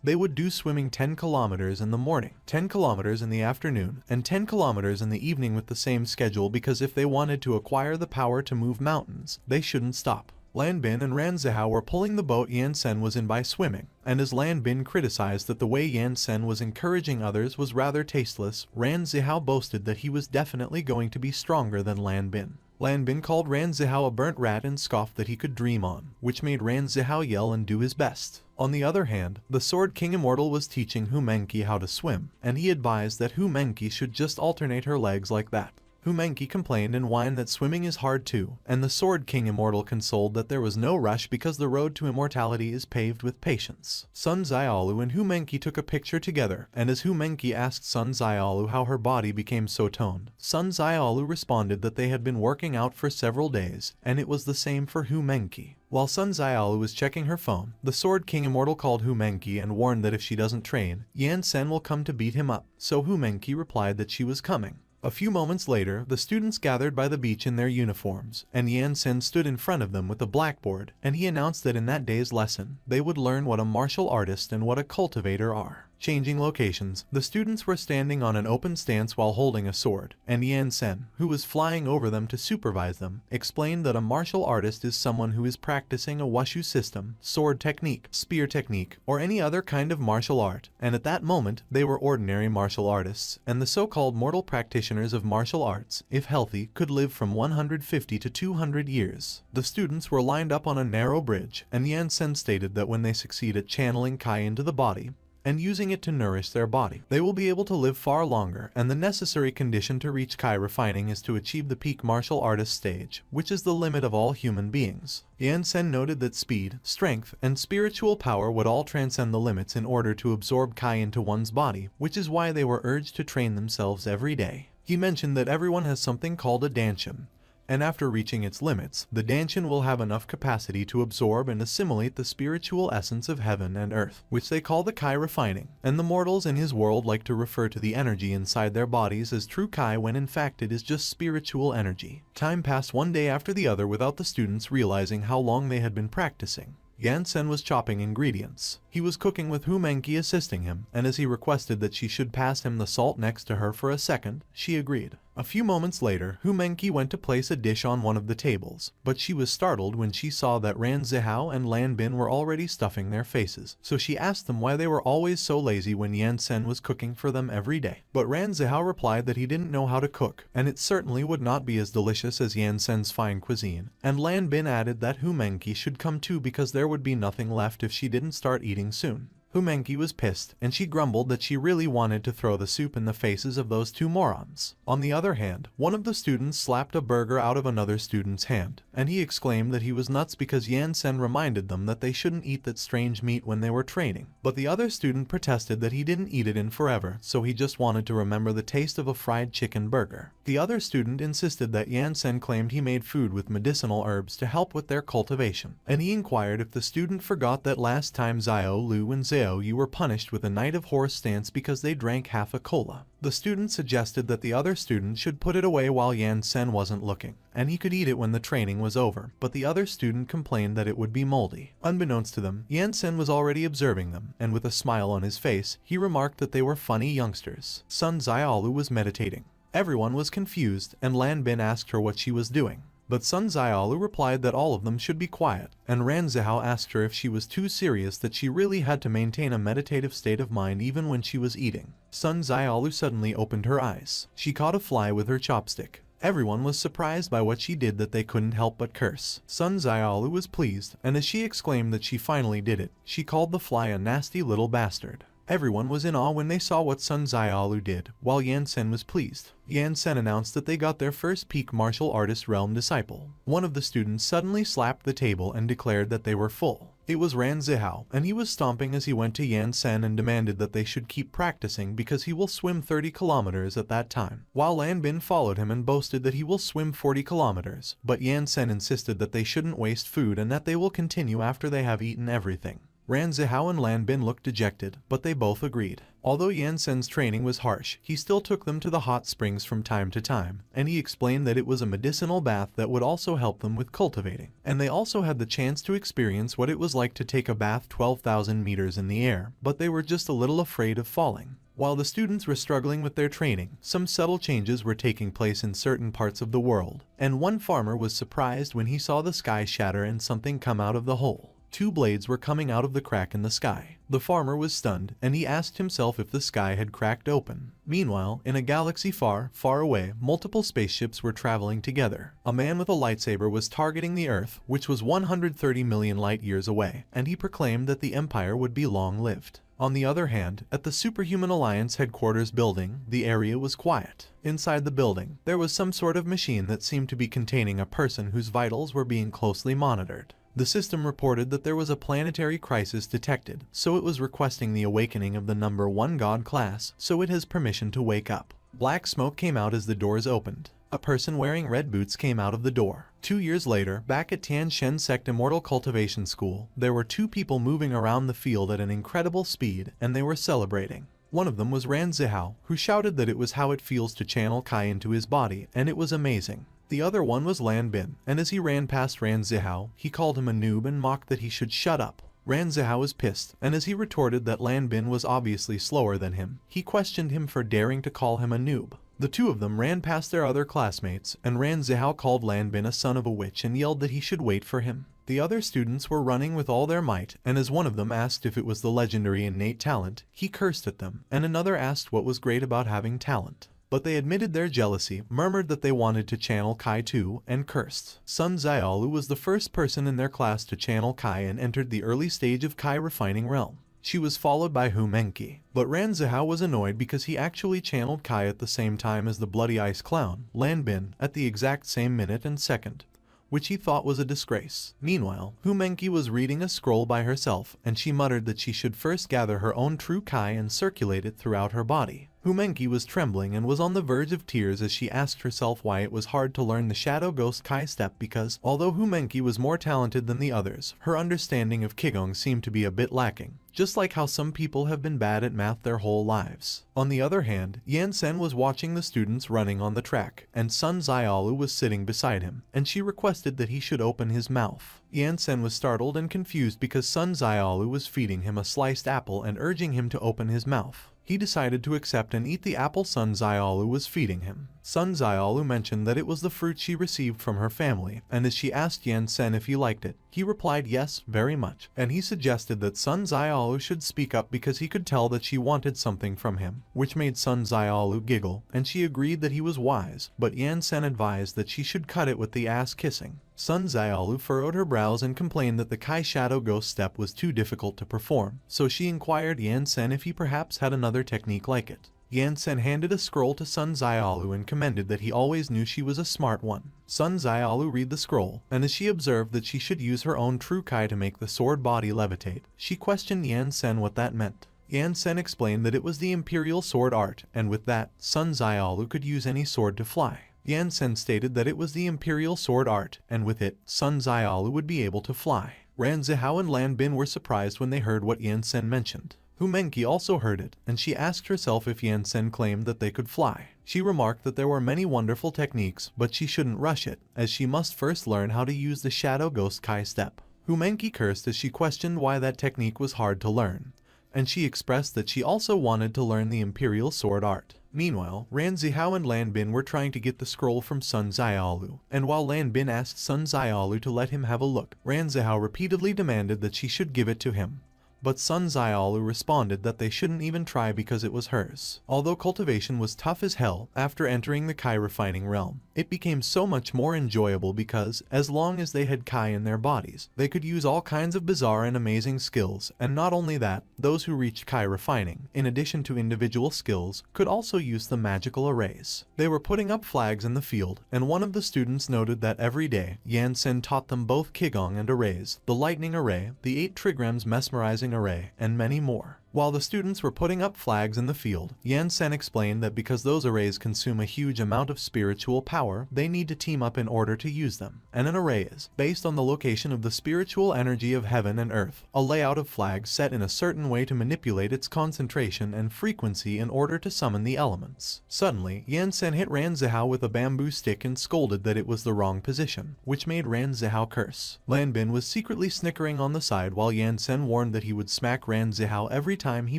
they would do swimming 10 kilometers in the morning, 10 kilometers in the afternoon, and 10 kilometers in the evening with the same schedule, because if they wanted to acquire the power to move mountains, they shouldn't stop. Lan Bin and Ran Zihao were pulling the boat Yan-sen was in by swimming, and as Lan Bin criticized that the way Yan-sen was encouraging others was rather tasteless, Ran Zihao boasted that he was definitely going to be stronger than Lan Bin. Lan Bin called Ran Zihao a burnt rat and scoffed that he could dream on, which made Ran Zihao yell and do his best. On the other hand, the Sword King Immortal was teaching Hu Menki how to swim, and he advised that Hu Menki should just alternate her legs like that. Hu Menki complained and whined that swimming is hard too, and the Sword King Immortal consoled that there was no rush because the road to immortality is paved with patience. Sun Xiaolu and Hu Menki took a picture together, and as Hu Menki asked Sun Xiaolu how her body became so toned, Sun Xiaolu responded that they had been working out for several days, and it was the same for Hu Menki. While Sun Xiaolu was checking her phone, the Sword King Immortal called Hu Menki and warned that if she doesn't train, Yan-sen will come to beat him up, so Hu Menki replied that she was coming. A few moments later, the students gathered by the beach in their uniforms, and Yan-sen stood in front of them with a blackboard, and he announced that in that day's lesson, they would learn what a martial artist and what a cultivator are. Changing locations, the students were standing on an open stance while holding a sword, and Yan-sen, who was flying over them to supervise them, explained that a martial artist is someone who is practicing a wushu system, sword technique, spear technique, or any other kind of martial art, and at that moment, they were ordinary martial artists, and the so-called mortal practitioners of martial arts, if healthy, could live from 150 to 200 years. The students were lined up on a narrow bridge, and Yan-sen stated that when they succeed at channeling Kai into the body, and using it to nourish their body, they will be able to live far longer, and the necessary condition to reach Kai refining is to achieve the peak martial artist stage, which is the limit of all human beings. Yan-sen noted that speed, strength, and spiritual power would all transcend the limits in order to absorb Kai into one's body, which is why they were urged to train themselves every day. He mentioned that everyone has something called a danshin, and after reaching its limits, the danshin will have enough capacity to absorb and assimilate the spiritual essence of heaven and earth, which they call the Kai refining, and the mortals in his world like to refer to the energy inside their bodies as true Kai when in fact it is just spiritual energy. Time passed one day after the other without the students realizing how long they had been practicing. Yan-sen was chopping ingredients. He was cooking with Hu Menki assisting him, and as he requested that she should pass him the salt next to her for a second, she agreed. A few moments later, Hu Menki went to place a dish on one of the tables, but she was startled when she saw that Ran Zihao and Lan Bin were already stuffing their faces, so she asked them why they were always so lazy when Yan-sen was cooking for them every day. But Ran Zihao replied that he didn't know how to cook, and it certainly would not be as delicious as Yan-sen's fine cuisine, and Lan Bin added that Hu Menki should come too because there would be nothing left if she didn't start eating soon. Hu Menki was pissed, and she grumbled that she really wanted to throw the soup in the faces of those two morons. On the other hand, one of the students slapped a burger out of another student's hand, and he exclaimed that he was nuts because Yan-sen reminded them that they shouldn't eat that strange meat when they were training. But the other student protested that he didn't eat it in forever, so he just wanted to remember the taste of a fried chicken burger. The other student insisted that Yan-sen claimed he made food with medicinal herbs to help with their cultivation, and he inquired if the student forgot that last time Zio, Lu, and Zeo you were punished with a night of horse stance because they drank half a cola. The student suggested that the other student should put it away while Yan-sen wasn't looking, and he could eat it when the training was over, but the other student complained that it would be moldy. Unbeknownst to them, Yan-sen was already observing them, and with a smile on his face, he remarked that they were funny youngsters. Sun Xiaolu was meditating. Everyone was confused, and Lan Bin asked her what she was doing. But Sun Xiaolu replied that all of them should be quiet, and Ran Zihao asked her if she was too serious that she really had to maintain a meditative state of mind even when she was eating. Sun Xiaolu suddenly opened her eyes. She caught a fly with her chopstick. Everyone was surprised by what she did that they couldn't help but curse. Sun Xiaolu was pleased, and as she exclaimed that she finally did it, she called the fly a nasty little bastard. Everyone was in awe when they saw what Sun Xiaolu did, while Yan-sen was pleased. Yan-sen announced that they got their first peak martial artist realm disciple. One of the students suddenly slapped the table and declared that they were full. It was Ran Zihao, and he was stomping as he went to Yan Sen and demanded that they should keep practicing because he will swim 30 kilometers at that time, while Lan Bin followed him and boasted that he will swim 40 kilometers, but Yan Sen insisted that they shouldn't waste food and that they will continue after they have eaten everything. Ran Zihao and Lan Bin looked dejected, but they both agreed. Although Yan Sen's training was harsh, he still took them to the hot springs from time to time, and he explained that it was a medicinal bath that would also help them with cultivating. And they also had the chance to experience what it was like to take a bath 12,000 meters in the air, but they were just a little afraid of falling. While the students were struggling with their training, some subtle changes were taking place in certain parts of the world, and one farmer was surprised when he saw the sky shatter and something come out of the hole. 2 blades were coming out of the crack in the sky. The farmer was stunned, and he asked himself if the sky had cracked open. Meanwhile, in a galaxy far, far away, multiple spaceships were traveling together. A man with a lightsaber was targeting the Earth, which was 130 million light years away, and he proclaimed that the Empire would be long-lived. On the other hand, at the Superhuman Alliance headquarters building, the area was quiet. Inside the building, there was some sort of machine that seemed to be containing a person whose vitals were being closely monitored. The system reported that there was a planetary crisis detected, so it was requesting the awakening of the number 1 God class, so it has permission to wake up. Black smoke came out as the doors opened. A person wearing red boots came out of the door. 2 years later, back at Tian Shen Sect Immortal Cultivation School, there were 2 people moving around the field at an incredible speed, and they were celebrating. One of them was Ran Zihao, who shouted that it was how it feels to channel Kai into his body, and it was amazing. The other one was Lan Bin, and as he ran past Ran Zihao, he called him a noob and mocked that he should shut up. Ran Zihao was pissed, and as he retorted that Lan Bin was obviously slower than him, he questioned him for daring to call him a noob. The 2 of them ran past their other classmates, and Ran Zihao called Lan Bin a son of a witch and yelled that he should wait for him. The other students were running with all their might, and as one of them asked if it was the legendary innate talent, he cursed at them, and another asked what was great about having talent. But they admitted their jealousy, murmured that they wanted to channel Kai too, and cursed. Sun Xiaolu was the first person in their class to channel Kai and entered the early stage of Kai refining realm. She was followed by Hu Menqi. But Ran Zihao was annoyed because he actually channeled Kai at the same time as the Bloody Ice Clown, Lan Bin, at the exact same minute and second, which he thought was a disgrace. Meanwhile, Hu Menqi was reading a scroll by herself, and she muttered that she should first gather her own true Kai and circulate it throughout her body. Hu Menqi was trembling and was on the verge of tears as she asked herself why it was hard to learn the Shadow Ghost Kai step because, although Hu Menqi was more talented than the others, her understanding of Qigong seemed to be a bit lacking, just like how some people have been bad at math their whole lives. On the other hand, Yan Sen was watching the students running on the track, and Sun Xiaolu was sitting beside him, and she requested that he should open his mouth. Yan Sen was startled and confused because Sun Xiaolu was feeding him a sliced apple and urging him to open his mouth. He decided to accept and eat the apple Sun Xiaolu was feeding him. Sun Xiaolu mentioned that it was the fruit she received from her family, and as she asked Yan Sen if he liked it, he replied yes, very much, and he suggested that Sun Xiaolu should speak up because he could tell that she wanted something from him, which made Sun Xiaolu giggle, and she agreed that he was wise, but Yan Sen advised that she should cut it with the ass kissing. Sun Xiaolu furrowed her brows and complained that the Kai Shadow Ghost step was too difficult to perform, so she inquired Yan Sen if he perhaps had another technique like it. Yan Sen handed a scroll to Sun Xiaolu and commended that he always knew she was a smart one. Sun Xiaolu read the scroll, and as she observed that she should use her own true Kai to make the sword body levitate, she questioned Yan Sen what that meant. Yan Sen explained that it was the Imperial Sword Art, and with that, Sun Xiaolu could use any sword to fly. Yan Sen stated that it was the Imperial Sword Art, and with it, Sun Xiaolu would be able to fly. Ran Zihao and Lan Bin were surprised when they heard what Yan Sen mentioned. Hu Menqi also heard it, and she asked herself if Yan Sen claimed that they could fly. She remarked that there were many wonderful techniques, but she shouldn't rush it, as she must first learn how to use the Shadow Ghost Kai step. Hu Menqi cursed as she questioned why that technique was hard to learn, and she expressed that she also wanted to learn the Imperial Sword Art. Meanwhile, Ran Zihao and Lan Bin were trying to get the scroll from Sun Xiaolu, and while Lan Bin asked Sun Xiaolu to let him have a look, Ran Zihao repeatedly demanded that she should give it to him. but Sun Xiaolu responded that they shouldn't even try because it was hers. Although cultivation was tough as hell, after entering the Kai refining realm, it became so much more enjoyable because, as long as they had Kai in their bodies, they could use all kinds of bizarre and amazing skills, and not only that, those who reached Kai refining, in addition to individual skills, could also use the magical arrays. They were putting up flags in the field, and one of the students noted that every day, Yan Sen taught them both Qigong and arrays, the lightning array, the 8 trigrams mesmerizing array, and many more. While the students were putting up flags in the field, Yan Sen explained that because those arrays consume a huge amount of spiritual power, they need to team up in order to use them. And an array is, based on the location of the spiritual energy of heaven and earth, a layout of flags set in a certain way to manipulate its concentration and frequency in order to summon the elements. Suddenly, Yan Sen hit Ran Zihao with a bamboo stick and scolded that it was the wrong position, which made Ran Zihao curse. Lan Bin was secretly snickering on the side while Yan Sen warned that he would smack Ran Zihao every time he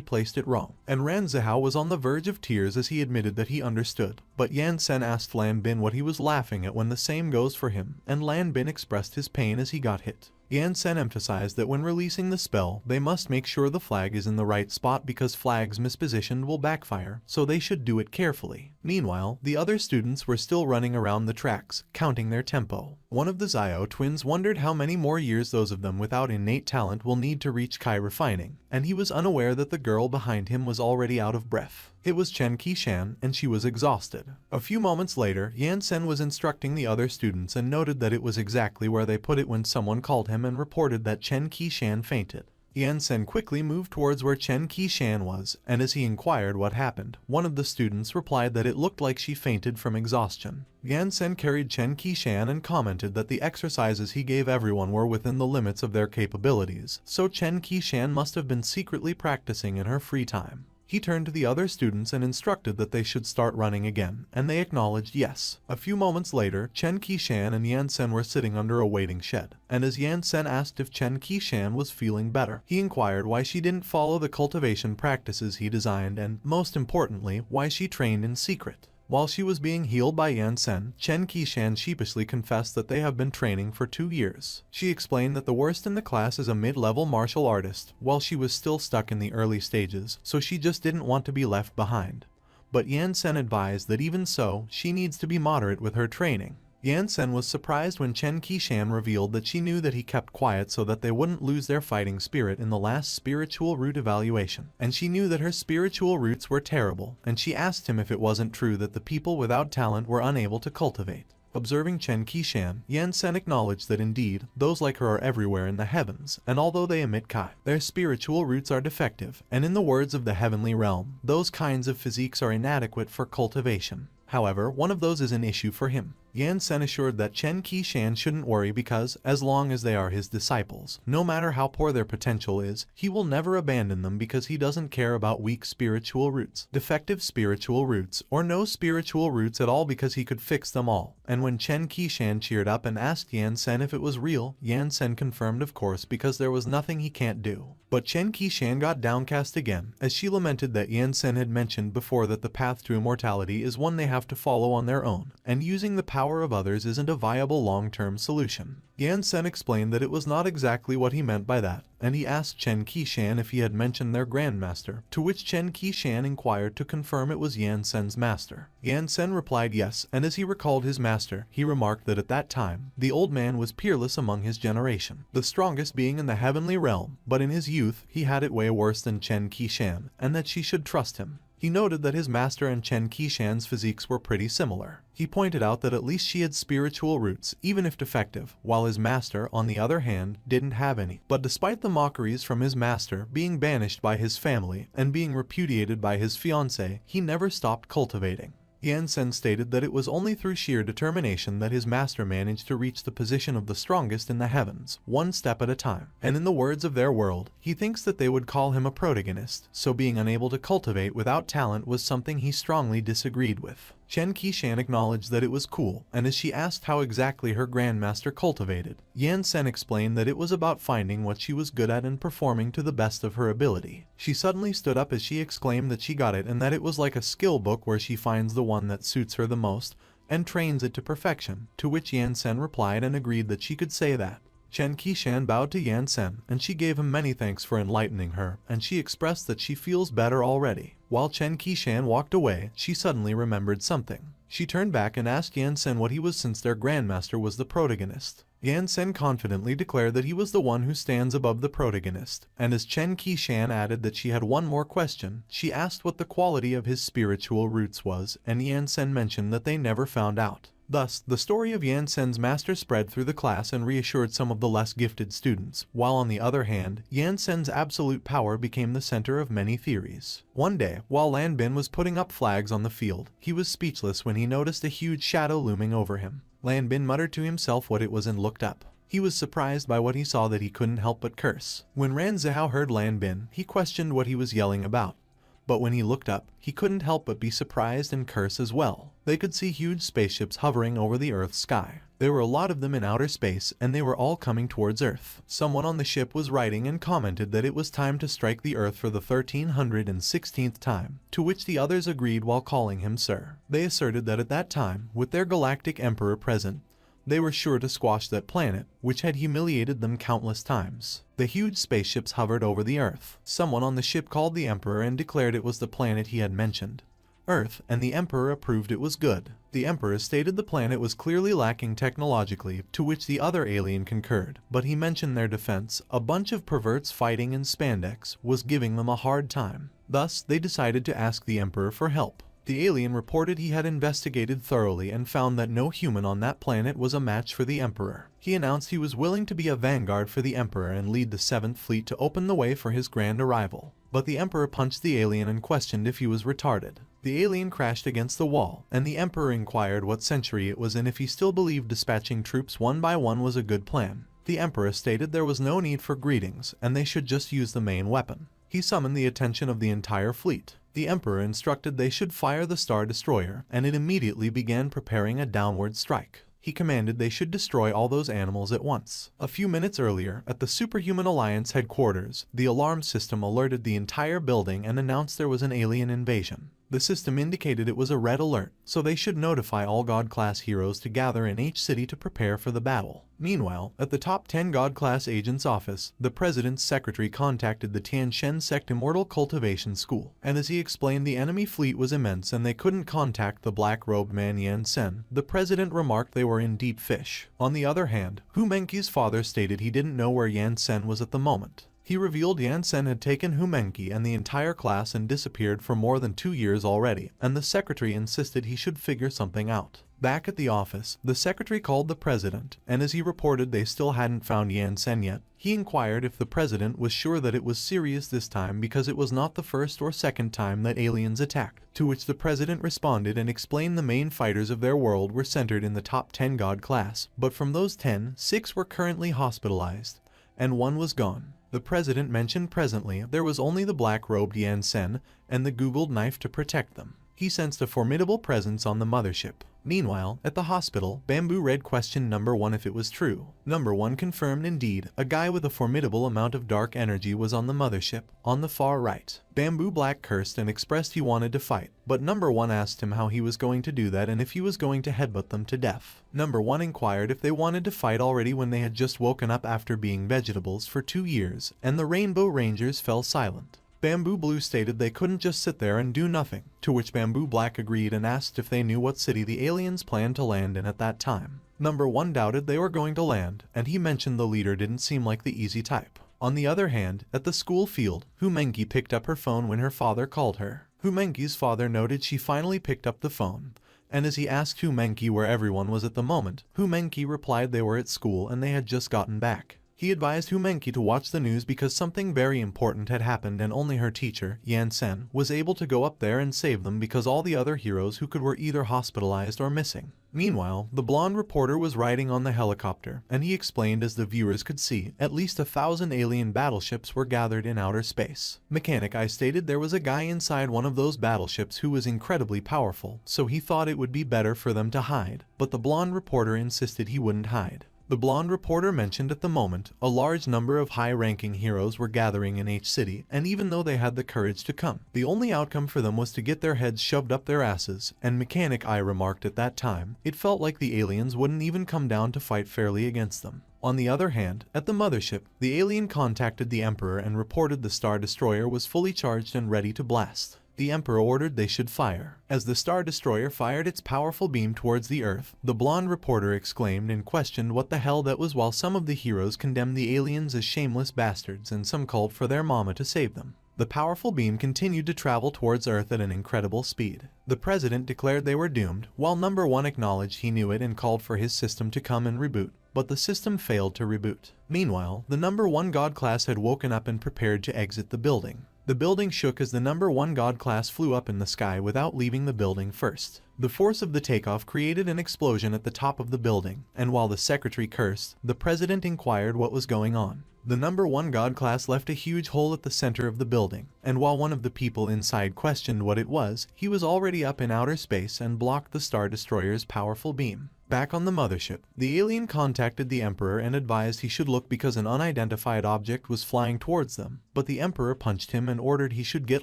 placed it wrong, and Ran Zihao was on the verge of tears as he admitted that he understood. But Yan Sen asked Lan Bin what he was laughing at when the same goes for him, and Lan Bin expressed his pain as he got hit. Yan Sen emphasized that when releasing the spell, they must make sure the flag is in the right spot because flags mispositioned will backfire, so they should do it carefully. Meanwhile, the other students were still running around the tracks, counting their tempo. One of the Zio twins wondered how many more years those of them without innate talent will need to reach Kai refining, and he was unaware that the girl behind him was already out of breath. It was Chen Qishan, and she was exhausted. A few moments later, Yan Sen was instructing the other students and noted that it was exactly where they put it when someone called him and reported that Chen Qishan fainted. Yan Sen quickly moved towards where Chen Qishan was, and as he inquired what happened, one of the students replied that it looked like she fainted from exhaustion. Yan Sen carried Chen Qishan and commented that the exercises he gave everyone were within the limits of their capabilities, so Chen Qishan must have been secretly practicing in her free time. He turned to the other students and instructed that they should start running again, and they acknowledged yes. A few moments later, Chen Qishan and Yan Sen were sitting under a waiting shed, and as Yan Sen asked if Chen Qishan was feeling better, he inquired why she didn't follow the cultivation practices he designed and, most importantly, why she trained in secret. While she was being healed by Yan Sen, Chen Qishan sheepishly confessed that they have been training for 2 years. She explained that the worst in the class is a mid-level martial artist, while she was still stuck in the early stages, so she just didn't want to be left behind. But Yan Sen advised that even so, she needs to be moderate with her training. Yan Sen was surprised when Chen Qishan revealed that she knew that he kept quiet so that they wouldn't lose their fighting spirit in the last spiritual root evaluation, and she knew that her spiritual roots were terrible, and she asked him if it wasn't true that the people without talent were unable to cultivate. Observing Chen Qishan, Yan Sen acknowledged that indeed, those like her are everywhere in the heavens, and although they emit Kai, their spiritual roots are defective, and in the words of the heavenly realm, those kinds of physiques are inadequate for cultivation. However, one of those is an issue for him. Yan Sen assured that Chen Qishan shouldn't worry because, as long as they are his disciples, no matter how poor their potential is, he will never abandon them because he doesn't care about weak spiritual roots, defective spiritual roots, or no spiritual roots at all because he could fix them all. And when Chen Qishan cheered up and asked Yan Sen if it was real, Yan Sen confirmed of course because there was nothing he can't do. But Chen Qishan got downcast again, as she lamented that Yan Sen had mentioned before that the path to immortality is one they have to follow on their own, and using the power of others isn't a viable long-term solution. Yan Sen explained that it was not exactly what he meant by that, and he asked Chen Qishan if he had mentioned their grandmaster, to which Chen Qishan inquired to confirm it was Yan Sen's master. Yan Sen replied yes, and as he recalled his master, he remarked that at that time, the old man was peerless among his generation, the strongest being in the heavenly realm, but in his youth, he had it way worse than Chen Qishan, and that she should trust him. He noted that his master and Chen Qishan's physiques were pretty similar. He pointed out that at least she had spiritual roots, even if defective, while his master, on the other hand, didn't have any. But despite the mockeries from his master, being banished by his family, and being repudiated by his fiancée, he never stopped cultivating. Yan Sen stated that it was only through sheer determination that his master managed to reach the position of the strongest in the heavens, one step at a time. And in the words of their world, he thinks that they would call him a protagonist, so being unable to cultivate without talent was something he strongly disagreed with. Chen Qishan acknowledged that it was cool, and as she asked how exactly her grandmaster cultivated, Yan Sen explained that it was about finding what she was good at and performing to the best of her ability. She suddenly stood up as she exclaimed that she got it and that it was like a skill book where she finds the one that suits her the most and trains it to perfection, to which Yan Sen replied and agreed that she could say that. Chen Qishan bowed to Yan Sen, and she gave him many thanks for enlightening her, and she expressed that she feels better already. While Chen Qishan walked away, she suddenly remembered something. She turned back and asked Yan Sen what he was since their grandmaster was the protagonist. Yan Sen confidently declared that he was the one who stands above the protagonist, and as Chen Qishan added that she had one more question, she asked what the quality of his spiritual roots was, and Yan Sen mentioned that they never found out. Thus, the story of Yan Sen's master spread through the class and reassured some of the less gifted students, while on the other hand, Yan Sen's absolute power became the center of many theories. One day, while Lan Bin was putting up flags on the field, he was speechless when he noticed a huge shadow looming over him. Lan Bin muttered to himself what it was and looked up. He was surprised by what he saw that he couldn't help but curse. When Ran Zhao heard Lan Bin, he questioned what he was yelling about. But when he looked up, he couldn't help but be surprised and curse as well. They could see huge spaceships hovering over the Earth's sky. There were a lot of them in outer space, and they were all coming towards Earth. Someone on the ship was writing and commented that it was time to strike the Earth for the 1316th time, to which the others agreed while calling him Sir. They asserted that at that time, with their galactic emperor present, they were sure to squash that planet, which had humiliated them countless times. The huge spaceships hovered over the Earth. Someone on the ship called the Emperor and declared it was the planet he had mentioned, Earth, and the Emperor approved it was good. The Emperor stated the planet was clearly lacking technologically, to which the other alien concurred, but he mentioned their defense, a bunch of perverts fighting in spandex, was giving them a hard time. Thus, they decided to ask the Emperor for help. The alien reported he had investigated thoroughly and found that no human on that planet was a match for the Emperor. He announced he was willing to be a vanguard for the Emperor and lead the 7th Fleet to open the way for his grand arrival. But the Emperor punched the alien and questioned if he was retarded. The alien crashed against the wall, and the Emperor inquired what century it was in if he still believed dispatching troops one by one was a good plan. The Emperor stated there was no need for greetings, and they should just use the main weapon. He summoned the attention of the entire fleet. The Emperor instructed they should fire the Star Destroyer, and it immediately began preparing a downward strike. He commanded they should destroy all those animals at once. A few minutes earlier, at the Superhuman Alliance headquarters, the alarm system alerted the entire building and announced there was an alien invasion. The system indicated it was a red alert, so they should notify all God-class heroes to gather in each city to prepare for the battle. Meanwhile, at the top 10 God-class agents' office, the president's secretary contacted the Tiantian Sect Immortal Cultivation School, and as he explained the enemy fleet was immense and they couldn't contact the black-robed man Yan Sen, the president remarked they were in deep fish. On the other hand, Hu Menqi's father stated he didn't know where Yan Sen was at the moment. He revealed Yan Sen had taken Hu Menqi and the entire class and disappeared for more than 2 years already, and the secretary insisted he should figure something out. Back at the office, the secretary called the president, and as he reported they still hadn't found Yan Sen yet, he inquired if the president was sure that it was serious this time because it was not the first or second time that aliens attacked, to which the president responded and explained the main fighters of their world were centered in the top 10 God class, but from those 10, 6 were currently hospitalized, and 1 was gone. The president mentioned presently there was only the black-robed Yan Sen and the googled knife to protect them. He sensed a formidable presence on the mothership. Meanwhile, at the hospital, Bamboo Red questioned Number 1 if it was true. Number 1 confirmed indeed, a guy with a formidable amount of dark energy was on the mothership, on the far right. Bamboo Black cursed and expressed he wanted to fight, but Number 1 asked him how he was going to do that and if he was going to headbutt them to death. Number 1 inquired if they wanted to fight already when they had just woken up after being vegetables for 2 years, and the Rainbow Rangers fell silent. Bamboo Blue stated they couldn't just sit there and do nothing, to which Bamboo Black agreed and asked if they knew what city the aliens planned to land in at that time. Number 1 doubted they were going to land, and he mentioned the leader didn't seem like the easy type. On the other hand, at the school field, Hu Menqi picked up her phone when her father called her. Hu Menqi's father noted she finally picked up the phone, and as he asked Hu Menqi where everyone was at the moment, Hu Menqi replied they were at school and they had just gotten back. He advised Hu Menqi to watch the news because something very important had happened and only her teacher, Yan Sen, was able to go up there and save them because all the other heroes who could were either hospitalized or missing. Meanwhile, the blonde reporter was riding on the helicopter, and he explained as the viewers could see, at least 1,000 alien battleships were gathered in outer space. Mechanic I stated there was a guy inside one of those battleships who was incredibly powerful, so he thought it would be better for them to hide, but the blonde reporter insisted he wouldn't hide. The blonde reporter mentioned at the moment, a large number of high-ranking heroes were gathering in H City, and even though they had the courage to come, the only outcome for them was to get their heads shoved up their asses, and Mechanic Eye remarked at that time, it felt like the aliens wouldn't even come down to fight fairly against them. On the other hand, at the mothership, the alien contacted the Emperor and reported the Star Destroyer was fully charged and ready to blast. The Emperor ordered they should fire. As the Star Destroyer fired its powerful beam towards the Earth, the blonde reporter exclaimed and questioned what the hell that was, while some of the heroes condemned the aliens as shameless bastards and some called for their mama to save them. The powerful beam continued to travel towards Earth at an incredible speed. The president declared they were doomed, while Number 1 acknowledged he knew it and called for his system to come and reboot, but the system failed to reboot. Meanwhile, the Number 1 God class had woken up and prepared to exit the building. The building shook as the Number 1 God class flew up in the sky without leaving the building first. The force of the takeoff created an explosion at the top of the building, and while the secretary cursed, the president inquired what was going on. The Number 1 God class left a huge hole at the center of the building, and while one of the people inside questioned what it was, he was already up in outer space and blocked the Star Destroyer's powerful beam. Back on the mothership, the alien contacted the Emperor and advised he should look because an unidentified object was flying towards them, but the Emperor punched him and ordered he should get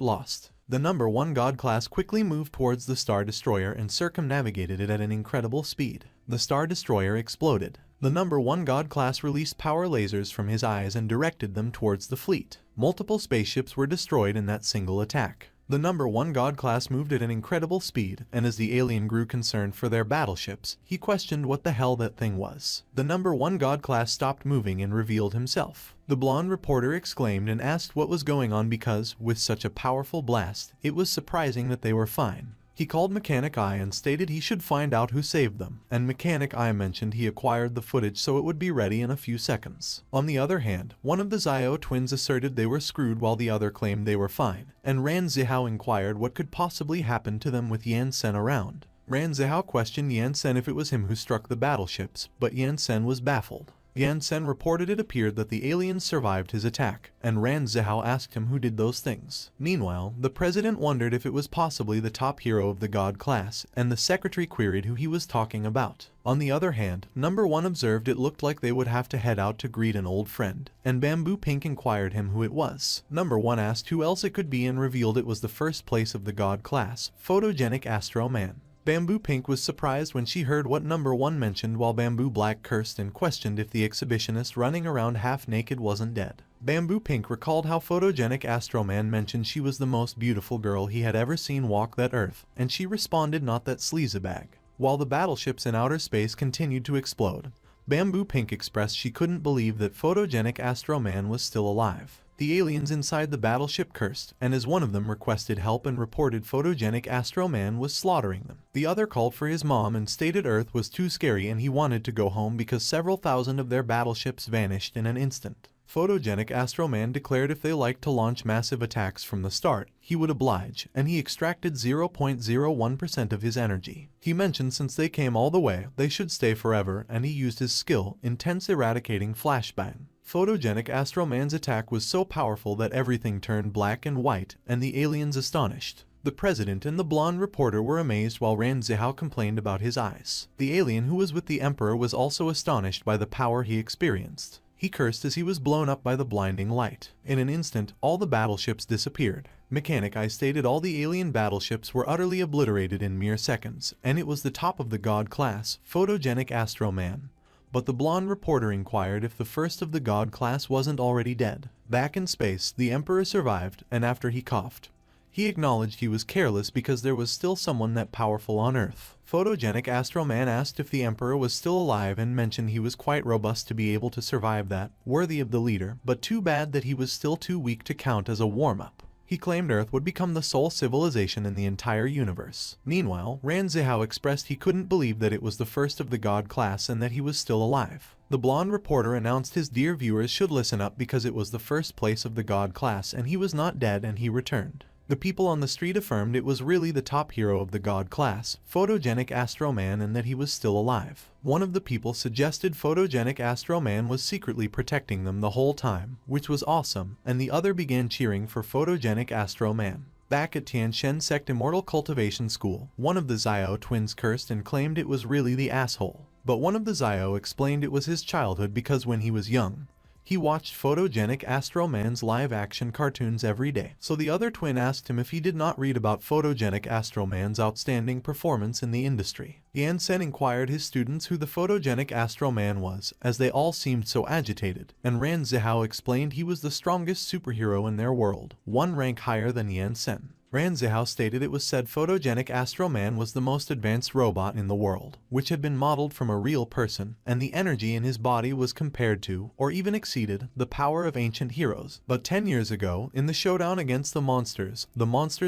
lost. The Number 1 God class quickly moved towards the Star Destroyer and circumnavigated it at an incredible speed. The Star Destroyer exploded. The Number 1 God class released power lasers from his eyes and directed them towards the fleet. Multiple spaceships were destroyed in that single attack. The Number 1 God class moved at an incredible speed, and as the alien grew concerned for their battleships, he questioned what the hell that thing was. The Number 1 God class stopped moving and revealed himself. The blonde reporter exclaimed and asked what was going on because, with such a powerful blast, it was surprising that they were fine. He called Mechanic Eye and stated he should find out who saved them, and Mechanic Eye mentioned he acquired the footage so it would be ready in a few seconds. On the other hand, one of the Zio twins asserted they were screwed while the other claimed they were fine, and Ran Zihao inquired what could possibly happen to them with Yan Sen around. Ran Zihao questioned Yan Sen if it was him who struck the battleships, but Yan Sen was baffled. Yan Sen reported it appeared that the aliens survived his attack, and Ran Zihao asked him who did those things. Meanwhile, the president wondered if it was possibly the top hero of the God class, and the secretary queried who he was talking about. On the other hand, Number 1 observed it looked like they would have to head out to greet an old friend, and Bamboo Pink inquired him who it was. Number 1 asked who else it could be and revealed it was the first place of the God class, Photogenic Astro Man. Bamboo Pink was surprised when she heard what Number 1 mentioned, while Bamboo Black cursed and questioned if the exhibitionist running around half naked wasn't dead. Bamboo Pink recalled how Photogenic Astro Man mentioned she was the most beautiful girl he had ever seen walk that earth, and she responded not that sleazebag. While the battleships in outer space continued to explode, Bamboo Pink expressed she couldn't believe that Photogenic Astro Man was still alive. The aliens inside the battleship cursed, and as one of them requested help and reported Photogenic Astro Man was slaughtering them. The other called for his mom and stated Earth was too scary and he wanted to go home because several thousand of their battleships vanished in an instant. Photogenic Astro Man declared if they liked to launch massive attacks from the start, he would oblige, and he extracted 0.01% of his energy. He mentioned since they came all the way, they should stay forever, and he used his skill, Intense Eradicating Flashbang. Photogenic Astro Man's attack was so powerful that everything turned black and white, and the aliens astonished. The president and the blonde reporter were amazed while Ran Zihao complained about his eyes. The alien who was with the Emperor was also astonished by the power he experienced. He cursed as he was blown up by the blinding light. In an instant, all the battleships disappeared. Mechanic Eye stated all the alien battleships were utterly obliterated in mere seconds, and it was the top of the God class, Photogenic Astro Man. But the blonde reporter inquired if the first of the God class wasn't already dead. Back in space, the Emperor survived, and after he coughed, he acknowledged he was careless because there was still someone that powerful on Earth. Photogenic Astro Man asked if the Emperor was still alive and mentioned he was quite robust to be able to survive that, worthy of the leader, but too bad that he was still too weak to count as a warm-up. He claimed Earth would become the sole civilization in the entire universe. Meanwhile, Ran Zihao expressed he couldn't believe that it was the first of the God class and that he was still alive. The blonde reporter announced his dear viewers should listen up because it was the first place of the God class and he was not dead and he returned. The people on the street affirmed it was really the top hero of the God class, Photogenic Astro Man, and that he was still alive. One of the people suggested Photogenic Astro Man was secretly protecting them the whole time, which was awesome, and the other began cheering for Photogenic Astro Man. Back at Tianshan Sect Immortal Cultivation School, one of the Zio twins cursed and claimed it was really the asshole. but one of the Zio explained it was his childhood because when he was young, he watched Photogenic Astro Man's live-action cartoons every day. So the other twin asked him if he did not read about Photogenic Astro Man's outstanding performance in the industry. Yan-sen inquired his students who the Photogenic Astro Man was, as they all seemed so agitated, and Ran Zihao explained he was the strongest superhero in their world, one rank higher than Yan-sen. Ran Zihao stated it was said Photogenic Astro Man was the most advanced robot in the world, which had been modeled from a real person, and the energy in his body was compared to, or even exceeded, the power of ancient heroes. But 10 years ago, in the showdown against the monsters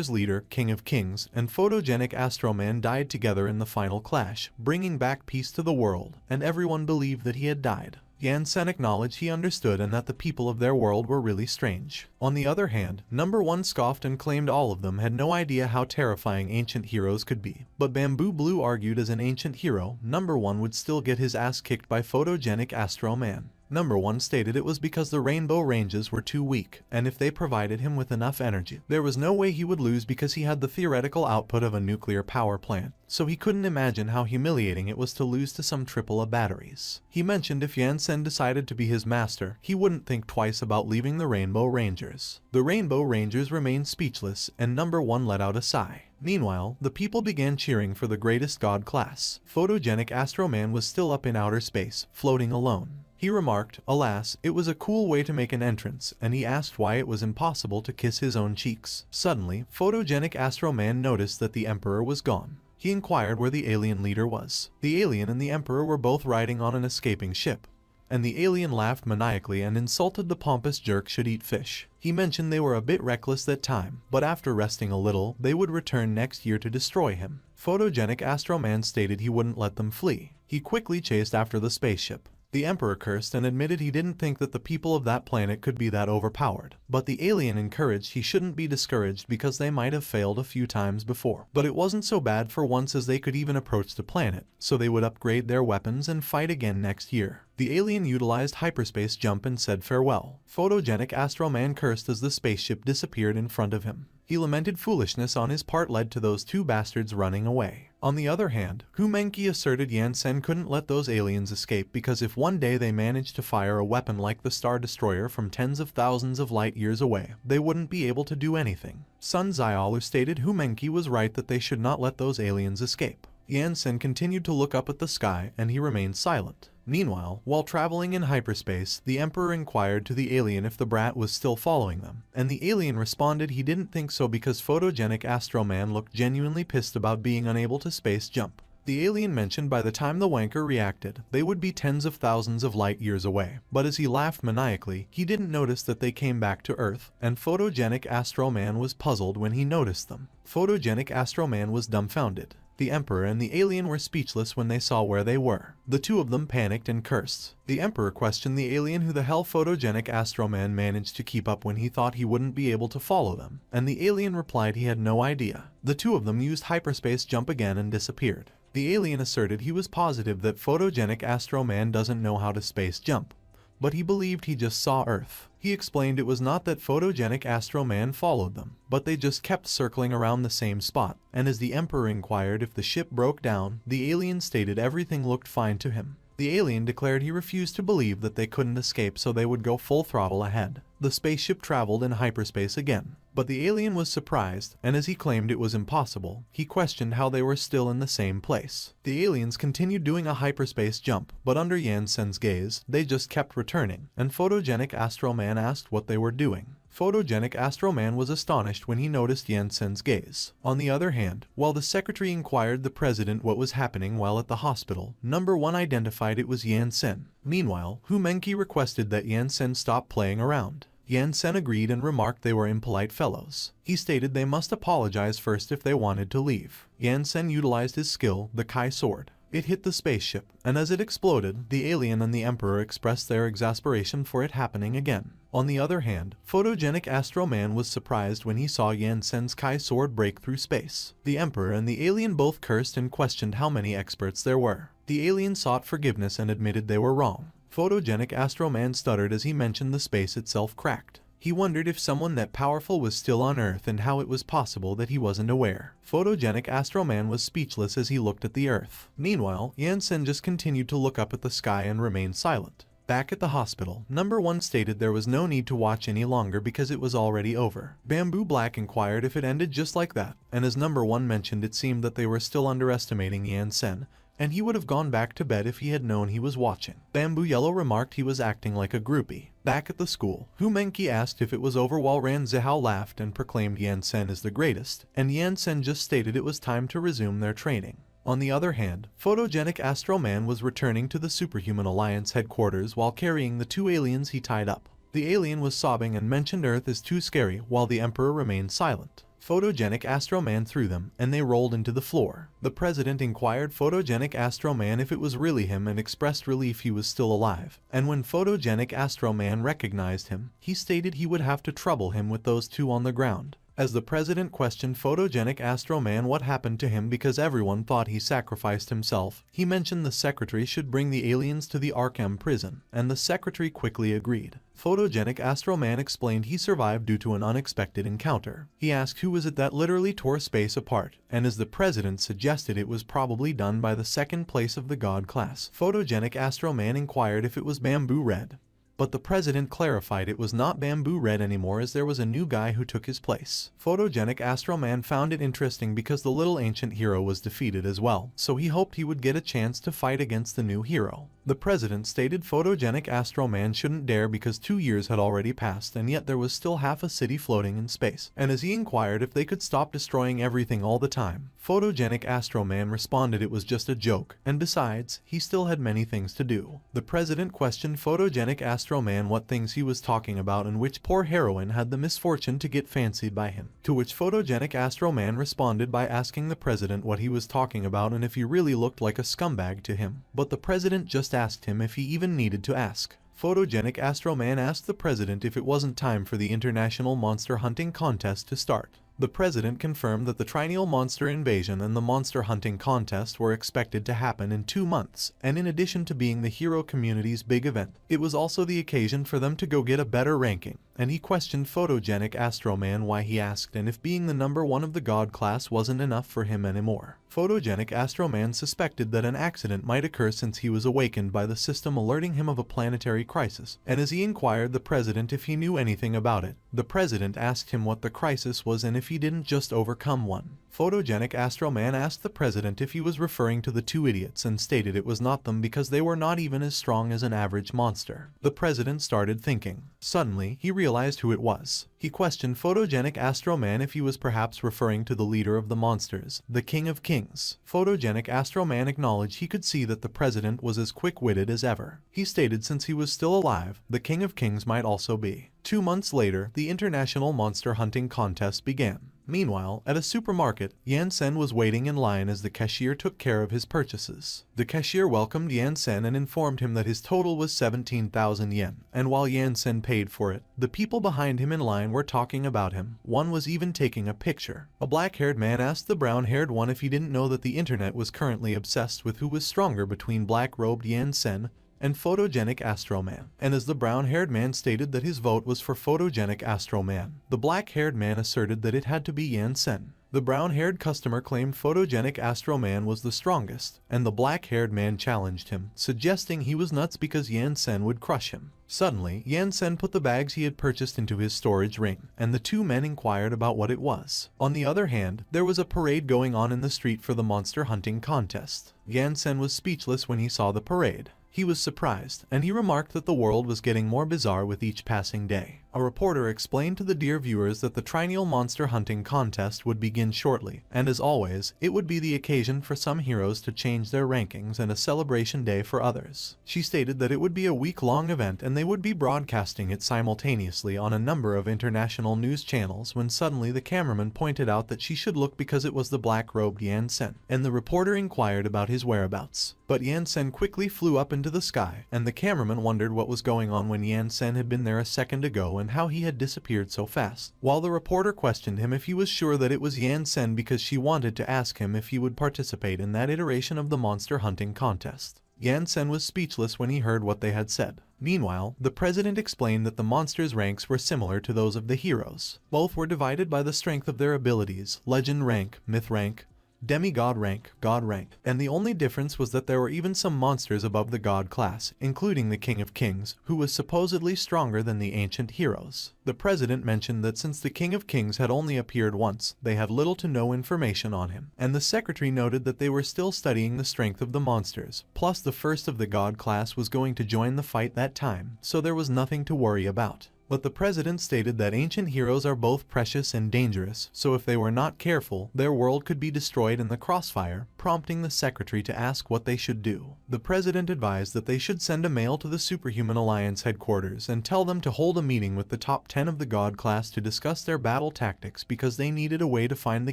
leader, King of Kings, and Photogenic Astro Man died together in the final clash, bringing back peace to the world, and everyone believed that he had died. Yan-sen acknowledged he understood and that the people of their world were really strange. On the other hand, Number 1 scoffed and claimed all of them had no idea how terrifying ancient heroes could be. But Bamboo Blue argued as an ancient hero, Number 1 would still get his ass kicked by Photogenic Astro Man. Number 1 stated it was because the Rainbow Ranges were too weak, and if they provided him with enough energy, there was no way he would lose because he had the theoretical output of a nuclear power plant, so he couldn't imagine how humiliating it was to lose to some AAA batteries. He mentioned if Yan-sen decided to be his master, he wouldn't think twice about leaving the Rainbow Rangers. The Rainbow Rangers remained speechless, and Number 1 let out a sigh. Meanwhile, the people began cheering for the greatest god class. Photogenic Astro Man was still up in outer space, floating alone. He remarked, alas, it was a cool way to make an entrance, and he asked why it was impossible to kiss his own cheeks. Suddenly, Photogenic Astro Man noticed that the Emperor was gone. He inquired where the alien leader was. The alien and the Emperor were both riding on an escaping ship, and the alien laughed maniacally and insulted the pompous jerk should eat fish. He mentioned they were a bit reckless that time, but after resting a little, they would return next year to destroy him. Photogenic Astro Man stated he wouldn't let them flee. He quickly chased after the spaceship. The Emperor cursed and admitted he didn't think that the people of that planet could be that overpowered, but the alien encouraged he shouldn't be discouraged because they might have failed a few times before. But it wasn't so bad for once as they could even approach the planet, so they would upgrade their weapons and fight again next year. The alien utilized hyperspace jump and said farewell. Photogenic Astro Man cursed as the spaceship disappeared in front of him. He lamented foolishness on his part led to those two bastards running away. On the other hand, Humenki asserted Yan-sen couldn't let those aliens escape because if one day they managed to fire a weapon like the Star Destroyer from tens of thousands of light years away, they wouldn't be able to do anything. Sun Xiaolu stated Humenki was right that they should not let those aliens escape. Yan-sen continued to look up at the sky and he remained silent. Meanwhile, while traveling in hyperspace, the Emperor inquired to the alien if the brat was still following them, and the alien responded he didn't think so because Photogenic Astro Man looked genuinely pissed about being unable to space jump. The alien mentioned by the time the wanker reacted, they would be tens of thousands of light years away, but as he laughed maniacally, he didn't notice that they came back to Earth, and Photogenic Astro Man was puzzled when he noticed them. Photogenic Astro Man was dumbfounded. The Emperor and the alien were speechless when they saw where they were. The two of them panicked and cursed. The Emperor questioned the alien who the hell Photogenic Astro Man managed to keep up when he thought he wouldn't be able to follow them, and the alien replied he had no idea. The two of them used hyperspace jump again and disappeared. The alien asserted he was positive that Photogenic Astro Man doesn't know how to space jump, but he believed he just saw Earth. He explained it was not that Photogenic Astro Man followed them, but they just kept circling around the same spot, and as the Emperor inquired if the ship broke down, the alien stated everything looked fine to him. The alien declared he refused to believe that they couldn't escape so they would go full throttle ahead. The spaceship traveled in hyperspace again, but the alien was surprised, and as he claimed it was impossible, he questioned how they were still in the same place. The aliens continued doing a hyperspace jump, but under Yan-sen's gaze, they just kept returning, and Photogenic Astro Man asked what they were doing. Photogenic Astro Man was astonished when he noticed Yan-sen's gaze. On the other hand, while the secretary inquired the president what was happening while at the hospital, Number 1 identified it was Yan-sen. Meanwhile, Humenki requested that Yan-sen stop playing around. Yan-sen agreed and remarked they were impolite fellows. He stated they must apologize first if they wanted to leave. Yan-sen utilized his skill, the Kai Sword. It hit the spaceship, and as it exploded, the alien and the Emperor expressed their exasperation for it happening again. On the other hand, Photogenic Astro Man was surprised when he saw Yan-sen's Kai Sword break through space. The Emperor and the alien both cursed and questioned how many experts there were. The alien sought forgiveness and admitted they were wrong. Photogenic Astro Man stuttered as he mentioned the space itself cracked. He wondered if someone that powerful was still on Earth and how it was possible that he wasn't aware. Photogenic Astro Man was speechless as he looked at the Earth. Meanwhile, Yansen just continued to look up at the sky and remain silent. Back at the hospital, Number 1 stated there was no need to watch any longer because it was already over. Bamboo Black inquired if it ended just like that, and as Number 1 mentioned, it seemed that they were still underestimating Yansen, and he would have gone back to bed if he had known he was watching. Bamboo Yellow remarked he was acting like a groupie. Back at the school, Hu Menki asked if it was over while Ran Zihao laughed and proclaimed Yansen as the greatest, and Yansen just stated it was time to resume their training. On the other hand, Photogenic Astro Man was returning to the Superhuman Alliance headquarters while carrying the 2 aliens he tied up. The alien was sobbing and mentioned Earth is too scary while the Emperor remained silent. Photogenic Astro Man threw them, and they rolled into the floor. The president inquired Photogenic Astro Man if it was really him and expressed relief he was still alive, and when Photogenic Astro Man recognized him, he stated he would have to trouble him with those 2 on the ground. As the president questioned Photogenic Astro Man what happened to him because everyone thought he sacrificed himself, he mentioned the secretary should bring the aliens to the Arkham prison, and the secretary quickly agreed. Photogenic Astro Man explained he survived due to an unexpected encounter. He asked who was it that literally tore space apart, and as the president suggested it was probably done by the 2nd place of the God class. Photogenic Astro Man inquired if it was Bamboo Red, but the president clarified it was not Bamboo Red anymore as there was a new guy who took his place. Photogenic Astro Man found it interesting because the little ancient hero was defeated as well, so he hoped he would get a chance to fight against the new hero. The president stated Photogenic Astro Man shouldn't dare because 2 years had already passed and yet there was still half a city floating in space, and as he inquired if they could stop destroying everything all the time, Photogenic Astro Man responded it was just a joke, and besides, he still had many things to do. The president questioned Photogenic Astro Man what things he was talking about and which poor heroine had the misfortune to get fancied by him, to which Photogenic Astro Man responded by asking the president what he was talking about and if he really looked like a scumbag to him, but the president just asked him if he even needed to ask. Photogenic Astro Man asked the president if it wasn't time for the International Monster Hunting Contest to start. The president confirmed that the Triennial Monster Invasion and the Monster Hunting Contest were expected to happen in 2 months, and in addition to being the hero community's big event, it was also the occasion for them to go get a better ranking, and he questioned Photogenic Astro Man why he asked and if being the number 1 of the God class wasn't enough for him anymore. Photogenic Astro Man suspected that an accident might occur since he was awakened by the system alerting him of a planetary crisis, and as he inquired the president if he knew anything about it, the president asked him what the crisis was and if he didn't just overcome one. Photogenic Astro Man asked the president if he was referring to the 2 idiots and stated it was not them because they were not even as strong as an average monster. The president started thinking. Suddenly, he realized who it was. He questioned Photogenic Astro Man if he was perhaps referring to the leader of the monsters, the King of Kings. Photogenic Astro Man acknowledged he could see that the president was as quick-witted as ever. He stated since he was still alive, the King of Kings might also be. 2 months later, the International Monster Hunting Contest began. Meanwhile, at a supermarket, Yansen was waiting in line as the cashier took care of his purchases. The cashier welcomed Yansen and informed him that his total was 17,000 yen, and while Yansen paid for it, the people behind him in line were talking about him. One was even taking a picture. A black-haired man asked the brown-haired one if he didn't know that the internet was currently obsessed with who was stronger between black-robed Yansen and Photogenic Astro Man, and as the brown-haired man stated that his vote was for Photogenic Astro Man, the black-haired man asserted that it had to be Yansen. The brown-haired customer claimed Photogenic Astro Man was the strongest, and the black-haired man challenged him, suggesting he was nuts because Yansen would crush him. Suddenly, Yansen put the bags he had purchased into his storage ring, and the 2 men inquired about what it was. On the other hand, there was a parade going on in the street for the monster hunting contest. Yansen was speechless when he saw the parade. He was surprised, and he remarked that the world was getting more bizarre with each passing day. A reporter explained to the dear viewers that the Triennial Monster Hunting Contest would begin shortly, and as always, it would be the occasion for some heroes to change their rankings and a celebration day for others. She stated that it would be a week-long event and they would be broadcasting it simultaneously on a number of international news channels when suddenly the cameraman pointed out that she should look because it was the black-robed Yansen, and the reporter inquired about his whereabouts. But Yansen quickly flew up into the sky, and the cameraman wondered what was going on when Yansen had been there a second ago and how he had disappeared so fast. While the reporter questioned him if he was sure that it was Yansen because she wanted to ask him if he would participate in that iteration of the monster hunting contest. Yan Sen was speechless when he heard what they had said. Meanwhile, the president explained that the monsters' ranks were similar to those of the heroes. Both were divided by the strength of their abilities, legend rank, myth rank, demigod rank, god rank, and the only difference was that there were even some monsters above the god class, including the King of Kings, who was supposedly stronger than the ancient heroes. The president mentioned that since the King of Kings had only appeared once, they had little to no information on him, and the secretary noted that they were still studying the strength of the monsters, plus the first of the god class was going to join the fight that time, so there was nothing to worry about. But the president stated that ancient heroes are both precious and dangerous, so if they were not careful, their world could be destroyed in the crossfire, prompting the secretary to ask what they should do. The president advised that they should send a mail to the Superhuman Alliance headquarters and tell them to hold a meeting with the top 10 of the god class to discuss their battle tactics because they needed a way to find the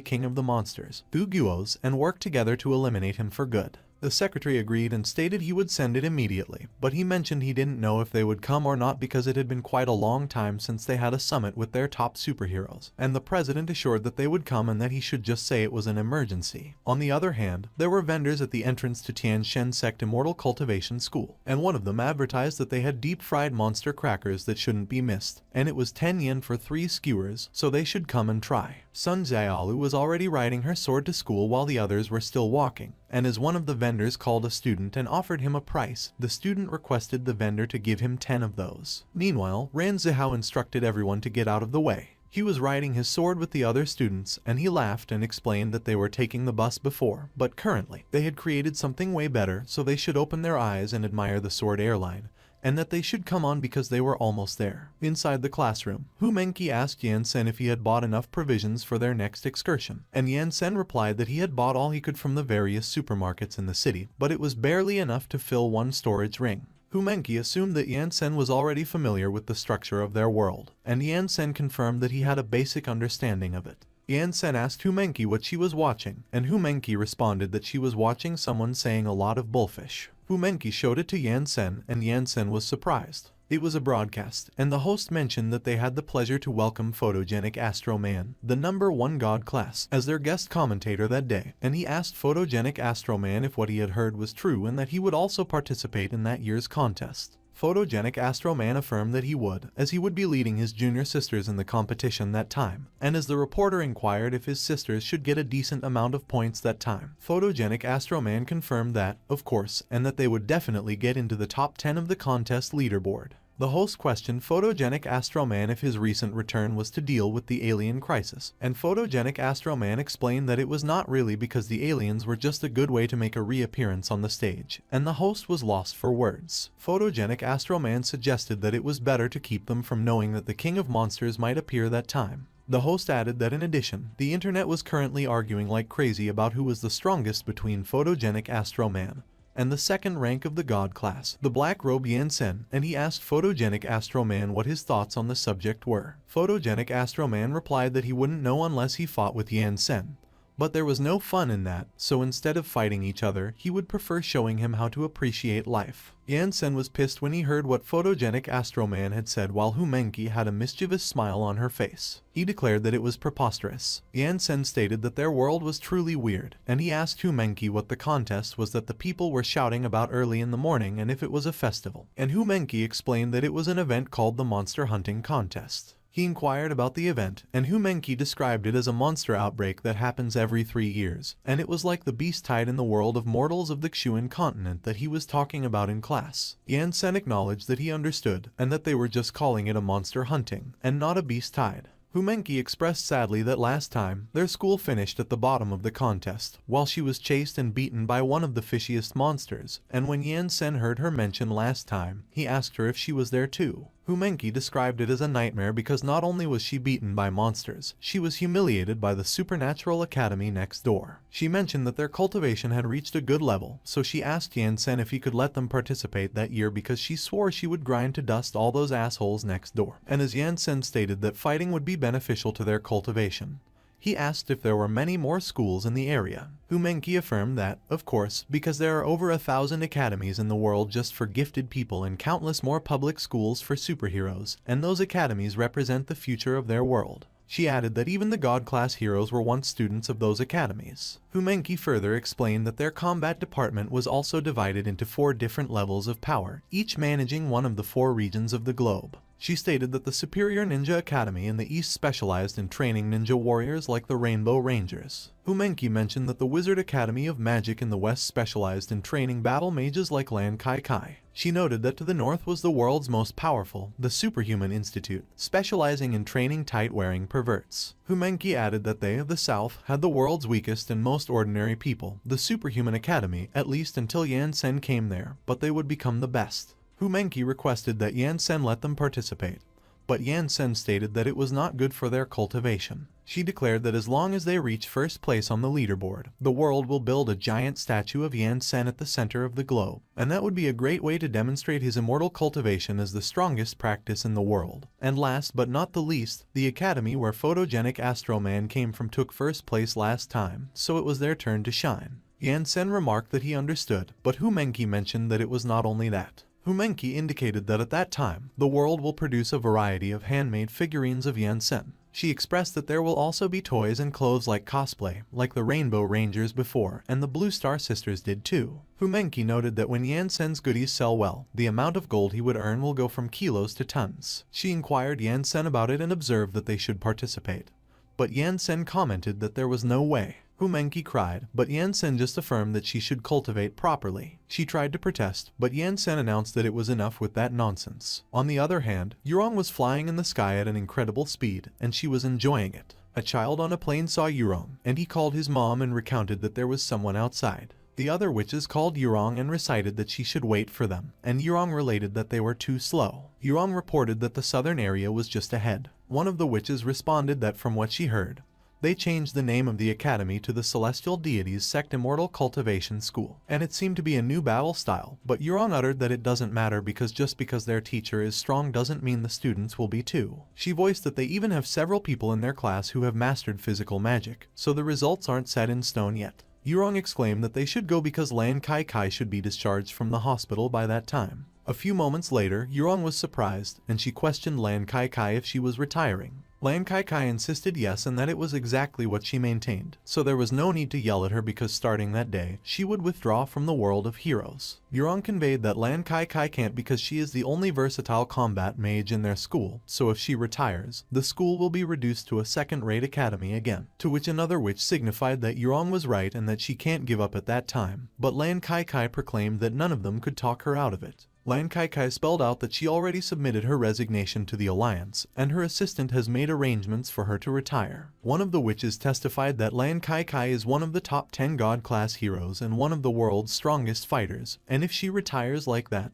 king of the monsters, Guos, and work together to eliminate him for good. The secretary agreed and stated he would send it immediately, but he mentioned he didn't know if they would come or not because it had been quite a long time since they had a summit with their top superheroes, and the president assured that they would come and that he should just say it was an emergency. On the other hand, there were vendors at the entrance to Tianshan Sect Immortal Cultivation School, and one of them advertised that they had deep-fried monster crackers that shouldn't be missed, and it was 10 yen for 3 skewers, so they should come and try. Sun Xiaolu was already riding her sword to school while the others were still walking, and as one of the vendors called a student and offered him a price, the student requested the vendor to give him 10 of those. Meanwhile, Ran Zihao instructed everyone to get out of the way. He was riding his sword with the other students, and he laughed and explained that they were taking the bus before, but currently, they had created something way better, so they should open their eyes and admire the sword airline, and that they should come on because they were almost there. Inside the classroom, Hu Menki asked Yan Sen if he had bought enough provisions for their next excursion, and Yan Sen replied that he had bought all he could from the various supermarkets in the city, but it was barely enough to fill one storage ring. Hu Menki assumed that Yan Sen was already familiar with the structure of their world, and Yan Sen confirmed that he had a basic understanding of it. Yan Sen asked Hu Menki what she was watching, and Hu Menki responded that she was watching someone saying a lot of bullfish. Hu Menki showed it to Yan Sen, and Yan Sen was surprised. It was a broadcast, and the host mentioned that they had the pleasure to welcome Photogenic Astro Man, the #1 god class, as their guest commentator that day, and he asked Photogenic Astro Man if what he had heard was true and that he would also participate in that year's contest. Photogenic Astro Man affirmed that he would, as he would be leading his junior sisters in the competition that time, and as the reporter inquired if his sisters should get a decent amount of points that time, Photogenic Astro Man confirmed that, of course, and that they would definitely get into the top 10 of the contest leaderboard. The host questioned Photogenic Astro Man if his recent return was to deal with the alien crisis, and Photogenic Astro Man explained that it was not really because the aliens were just a good way to make a reappearance on the stage, and the host was lost for words. Photogenic Astro Man suggested that it was better to keep them from knowing that the King of Monsters might appear that time. The host added that in addition, the internet was currently arguing like crazy about who was the strongest between Photogenic Astro Man and the second rank of the god class, the Black Robe Yan Sen, and he asked Photogenic Astro Man what his thoughts on the subject were. Photogenic Astro Man replied that he wouldn't know unless he fought with Yan Sen. But there was no fun in that, so instead of fighting each other, he would prefer showing him how to appreciate life. Yan Sen was pissed when he heard what Photogenic Astro Man had said while Hu Menki had a mischievous smile on her face. He declared that it was preposterous. Yan Sen stated that their world was truly weird, and he asked Hu Menki what the contest was that the people were shouting about early in the morning and if it was a festival. And Hu Menki explained that it was an event called the Monster Hunting Contest. He inquired about the event, and Hu Menki described it as a monster outbreak that happens every 3 years, and it was like the beast tide in the world of mortals of the Xuan continent that he was talking about in class. Yan Sen acknowledged that he understood, and that they were just calling it a monster hunting, and not a beast tide. Hu Menki expressed sadly that last time, their school finished at the bottom of the contest, while she was chased and beaten by one of the fishiest monsters, and when Yan Sen heard her mention last time, he asked her if she was there too. Hu Menki described it as a nightmare because not only was she beaten by monsters, she was humiliated by the Supernatural Academy next door. She mentioned that their cultivation had reached a good level, so she asked Yan Sen if he could let them participate that year because she swore she would grind to dust all those assholes next door. And as Yan Sen stated that fighting would be beneficial to their cultivation, he asked if there were many more schools in the area. Hu Menki affirmed that, of course, because there are over 1,000 academies in the world just for gifted people and countless more public schools for superheroes, and those academies represent the future of their world. She added that even the God-class heroes were once students of those academies. Humenki further explained that their combat department was also divided into 4 different levels of power, each managing one of the 4 regions of the globe. She stated that the Superior Ninja Academy in the East specialized in training ninja warriors like the Rainbow Rangers. Humenki mentioned that the Wizard Academy of Magic in the West specialized in training battle mages like Lan Kai Kai. She noted that to the north was the world's most powerful, the Superhuman Institute, specializing in training tight-wearing perverts. Humenki added that they, the south, had the world's weakest and most ordinary people, the Superhuman Academy, at least until Yansen came there, but they would become the best. Humenki requested that Yansen let them participate, but Yansen stated that it was not good for their cultivation. She declared that as long as they reach first place on the leaderboard, the world will build a giant statue of Yansen at the center of the globe, and that would be a great way to demonstrate his immortal cultivation as the strongest practice in the world. And last but not the least, the academy where photogenic Astroman came from took first place last time, so it was their turn to shine. Yansen remarked that he understood, but Humenki mentioned that it was not only that. Humenki indicated that at that time, the world will produce a variety of handmade figurines of Yansen. She expressed that there will also be toys and clothes like cosplay, like the Rainbow Rangers before, and the Blue Star Sisters did too. Humenki noted that when Yansen's goodies sell well, the amount of gold he would earn will go from kilos to tons. She inquired Yansen about it and observed that they should participate. But Yansen commented that there was no way. Humenki cried, but Yansen just affirmed that she should cultivate properly. She tried to protest, but Yansen announced that it was enough with that nonsense. On the other hand, Yurong was flying in the sky at an incredible speed, and she was enjoying it. A child on a plane saw Yurong, and he called his mom and recounted that there was someone outside. The other witches called Yurong and recited that she should wait for them, and Yurong related that they were too slow. Yurong reported that the southern area was just ahead. One of the witches responded that from what she heard, they changed the name of the academy to the Celestial Deities Sect Immortal Cultivation School, and it seemed to be a new battle style, but Yurong uttered that it doesn't matter because just because their teacher is strong doesn't mean the students will be too. She voiced that they even have several people in their class who have mastered physical magic, so the results aren't set in stone yet. Yurong exclaimed that they should go because Lan Kai Kai should be discharged from the hospital by that time. A few moments later, Yurong was surprised, and she questioned Lan Kai Kai if she was retiring. Lan Kai Kai insisted yes and that it was exactly what she maintained, so there was no need to yell at her because starting that day, she would withdraw from the world of heroes. Yurong conveyed that Lan Kai Kai can't because she is the only versatile combat mage in their school, so if she retires, the school will be reduced to a second-rate academy again. To which another witch signified that Yurong was right and that she can't give up at that time, but Lan Kai Kai proclaimed that none of them could talk her out of it. Lan Kai Kai spelled out that she already submitted her resignation to the Alliance, and her assistant has made arrangements for her to retire. One of the witches testified that Lan Kai Kai is one of the top 10 God-class heroes and one of the world's strongest fighters, and if she retires like that,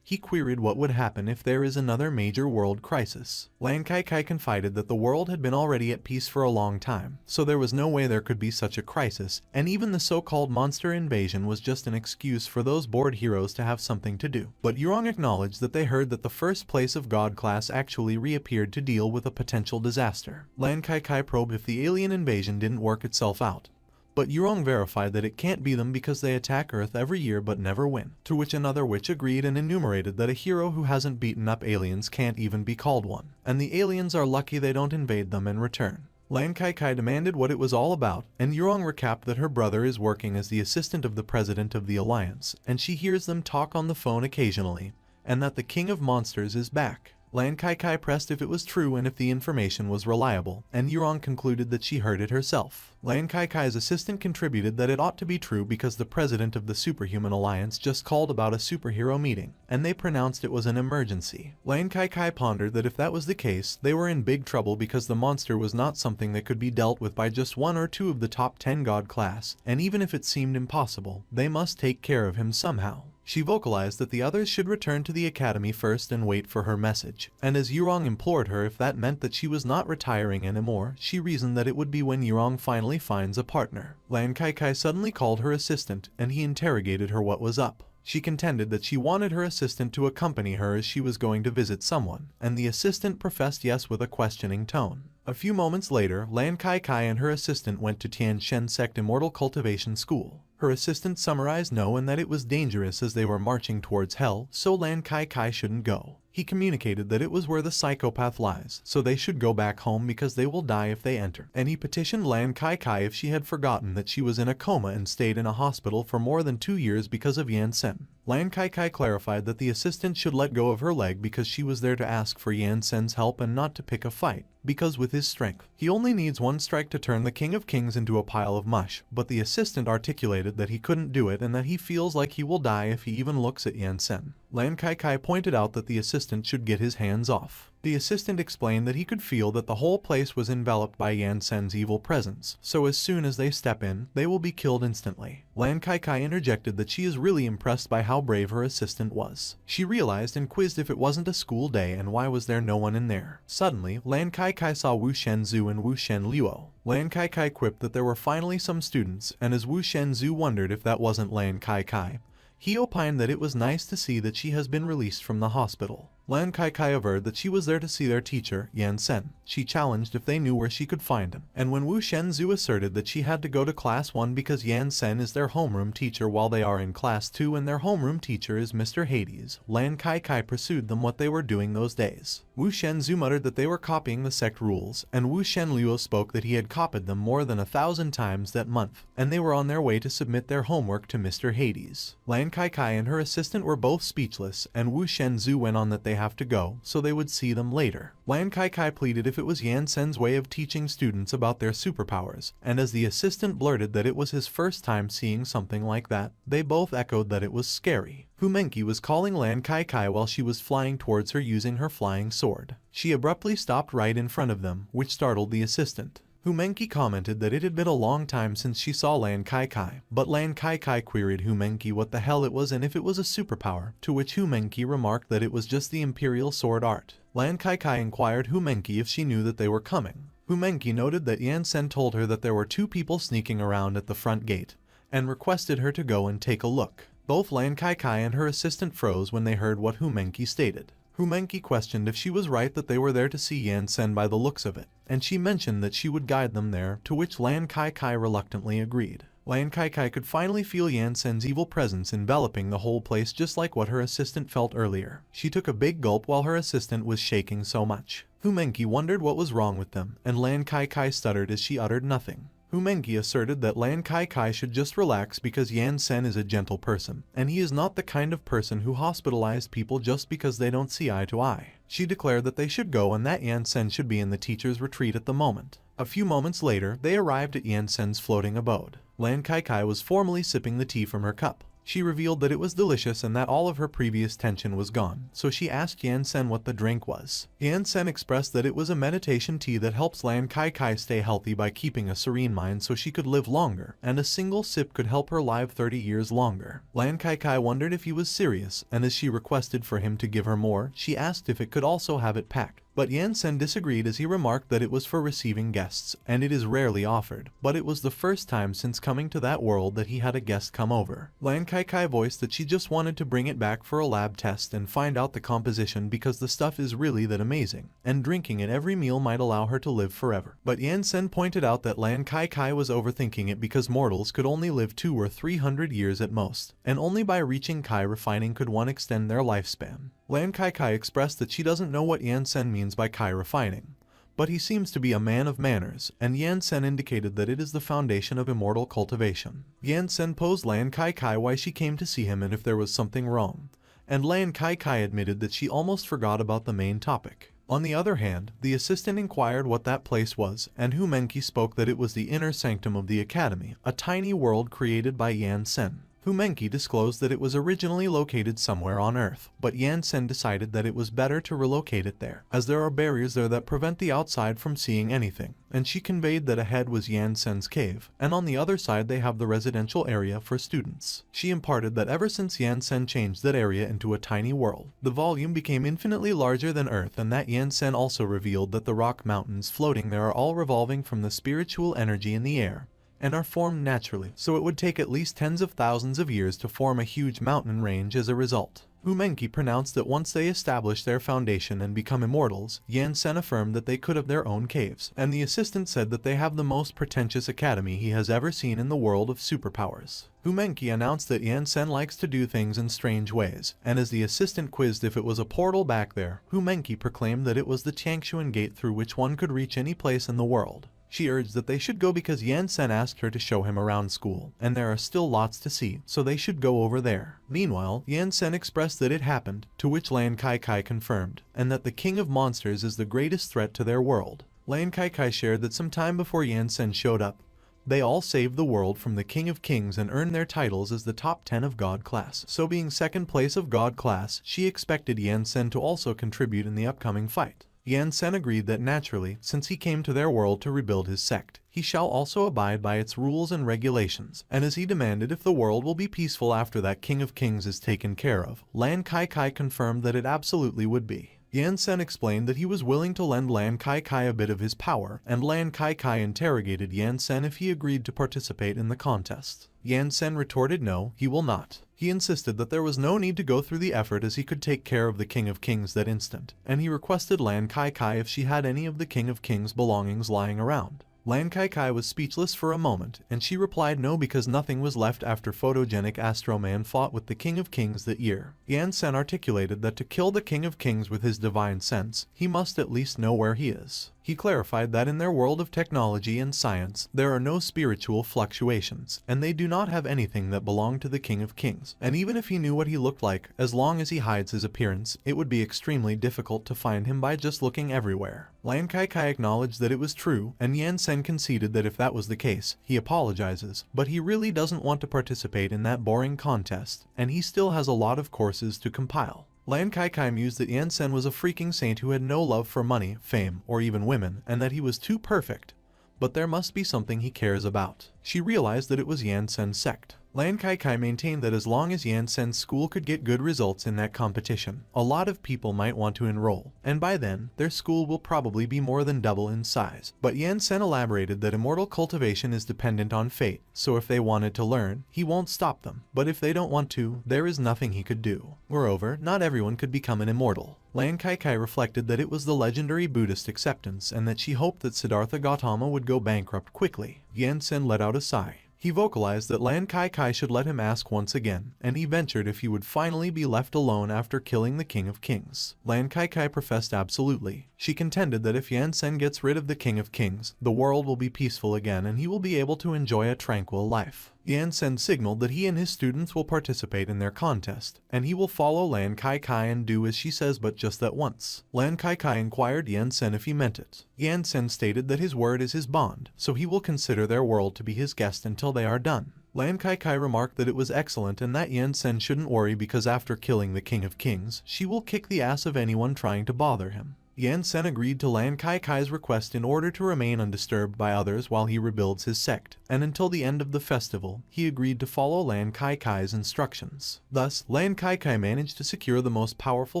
he queried what would happen if there is another major world crisis. Lan Kai Kai confided that the world had been already at peace for a long time, so there was no way there could be such a crisis, and even the so-called monster invasion was just an excuse for those bored heroes to have something to do. But Yurong acknowledged that they heard that the first place of God class actually reappeared to deal with a potential disaster. Lan Kai Kai probed if the alien invasion didn't work itself out, but Yurong verified that it can't be them because they attack Earth every year but never win. To which another witch agreed and enumerated that a hero who hasn't beaten up aliens can't even be called one, and the aliens are lucky they don't invade them and return. Lan Kai Kai demanded what it was all about, and Yurong recapped that her brother is working as the assistant of the president of the Alliance, and she hears them talk on the phone occasionally, and that the King of Monsters is back. Lan Kai Kai pressed if it was true and if the information was reliable, and Yurong concluded that she heard it herself. Lan Kai Kai's assistant contributed that it ought to be true because the president of the Superhuman Alliance just called about a superhero meeting, and they pronounced it was an emergency. Lan Kai Kai pondered that if that was the case, they were in big trouble because the monster was not something that could be dealt with by just one or two of the top 10 God class, and even if it seemed impossible, they must take care of him somehow. She vocalized that the others should return to the academy first and wait for her message, and as Yurong implored her if that meant that she was not retiring anymore, she reasoned that it would be when Yurong finally finds a partner. Lan Kai Kai suddenly called her assistant, and he interrogated her what was up. She contended that she wanted her assistant to accompany her as she was going to visit someone, and the assistant professed yes with a questioning tone. A few moments later, Lan Kai Kai and her assistant went to Tianshan Sect Immortal Cultivation School. Her assistant summarized no and that it was dangerous as they were marching towards hell, so Lan Kai Kai shouldn't go. He communicated that it was where the psychopath lies, so they should go back home because they will die if they enter. And he petitioned Lan Kai Kai if she had forgotten that she was in a coma and stayed in a hospital for more than 2 years because of Yan Sen. Lan Kai Kai clarified that the assistant should let go of her leg because she was there to ask for Yan Sen's help and not to pick a fight, because with his strength, he only needs one strike to turn the King of Kings into a pile of mush. But the assistant articulated that he couldn't do it and that he feels like he will die if he even looks at Yan Sen. Lan Kai Kai pointed out that the assistant should get his hands off. The assistant explained that he could feel that the whole place was enveloped by Yan Sen's evil presence, so as soon as they step in, they will be killed instantly. Lan Kai Kai interjected that she is really impressed by how brave her assistant was. She realized and quizzed if it wasn't a school day and why was there no one in there. Suddenly, Lan Kai Kai saw Wu Shenzhou and Wu Shenluo. Lan Kai Kai quipped that there were finally some students, and as Wu Shenzhou wondered if that wasn't Lan Kai Kai, he opined that it was nice to see that she has been released from the hospital. Lan Kai Kai averred that she was there to see their teacher, Yan Sen. She challenged if they knew where she could find him. And when Wu Shenzhou asserted that she had to go to class 1 because Yan Sen is their homeroom teacher while they are in class 2 and their homeroom teacher is Mr. Hades, Lan Kai Kai pursued them what they were doing those days. Wu Shenzhou muttered that they were copying the sect rules, and Wu Shenluo spoke that he had copied them more than 1,000 times that month, and they were on their way to submit their homework to Mr. Hades. Lan Kai Kai and her assistant were both speechless, and Wu Shenzhou went on that they have to go, so they would see them later. Lan Kai Kai pleaded if it was Yan Sen's way of teaching students about their superpowers, and as the assistant blurted that it was his first time seeing something like that, they both echoed that it was scary. Fu Menki was calling Lan Kai Kai while she was flying towards her using her flying sword. She abruptly stopped right in front of them, which startled the assistant. Fu Menki commented that it had been a long time since she saw Lan Kai Kai, but Lan Kai Kai queried Fu Menki what the hell it was and if it was a superpower, to which Fu Menki remarked that it was just the Imperial Sword Art. Lan Kai Kai inquired Fu Menki if she knew that they were coming. Fu Menki noted that Yan Sen told her that there were 2 people sneaking around at the front gate, and requested her to go and take a look. Both Lan Kai Kai and her assistant froze when they heard what Fu Menki stated. Fu Menki questioned if she was right that they were there to see Yan Sen by the looks of it, and she mentioned that she would guide them there, to which Lan Kai Kai reluctantly agreed. Lan Kai Kai could finally feel Yan Sen's evil presence enveloping the whole place just like what her assistant felt earlier. She took a big gulp while her assistant was shaking so much. Fu Menki wondered what was wrong with them, and Lan Kai Kai stuttered as she uttered nothing. Fu Menki asserted that Lan Kai Kai should just relax because Yan Sen is a gentle person, and he is not the kind of person who hospitalized people just because they don't see eye to eye. She declared that they should go and that Yan Sen should be in the teacher's retreat at the moment. A few moments later, they arrived at Yan Sen's floating abode. Lan Kai Kai was formally sipping the tea from her cup. She revealed that it was delicious and that all of her previous tension was gone, so she asked Yan Sen what the drink was. Yan Sen expressed that it was a meditation tea that helps Lan Kai Kai stay healthy by keeping a serene mind so she could live longer, and a single sip could help her live 30 years longer. Lan Kai Kai wondered if he was serious, and as she requested for him to give her more, she asked if it could also have it packed. But Yan Sen disagreed as he remarked that it was for receiving guests, and it is rarely offered, but it was the first time since coming to that world that he had a guest come over. Lan Kai Kai voiced that she just wanted to bring it back for a lab test and find out the composition because the stuff is really that amazing, and drinking it every meal might allow her to live forever. But Yan Sen pointed out that Lan Kai Kai was overthinking it because mortals could only live 200 or 300 years at most, and only by reaching Kai refining could one extend their lifespan. Lan Kai Kai expressed that she doesn't know what Yan Sen means by Kai refining, but he seems to be a man of manners, and Yan Sen indicated that it is the foundation of immortal cultivation. Yan Sen posed Lan Kai Kai why she came to see him and if there was something wrong, and Lan Kai Kai admitted that she almost forgot about the main topic. On the other hand, the assistant inquired what that place was, and Fu Menki spoke that it was the inner sanctum of the academy, a tiny world created by Yan Sen. Fu Menki disclosed that it was originally located somewhere on Earth, but Yan Sen decided that it was better to relocate it there, as there are barriers there that prevent the outside from seeing anything, and she conveyed that ahead was Yan Sen's cave, and on the other side they have the residential area for students. She imparted that ever since Yan Sen changed that area into a tiny world, the volume became infinitely larger than Earth, and that Yan Sen also revealed that the rock mountains floating there are all revolving from the spiritual energy in the air, and are formed naturally, so it would take at least tens of thousands of years to form a huge mountain range as a result. Umenki pronounced that once they establish their foundation and become immortals, Yansen affirmed that they could have their own caves, and the assistant said that they have the most pretentious academy he has ever seen in the world of superpowers. Umenki announced that Yansen likes to do things in strange ways, and as the assistant quizzed if it was a portal back there, Umenki proclaimed that it was the Changshuan gate through which one could reach any place in the world. She urged that they should go because Yansen asked her to show him around school, and there are still lots to see, so they should go over there. Meanwhile, Yansen expressed that it happened, to which Lan Kai Kai confirmed, and that the King of Monsters is the greatest threat to their world. Lan Kai Kai shared that some time before Yansen showed up, they all saved the world from the King of Kings and earned their titles as the top 10 of God class. So being second place of God class, she expected Yansen to also contribute in the upcoming fight. Yansen agreed that naturally, since he came to their world to rebuild his sect, he shall also abide by its rules and regulations, and as he demanded if the world will be peaceful after that King of Kings is taken care of, Lan Kai Kai confirmed that it absolutely would be. Yansen explained that he was willing to lend Lan Kai Kai a bit of his power, and Lan Kai Kai interrogated Yansen if he agreed to participate in the contest. Yansen retorted no, he will not. He insisted that there was no need to go through the effort as he could take care of the King of Kings that instant, and he requested Lan Kai Kai if she had any of the King of Kings belongings lying around. Lan Kai Kai was speechless for a moment, and she replied no because nothing was left after photogenic Astro Man fought with the King of Kings that year. Yansen articulated that to kill the King of Kings with his divine sense, he must at least know where he is. He clarified that in their world of technology and science, there are no spiritual fluctuations, and they do not have anything that belonged to the King of Kings. And even if he knew what he looked like, as long as he hides his appearance, it would be extremely difficult to find him by just looking everywhere. Lan Kai Kai acknowledged that it was true, and Yansen conceded that if that was the case, he apologizes, but he really doesn't want to participate in that boring contest, and he still has a lot of courses to compile. Lan Kai Kai mused that Yansen was a freaking saint who had no love for money, fame, or even women, and that he was too perfect. But there must be something he cares about. She realized that it was Yansen's sect. Lan Kai Kai maintained that as long as Yansen's school could get good results in that competition, a lot of people might want to enroll, and by then, their school will probably be more than double in size. But Yansen elaborated that immortal cultivation is dependent on fate, so if they wanted to learn, he won't stop them. But if they don't want to, there is nothing he could do. Moreover, not everyone could become an immortal. Lan Kai Kai reflected that it was the legendary Buddhist acceptance and that she hoped that Siddhartha Gautama would go bankrupt quickly. Yansen let out a sigh. He vocalized that Lan Kai Kai should let him ask once again, and he ventured if he would finally be left alone after killing the King of Kings. Lan Kai Kai professed absolutely. She contended that if Yansen gets rid of the King of Kings, the world will be peaceful again and he will be able to enjoy a tranquil life. Yansen signaled that he and his students will participate in their contest, and he will follow Lan Kai Kai and do as she says but just that once. Lan Kai Kai inquired Yansen if he meant it. Yansen stated that his word is his bond, so he will consider their world to be his guest until they are done. Lan Kai Kai remarked that it was excellent and that Yansen shouldn't worry because after killing the King of Kings, she will kick the ass of anyone trying to bother him. Yansen agreed to Lan Kai Kai's request in order to remain undisturbed by others while he rebuilds his sect, and until the end of the festival, he agreed to follow Lan Kai Kai's instructions. Thus, Lan Kai Kai managed to secure the most powerful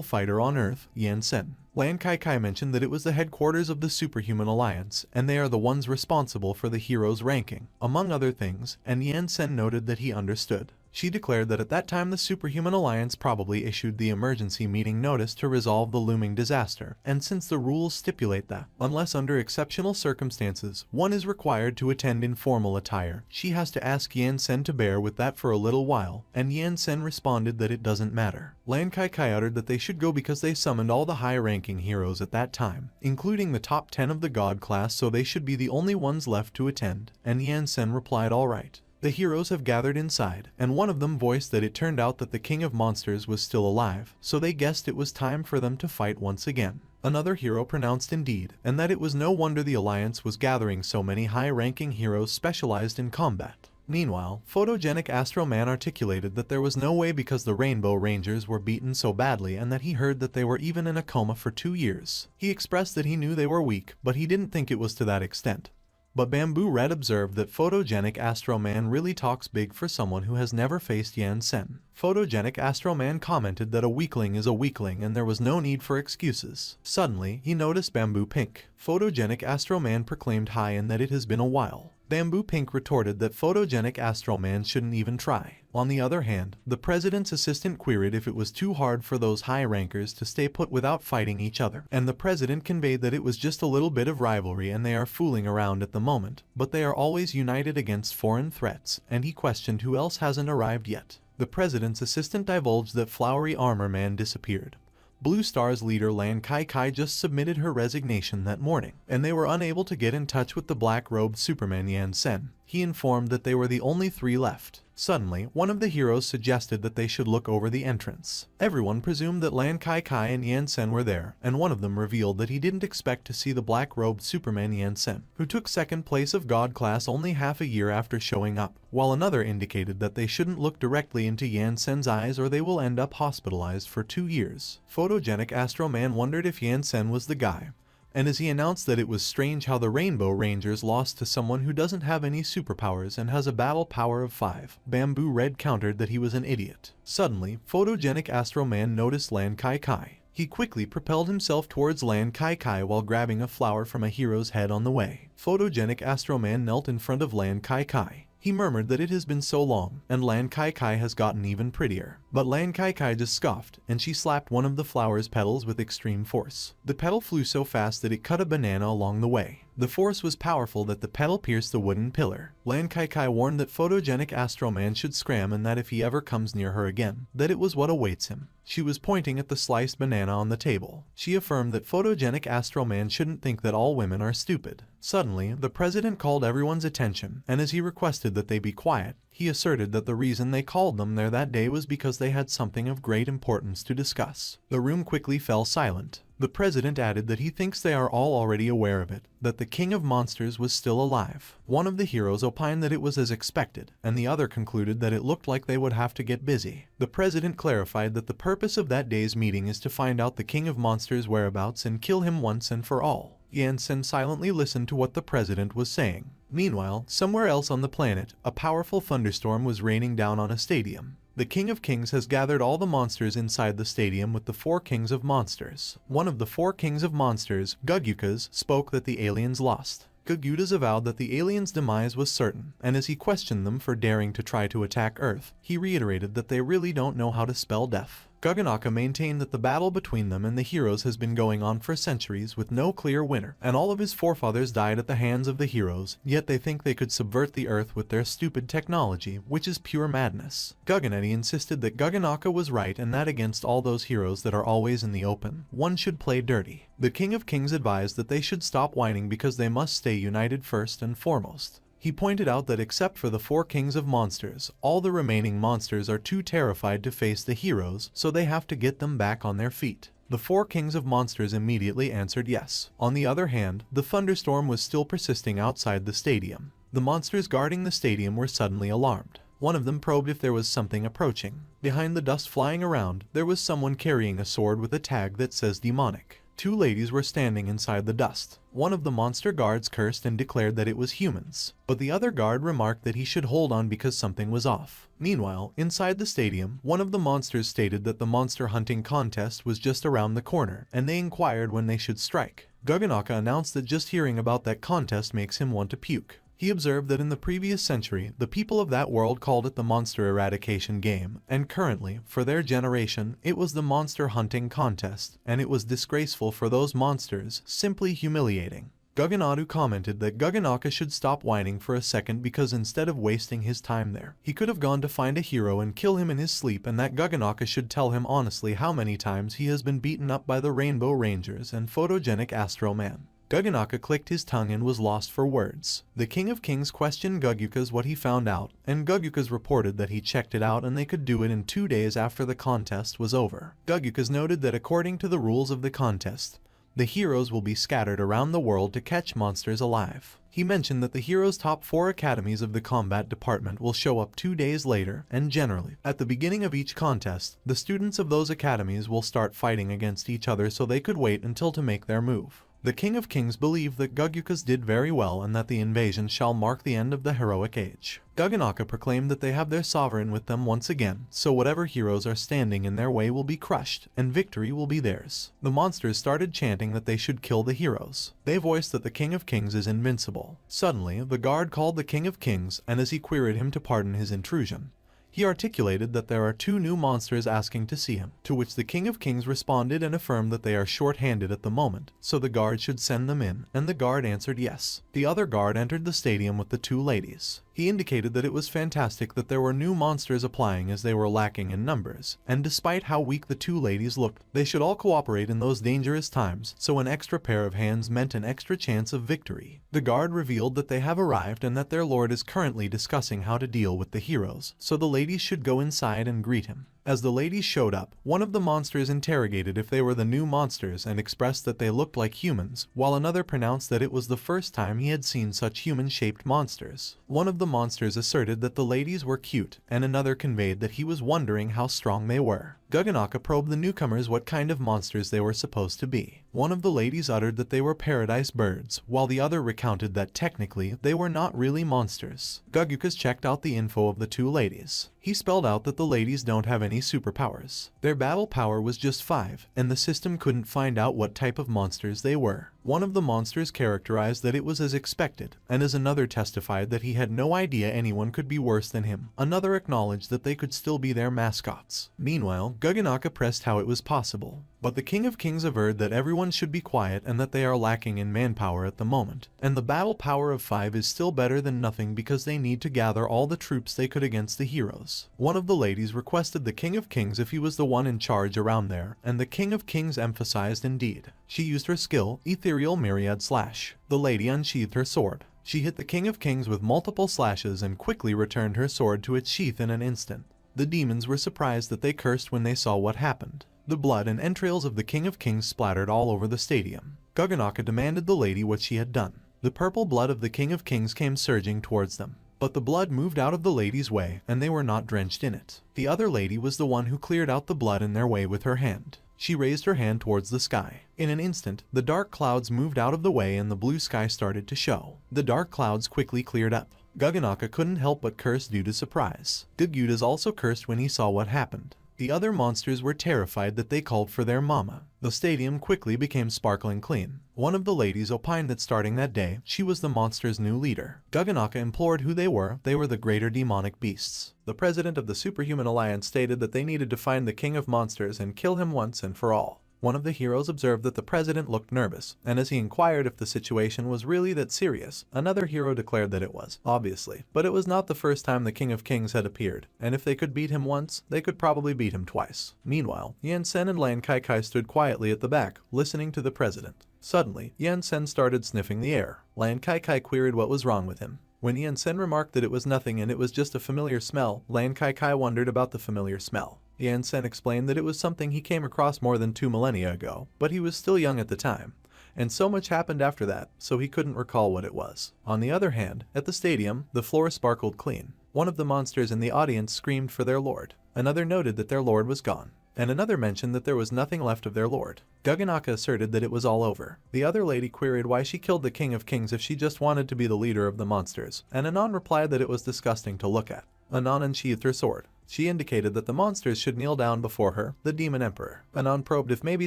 fighter on Earth, Yansen. Lan Kai Kai mentioned that it was the headquarters of the Superhuman Alliance, and they are the ones responsible for the heroes' ranking, among other things, and Yansen noted that he understood. She declared that at that time the Superhuman Alliance probably issued the emergency meeting notice to resolve the looming disaster, and since the rules stipulate that, unless under exceptional circumstances, one is required to attend in formal attire, she has to ask Yansen to bear with that for a little while, and Yansen responded that it doesn't matter. Lan Kai Kai uttered that they should go because they summoned all the high-ranking heroes at that time, including the top 10 of the God class, so they should be the only ones left to attend, and Yansen replied all right. The heroes have gathered inside, and one of them voiced that it turned out that the King of Monsters was still alive, so they guessed it was time for them to fight once again. Another hero pronounced indeed, and that it was no wonder the Alliance was gathering so many high-ranking heroes specialized in combat. Meanwhile, photogenic Astro Man articulated that there was no way because the Rainbow Rangers were beaten so badly and that he heard that they were even in a coma for 2 years. He expressed that he knew they were weak, but he didn't think it was to that extent. But Bamboo Red observed that photogenic Astro Man really talks big for someone who has never faced Yansen. Photogenic Astro Man commented that a weakling is a weakling and there was no need for excuses. Suddenly, he noticed Bamboo Pink. Photogenic Astro Man proclaimed hi and that it has been a while. Bamboo Pink retorted that photogenic Astral Man shouldn't even try. On the other hand, the president's assistant queried if it was too hard for those high rankers to stay put without fighting each other, and the president conveyed that it was just a little bit of rivalry and they are fooling around at the moment, but they are always united against foreign threats, and he questioned who else hasn't arrived yet. The president's assistant divulged that Flowery Armor Man disappeared. Blue Star's leader Lan Kai Kai just submitted her resignation that morning, and they were unable to get in touch with the black-robed Superman Yan Sen. He informed that they were the only 3 left. Suddenly, one of the heroes suggested that they should look over the entrance. Everyone presumed that Lan Kai Kai and Yan Sen were there, and one of them revealed that he didn't expect to see the black-robed Superman Yan Sen, who took second place of God class only half a year after showing up, while another indicated that they shouldn't look directly into Yan Sen's eyes or they will end up hospitalized for 2 years. Photogenic Astro Man wondered if Yan Sen was the guy, and as he announced that it was strange how the Rainbow Rangers lost to someone who doesn't have any superpowers and has a battle power of 5, Bamboo Red countered that he was an idiot. Suddenly, photogenic Astro Man noticed Lan Kai Kai. He quickly propelled himself towards Lan Kai Kai while grabbing a flower from a hero's head on the way. Photogenic Astro Man knelt in front of Lan Kai Kai. He murmured that it has been so long, and Lan Kai Kai has gotten even prettier. But Lan Kai Kai just scoffed, and she slapped one of the flower's petals with extreme force. The petal flew so fast that it cut a banana along the way. The force was powerful that the petal pierced the wooden pillar. Lan Kai Kai warned that photogenic Astro Man should scram and that if he ever comes near her again, that it was what awaits him. She was pointing at the sliced banana on the table. She affirmed that photogenic Astro Man shouldn't think that all women are stupid. Suddenly, the president called everyone's attention, and as he requested that they be quiet, he asserted that the reason they called them there that day was because they had something of great importance to discuss. The room quickly fell silent. The president added that he thinks they are all already aware of it, that the King of Monsters was still alive. One of the heroes opined that it was as expected, and the other concluded that it looked like they would have to get busy. The president clarified that the purpose of that day's meeting is to find out the King of Monsters' whereabouts and kill him once and for all. Yan Sen silently listened to what the president was saying. Meanwhile, somewhere else on the planet, a powerful thunderstorm was raining down on a stadium. The King of Kings has gathered all the monsters inside the stadium with the 4 Kings of Monsters. One of the 4 Kings of Monsters, Gugyukas, spoke that the aliens lost. Gugyukas avowed that the aliens' demise was certain, and as he questioned them for daring to try to attack Earth, he reiterated that they really don't know how to spell death. Guganaka maintained that the battle between them and the heroes has been going on for centuries with no clear winner, and all of his forefathers died at the hands of the heroes, yet they think they could subvert the Earth with their stupid technology, which is pure madness. Guganetti insisted that Guganaka was right and that against all those heroes that are always in the open, one should play dirty. The King of Kings advised that they should stop whining because they must stay united first and foremost. He pointed out that except for the 4 Kings of Monsters, all the remaining monsters are too terrified to face the heroes, so they have to get them back on their feet. The 4 Kings of Monsters immediately answered yes. On the other hand, the thunderstorm was still persisting outside the stadium. The monsters guarding the stadium were suddenly alarmed. One of them probed if there was something approaching. Behind the dust flying around, there was someone carrying a sword with a tag that says demonic. 2 ladies were standing inside the dust. One of the monster guards cursed and declared that it was humans, but the other guard remarked that he should hold on because something was off. Meanwhile, inside the stadium, one of the monsters stated that the monster hunting contest was just around the corner, and they inquired when they should strike. Guganaka announced that just hearing about that contest makes him want to puke. He observed that in the previous century, the people of that world called it the Monster Eradication Game, and currently, for their generation, it was the Monster Hunting Contest, and it was disgraceful for those monsters, simply humiliating. Guganadu commented that Guganaka should stop whining for a second because instead of wasting his time there, he could have gone to find a hero and kill him in his sleep, and that Guganaka should tell him honestly how many times he has been beaten up by the Rainbow Rangers and photogenic Astro Man. Guganaka clicked his tongue and was lost for words. The King of Kings questioned Gugyukas what he found out, and Gugyukas reported that he checked it out and they could do it in 2 days after the contest was over. Gugyukas noted that according to the rules of the contest, the heroes will be scattered around the world to catch monsters alive. He mentioned that the heroes' top 4 academies of the combat department will show up 2 days later, and generally, at the beginning of each contest, the students of those academies will start fighting against each other so they could wait until to make their move. The King of Kings believed that Gugyukas did very well and that the invasion shall mark the end of the heroic age. Guganaka proclaimed that they have their sovereign with them once again, so whatever heroes are standing in their way will be crushed, and victory will be theirs. The monsters started chanting that they should kill the heroes. They voiced that the King of Kings is invincible. Suddenly, the guard called the King of Kings, and as he queried him to pardon his intrusion, he articulated that there are 2 new monsters asking to see him, to which the King of Kings responded and affirmed that they are short-handed at the moment, so the guard should send them in, and the guard answered yes. The other guard entered the stadium with the 2 ladies. He indicated that it was fantastic that there were new monsters applying as they were lacking in numbers, and despite how weak the 2 ladies looked, they should all cooperate in those dangerous times, so an extra pair of hands meant an extra chance of victory. The guard revealed that they have arrived and that their lord is currently discussing how to deal with the heroes, so the ladies should go inside and greet him. As the ladies showed up, one of the monsters interrogated if they were the new monsters and expressed that they looked like humans, while another pronounced that it was the first time he had seen such human-shaped monsters. One of the monsters asserted that the ladies were cute, and another conveyed that he was wondering how strong they were. Guganaka probed the newcomers what kind of monsters they were supposed to be. One of the ladies uttered that they were paradise birds, while the other recounted that technically they were not really monsters. Gugyukas checked out the info of the 2 ladies. He spelled out that the ladies don't have any superpowers. Their battle power was just 5, and the system couldn't find out what type of monsters they were. One of the monsters characterized that it was as expected, and as another testified that he had no idea anyone could be worse than him. Another acknowledged that they could still be their mascots. Meanwhile, Guganaka pressed how it was possible, but the King of Kings averred that everyone should be quiet and that they are lacking in manpower at the moment, and the battle power of 5 is still better than nothing because they need to gather all the troops they could against the heroes. One of the ladies requested the King of Kings if he was the one in charge around there, and the King of Kings emphasized indeed. She used her skill, Ethereal Myriad Slash. The lady unsheathed her sword. She hit the King of Kings with multiple slashes and quickly returned her sword to its sheath in an instant. The demons were surprised that they cursed when they saw what happened. The blood and entrails of the King of Kings splattered all over the stadium. Guganaka demanded the lady what she had done. The purple blood of the King of Kings came surging towards them, but the blood moved out of the lady's way and they were not drenched in it. The other lady was the one who cleared out the blood in their way with her hand. She raised her hand towards the sky. In an instant, the dark clouds moved out of the way and the blue sky started to show. The dark clouds quickly cleared up. Guganaka couldn't help but curse due to surprise. Gugyutas also cursed when he saw what happened. The other monsters were terrified that they called for their mama. The stadium quickly became sparkling clean. One of the ladies opined that starting that day, she was the monster's new leader. Guganaka implored who they were the greater demonic beasts. The president of the Superhuman Alliance stated that they needed to find the king of monsters and kill him once and for all. One of the heroes observed that the president looked nervous, and as he inquired if the situation was really that serious, another hero declared that it was, obviously. But it was not the first time the King of Kings had appeared, and if they could beat him once, they could probably beat him twice. Meanwhile, Yansen and Lan Kai stood quietly at the back, listening to the president. Suddenly, Yansen started sniffing the air. Lan Kai queried what was wrong with him. When Yansen remarked that it was nothing and it was just a familiar smell, Lan Kai wondered about the familiar smell. Yansen explained that it was something he came across more than 2 millennia ago, but he was still young at the time, and so much happened after that, so he couldn't recall what it was. On the other hand, at the stadium, the floor sparkled clean. One of the monsters in the audience screamed for their lord. Another noted that their lord was gone, and another mentioned that there was nothing left of their lord. Guganaka asserted that it was all over. The other lady queried why she killed the King of Kings if she just wanted to be the leader of the monsters, and Anon replied that it was disgusting to look at. Anon unsheathed her sword. She indicated that the monsters should kneel down before her, the Demon Emperor. Anon probed if maybe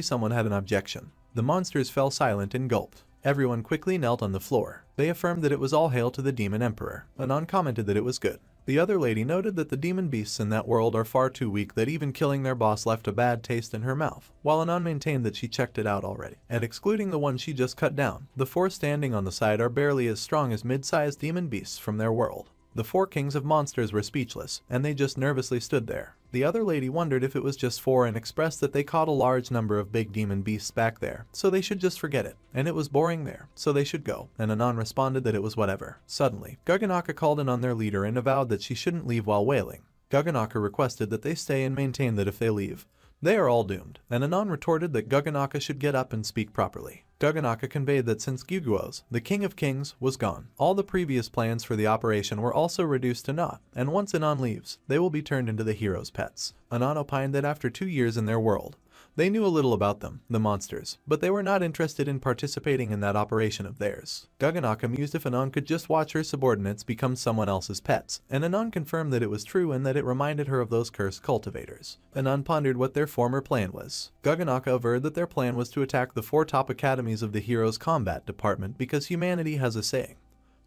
someone had an objection. The monsters fell silent and gulped. Everyone quickly knelt on the floor. They affirmed that it was all hail to the Demon Emperor. Anon commented that it was good. The other lady noted that the demon beasts in that world are far too weak that even killing their boss left a bad taste in her mouth, while Anon maintained that she checked it out already. And excluding the one she just cut down, the 4 standing on the side are barely as strong as mid-sized demon beasts from their world. The 4 kings of monsters were speechless, and they just nervously stood there. The other lady wondered if it was just 4 and expressed that they caught a large number of big demon beasts back there, so they should just forget it, and it was boring there, so they should go, and Anon responded that it was whatever. Suddenly, Guganaka called in on their leader and avowed that she shouldn't leave while wailing. Guganaka requested that they stay and maintain that if they leave, they are all doomed, and Anon retorted that Guganaka should get up and speak properly. Guganaka conveyed that since Guguos, the King of Kings, was gone, all the previous plans for the operation were also reduced to naught, and once Anon leaves, they will be turned into the heroes' pets. Anon opined that after 2 years in their world, They knew a little about them, the monsters, but they were not interested in participating in that operation of theirs. Gaganaka mused if Anon could just watch her subordinates become someone else's pets, and Anon confirmed that it was true and that it reminded her of those cursed cultivators. Anon pondered what their former plan was. Gaganaka averred that their plan was to attack the 4 top academies of the Heroes Combat Department because humanity has a saying.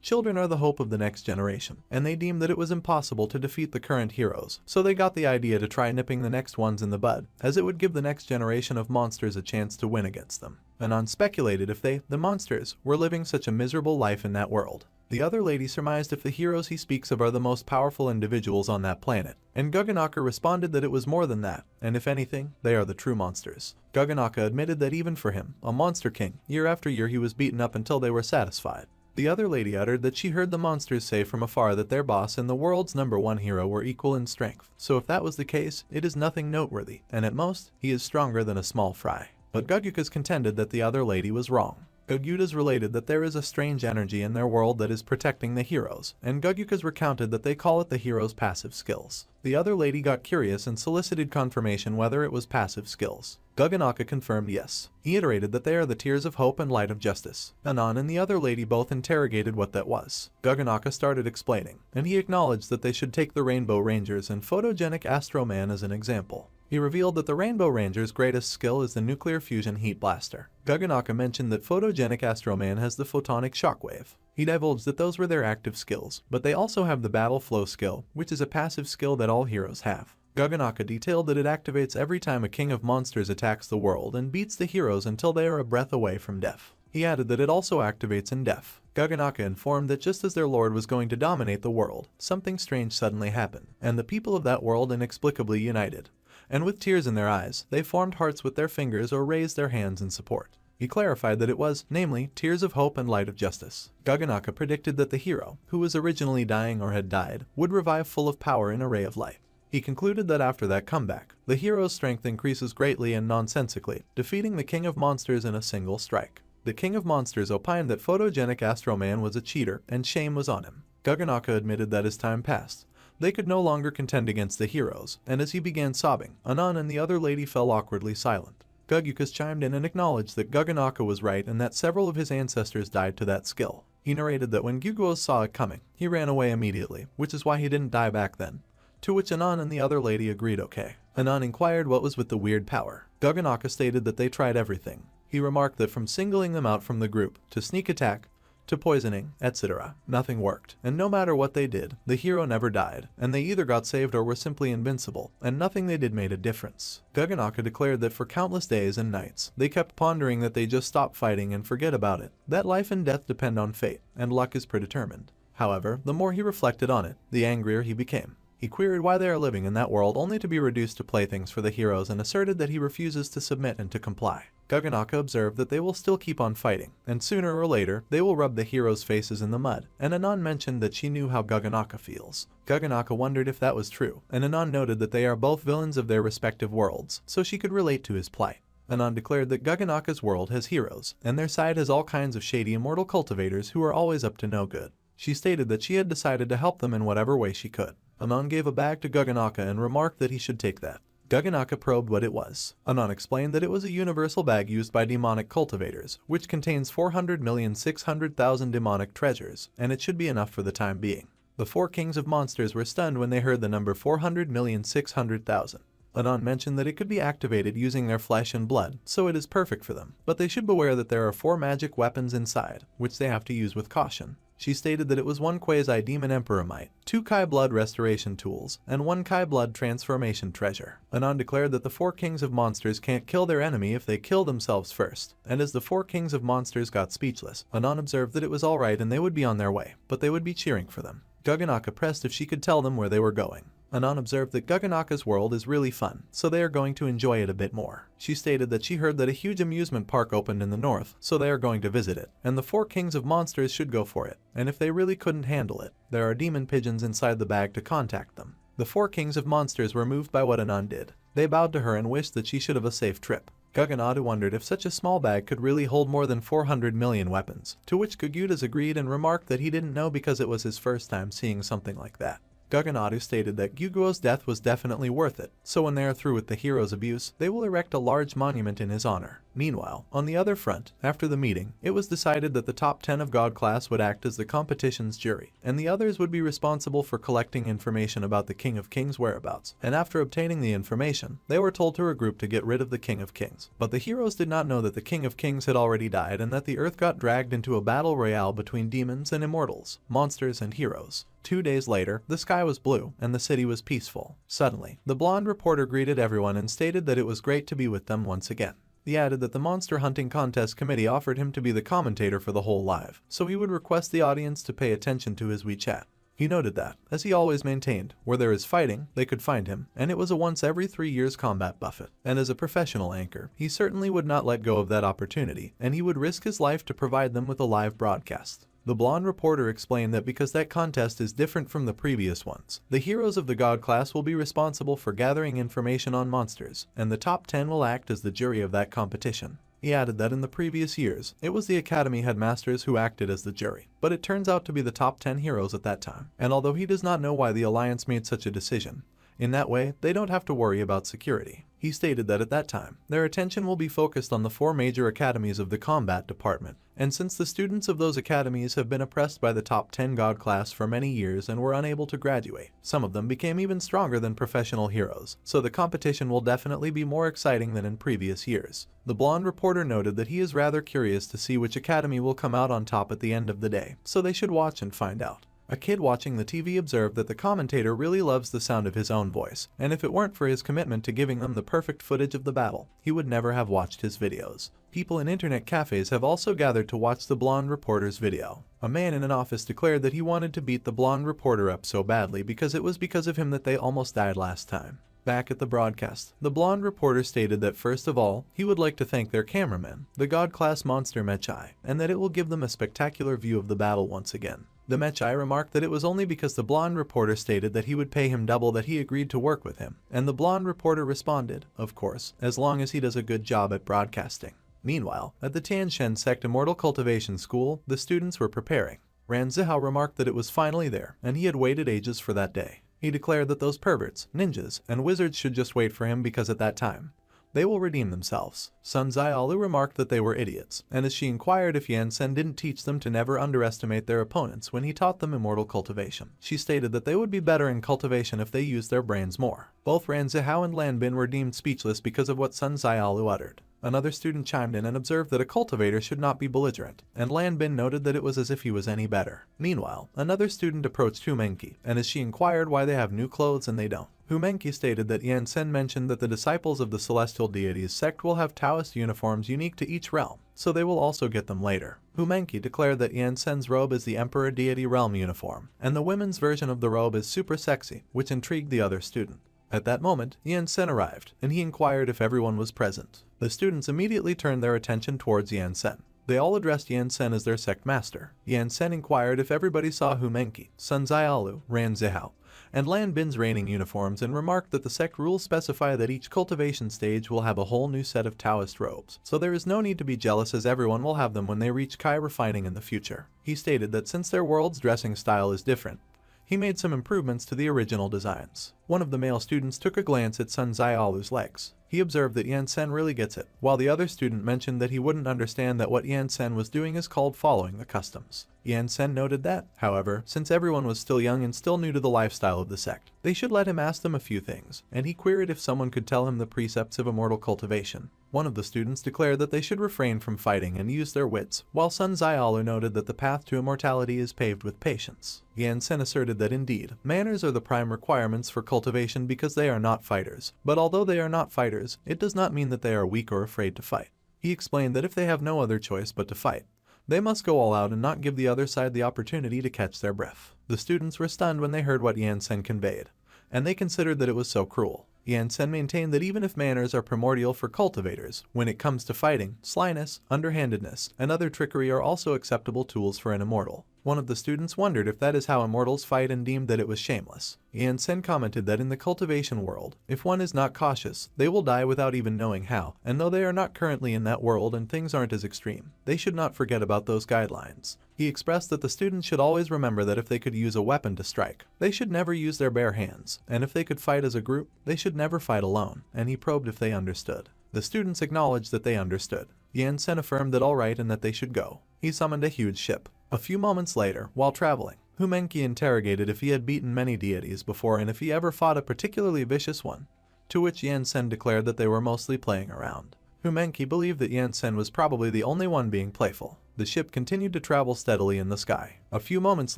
Children are the hope of the next generation, and they deemed that it was impossible to defeat the current heroes, so they got the idea to try nipping the next ones in the bud, as it would give the next generation of monsters a chance to win against them. Anon speculated if they, the monsters, were living such a miserable life in that world. The other lady surmised if the heroes he speaks of are the most powerful individuals on that planet, and Gaganaka responded that it was more than that, and if anything, they are the true monsters. Gaganaka admitted that even for him, a monster king, year after year he was beaten up until they were satisfied. The other lady uttered that she heard the monsters say from afar that their boss and the world's #1 hero were equal in strength, so if that was the case, it is nothing noteworthy, and at most, he is stronger than a small fry. But Gagukas contended that the other lady was wrong. Gagutas related that there is a strange energy in their world that is protecting the heroes, and Gagukas recounted that they call it the heroes' passive skills. The other lady got curious and solicited confirmation whether it was passive skills. Gaganaka confirmed yes. He iterated that they are the tears of hope and light of justice. Anon and the other lady both interrogated what that was. Gaganaka started explaining, and he acknowledged that they should take the Rainbow Rangers and Photogenic Astro Man as an example. He revealed that the Rainbow Ranger's greatest skill is the Nuclear Fusion Heat Blaster. Gaganaka mentioned that Photogenic Astro Man has the Photonic Shockwave. He divulged that those were their active skills, but they also have the Battle Flow skill, which is a passive skill that all heroes have. Gaganaka detailed that it activates every time a king of monsters attacks the world and beats the heroes until they are a breath away from death. He added that it also activates in death. Gaganaka informed that just as their lord was going to dominate the world, something strange suddenly happened, and the people of that world inexplicably united. And with tears in their eyes, they formed hearts with their fingers or raised their hands in support. He clarified that it was, namely, tears of hope and light of justice. Gaganaka predicted that the hero, who was originally dying or had died, would revive full of power in a ray of light. He concluded that after that comeback, the hero's strength increases greatly and nonsensically, defeating the King of Monsters in a single strike. The King of Monsters opined that Photogenic Astro Man was a cheater and shame was on him. Gaganaka admitted that as time passed, they could no longer contend against the heroes, and as he began sobbing, Anon and the other lady fell awkwardly silent. Gagukas chimed in and acknowledged that Gaganaka was right and that several of his ancestors died to that skill. He narrated that when Guguos saw it coming, he ran away immediately, which is why he didn't die back then. To which Anon and the other lady agreed okay. Anon inquired what was with the weird power. Gaganaka stated that they tried everything. He remarked that from singling them out from the group, to sneak attack, to poisoning, etc., nothing worked, and no matter what they did, the hero never died, and they either got saved or were simply invincible, and nothing they did made a difference. Gaganaka declared that for countless days and nights, they kept pondering that they just stop fighting and forget about it, that life and death depend on fate, and luck is predetermined. However, the more he reflected on it, the angrier he became. He queried why they are living in that world only to be reduced to playthings for the heroes and asserted that he refuses to submit and to comply. Gaganaka observed that they will still keep on fighting, and sooner or later, they will rub the heroes' faces in the mud, and Anon mentioned that she knew how Gaganaka feels. Gaganaka wondered if that was true, and Anon noted that they are both villains of their respective worlds, so she could relate to his plight. Anon declared that Gaganaka's world has heroes, and their side has all kinds of shady immortal cultivators who are always up to no good. She stated that she had decided to help them in whatever way she could. Anon gave a bag to Gaganaka and remarked that he should take that. Gaganaka probed what it was. Anon explained that it was a universal bag used by demonic cultivators, which contains 400,600,000 demonic treasures, and it should be enough for the time being. The 4 kings of monsters were stunned when they heard the number 400,600,000. Anon mentioned that it could be activated using their flesh and blood, so it is perfect for them, but they should beware that there are 4 magic weapons inside, which they have to use with caution. She stated that it was 1 quasi-demon emperor mite, 2 Kai blood restoration tools, and 1 Kai blood transformation treasure. Anon declared that the 4 kings of monsters can't kill their enemy if they kill themselves first, and as the 4 kings of monsters got speechless, Anon observed that it was alright and they would be on their way, but they would be cheering for them. Gaganaka pressed if she could tell them where they were going. Anon observed that Gaganaka's world is really fun, so they are going to enjoy it a bit more. She stated that she heard that a huge amusement park opened in the north, so they are going to visit it, and the 4 kings of monsters should go for it, and if they really couldn't handle it, there are demon pigeons inside the bag to contact them. The 4 kings of monsters were moved by what Anon did. They bowed to her and wished that she should have a safe trip. Gaganaka wondered if such a small bag could really hold more than 400 million weapons, to which Gagutas agreed and remarked that he didn't know because it was his first time seeing something like that. Guggenadu stated that Gyuguo's death was definitely worth it, so when they are through with the hero's abuse, they will erect a large monument in his honor. Meanwhile, on the other front, after the meeting, it was decided that the top 10 of God class would act as the competition's jury, and the others would be responsible for collecting information about the King of Kings' whereabouts, and after obtaining the information, they were told to regroup to get rid of the King of Kings. But the heroes did not know that the King of Kings had already died and that the Earth got dragged into a battle royale between demons and immortals, monsters and heroes. 2 days later, the sky was blue, and the city was peaceful. Suddenly, the blonde reporter greeted everyone and stated that it was great to be with them once again. He added that the Monster Hunting Contest Committee offered him to be the commentator for the whole live, so he would request the audience to pay attention to his WeChat. He noted that, as he always maintained, where there is fighting, they could find him, and it was a once every 3 years combat buffet. And as a professional anchor, he certainly would not let go of that opportunity, and he would risk his life to provide them with a live broadcast. The blonde reporter explained that because that contest is different from the previous ones, the heroes of the God class will be responsible for gathering information on monsters, and the top 10 will act as the jury of that competition. He added that in the previous years, it was the Academy headmasters who acted as the jury, but it turns out to be the top 10 heroes at that time. And although he does not know why the Alliance made such a decision, in that way, they don't have to worry about security. He stated that at that time, their attention will be focused on the 4 major academies of the combat department, and since the students of those academies have been oppressed by the top 10 God class for many years and were unable to graduate, some of them became even stronger than professional heroes, so the competition will definitely be more exciting than in previous years. The blonde reporter noted that he is rather curious to see which academy will come out on top at the end of the day, so they should watch and find out. A kid watching the TV observed that the commentator really loves the sound of his own voice, and if it weren't for his commitment to giving them the perfect footage of the battle, he would never have watched his videos. People in internet cafes have also gathered to watch the blonde reporter's video. A man in an office declared that he wanted to beat the blonde reporter up so badly because it was because of him that they almost died last time. Back at the broadcast, the blonde reporter stated that first of all, he would like to thank their cameraman, the God-class monster Mechai, and that it will give them a spectacular view of the battle once again. The Mechai remarked that it was only because the blonde reporter stated that he would pay him double that he agreed to work with him, and the blonde reporter responded, of course, as long as he does a good job at broadcasting. Meanwhile, at the Tianshan Sect Immortal Cultivation School, the students were preparing. Ran Zihao remarked that it was finally there, and he had waited ages for that day. He declared that those perverts, ninjas, and wizards should just wait for him because at that time, they will redeem themselves. Sun Ziaolu remarked that they were idiots, and as she inquired if Yansen didn't teach them to never underestimate their opponents when he taught them immortal cultivation, she stated that they would be better in cultivation if they used their brains more. Both Ran Zihao and Lan Bin were deemed speechless because of what Sun Ziaolu uttered. Another student chimed in and observed that a cultivator should not be belligerent, and Lan Bin noted that it was as if he was any better. Meanwhile, another student approached Humenki, and as she inquired why they have new clothes and they don't, Humenki stated that Yansen mentioned that the disciples of the celestial deities sect will have Taoist uniforms unique to each realm, so they will also get them later. Humenki declared that Yansen's robe is the Emperor Deity Realm uniform, and the women's version of the robe is super sexy, which intrigued the other student. At that moment, Yansen arrived, and he inquired if everyone was present. The students immediately turned their attention towards Yansen. They all addressed Yansen as their sect master. Yansen inquired if everybody saw Humenki, Sun Ziaolu, Ran Zihao, and Lan Bin's reigning uniforms and remarked that the sect rules specify that each cultivation stage will have a whole new set of Taoist robes, so there is no need to be jealous as everyone will have them when they reach Kai refining in the future. He stated that since their world's dressing style is different, he made some improvements to the original designs. One of the male students took a glance at Sun Ziaolu's legs. He observed that Yansen really gets it, while the other student mentioned that he wouldn't understand that what Yansen was doing is called following the customs. Yansen noted that, however, since everyone was still young and still new to the lifestyle of the sect, they should let him ask them a few things, and he queried if someone could tell him the precepts of immortal cultivation. One of the students declared that they should refrain from fighting and use their wits, while Sun Ziaolu noted that the path to immortality is paved with patience. Yansen asserted that indeed, manners are the prime requirements for cultivation because they are not fighters, but although they are not fighters, it does not mean that they are weak or afraid to fight. He explained that if they have no other choice but to fight, they must go all out and not give the other side the opportunity to catch their breath. The students were stunned when they heard what Yansen conveyed, and they considered that it was so cruel. Yansen maintained that even if manners are primordial for cultivators, when it comes to fighting, slyness, underhandedness, and other trickery are also acceptable tools for an immortal. One of the students wondered if that is how immortals fight and deemed that it was shameless. Yansen commented that in the cultivation world, if one is not cautious, they will die without even knowing how, and though they are not currently in that world and things aren't as extreme, they should not forget about those guidelines. He expressed that the students should always remember that if they could use a weapon to strike, they should never use their bare hands, and if they could fight as a group, they should never fight alone, and he probed if they understood. The students acknowledged that they understood. Yansen affirmed that all right and that they should go. He summoned a huge ship. A few moments later, while traveling, Humenki interrogated if he had beaten many deities before and if he ever fought a particularly vicious one, to which Yansen declared that they were mostly playing around. Humenki believed that Yansen was probably the only one being playful. The ship continued to travel steadily in the sky. A few moments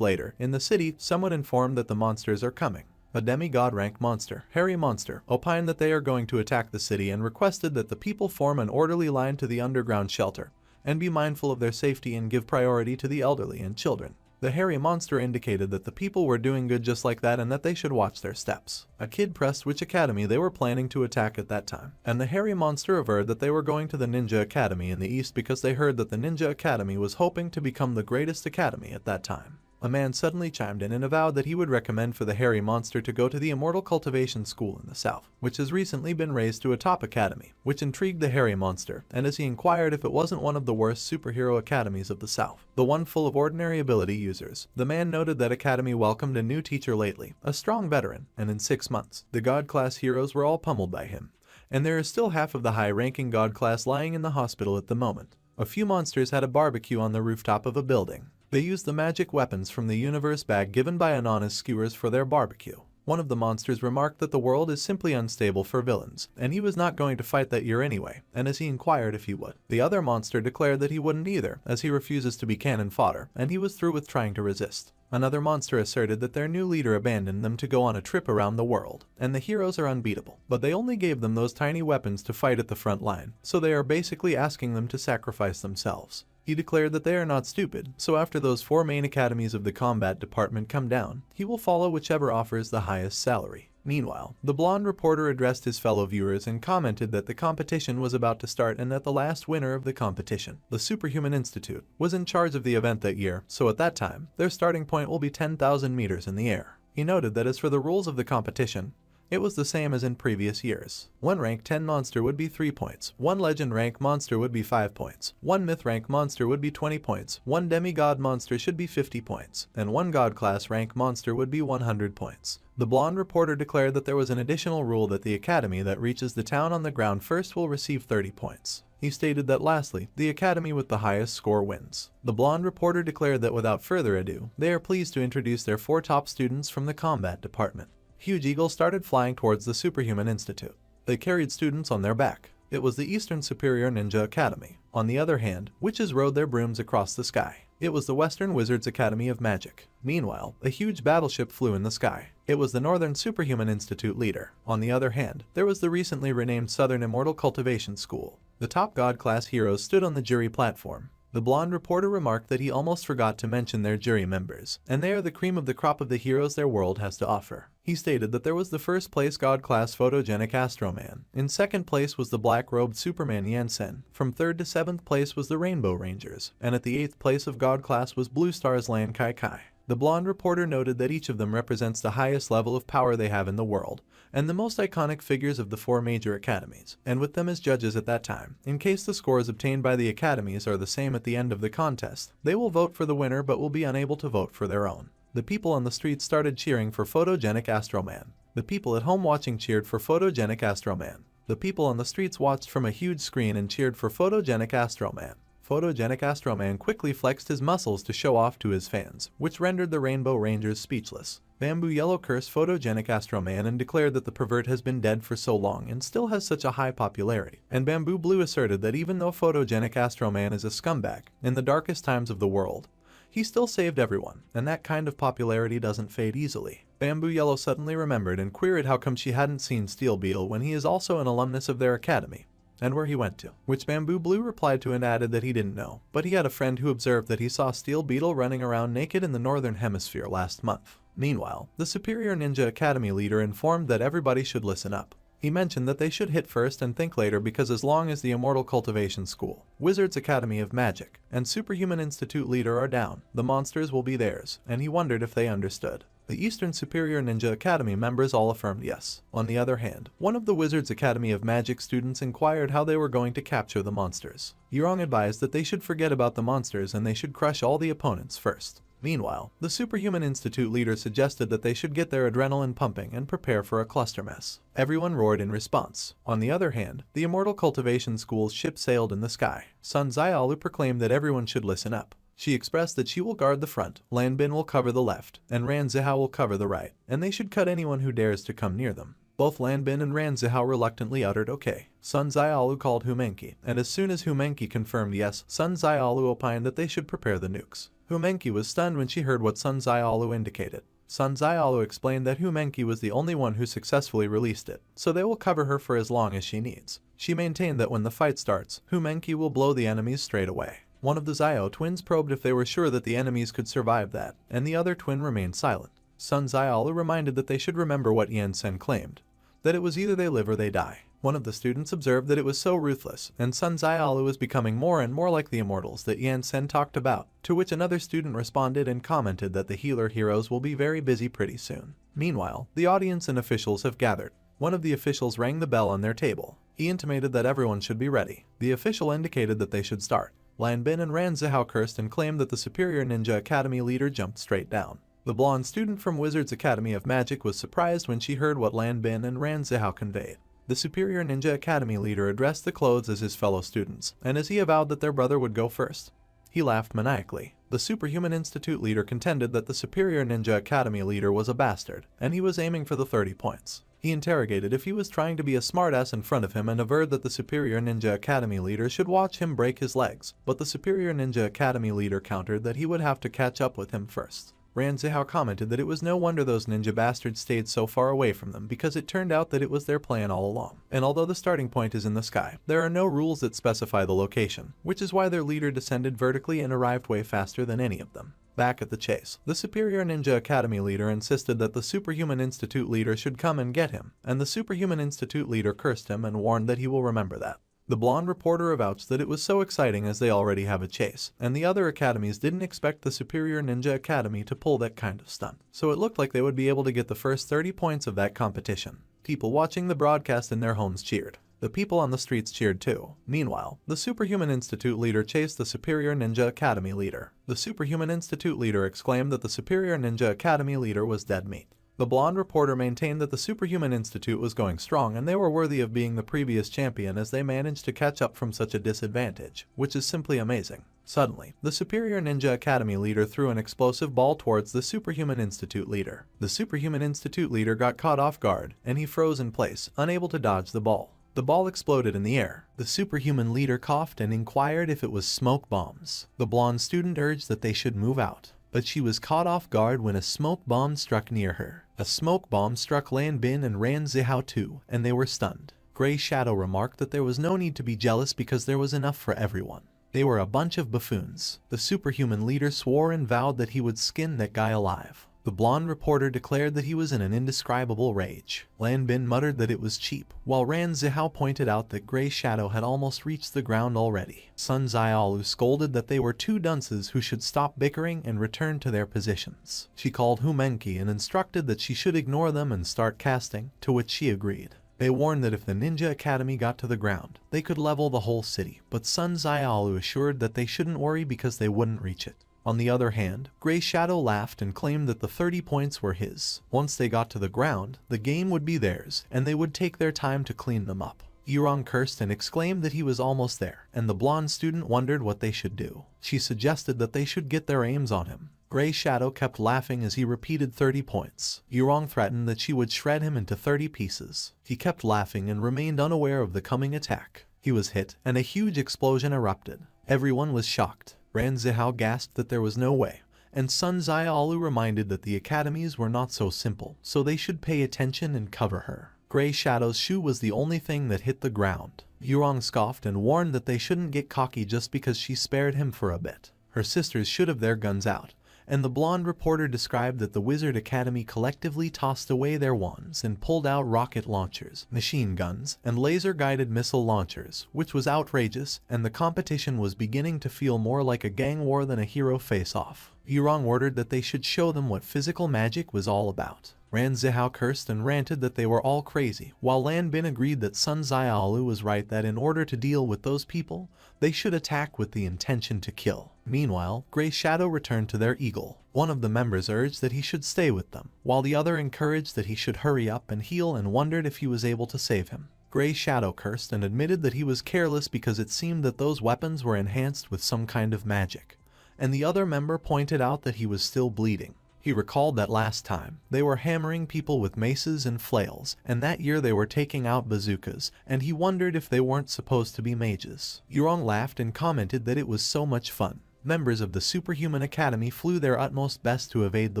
later, in the city, someone informed that the monsters are coming. A demigod-ranked monster, hairy monster, opined that they are going to attack the city and requested that the people form an orderly line to the underground shelter and be mindful of their safety and give priority to the elderly and children. The hairy monster indicated that the people were doing good just like that and that they should watch their steps. A kid pressed which academy they were planning to attack at that time, and the hairy monster averred that they were going to the Ninja Academy in the east because they heard that the Ninja Academy was hoping to become the greatest academy at that time. A man suddenly chimed in and avowed that he would recommend for the hairy monster to go to the Immortal Cultivation School in the south, which has recently been raised to a top academy, which intrigued the hairy monster, and as he inquired if it wasn't one of the worst superhero academies of the south, the one full of ordinary ability users, the man noted that academy welcomed a new teacher lately, a strong veteran, and in 6 months, the God-class heroes were all pummeled by him, and there is still half of the high-ranking God class lying in the hospital at the moment. A few monsters had a barbecue on the rooftop of a building. They used the magic weapons from the universe bag given by Anon's skewers for their barbecue. One of the monsters remarked that the world is simply unstable for villains, and he was not going to fight that year anyway, and as he inquired if he would, the other monster declared that he wouldn't either, as he refuses to be cannon fodder, and he was through with trying to resist. Another monster asserted that their new leader abandoned them to go on a trip around the world, and the heroes are unbeatable, but they only gave them those tiny weapons to fight at the front line, so they are basically asking them to sacrifice themselves. He declared that they are not stupid, so after those 4 main academies of the combat department come down, he will follow whichever offers the highest salary. Meanwhile, the blonde reporter addressed his fellow viewers and commented that the competition was about to start and that the last winner of the competition, the Superhuman Institute, was in charge of the event that year, so at that time, their starting point will be 10,000 meters in the air. He noted that as for the rules of the competition, it was the same as in previous years. One rank 10 monster would be 3 points, one legend rank monster would be 5 points, one myth rank monster would be 20 points, one demigod monster should be 50 points, and one god class rank monster would be 100 points. The blonde reporter declared that there was an additional rule that the academy that reaches the town on the ground first will receive 30 points. He stated that lastly, the academy with the highest score wins. The blonde reporter declared that without further ado, they are pleased to introduce their 4 top students from the combat department. Huge eagles started flying towards the Superhuman Institute. They carried students on their back. It was the Eastern Superior Ninja Academy. On the other hand, witches rode their brooms across the sky. It was the Western Wizards Academy of Magic. Meanwhile, a huge battleship flew in the sky. It was the Northern Superhuman Institute leader. On the other hand, there was the recently renamed Southern Immortal Cultivation School. The top God-class heroes stood on the jury platform. The blonde reporter remarked that he almost forgot to mention their jury members, and they are the cream of the crop of the heroes their world has to offer. He stated that there was the first place God-class photogenic Astroman. In second place was the black-robed Superman Yansen. From 3rd to 7th place was the Rainbow Rangers, and at the 8th place of God-class was Blue Star's Lan Kai Kai. The blonde reporter noted that each of them represents the highest level of power they have in the world, and the most iconic figures of the 4 major academies, and with them as judges at that time, in case the scores obtained by the academies are the same at the end of the contest, they will vote for the winner but will be unable to vote for their own. The people on the streets started cheering for photogenic Astroman. The people at home watching cheered for photogenic Astroman. The people on the streets watched from a huge screen and cheered for photogenic Astroman. Photogenic Astroman quickly flexed his muscles to show off to his fans, which rendered the Rainbow Rangers speechless. Bamboo Yellow cursed Photogenic Astroman and declared that the pervert has been dead for so long and still has such a high popularity. And Bamboo Blue asserted that even though Photogenic Astroman is a scumbag in the darkest times of the world, he still saved everyone, and that kind of popularity doesn't fade easily. Bamboo Yellow suddenly remembered and queried how come she hadn't seen Steel Beetle when he is also an alumnus of their academy, and where he went to, which Bamboo Blue replied to and added that he didn't know, but he had a friend who observed that he saw Steel Beetle running around naked in the Northern Hemisphere last month. Meanwhile, the Superior Ninja Academy leader informed that everybody should listen up. He mentioned that they should hit first and think later because as long as the Immortal Cultivation School, Wizards Academy of Magic, and Superhuman Institute leader are down, the monsters will be theirs, and he wondered if they understood. The Eastern Superior Ninja Academy members all affirmed yes. On the other hand, one of the Wizards Academy of Magic students inquired how they were going to capture the monsters. Yurong advised that they should forget about the monsters and they should crush all the opponents first. Meanwhile, the Superhuman Institute leader suggested that they should get their adrenaline pumping and prepare for a cluster mess. Everyone roared in response. On the other hand, the Immortal Cultivation School's ship sailed in the sky. Sun Xiaolu proclaimed that everyone should listen up. She expressed that she will guard the front, Lan Bin will cover the left, and Ran Zihao will cover the right, and they should cut anyone who dares to come near them. Both Lan Bin and Ran Zihao reluctantly uttered okay. Sun Xiaolu called Humenki, and as soon as Humenki confirmed yes, Sun Xiaolu opined that they should prepare the nukes. Humenki was stunned when she heard what Sun Xiaolu indicated. Sun Xiaolu explained that Humenki was the only one who successfully released it, so they will cover her for as long as she needs. She maintained that when the fight starts, Humenki will blow the enemies straight away. One of the Xiao twins probed if they were sure that the enemies could survive that, and the other twin remained silent. Sun Xiaolu reminded that they should remember what Yan Sen claimed, that it was either they live or they die. One of the students observed that it was so ruthless, and Sun Xiaolu was becoming more and more like the immortals that Yan Sen talked about, to which another student responded and commented that the healer heroes will be very busy pretty soon. Meanwhile, the audience and officials have gathered. One of the officials rang the bell on their table. He intimated that everyone should be ready. The official indicated that they should start. Lan Bin and Ran Zihao cursed and claimed that the Superior Ninja Academy leader jumped straight down. The blonde student from Wizards Academy of Magic was surprised when she heard what Lan Bin and Ran Zihao conveyed. The Superior Ninja Academy leader addressed the clothes as his fellow students, and as he avowed that their brother would go first, he laughed maniacally. The Superhuman Institute leader contended that the Superior Ninja Academy leader was a bastard, and he was aiming for the 30 points. He interrogated if he was trying to be a smartass in front of him and averred that the Superior Ninja Academy leader should watch him break his legs, but the Superior Ninja Academy leader countered that he would have to catch up with him first. Ran Zihao commented that it was no wonder those ninja bastards stayed so far away from them because it turned out that it was their plan all along. And although the starting point is in the sky, there are no rules that specify the location, which is why their leader descended vertically and arrived way faster than any of them. Back at the chase, the Superior Ninja Academy leader insisted that the Superhuman Institute leader should come and get him, and the Superhuman Institute leader cursed him and warned that he will remember that. The blonde reporter avouched that it was so exciting as they already have a chase, and the other academies didn't expect the Superior Ninja Academy to pull that kind of stunt, so it looked like they would be able to get the first 30 points of that competition. People watching the broadcast in their homes cheered. The people on the streets cheered too. Meanwhile, the Superhuman Institute leader chased the Superior Ninja Academy leader. The Superhuman Institute leader exclaimed that the Superior Ninja Academy leader was dead meat. The blonde reporter maintained that the Superhuman Institute was going strong and they were worthy of being the previous champion as they managed to catch up from such a disadvantage, which is simply amazing. Suddenly, the Superior Ninja Academy leader threw an explosive ball towards the Superhuman Institute leader. The Superhuman Institute leader got caught off guard, and he froze in place, unable to dodge the ball. The ball exploded in the air. The superhuman leader coughed and inquired if it was smoke bombs. The blonde student urged that they should move out, but she was caught off guard when a smoke bomb struck near her. A smoke bomb struck Lan Bin and Ran Zihao too, and they were stunned. Gray Shadow remarked that there was no need to be jealous because there was enough for everyone. They were a bunch of buffoons. The superhuman leader swore and vowed that he would skin that guy alive. The blonde reporter declared that he was in an indescribable rage. Lan Bin muttered that it was cheap, while Ran Zihao pointed out that Gray Shadow had almost reached the ground already. Sun Xiaolu scolded that they were two dunces who should stop bickering and return to their positions. She called Humenki and instructed that she should ignore them and start casting, to which she agreed. They warned that if the Ninja Academy got to the ground, they could level the whole city, but Sun Xiaolu assured that they shouldn't worry because they wouldn't reach it. On the other hand, Gray Shadow laughed and claimed that the 30 points were his. Once they got to the ground, the game would be theirs, and they would take their time to clean them up. Yurong cursed and exclaimed that he was almost there, and the blonde student wondered what they should do. She suggested that they should get their aims on him. Gray Shadow kept laughing as he repeated 30 points. Yurong threatened that she would shred him into 30 pieces. He kept laughing and remained unaware of the coming attack. He was hit, and a huge explosion erupted. Everyone was shocked. Ran Zihao gasped that there was no way, and Sun Xiaolu reminded that the academies were not so simple, so they should pay attention and cover her. Gray Shadow's shoe was the only thing that hit the ground. Yurong scoffed and warned that they shouldn't get cocky just because she spared him for a bit. Her sisters should have their guns out, and the blonde reporter described that the Wizard Academy collectively tossed away their wands and pulled out rocket launchers, machine guns, and laser-guided missile launchers, which was outrageous, and the competition was beginning to feel more like a gang war than a hero face-off. Yurong ordered that they should show them what physical magic was all about. Ran Zihao cursed and ranted that they were all crazy, while Lan Bin agreed that Sun Xiaolu was right, that in order to deal with those people, they should attack with the intention to kill. Meanwhile, Grey Shadow returned to their eagle. One of the members urged that he should stay with them, while the other encouraged that he should hurry up and heal and wondered if he was able to save him. Grey Shadow cursed and admitted that he was careless because it seemed that those weapons were enhanced with some kind of magic, and the other member pointed out that he was still bleeding. He recalled that last time, they were hammering people with maces and flails, and that year they were taking out bazookas, and he wondered if they weren't supposed to be mages. Yurong laughed and commented that it was so much fun. Members of the Superhuman Academy flew their utmost best to evade the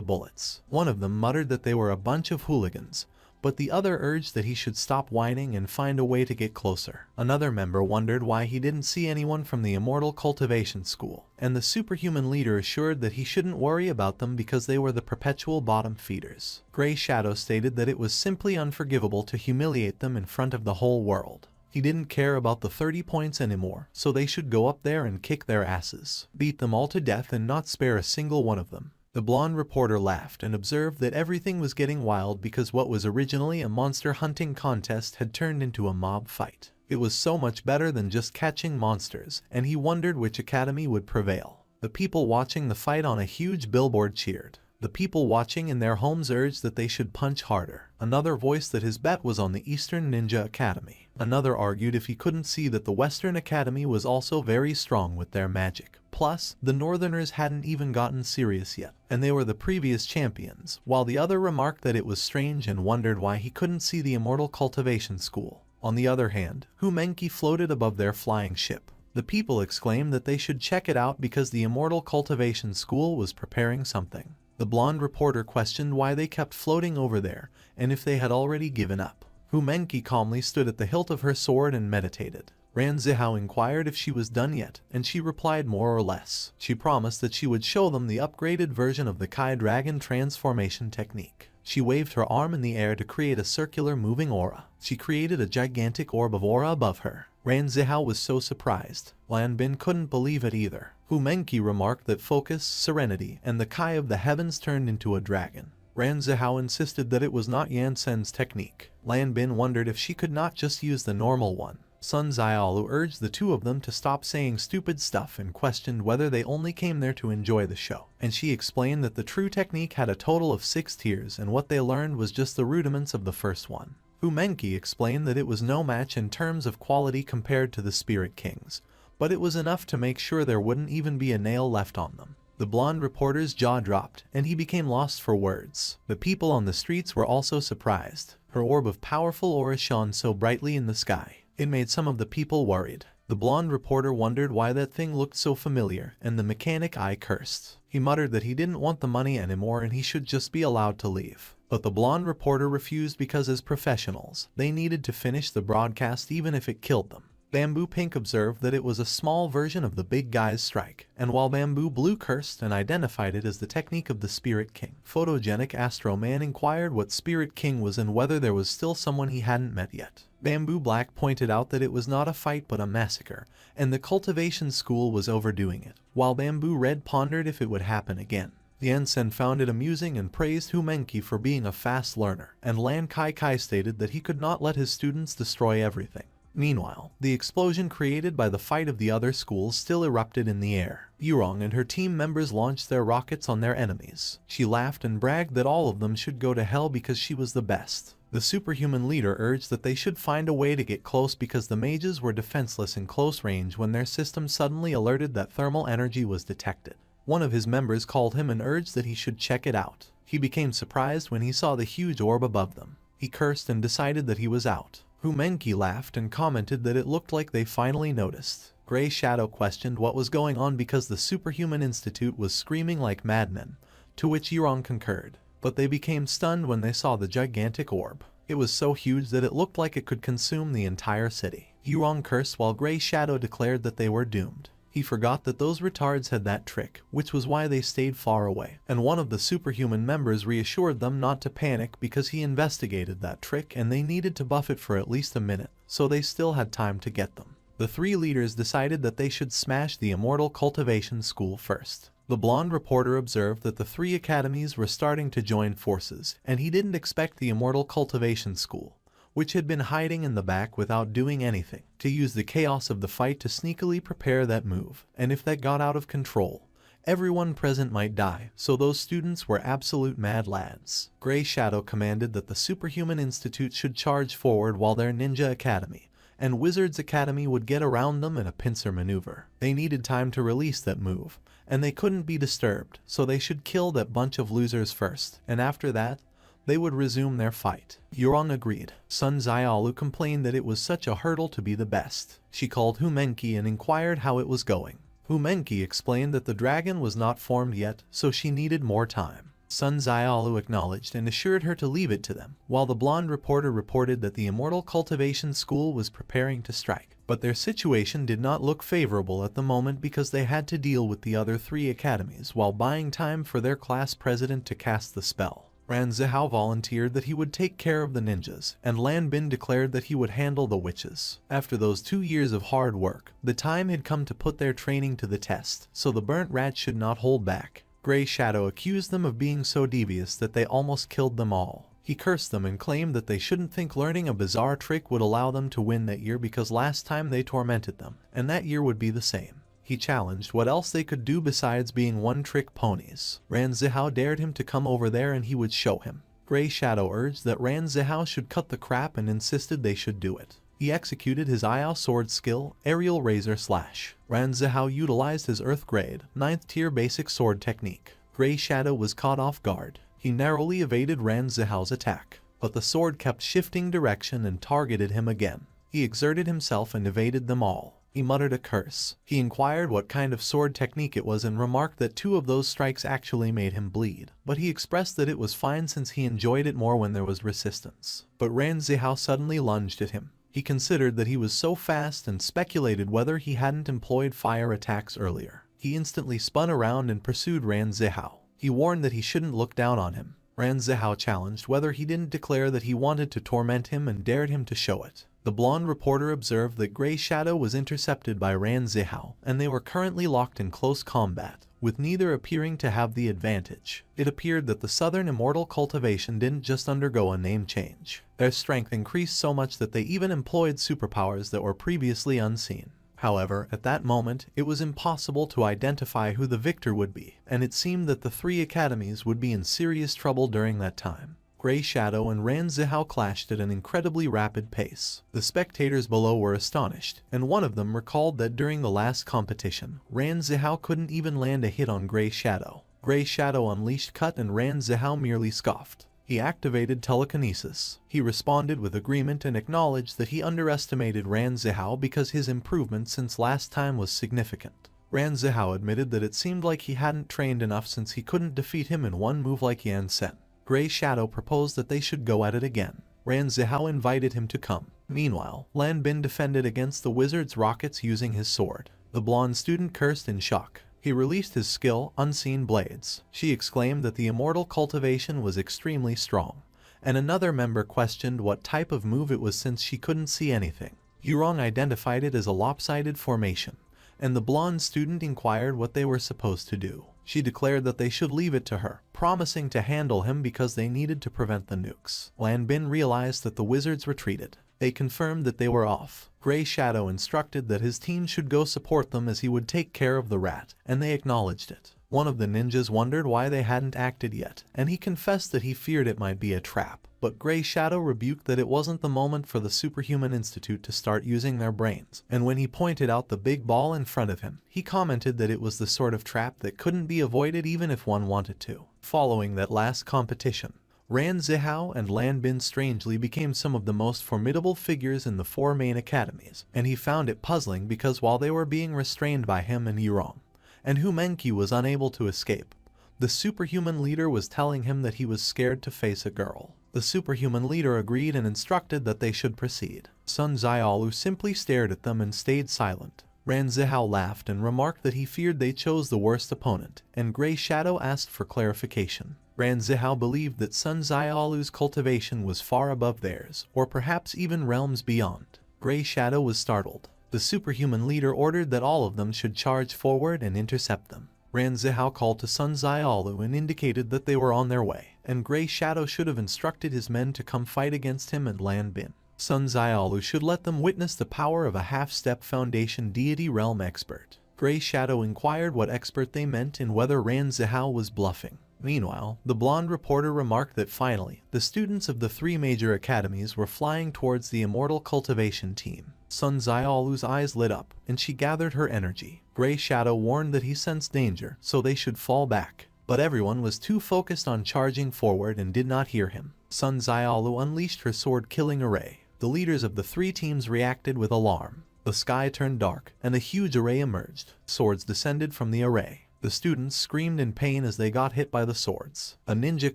bullets. One of them muttered that they were a bunch of hooligans, but the other urged that he should stop whining and find a way to get closer. Another member wondered why he didn't see anyone from the Immortal Cultivation School, and the superhuman leader assured that he shouldn't worry about them because they were the perpetual bottom feeders. Grey Shadow stated that it was simply unforgivable to humiliate them in front of the whole world. He didn't care about the 30 points anymore, so they should go up there and kick their asses, beat them all to death and not spare a single one of them. The blonde reporter laughed and observed that everything was getting wild because what was originally a monster hunting contest had turned into a mob fight. It was so much better than just catching monsters, and he wondered which academy would prevail. The people watching the fight on a huge billboard cheered. The people watching in their homes urged that they should punch harder. Another voiced that his bet was on the Eastern Ninja Academy. Another argued if he couldn't see that the Western Academy was also very strong with their magic. Plus, the Northerners hadn't even gotten serious yet, and they were the previous champions, while the other remarked that it was strange and wondered why he couldn't see the Immortal Cultivation School. On the other hand, Humenki floated above their flying ship. The people exclaimed that they should check it out because the Immortal Cultivation School was preparing something. The blonde reporter questioned why they kept floating over there, and if they had already given up. Humenki calmly stood at the hilt of her sword and meditated. Ran Zihao inquired if she was done yet, and she replied more or less. She promised that she would show them the upgraded version of the Kai Dragon transformation technique. She waved her arm in the air to create a circular moving aura. She created a gigantic orb of aura above her. Ran Zihao was so surprised. Lan Bin couldn't believe it either. Humenki remarked that focus, serenity, and the Kai of the heavens turned into a dragon. Ran Zihao insisted that it was not Yansen's technique. Lan Bin wondered if she could not just use the normal one. Sun Xiaolu urged the two of them to stop saying stupid stuff and questioned whether they only came there to enjoy the show. And she explained that the true technique had a total of 6 tiers and what they learned was just the rudiments of the first one. Humenki explained that it was no match in terms of quality compared to the Spirit Kings, but it was enough to make sure there wouldn't even be a nail left on them. The blonde reporter's jaw dropped, and he became lost for words. The people on the streets were also surprised. Her orb of powerful aura shone so brightly in the sky. It made some of the people worried. The blonde reporter wondered why that thing looked so familiar, and the mechanic eye cursed. He muttered that he didn't want the money anymore and he should just be allowed to leave. But the blonde reporter refused because as professionals, they needed to finish the broadcast even if it killed them. Bamboo Pink observed that it was a small version of the big guy's strike, and while Bamboo Blue cursed and identified it as the technique of the Spirit King, Photogenic Astro Man inquired what Spirit King was and whether there was still someone he hadn't met yet. Bamboo Black pointed out that it was not a fight but a massacre, and the cultivation school was overdoing it, while Bamboo Red pondered if it would happen again. Yansen found it amusing and praised Humenki for being a fast learner, and Lan Kai stated that he could not let his students destroy everything. Meanwhile, the explosion created by the fight of the other schools still erupted in the air. Yurong and her team members launched their rockets on their enemies. She laughed and bragged that all of them should go to hell because she was the best. The superhuman leader urged that they should find a way to get close because the mages were defenseless in close range when their system suddenly alerted that thermal energy was detected. One of his members called him and urged that he should check it out. He became surprised when he saw the huge orb above them. He cursed and decided that he was out. Humenki laughed and commented that it looked like they finally noticed. Grey Shadow questioned what was going on because the Superhuman Institute was screaming like madmen, to which Yurong concurred. But they became stunned when they saw the gigantic orb. It was so huge that it looked like it could consume the entire city. Yurong cursed while Grey Shadow declared that they were doomed. He forgot that those retards had that trick, which was why they stayed far away, and one of the superhuman members reassured them not to panic because he investigated that trick and they needed to buff it for at least a minute, so they still had time to get them. The three leaders decided that they should smash the Immortal Cultivation School first. The blonde reporter observed that the three academies were starting to join forces, and he didn't expect the Immortal Cultivation School, which had been hiding in the back without doing anything, to use the chaos of the fight to sneakily prepare that move, and if that got out of control, everyone present might die, so those students were absolute mad lads. Grey Shadow commanded that the Superhuman Institute should charge forward while their Ninja Academy and Wizards Academy would get around them in a pincer maneuver. They needed time to release that move, and they couldn't be disturbed, so they should kill that bunch of losers first, and after that, they would resume their fight. Yurong agreed. Sun Xiaolu complained that it was such a hurdle to be the best. She called Humenki and inquired how it was going. Humenki explained that the dragon was not formed yet, so she needed more time. Sun Xiaolu acknowledged and assured her to leave it to them, while the blonde reporter reported that the Immortal Cultivation School was preparing to strike. But their situation did not look favorable at the moment because they had to deal with the other three academies while buying time for their class president to cast the spell. Ran Zihao volunteered that he would take care of the ninjas, and Lan Bin declared that he would handle the witches. After those 2 years of hard work, the time had come to put their training to the test, so the burnt rat should not hold back. Grey Shadow accused them of being so devious that they almost killed them all. He cursed them and claimed that they shouldn't think learning a bizarre trick would allow them to win that year because last time they tormented them, and that year would be the same. He challenged what else they could do besides being one-trick ponies. Ran Zihao dared him to come over there and he would show him. Grey Shadow urged that Ran Zihao should cut the crap and insisted they should do it. He executed his Iao sword skill, Aerial Razor Slash. Ran Zihao utilized his Earth Grade, 9th tier basic sword technique. Grey Shadow was caught off guard. He narrowly evaded Ran Zihao's attack, but the sword kept shifting direction and targeted him again. He exerted himself and evaded them all. He muttered a curse. He inquired what kind of sword technique it was and remarked that 2 of those strikes actually made him bleed, but he expressed that it was fine since he enjoyed it more when there was resistance. But Ran Zihao suddenly lunged at him. He considered that he was so fast and speculated whether he hadn't employed fire attacks earlier. He instantly spun around and pursued Ran Zihao. He warned that he shouldn't look down on him. Ran Zihao challenged whether he didn't declare that he wanted to torment him and dared him to show it. The blonde reporter observed that Grey Shadow was intercepted by Ran Zihao, and they were currently locked in close combat, with neither appearing to have the advantage. It appeared that the Southern Immortal Cultivation didn't just undergo a name change. Their strength increased so much that they even employed superpowers that were previously unseen. However, at that moment, it was impossible to identify who the victor would be, and it seemed that the 3 academies would be in serious trouble during that time. Grey Shadow and Ran Zihao clashed at an incredibly rapid pace. The spectators below were astonished, and one of them recalled that during the last competition, Ran Zihao couldn't even land a hit on Grey Shadow. Grey Shadow unleashed Cut and Ran Zihao merely scoffed. He activated telekinesis. He responded with agreement and acknowledged that he underestimated Ran Zihao because his improvement since last time was significant. Ran Zihao admitted that it seemed like he hadn't trained enough since he couldn't defeat him in one move like Yan Sen. Grey Shadow proposed that they should go at it again. Ran Zihao invited him to come. Meanwhile, Lan Bin defended against the wizard's rockets using his sword. The blonde student cursed in shock. He released his skill, Unseen Blades. She exclaimed that the immortal cultivation was extremely strong, and another member questioned what type of move it was since she couldn't see anything. Yurong identified it as a lopsided formation, and the blonde student inquired what they were supposed to do. She declared that they should leave it to her, promising to handle him because they needed to prevent the nukes. Lan Bin realized that the wizards retreated. They confirmed that they were off. Grey Shadow instructed that his team should go support them as he would take care of the rat, and they acknowledged it. One of the ninjas wondered why they hadn't acted yet, and he confessed that he feared it might be a trap. But Grey Shadow rebuked that it wasn't the moment for the Superhuman Institute to start using their brains, and when he pointed out the big ball in front of him, he commented that it was the sort of trap that couldn't be avoided even if one wanted to. Following that last competition, Ran Zihao and Lan Bin strangely became some of the most formidable figures in the 4 main academies, and he found it puzzling because while they were being restrained by him and Yurong, and Humenki was unable to escape, the superhuman leader was telling him that he was scared to face a girl. The superhuman leader agreed and instructed that they should proceed. Sun Xiaolu simply stared at them and stayed silent. Ran Zihao laughed and remarked that he feared they chose the worst opponent, and Grey Shadow asked for clarification. Ran Zihao believed that Sun Xiaolu's cultivation was far above theirs, or perhaps even realms beyond. Grey Shadow was startled. The superhuman leader ordered that all of them should charge forward and intercept them. Ran Zihao called to Sun Xiaolu and indicated that they were on their way, and Grey Shadow should have instructed his men to come fight against him and Lan Bin. Sun Xiaolu should let them witness the power of a half-step foundation deity realm expert. Grey Shadow inquired what expert they meant and whether Ran Zihao was bluffing. Meanwhile, the blonde reporter remarked that finally, the students of the 3 major academies were flying towards the immortal cultivation team. Sun Xiaolu's eyes lit up, and she gathered her energy. Grey Shadow warned that he sensed danger, so they should fall back. But everyone was too focused on charging forward and did not hear him. Sun Xiaolu unleashed her sword-killing array. The leaders of the 3 teams reacted with alarm. The sky turned dark, and a huge array emerged. Swords descended from the array. The students screamed in pain as they got hit by the swords. A ninja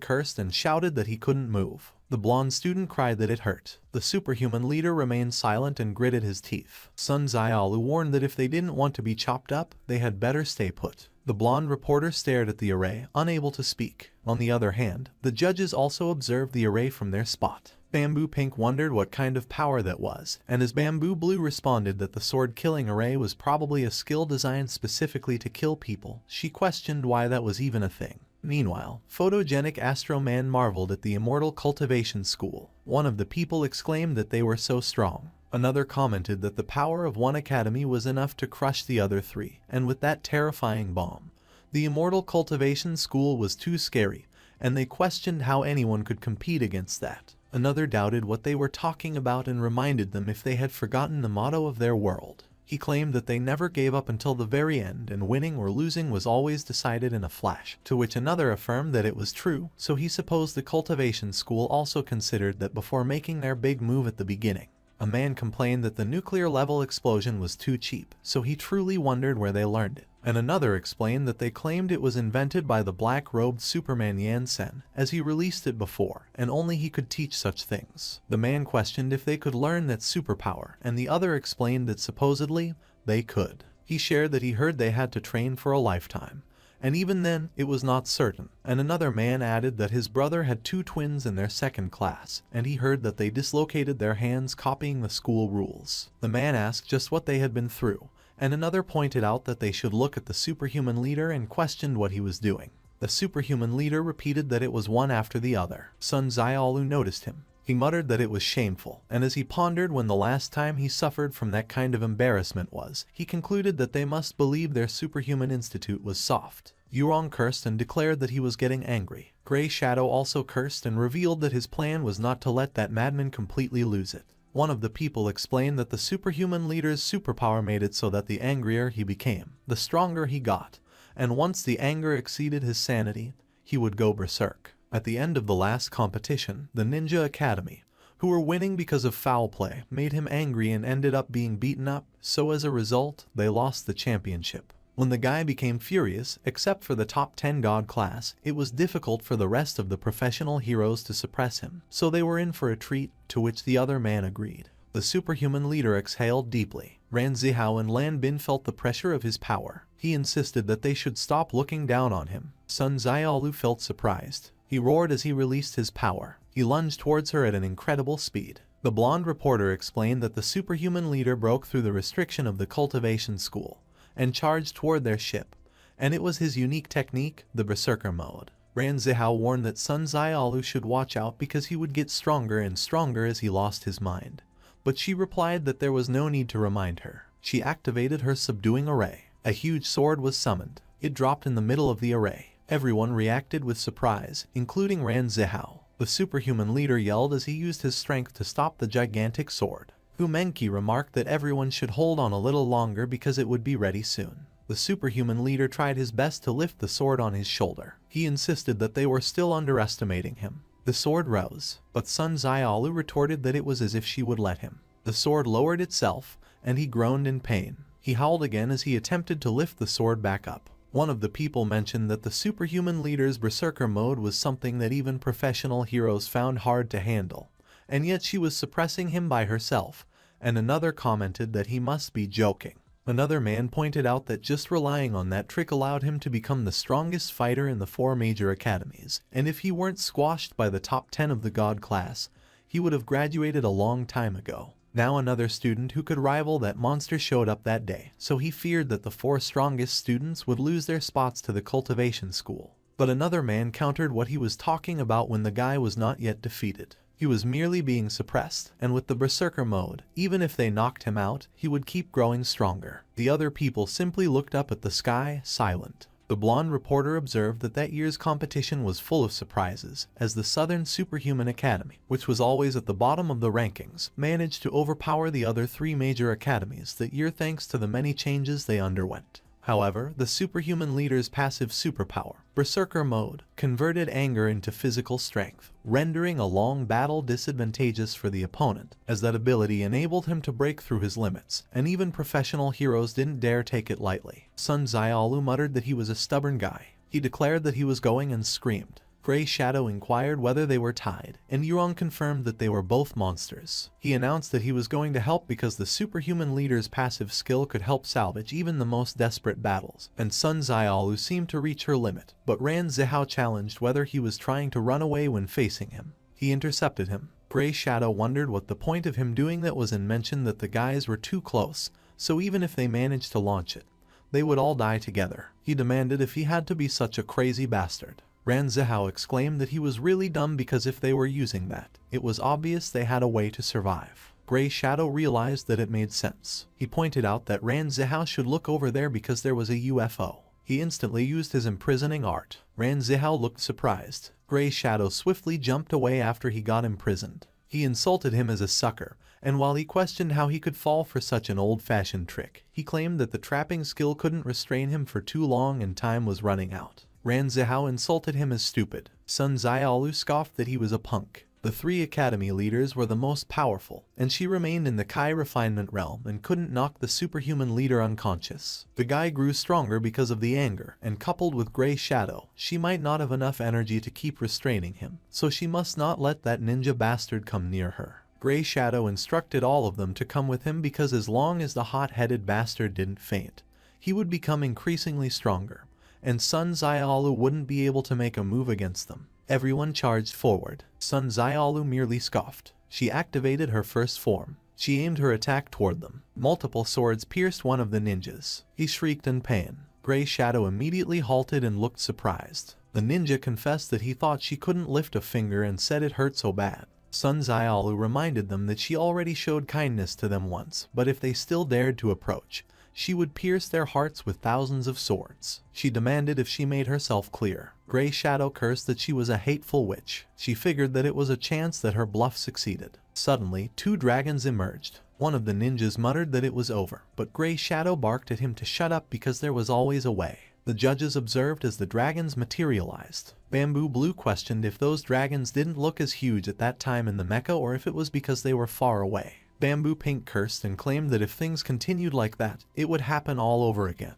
cursed and shouted that he couldn't move. The blonde student cried that it hurt. The superhuman leader remained silent and gritted his teeth. Sun Xiaolu warned that if they didn't want to be chopped up, they had better stay put. The blonde reporter stared at the array, unable to speak. On the other hand, the judges also observed the array from their spot. Bamboo Pink wondered what kind of power that was, and as Bamboo Blue responded that the sword-killing array was probably a skill designed specifically to kill people, she questioned why that was even a thing. Meanwhile, Photogenic Astro Man marveled at the Immortal Cultivation School. One of the people exclaimed that they were so strong. Another commented that the power of one academy was enough to crush the other 3, and with that terrifying bomb, the Immortal Cultivation School was too scary, and they questioned how anyone could compete against that. Another doubted what they were talking about and reminded them if they had forgotten the motto of their world. He claimed that they never gave up until the very end and winning or losing was always decided in a flash, to which another affirmed that it was true, so he supposed the cultivation school also considered that before making their big move at the beginning. A man complained that the nuclear level explosion was too cheap, so he truly wondered where they learned it. And another explained that they claimed it was invented by the black-robed Superman Yansen, as he released it before, and only he could teach such things. The man questioned if they could learn that superpower, and the other explained that supposedly, they could. He shared that he heard they had to train for a lifetime, and even then, it was not certain. And another man added that his brother had 2 twins in their 2nd class, and he heard that they dislocated their hands copying the school rules. The man asked just what they had been through, and another pointed out that they should look at the superhuman leader and questioned what he was doing. The superhuman leader repeated that it was one after the other. Sun Xiaolu noticed him. He muttered that it was shameful, and as he pondered when the last time he suffered from that kind of embarrassment was, he concluded that they must believe their superhuman institute was soft. Yurong cursed and declared that he was getting angry. Grey Shadow also cursed and revealed that his plan was not to let that madman completely lose it. One of the people explained that the superhuman leader's superpower made it so that the angrier he became, the stronger he got, and once the anger exceeded his sanity, he would go berserk. At the end of the last competition, the Ninja Academy, who were winning because of foul play, made him angry and ended up being beaten up, so as a result, they lost the championship. When the guy became furious, except for the top 10 god class, it was difficult for the rest of the professional heroes to suppress him, so they were in for a treat, to which the other man agreed. The superhuman leader exhaled deeply. Ran Zihao and Lan Bin felt the pressure of his power. He insisted that they should stop looking down on him. Sun Xiaolu felt surprised. He roared as he released his power. He lunged towards her at an incredible speed. The blonde reporter explained that the superhuman leader broke through the restriction of the cultivation school and charged toward their ship, and it was his unique technique, the Berserker mode. Ran Zihao warned that Sun Xiaolu should watch out because he would get stronger and stronger as he lost his mind. But she replied that there was no need to remind her. She activated her subduing array. A huge sword was summoned. It dropped in the middle of the array. Everyone reacted with surprise, including Ran Zihao. The superhuman leader yelled as he used his strength to stop the gigantic sword. Hu Menqi remarked that everyone should hold on a little longer because it would be ready soon. The superhuman leader tried his best to lift the sword on his shoulder. He insisted that they were still underestimating him. The sword rose, but Sun Xiaolu retorted that it was as if she would let him. The sword lowered itself, and he groaned in pain. He howled again as he attempted to lift the sword back up. One of the people mentioned that the superhuman leader's berserker mode was something that even professional heroes found hard to handle, and yet she was suppressing him by herself, and another commented that he must be joking. Another man pointed out that just relying on that trick allowed him to become the strongest fighter in the 4 major academies, and if he weren't squashed by the top 10 of the God class, he would have graduated a long time ago. Now another student who could rival that monster showed up that day, so he feared that the 4 strongest students would lose their spots to the cultivation school. But another man countered what he was talking about when the guy was not yet defeated. He was merely being suppressed, and with the Berserker mode, even if they knocked him out, he would keep growing stronger. The other people simply looked up at the sky, silent. The blonde reporter observed that that year's competition was full of surprises, as the Southern Superhuman Academy, which was always at the bottom of the rankings, managed to overpower the other 3 major academies that year thanks to the many changes they underwent. However, the superhuman leader's passive superpower, Berserker mode, converted anger into physical strength, rendering a long battle disadvantageous for the opponent, as that ability enabled him to break through his limits, and even professional heroes didn't dare take it lightly. Sun Xiaolu muttered that he was a stubborn guy. He declared that he was going and screamed. Gray Shadow inquired whether they were tied, and Yuan confirmed that they were both monsters. He announced that he was going to help because the superhuman leader's passive skill could help salvage even the most desperate battles, and Sun Xiaolu seemed to reach her limit, but Ran Zihao challenged whether he was trying to run away when facing him. He intercepted him. Gray Shadow wondered what the point of him doing that was, and mentioned that the guys were too close, so even if they managed to launch it, they would all die together. He demanded if he had to be such a crazy bastard. Ran Zihao exclaimed that he was really dumb because if they were using that, it was obvious they had a way to survive. Gray Shadow realized that it made sense. He pointed out that Ran Zihao should look over there because there was a UFO. He instantly used his imprisoning art. Ran Zihao looked surprised. Gray Shadow swiftly jumped away after he got imprisoned. He insulted him as a sucker, and while he questioned how he could fall for such an old-fashioned trick, he claimed that the trapping skill couldn't restrain him for too long and time was running out. Ran Zihao insulted him as stupid. Sun Xiaolu scoffed that he was a punk. The 3 academy leaders were the most powerful, and she remained in the Kai refinement realm and couldn't knock the superhuman leader unconscious. The guy grew stronger because of the anger, and coupled with Gray Shadow, she might not have enough energy to keep restraining him, so she must not let that ninja bastard come near her. Gray Shadow instructed all of them to come with him because as long as the hot-headed bastard didn't faint, he would become increasingly stronger, and Sun Xiaolu wouldn't be able to make a move against them. Everyone charged forward. Sun Xiaolu merely scoffed. She activated her first form. She aimed her attack toward them. Multiple swords pierced one of the ninjas. He shrieked in pain. Gray Shadow immediately halted and looked surprised. The ninja confessed that he thought she couldn't lift a finger and said it hurt so bad. Sun Xiaolu reminded them that she already showed kindness to them once, but if they still dared to approach, she would pierce their hearts with thousands of swords. She demanded if she made herself clear. Gray Shadow cursed that she was a hateful witch. She figured that it was a chance that her bluff succeeded. Suddenly, 2 dragons emerged. One of the ninjas muttered that it was over, but Gray Shadow barked at him to shut up because there was always a way. The judges observed as the dragons materialized. Bamboo Blue questioned if those dragons didn't look as huge at that time in the mecha or if it was because they were far away. Bamboo Pink cursed and claimed that if things continued like that, it would happen all over again,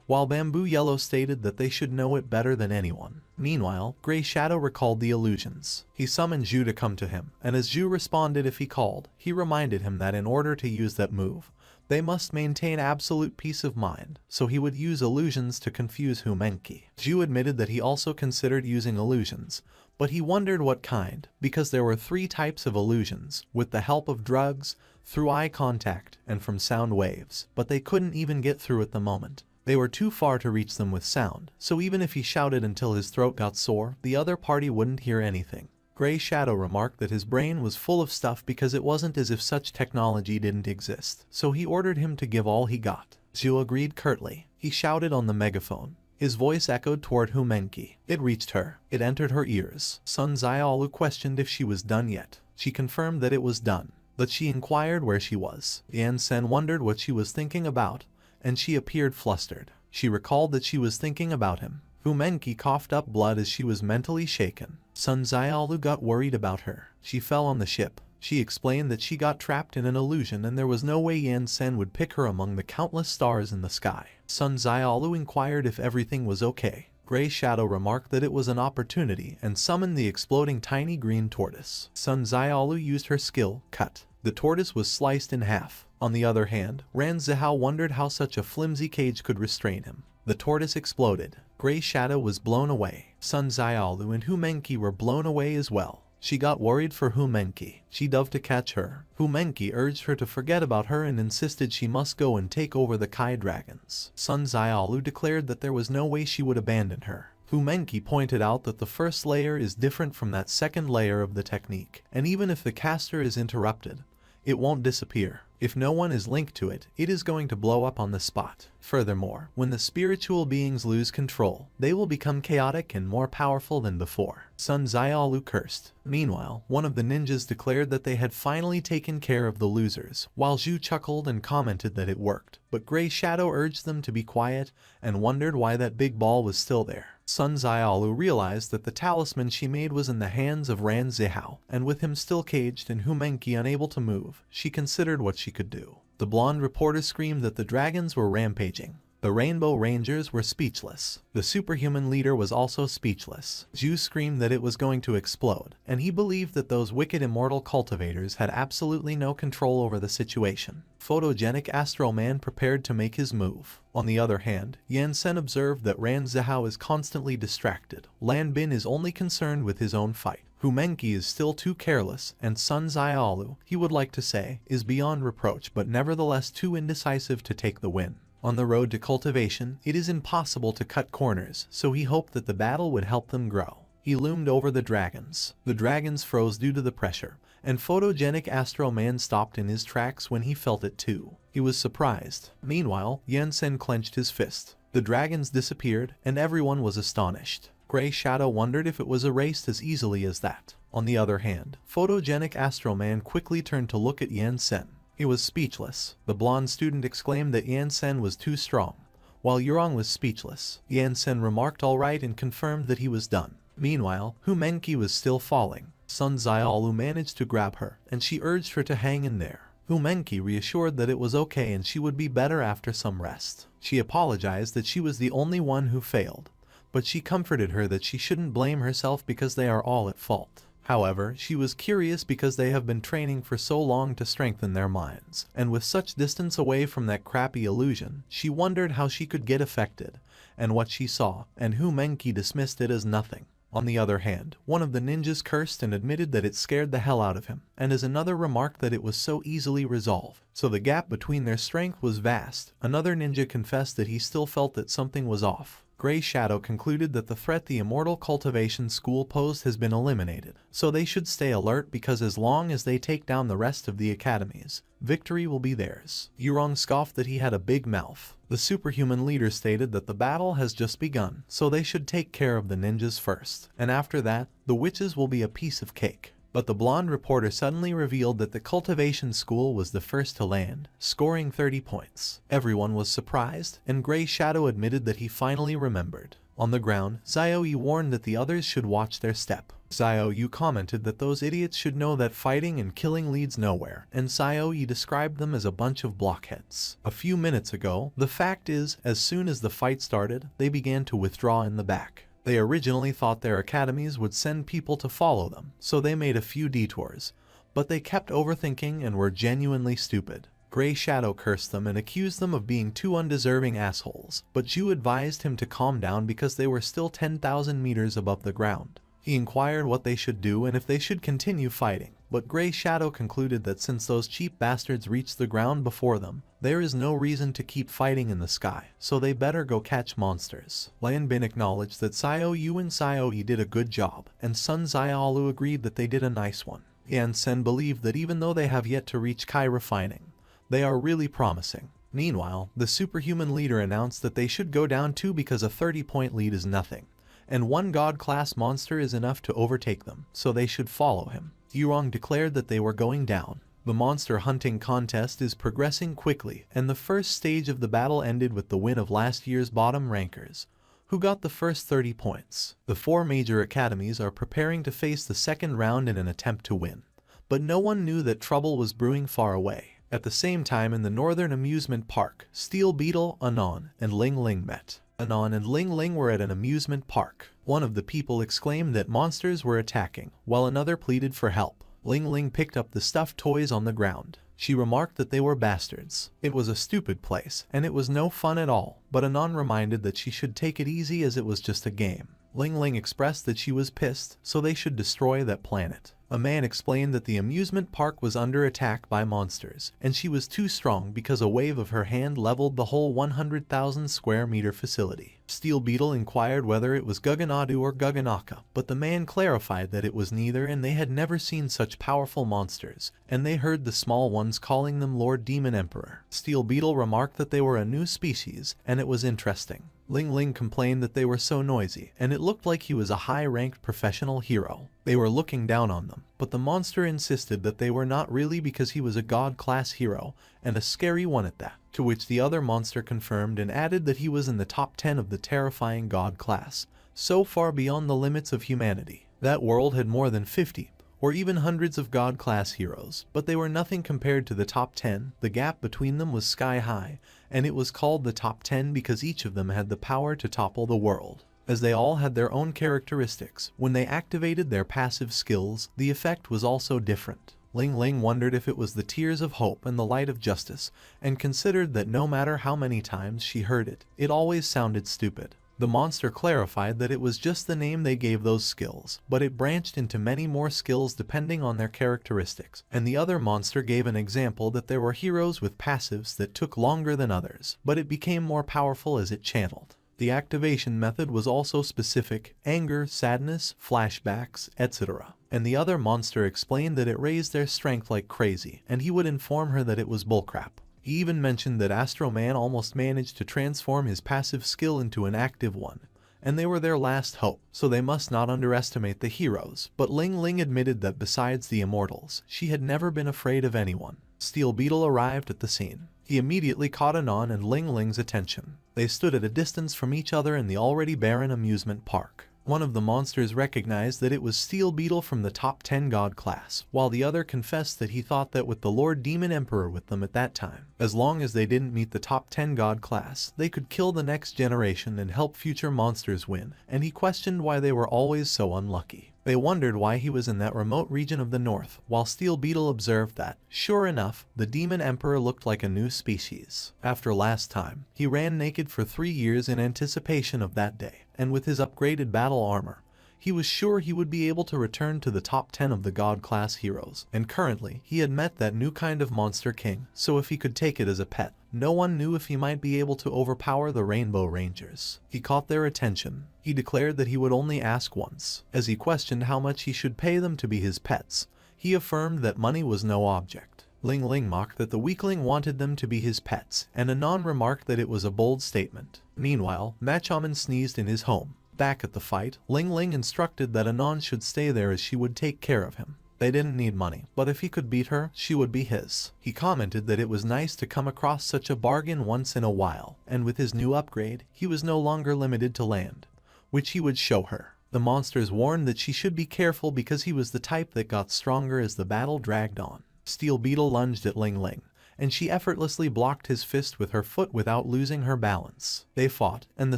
while Bamboo Yellow stated that they should know it better than anyone. Meanwhile, Gray Shadow recalled the illusions. He summoned Zhu to come to him, and as Zhu responded if he called, he reminded him that in order to use that move, they must maintain absolute peace of mind, so he would use illusions to confuse Humenki. Zhu admitted that he also considered using illusions, but he wondered what kind, because there were 3 types of illusions, with the help of drugs, through eye contact, and from sound waves, but they couldn't even get through at the moment. They were too far to reach them with sound, so even if he shouted until his throat got sore, the other party wouldn't hear anything. Gray Shadow remarked that his brain was full of stuff because it wasn't as if such technology didn't exist, so he ordered him to give all he got. Zhu agreed curtly. He shouted on the megaphone. His voice echoed toward Humenki. It reached her. It entered her ears. Sun Xiaolu questioned if she was done yet. She confirmed that it was done, but she inquired where she was. Yan Sen wondered what she was thinking about, and she appeared flustered. She recalled that she was thinking about him. Humenki coughed up blood as she was mentally shaken. Sun Xiaolu got worried about her. She fell on the ship. She explained that she got trapped in an illusion and there was no way Yan Sen would pick her among the countless stars in the sky. Sun Xiaolu inquired if everything was okay. Gray Shadow remarked that it was an opportunity and summoned the exploding tiny green tortoise. Sun Xiaolu used her skill, Cut. The tortoise was sliced in half. On the other hand, Ran Zihao wondered how such a flimsy cage could restrain him. The tortoise exploded. Gray Shadow was blown away. Sun Xiaolu and Hu Menqi were blown away as well. She got worried for Hu Menqi. She dove to catch her. Hu Menqi urged her to forget about her and insisted she must go and take over the Kai dragons. Sun Xiaolu declared that there was no way she would abandon her. Hu Menqi pointed out that the first layer is different from that second layer of the technique, and even if the caster is interrupted, it won't disappear. If no one is linked to it, it is going to blow up on the spot. Furthermore, when the spiritual beings lose control, they will become chaotic and more powerful than before. Sun Xiaolu cursed. Meanwhile, one of the ninjas declared that they had finally taken care of the losers, while Zhu chuckled and commented that it worked. But Gray Shadow urged them to be quiet and wondered why that big ball was still there. Sun Xiaolu realized that the talisman she made was in the hands of Ran Zihao, and with him still caged and Hu Menqi unable to move, she considered what she could do. The blonde reporter screamed that the dragons were rampaging. The Rainbow Rangers were speechless. The superhuman leader was also speechless. Zhu screamed that it was going to explode, and he believed that those wicked immortal cultivators had absolutely no control over the situation. Photogenic Astro Man prepared to make his move. On the other hand, Yan Sen observed that Ran Zihao is constantly distracted. Lan Bin is only concerned with his own fight. Hu Menqi is still too careless, and Sun Xiaolu, he would like to say, is beyond reproach but nevertheless too indecisive to take the win. On the road to cultivation, it is impossible to cut corners, so he hoped that the battle would help them grow. He loomed over the dragons. The dragons froze due to the pressure, and Photogenic Astro Man stopped in his tracks when he felt it too. He was surprised. Meanwhile, Yan Sen clenched his fist. The dragons disappeared, and everyone was astonished. Gray Shadow wondered if it was erased as easily as that. On the other hand, Photogenic Astro Man quickly turned to look at Yan Sen. He was speechless. The blonde student exclaimed that Yan Sen was too strong, while Yurong was speechless. Yan Sen remarked all right and confirmed that he was done. Meanwhile, Hu Menqi was still falling. Sun Xiaolu managed to grab her, and she urged her to hang in there. Hu Menqi reassured that it was okay and she would be better after some rest. She apologized that she was the only one who failed, but she comforted her that she shouldn't blame herself because they are all at fault. However, she was curious because they have been training for so long to strengthen their minds, and with such distance away from that crappy illusion, she wondered how she could get affected, and what she saw, and Hu Menqi dismissed it as nothing. On the other hand, one of the ninjas cursed and admitted that it scared the hell out of him, and as another remarked that it was so easily resolved, so the gap between their strength was vast. Another ninja confessed that he still felt that something was off. Gray Shadow concluded that the threat the Immortal Cultivation School posed has been eliminated, so they should stay alert because as long as they take down the rest of the academies, victory will be theirs. Yurong scoffed that he had a big mouth. The superhuman leader stated that the battle has just begun, so they should take care of the ninjas first, and after that, the witches will be a piece of cake. But the blonde reporter suddenly revealed that the cultivation school was the first to land, scoring 30 points. Everyone was surprised, and Gray Shadow admitted that he finally remembered. On the ground, Xiaoyu warned that the others should watch their step. Xiaoyu commented that those idiots should know that fighting and killing leads nowhere, and Xiaoyu described them as a bunch of blockheads. A few minutes ago, the fact is, as soon as the fight started, they began to withdraw in the back. They originally thought their academies would send people to follow them, so they made a few detours, but they kept overthinking and were genuinely stupid. Gray Shadow cursed them and accused them of being two undeserving assholes, but Zhu advised him to calm down because they were still 10,000 meters above the ground. He inquired what they should do and if they should continue fighting, but Gray Shadow concluded that since those cheap bastards reached the ground before them, there is no reason to keep fighting in the sky, so they better go catch monsters. Lan Bin acknowledged that Xiaoyu and Xiaoyi did a good job, and Sun Xiaolu agreed that they did a nice one. Yan Sen believed that even though they have yet to reach Kai refining, they are really promising. Meanwhile, the superhuman leader announced that they should go down too because a 30-point lead is nothing, and one god-class monster is enough to overtake them, so they should follow him. Yurong declared that they were going down. The monster hunting contest is progressing quickly, and the first stage of the battle ended with the win of last year's bottom rankers, who got the first 30 points. The four major academies are preparing to face the second round in an attempt to win, but no one knew that trouble was brewing far away. At the same time in the northern amusement park, Steel Beetle, Anon, and Ling Ling met. Anon and Ling Ling were at an amusement park. One of the people exclaimed that monsters were attacking, while another pleaded for help. Ling Ling picked up the stuffed toys on the ground. She remarked that they were bastards. It was a stupid place, and it was no fun at all, but Anon reminded that she should take it easy as it was just a game. Ling Ling expressed that she was pissed, so they should destroy that planet. A man explained that the amusement park was under attack by monsters, and she was too strong because a wave of her hand leveled the whole 100,000 square meter facility. Steel Beetle inquired whether it was Guganadu or Guganaka, but the man clarified that it was neither and they had never seen such powerful monsters, and they heard the small ones calling them Lord Demon Emperor. Steel Beetle remarked that they were a new species, and it was interesting. Ling Ling complained that they were so noisy, and it looked like he was a high-ranked professional hero. They were looking down on them, but the monster insisted that they were not really because he was a god-class hero, and a scary one at that, to which the other monster confirmed and added that he was in the top 10 of the terrifying god class, so far beyond the limits of humanity. That world had more than 50, or even hundreds of god-class heroes, but they were nothing compared to the top 10. The gap between them was sky-high, and it was called the top 10 because each of them had the power to topple the world. As they all had their own characteristics, when they activated their passive skills, the effect was also different. Ling Ling wondered if it was the tears of hope and the light of justice, and considered that no matter how many times she heard it, it always sounded stupid. The monster clarified that it was just the name they gave those skills, but it branched into many more skills depending on their characteristics, and the other monster gave an example that there were heroes with passives that took longer than others, but it became more powerful as it channeled. The activation method was also specific: anger, sadness, flashbacks, etc. And the other monster explained that it raised their strength like crazy, and he would inform her that it was bullcrap. He even mentioned that Astro Man almost managed to transform his passive skill into an active one, and they were their last hope, so they must not underestimate the heroes. But Ling Ling admitted that besides the immortals, she had never been afraid of anyone. Steel Beetle arrived at the scene. He immediately caught Anon and Ling Ling's attention. They stood at a distance from each other in the already barren amusement park. One of the monsters recognized that it was Steel Beetle from the top 10 god class, while the other confessed that he thought that with the Lord Demon Emperor with them at that time, as long as they didn't meet the top 10 god class, they could kill the next generation and help future monsters win, and he questioned why they were always so unlucky. They wondered why he was in that remote region of the north, while Steel Beetle observed that, sure enough, the Demon Emperor looked like a new species. After last time, he ran naked for 3 years in anticipation of that day, and with his upgraded battle armor, he was sure he would be able to return to the top 10 of the god-class heroes, and currently, he had met that new kind of monster king, so if he could take it as a pet, no one knew if he might be able to overpower the Rainbow Rangers. He caught their attention. He declared that he would only ask once. As he questioned how much he should pay them to be his pets, he affirmed that money was no object. Ling Ling mocked that the weakling wanted them to be his pets, and Anon remarked that it was a bold statement. Meanwhile, Machoman sneezed in his home. Back at the fight, Ling Ling instructed that Anon should stay there as she would take care of him. They didn't need money, but if he could beat her, she would be his. He commented that it was nice to come across such a bargain once in a while, and with his new upgrade, he was no longer limited to land, which he would show her. The monsters warned that she should be careful because he was the type that got stronger as the battle dragged on. Steel Beetle lunged at Ling Ling, and she effortlessly blocked his fist with her foot without losing her balance. They fought, and the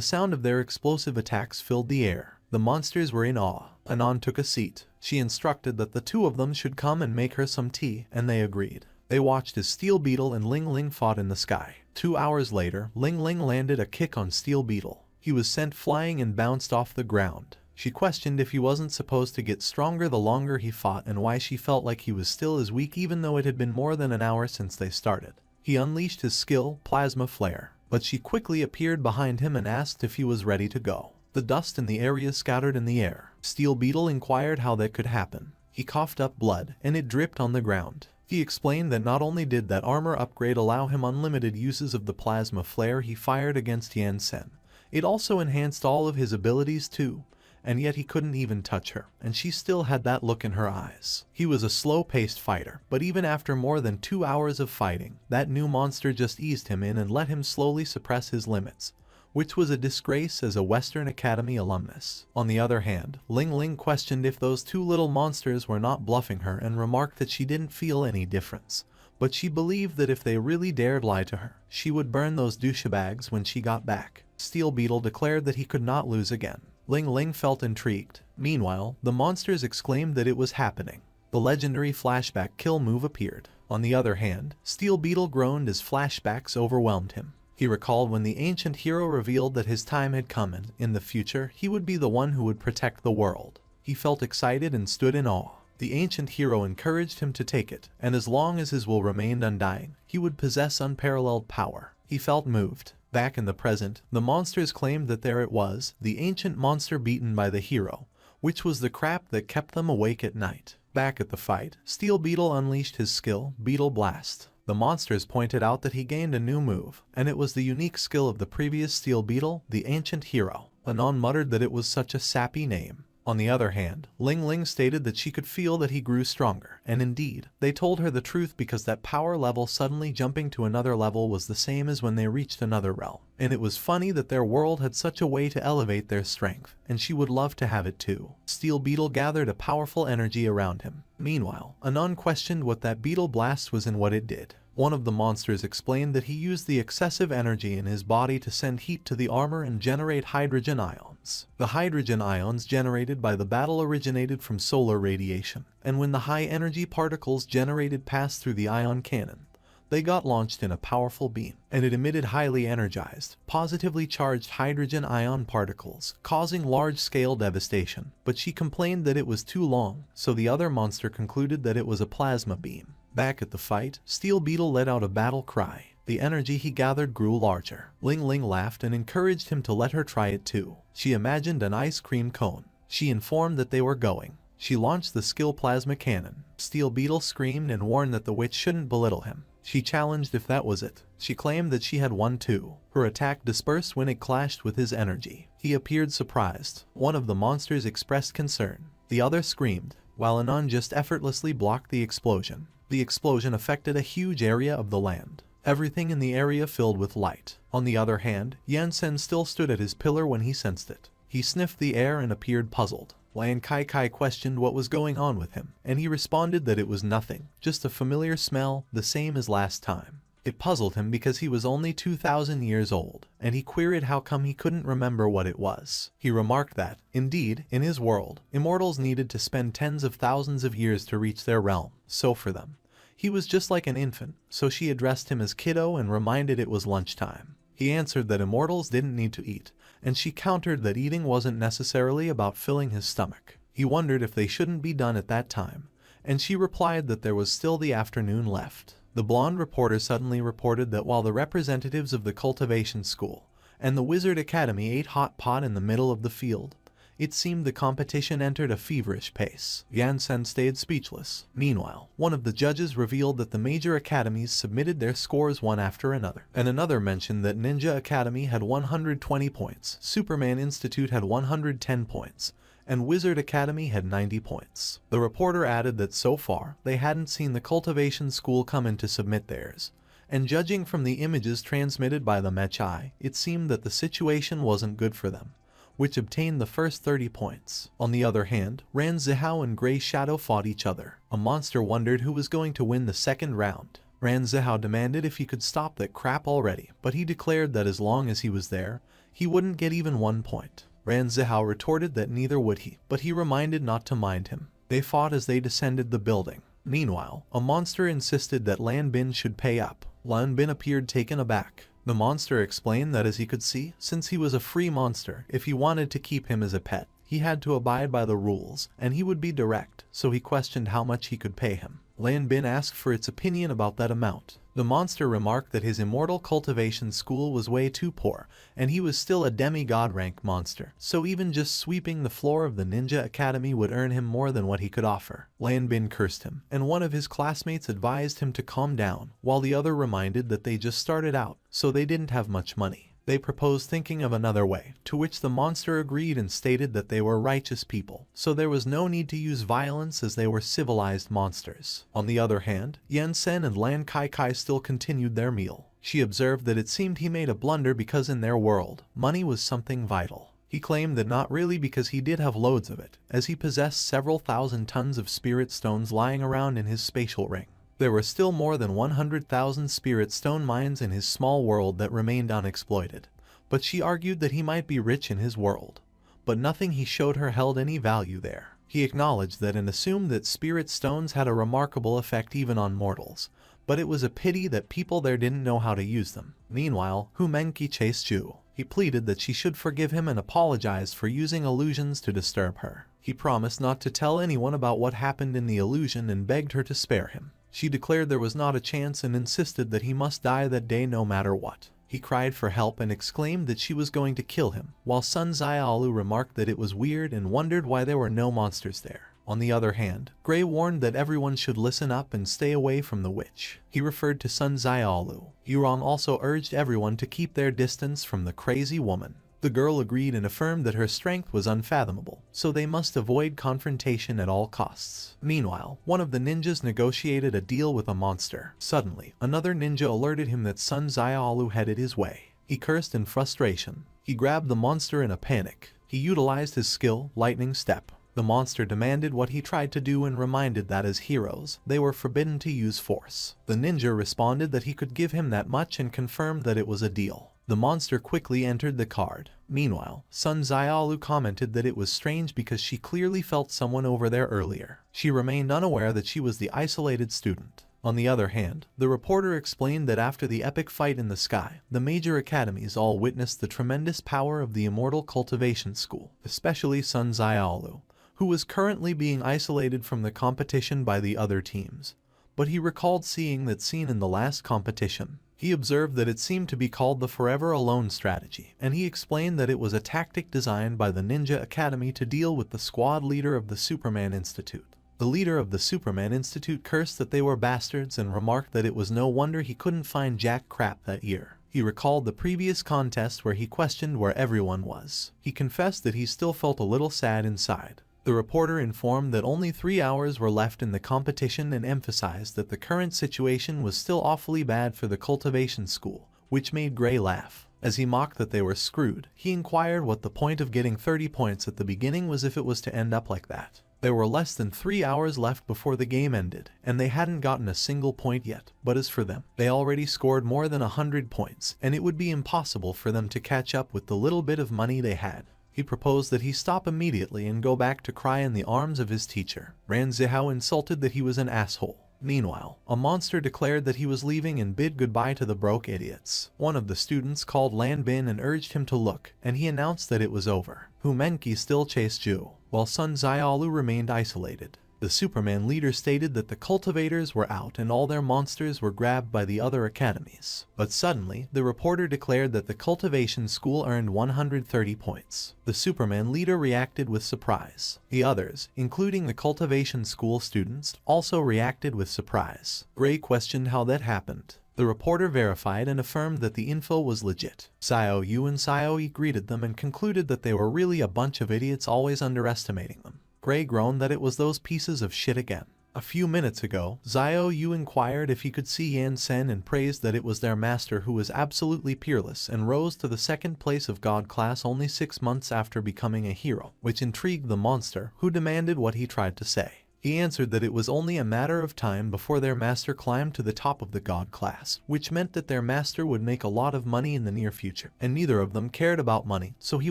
sound of their explosive attacks filled the air. The monsters were in awe. Anon took a seat. She instructed that the two of them should come and make her some tea, and they agreed. They watched as Steel Beetle and Ling Ling fought in the sky. 2 hours later, Ling Ling landed a kick on Steel Beetle. He was sent flying and bounced off the ground. She questioned if he wasn't supposed to get stronger the longer he fought and why she felt like he was still as weak even though it had been more than an hour since they started. He unleashed his skill, Plasma Flare, but she quickly appeared behind him and asked if he was ready to go. The dust in the area scattered in the air. Steel Beetle inquired how that could happen. He coughed up blood, and it dripped on the ground. He explained that not only did that armor upgrade allow him unlimited uses of the plasma flare he fired against Yansen, it also enhanced all of his abilities too, and yet he couldn't even touch her, and she still had that look in her eyes. He was a slow-paced fighter, but even after more than 2 hours of fighting, that new monster just eased him in and let him slowly suppress his limits, which was a disgrace as a Western Academy alumnus. On the other hand, Ling Ling questioned if those two little monsters were not bluffing her and remarked that she didn't feel any difference, but she believed that if they really dared lie to her, she would burn those douchebags when she got back. Steel Beetle declared that he could not lose again. Ling Ling felt intrigued. Meanwhile, the monsters exclaimed that it was happening. The legendary flashback kill move appeared. On the other hand, Steel Beetle groaned as flashbacks overwhelmed him. He recalled when the ancient hero revealed that his time had come and, in the future, he would be the one who would protect the world. He felt excited and stood in awe. The ancient hero encouraged him to take it, and as long as his will remained undying, he would possess unparalleled power. He felt moved. Back in the present, the monsters claimed that there it was, the ancient monster beaten by the hero, which was the crap that kept them awake at night. Back at the fight, Steel Beetle unleashed his skill, Beetle Blast. The monsters pointed out that he gained a new move, and it was the unique skill of the previous Steel Beetle, the ancient hero. Anon muttered that it was such a sappy name. On the other hand, Ling Ling stated that she could feel that he grew stronger, and indeed, they told her the truth because that power level suddenly jumping to another level was the same as when they reached another realm. And it was funny that their world had such a way to elevate their strength, and she would love to have it too. Steel Beetle gathered a powerful energy around him. Meanwhile, Anon questioned what that Beetle Blast was and what it did. One of the monsters explained that he used the excessive energy in his body to send heat to the armor and generate hydrogen ions. The hydrogen ions generated by the battle originated from solar radiation, and when the high-energy particles generated passed through the ion cannon, they got launched in a powerful beam, and it emitted highly energized, positively charged hydrogen ion particles, causing large-scale devastation. But she complained that it was too long, so the other monster concluded that it was a plasma beam. Back at the fight, Steel Beetle let out a battle cry. The energy he gathered grew larger. Ling Ling laughed and encouraged him to let her try it too. She imagined an ice cream cone. She informed that they were going. She launched the skill plasma cannon. Steel Beetle screamed and warned that the witch shouldn't belittle him. She challenged if that was it. She claimed that she had won too. Her attack dispersed when it clashed with his energy. He appeared surprised. One of the monsters expressed concern. The other screamed, while Anon just effortlessly blocked the explosion. The explosion affected a huge area of the land. Everything in the area filled with light. On the other hand, Yansen still stood at his pillar when he sensed it. He sniffed the air and appeared puzzled. Lan Kai Kai questioned what was going on with him, and he responded that it was nothing, just a familiar smell, the same as last time. It puzzled him because he was only 2,000 years old, and he queried how come he couldn't remember what it was. He remarked that, indeed, in his world, immortals needed to spend tens of thousands of years to reach their realm, so for them, he was just like an infant, so she addressed him as kiddo and reminded it was lunchtime. He answered that immortals didn't need to eat, and she countered that eating wasn't necessarily about filling his stomach. He wondered if they shouldn't be done at that time, and she replied that there was still the afternoon left. The blonde reporter suddenly reported that while the representatives of the cultivation school and the wizard academy ate hot pot in the middle of the field, it seemed the competition entered a feverish pace. Yansen stayed speechless. Meanwhile, one of the judges revealed that the major academies submitted their scores one after another, and another mentioned that Ninja Academy had 120 points, Superman Institute had 110 points, and Wizard Academy had 90 points. The reporter added that so far, they hadn't seen the cultivation school come in to submit theirs, and judging from the images transmitted by the Mechai, it seemed that the situation wasn't good for them, which obtained the first 30 points. On the other hand, Ran Zihao and Grey Shadow fought each other. A monster wondered who was going to win the second round. Ran Zihao demanded if he could stop that crap already, but he declared that as long as he was there, he wouldn't get even 1 point. Ran Zihao retorted that neither would he, but he reminded not to mind him. They fought as they descended the building. Meanwhile, a monster insisted that Lan Bin should pay up. Lan Bin appeared taken aback. The monster explained that as he could see, since he was a free monster, if he wanted to keep him as a pet, he had to abide by the rules, and he would be direct, so he questioned how much he could pay him. Lan Bin asked for its opinion about that amount. The monster remarked that his immortal cultivation school was way too poor, and he was still a demigod rank monster, so even just sweeping the floor of the Ninja Academy would earn him more than what he could offer. Lan Bin cursed him, and one of his classmates advised him to calm down, while the other reminded that they just started out, so they didn't have much money. They proposed thinking of another way, to which the monster agreed and stated that they were righteous people, so there was no need to use violence as they were civilized monsters. On the other hand, Yansen and Lan Kai Kai still continued their meal. She observed that it seemed he made a blunder because in their world, money was something vital. He claimed that not really because he did have loads of it, as he possessed several thousand tons of spirit stones lying around in his spatial ring. There were still more than 100,000 spirit stone mines in his small world that remained unexploited, but she argued that he might be rich in his world, but nothing he showed her held any value there. He acknowledged that and assumed that spirit stones had a remarkable effect even on mortals, but it was a pity that people there didn't know how to use them. Meanwhile, Humenki chased Ju. He pleaded that she should forgive him and apologized for using illusions to disturb her. He promised not to tell anyone about what happened in the illusion and begged her to spare him. She declared there was not a chance and insisted that he must die that day no matter what. He cried for help and exclaimed that she was going to kill him, while Sun Xiaolu remarked that it was weird and wondered why there were no monsters there. On the other hand, Gray warned that everyone should listen up and stay away from the witch. He referred to Sun Xiaolu. Yurong also urged everyone to keep their distance from the crazy woman. The girl agreed and affirmed that her strength was unfathomable, so they must avoid confrontation at all costs. Meanwhile, one of the ninjas negotiated a deal with a monster. Suddenly, another ninja alerted him that Sun Xiaolu headed his way. He cursed in frustration. He grabbed the monster in a panic. He utilized his skill, Lightning Step. The monster demanded what he tried to do and reminded that as heroes, they were forbidden to use force. The ninja responded that he could give him that much and confirmed that it was a deal. The monster quickly entered the card. Meanwhile, Sun Xiaolu commented that it was strange because she clearly felt someone over there earlier. She remained unaware that she was the isolated student. On the other hand, the reporter explained that after the epic fight in the sky, the major academies all witnessed the tremendous power of the Immortal Cultivation School, especially Sun Xiaolu, who was currently being isolated from the competition by the other teams. But he recalled seeing that scene in the last competition. He observed that it seemed to be called the Forever Alone strategy, and he explained that it was a tactic designed by the Ninja Academy to deal with the squad leader of the Superman Institute. The leader of the Superman Institute cursed that they were bastards and remarked that it was no wonder he couldn't find jack crap that year. He recalled the previous contest where he questioned where everyone was. He confessed that he still felt a little sad inside. The reporter informed that only 3 hours were left in the competition and emphasized that the current situation was still awfully bad for the cultivation school, which made Gray laugh. As he mocked that they were screwed, he inquired what the point of getting 30 points at the beginning was if it was to end up like that. There were less than 3 hours left before the game ended, and they hadn't gotten a single point yet. But as for them, they already scored more than 100 points, and it would be impossible for them to catch up with the little bit of money they had. He proposed that he stop immediately and go back to cry in the arms of his teacher. Ran Zihao insulted that he was an asshole. Meanwhile, a monster declared that he was leaving and bid goodbye to the broke idiots. One of the students called Lan Bin and urged him to look, and he announced that it was over. Humenki still chased Ju, while Sun Xiaolu remained isolated. The Superman leader stated that the cultivators were out and all their monsters were grabbed by the other academies. But suddenly, the reporter declared that the cultivation school earned 130 points. The Superman leader reacted with surprise. The others, including the cultivation school students, also reacted with surprise. Gray questioned how that happened. The reporter verified and affirmed that the info was legit. Xiao Yu and Xiao Yi greeted them and concluded that they were really a bunch of idiots always underestimating them. Gray groaned that it was those pieces of shit again. A few minutes ago, Xiao Yu inquired if he could see Yan Sen and praised that it was their master who was absolutely peerless and rose to the second place of God class only 6 months after becoming a hero, which intrigued the monster, who demanded what he tried to say. He answered that it was only a matter of time before their master climbed to the top of the God class, which meant that their master would make a lot of money in the near future, and neither of them cared about money, so he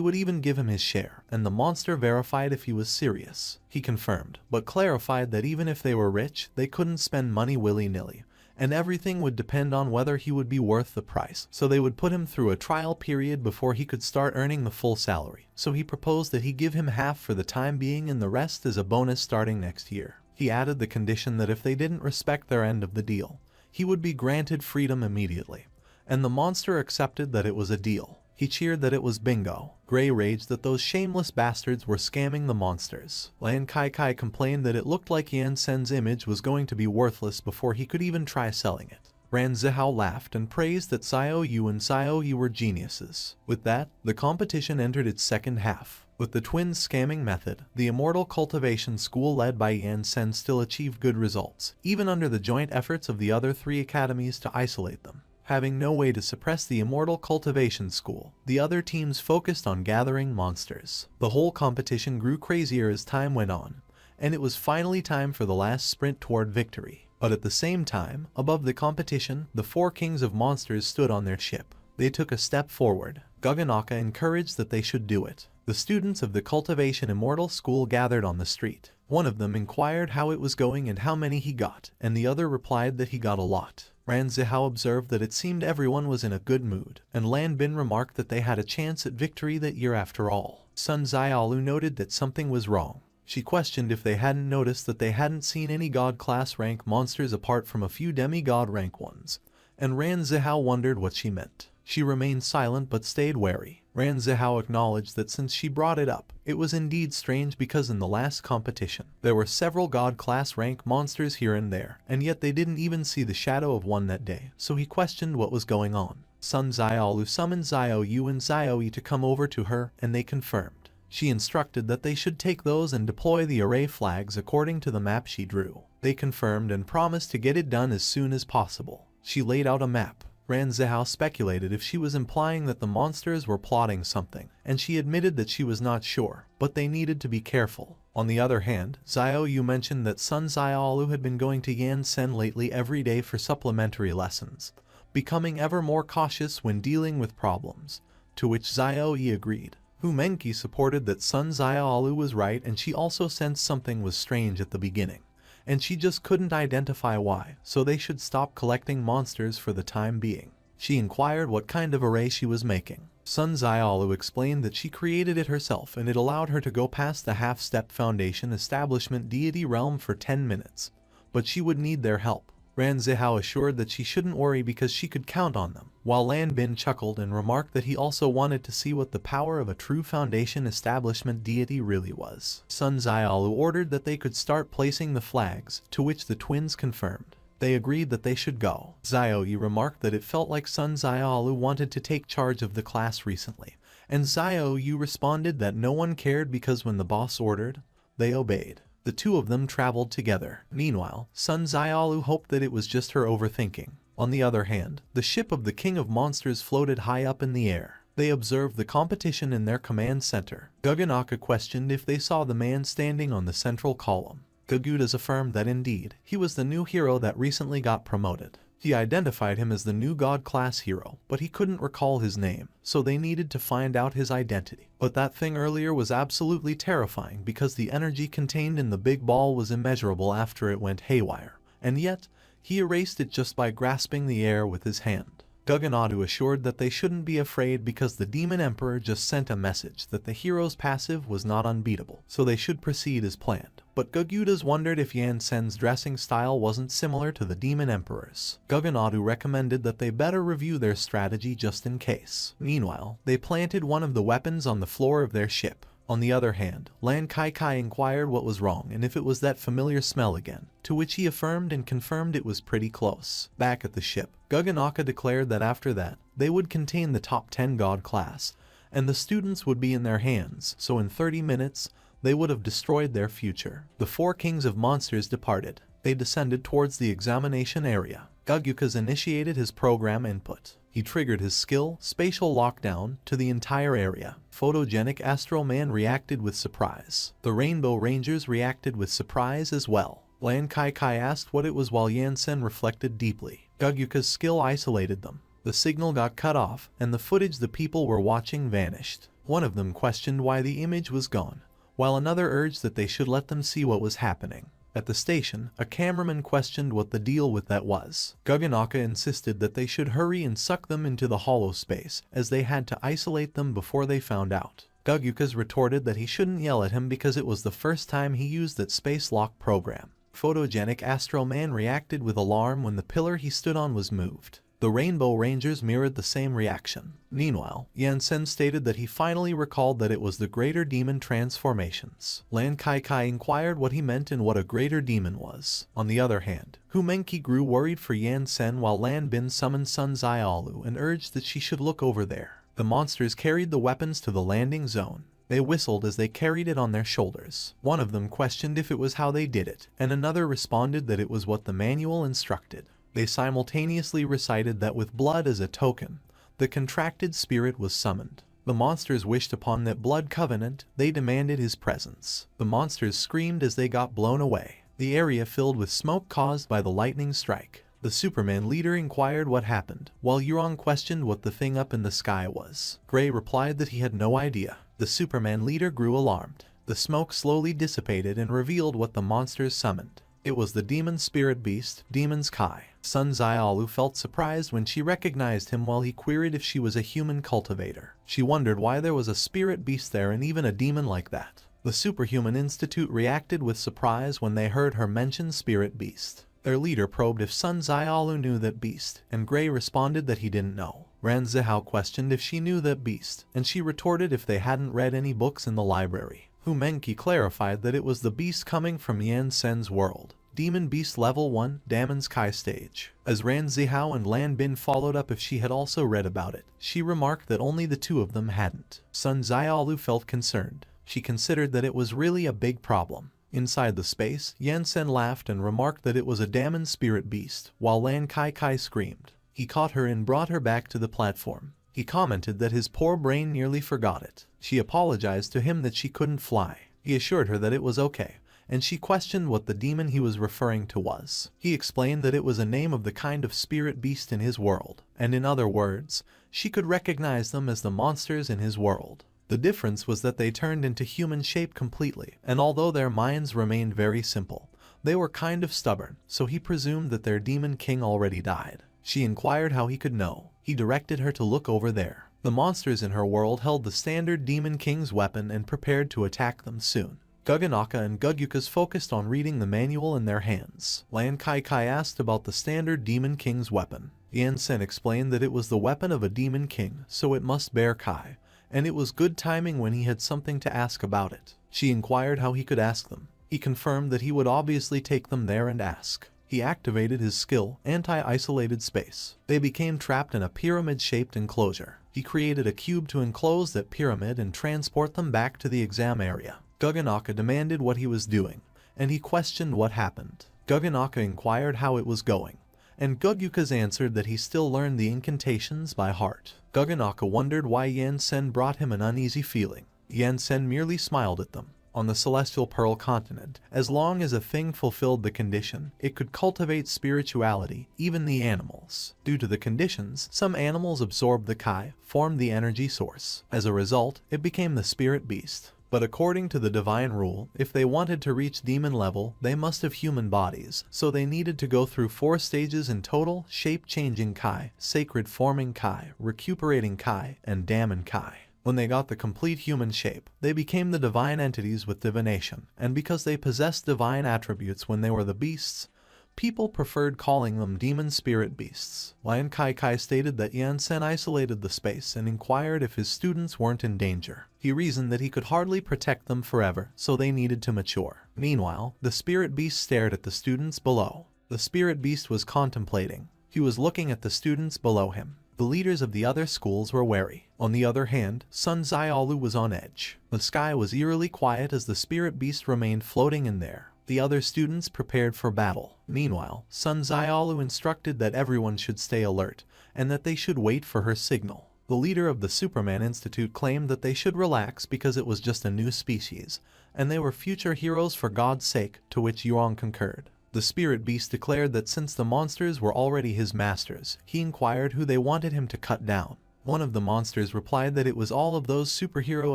would even give him his share, and the monster verified if he was serious. He confirmed, but clarified that even if they were rich, they couldn't spend money willy-nilly, and everything would depend on whether he would be worth the price, so they would put him through a trial period before he could start earning the full salary. So he proposed that he give him half for the time being and the rest as a bonus starting next year. He added the condition that if they didn't respect their end of the deal, he would be granted freedom immediately. And the monster accepted that it was a deal. He cheered that it was bingo. Gray raged that those shameless bastards were scamming the monsters. Lan Kai complained that it looked like Yan Sen's image was going to be worthless before he could even try selling it. Ran Zihao laughed and praised that Xiao Yu and Xiao Yi were geniuses. With that, the competition entered its second half. With the twins scamming method, the Immortal Cultivation School led by Yan Sen still achieved good results, even under the joint efforts of the other 3 academies to isolate them. Having no way to suppress the Immortal Cultivation School, the other teams focused on gathering monsters. The whole competition grew crazier as time went on, and it was finally time for the last sprint toward victory. But at the same time, above the competition, the 4 kings of monsters stood on their ship. They took a step forward. Gaganaka encouraged that they should do it. The students of the Cultivation Immortal School gathered on the street. One of them inquired how it was going and how many he got, and the other replied that he got a lot. Ran Zihao observed that it seemed everyone was in a good mood, and Lan Bin remarked that they had a chance at victory that year after all. Sun Xiaolu noted that something was wrong. She questioned if they hadn't noticed that they hadn't seen any god-class rank monsters apart from a few demigod rank ones, and Ran Zihao wondered what she meant. She remained silent but stayed wary. Ran Zihao acknowledged that since she brought it up, it was indeed strange because in the last competition, there were several god-class rank monsters here and there, and yet they didn't even see the shadow of one that day, so he questioned what was going on. Sun Xiaolu summoned Xiao Yu and Xiao Yi to come over to her, and they confirmed. She instructed that they should take those and deploy the array flags according to the map she drew. They confirmed and promised to get it done as soon as possible. She laid out a map. Ran Zihao speculated if she was implying that the monsters were plotting something, and she admitted that she was not sure, but they needed to be careful. On the other hand, Xiao Yu mentioned that Sun Xiaolu had been going to Yansen lately every day for supplementary lessons, becoming ever more cautious when dealing with problems, to which Xiao Yi agreed. Hu Menqi supported that Sun Xiaolu was right, and she also sensed something was strange at the beginning, and she just couldn't identify why, so they should stop collecting monsters for the time being. She inquired what kind of array she was making. Sun Xiaolu explained that she created it herself and it allowed her to go past the half-step foundation establishment deity realm for 10 minutes, but she would need their help. Ran Zihao assured that she shouldn't worry because she could count on them, while Lan Bin chuckled and remarked that he also wanted to see what the power of a true foundation establishment deity really was. Sun Xiaolu ordered that they could start placing the flags, to which the twins confirmed. They agreed that they should go. Xiao Yi remarked that it felt like Sun Xiaolu wanted to take charge of the class recently, and Xiao Yu responded that no one cared because when the boss ordered, they obeyed. The two of them traveled together. Meanwhile, Sun Xiaolu hoped that it was just her overthinking. On the other hand, the ship of the King of Monsters floated high up in the air. They observed the competition in their command center. Gaganaka questioned if they saw the man standing on the central column. Gagudas affirmed that indeed, he was the new hero that recently got promoted. He identified him as the new god-class hero, but he couldn't recall his name, so they needed to find out his identity. But that thing earlier was absolutely terrifying because the energy contained in the big ball was immeasurable after it went haywire, and yet, he erased it just by grasping the air with his hand. Gaganadu assured that they shouldn't be afraid because the Demon Emperor just sent a message that the hero's passive was not unbeatable, so they should proceed as planned. But Gagudas wondered if Yansen's dressing style wasn't similar to the Demon Emperor's. Gaganadu recommended that they better review their strategy just in case. Meanwhile, they planted one of the weapons on the floor of their ship. On the other hand, Lan Kai inquired what was wrong and if it was that familiar smell again, to which he affirmed and confirmed it was pretty close. Back at the ship, Gaganaka declared that after that, they would contain the top 10 god class, and the students would be in their hands, so in 30 minutes, they would have destroyed their future. The 4 kings of monsters departed. They descended towards the examination area. Gagukas initiated his program input. He triggered his skill, Spatial Lockdown, to the entire area. Photogenic Astral Man reacted with surprise. The Rainbow Rangers reacted with surprise as well. Lan Kai asked what it was while Yansen reflected deeply. Gaguka's skill isolated them. The signal got cut off, and the footage the people were watching vanished. One of them questioned why the image was gone, while another urged that they should let them see what was happening. At the station, a cameraman questioned what the deal with that was. Gaganaka insisted that they should hurry and suck them into the hollow space, as they had to isolate them before they found out. Gagukas retorted that he shouldn't yell at him because it was the first time he used that space lock program. Photogenic Astral Man reacted with alarm when the pillar he stood on was moved. The Rainbow Rangers mirrored the same reaction. Meanwhile, Yansen stated that he finally recalled that it was the Greater Demon transformations. Lan Kai inquired what he meant and what a Greater Demon was. On the other hand, Hu Menqi grew worried for Yansen while Lan Bin summoned Sun Xiaolu and urged that she should look over there. The monsters carried the weapons to the landing zone. They whistled as they carried it on their shoulders. One of them questioned if it was how they did it, and another responded that it was what the manual instructed. They simultaneously recited that with blood as a token, the contracted spirit was summoned. The monsters wished upon that blood covenant, they demanded his presence. The monsters screamed as they got blown away. The area filled with smoke caused by the lightning strike. The Superman leader inquired what happened, while Yurong questioned what the thing up in the sky was. Gray replied that he had no idea. The Superman leader grew alarmed. The smoke slowly dissipated and revealed what the monsters summoned. It was the demon spirit beast, Demon's Kai. Sun Xiaolu felt surprised when she recognized him while he queried if she was a human cultivator. She wondered why there was a spirit beast there and even a demon like that. The Superhuman Institute reacted with surprise when they heard her mention spirit beast. Their leader probed if Sun Xiaolu knew that beast, and Gray responded that he didn't know. Ran Zihao questioned if she knew that beast, and she retorted if they hadn't read any books in the library. Hu Menqi clarified that it was the beast coming from Yan Sen's world. Demon Beast Level 1, Damon's Kai Stage. As Ran Zihao and Lan Bin followed up if she had also read about it, she remarked that only the two of them hadn't. Sun Xiaolu felt concerned. She considered that it was really a big problem. Inside the space, Yan Sen laughed and remarked that it was a Damon spirit beast, while Lan Kai screamed. He caught her and brought her back to the platform. He commented that his poor brain nearly forgot it. She apologized to him that she couldn't fly. He assured her that it was okay, and she questioned what the demon he was referring to was. He explained that it was a name of the kind of spirit beast in his world, and in other words, she could recognize them as the monsters in his world. The difference was that they turned into human shape completely, and although their minds remained very simple, they were kind of stubborn, so he presumed that their demon king already died. She inquired how he could know. He directed her to look over there. The monsters in her world held the standard demon king's weapon and prepared to attack them soon. Guganaka and Gugyukas focused on reading the manual in their hands. Lan Kai asked about the standard demon king's weapon. Yan Sen explained that it was the weapon of a demon king, so it must bear Kai, and it was good timing when he had something to ask about it. She inquired how he could ask them. He confirmed that he would obviously take them there and ask. He activated his skill, Anti-Isolated Space. They became trapped in a pyramid-shaped enclosure. He created a cube to enclose that pyramid and transport them back to the exam area. Guganaka demanded what he was doing, and he questioned what happened. Guganaka inquired how it was going, and Gugyukas answered that he still learned the incantations by heart. Guganaka wondered why Yan Sen brought him an uneasy feeling. Yan Sen merely smiled at them. On the Celestial Pearl continent, as long as a thing fulfilled the condition, it could cultivate spirituality, even the animals. Due to the conditions, some animals absorbed the Kai, formed the energy source. As a result, it became the spirit beast. But according to the divine rule, if they wanted to reach demon level, they must have human bodies, so they needed to go through 4 stages in total: shape-changing Kai, sacred forming Kai, recuperating Kai, and Damon Kai. When they got the complete human shape, they became the divine entities with divination, and because they possessed divine attributes when they were the beasts, people preferred calling them demon spirit beasts. Lan Kai stated that Yan Sen isolated the space and inquired if his students weren't in danger. He reasoned that he could hardly protect them forever, so they needed to mature. Meanwhile, the spirit beast stared at the students below. The spirit beast was contemplating. He was looking at the students below him. The leaders of the other schools were wary. On the other hand, Sun Xiaolu was on edge. The sky was eerily quiet as the spirit beast remained floating in there. The other students prepared for battle. Meanwhile, Sun Xiaolu instructed that everyone should stay alert, and that they should wait for her signal. The leader of the Superman Institute claimed that they should relax because it was just a new species, and they were future heroes for God's sake, to which Yuan concurred. The spirit beast declared that since the monsters were already his masters, he inquired who they wanted him to cut down. One of the monsters replied that it was all of those Superhero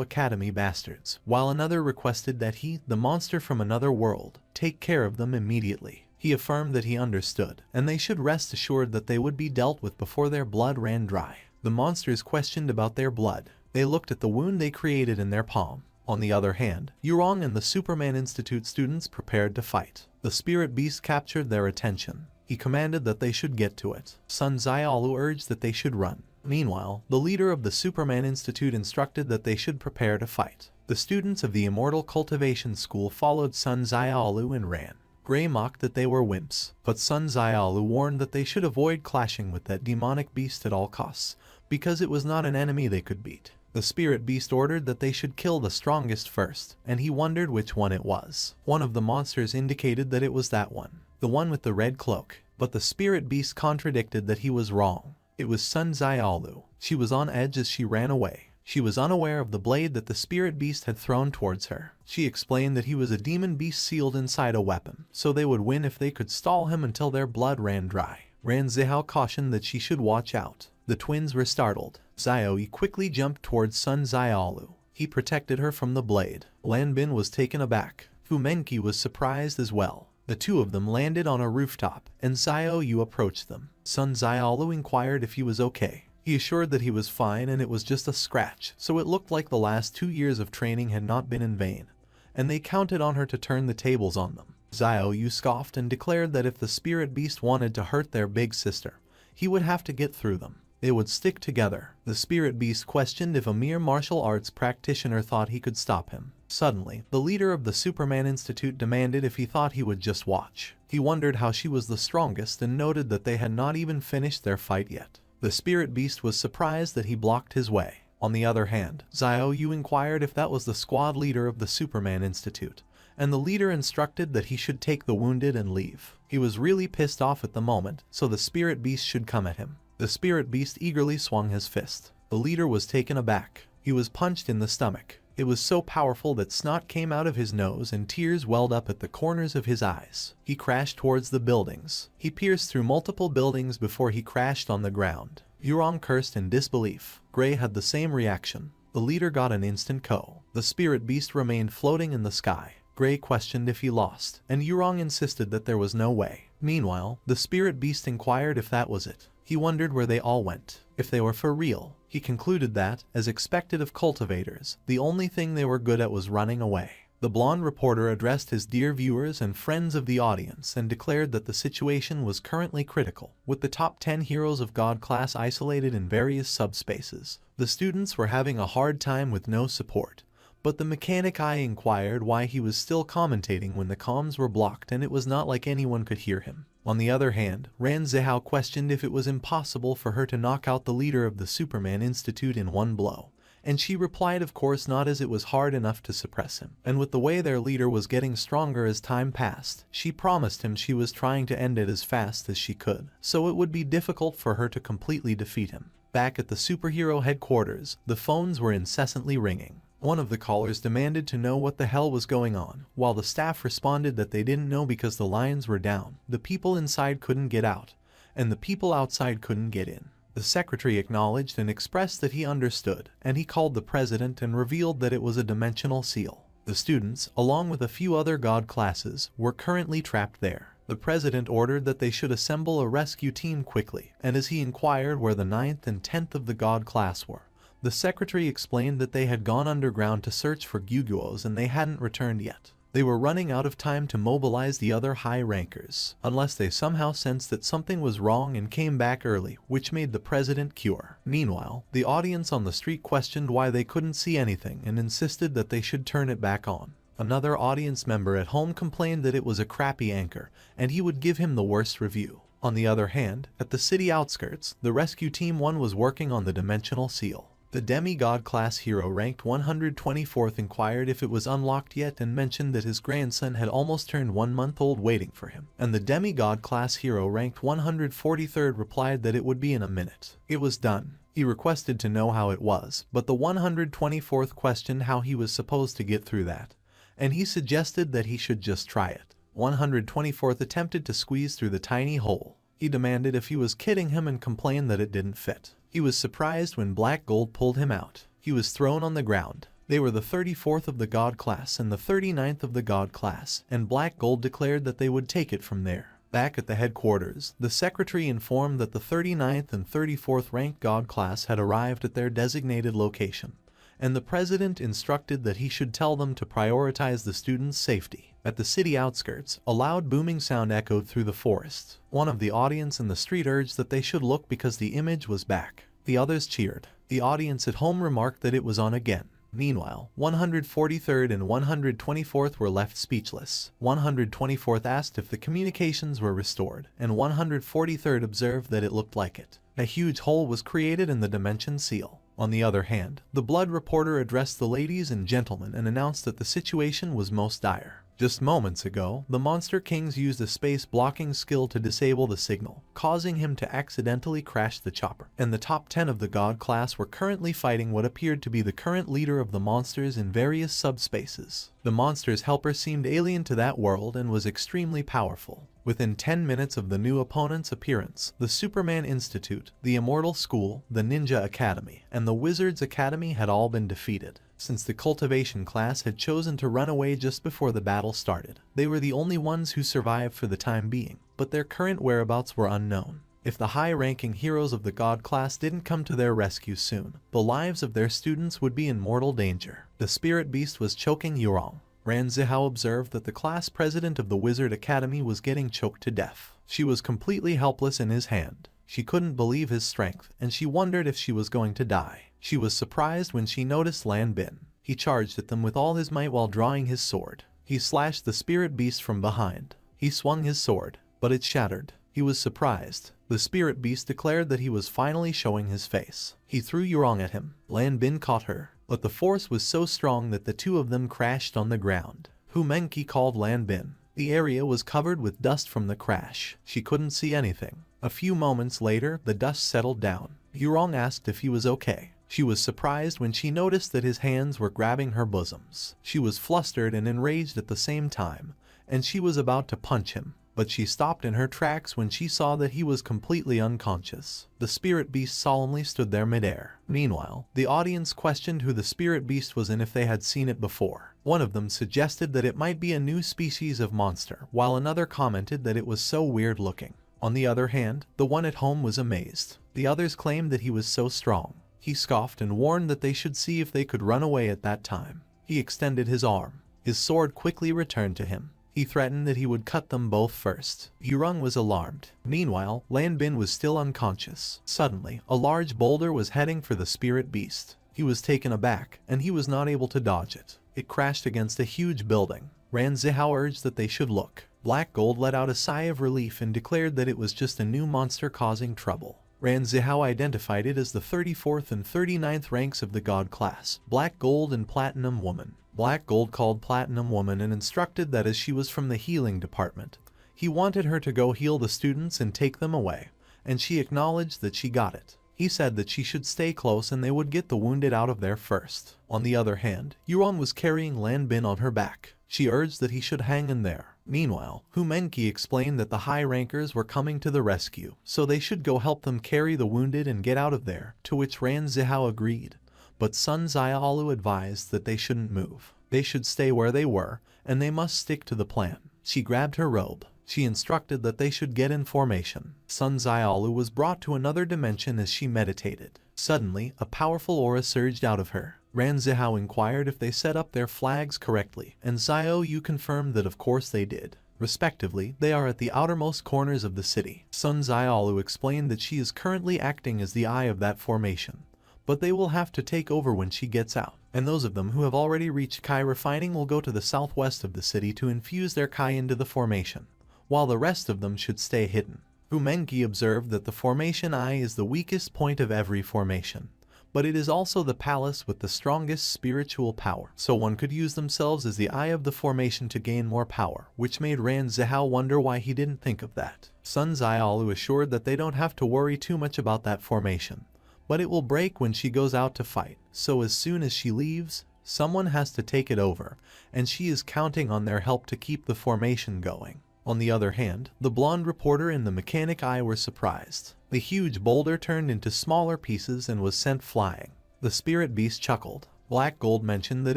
Academy bastards, while another requested that he, the monster from another world, take care of them immediately. He affirmed that he understood, and they should rest assured that they would be dealt with before their blood ran dry. The monsters questioned about their blood. They looked at the wound they created in their palm. On the other hand, Yurong and the Superman Institute students prepared to fight. The spirit beast captured their attention. He commanded that they should get to it. Sun Xiaolu urged that they should run. Meanwhile, the leader of the Superman Institute instructed that they should prepare to fight. The students of the Immortal Cultivation School followed Sun Xiaolu and ran. Gray mocked that they were wimps, but Sun Xiaolu warned that they should avoid clashing with that demonic beast at all costs, because it was not an enemy they could beat. The spirit beast ordered that they should kill the strongest first, and he wondered which one it was. One of the monsters indicated that it was that one, the one with the red cloak, but the spirit beast contradicted that he was wrong. It was Sun Xiaolu. She was on edge as she ran away. She was unaware of the blade that the spirit beast had thrown towards her. She explained that he was a demon beast sealed inside a weapon, so they would win if they could stall him until their blood ran dry. Ran Zihao cautioned that she should watch out. The twins were startled. Xiaoyi quickly jumped towards Sun Xiaolu. He protected her from the blade. Lan Bin was taken aback. Fu Menqi was surprised as well. The two of them landed on a rooftop, and Xiaoyu approached them. Sun Xiaolu inquired if he was okay. He assured that he was fine and it was just a scratch, so it looked like the last 2 years of training had not been in vain, and they counted on her to turn the tables on them. Xiaoyu scoffed and declared that if the spirit beast wanted to hurt their big sister, he would have to get through them. They would stick together. The spirit beast questioned if a mere martial arts practitioner thought he could stop him. Suddenly, the leader of the Superman Institute demanded if he thought he would just watch. He wondered how she was the strongest and noted that they had not even finished their fight yet. The spirit beast was surprised that he blocked his way. On the other hand, Xiaoyu inquired if that was the squad leader of the Superman Institute, and the leader instructed that he should take the wounded and leave. He was really pissed off at the moment, so the spirit beast should come at him. The spirit beast eagerly swung his fist. The leader was taken aback. He was punched in the stomach. It was so powerful that snot came out of his nose and tears welled up at the corners of his eyes. He crashed towards the buildings. He pierced through multiple buildings before he crashed on the ground. Yurong cursed in disbelief. Gray had the same reaction. The leader got an instant KO. The spirit beast remained floating in the sky. Gray questioned if he lost, and Yurong insisted that there was no way. Meanwhile, the spirit beast inquired if that was it. He wondered where they all went, if they were for real. He concluded that, as expected of cultivators, the only thing they were good at was running away. The blonde reporter addressed his dear viewers and friends of the audience and declared that the situation was currently critical, with the top 10 heroes of God class isolated in various subspaces. The students were having a hard time with no support, but the mechanic eye inquired why he was still commentating when the comms were blocked and it was not like anyone could hear him. On the other hand, Ran Zihao questioned if it was impossible for her to knock out the leader of the Superman Institute in one blow, and she replied of course not, as it was hard enough to suppress him. And with the way their leader was getting stronger as time passed, she promised him she was trying to end it as fast as she could, so it would be difficult for her to completely defeat him. Back at the superhero headquarters, the phones were incessantly ringing. One of the callers demanded to know what the hell was going on, while the staff responded that they didn't know because the lines were down. The people inside couldn't get out, and the people outside couldn't get in. The secretary acknowledged and expressed that he understood, and he called the president and revealed that it was a dimensional seal. The students, along with a few other God classes, were currently trapped there. The president ordered that they should assemble a rescue team quickly, and as he inquired where the 9th and 10th of the God class were, the secretary explained that they had gone underground to search for Gyuguos and they hadn't returned yet. They were running out of time to mobilize the other high rankers, unless they somehow sensed that something was wrong and came back early, which made the president cure. Meanwhile, the audience on the street questioned why they couldn't see anything and insisted that they should turn it back on. Another audience member at home complained that it was a crappy anchor, and he would give him the worst review. On the other hand, at the city outskirts, the rescue team 1 was working on the dimensional seal. The demigod class hero ranked 124th inquired if it was unlocked yet and mentioned that his grandson had almost turned 1 month old waiting for him. And the demigod class hero ranked 143rd replied that it would be in a minute. It was done. He requested to know how it was, but the 124th questioned how he was supposed to get through that, and he suggested that he should just try it. 124th attempted to squeeze through the tiny hole. He demanded if he was kidding him and complained that it didn't fit. He was surprised when Black Gold pulled him out. He was thrown on the ground. They were the 34th of the God class and the 39th of the God class, and Black Gold declared that they would take it from there. Back at the headquarters, the secretary informed that the 39th and 34th ranked God class had arrived at their designated location, and the president instructed that he should tell them to prioritize the students' safety. At the city outskirts, a loud booming sound echoed through the forest. One of the audience in the street urged that they should look because the image was back. The others cheered. The audience at home remarked that it was on again. Meanwhile, 143rd and 124th were left speechless. 124th asked if the communications were restored, and 143rd observed that it looked like it. A huge hole was created in the dimension seal. On the other hand, the blood reporter addressed the ladies and gentlemen and announced that the situation was most dire. Just moments ago, the Monster Kings used a space blocking skill to disable the signal, causing him to accidentally crash the chopper. And the top 10 of the God class were currently fighting what appeared to be the current leader of the monsters in various subspaces. The monster's helper seemed alien to that world and was extremely powerful. Within 10 minutes of the new opponent's appearance, the Superman Institute, the Immortal School, the Ninja Academy, and the Wizards Academy had all been defeated. Since the cultivation class had chosen to run away just before the battle started, they were the only ones who survived for the time being, but their current whereabouts were unknown. If the high-ranking heroes of the God class didn't come to their rescue soon, the lives of their students would be in mortal danger. The spirit beast was choking Yurong. Ran Zihao observed that the class president of the Wizard Academy was getting choked to death. She was completely helpless in his hand. She couldn't believe his strength, and she wondered if she was going to die. She was surprised when she noticed Lan Bin. He charged at them with all his might while drawing his sword. He slashed the spirit beast from behind. He swung his sword, but it shattered. He was surprised. The spirit beast declared that he was finally showing his face. He threw Yurong at him. Lan Bin caught her, but the force was so strong that the two of them crashed on the ground. Hu Mengqi called Lan Bin. The area was covered with dust from the crash. She couldn't see anything. A few moments later, the dust settled down. Yurong asked if he was okay. She was surprised when she noticed that his hands were grabbing her bosoms. She was flustered and enraged at the same time, and she was about to punch him. But she stopped in her tracks when she saw that he was completely unconscious. The spirit beast solemnly stood there midair. Meanwhile, the audience questioned who the spirit beast was and if they had seen it before. One of them suggested that it might be a new species of monster, while another commented that it was so weird looking. On the other hand, the one at home was amazed. The others claimed that he was so strong. He scoffed and warned that they should see if they could run away at that time. He extended his arm. His sword quickly returned to him. He threatened that he would cut them both first. Yurong was alarmed. Meanwhile, Lan Bin was still unconscious. Suddenly, a large boulder was heading for the spirit beast. He was taken aback, and he was not able to dodge it. It crashed against a huge building. Ran Zihao urged that they should look. Black Gold let out a sigh of relief and declared that it was just a new monster causing trouble. Ran Zihao identified it as the 34th and 39th ranks of the God class, Black Gold and Platinum Woman. Black Gold called Platinum Woman and instructed that as she was from the healing department, he wanted her to go heal the students and take them away, and she acknowledged that she got it. He said that she should stay close and they would get the wounded out of there first. On the other hand, Yurong was carrying Lan Bin on her back. She urged that he should hang in there. Meanwhile, Hu Mengqi explained that the high rankers were coming to the rescue, so they should go help them carry the wounded and get out of there, to which Ran Zihao agreed. But Sun Xiaolu advised that they shouldn't move. They should stay where they were, and they must stick to the plan. She grabbed her robe. She instructed that they should get in formation. Sun Xiaolu was brought to another dimension as she meditated. Suddenly, a powerful aura surged out of her. Ran Zihao inquired if they set up their flags correctly, and Xiaoyu confirmed that of course they did. Respectively, they are at the outermost corners of the city. Sun Xiaolu explained that she is currently acting as the eye of that formation, but they will have to take over when she gets out, and those of them who have already reached Kai refining will go to the southwest of the city to infuse their Kai into the formation, while the rest of them should stay hidden. Hu Mengqi observed that the formation eye is the weakest point of every formation, but it is also the palace with the strongest spiritual power, so one could use themselves as the eye of the formation to gain more power, which made Ran Zihao wonder why he didn't think of that. Sun Xiaolu assured that they don't have to worry too much about that formation, but it will break when she goes out to fight, so as soon as she leaves, someone has to take it over, and she is counting on their help to keep the formation going. On the other hand, the blonde reporter and the mechanic eye were surprised. The huge boulder turned into smaller pieces and was sent flying. The spirit beast chuckled. Black Gold mentioned that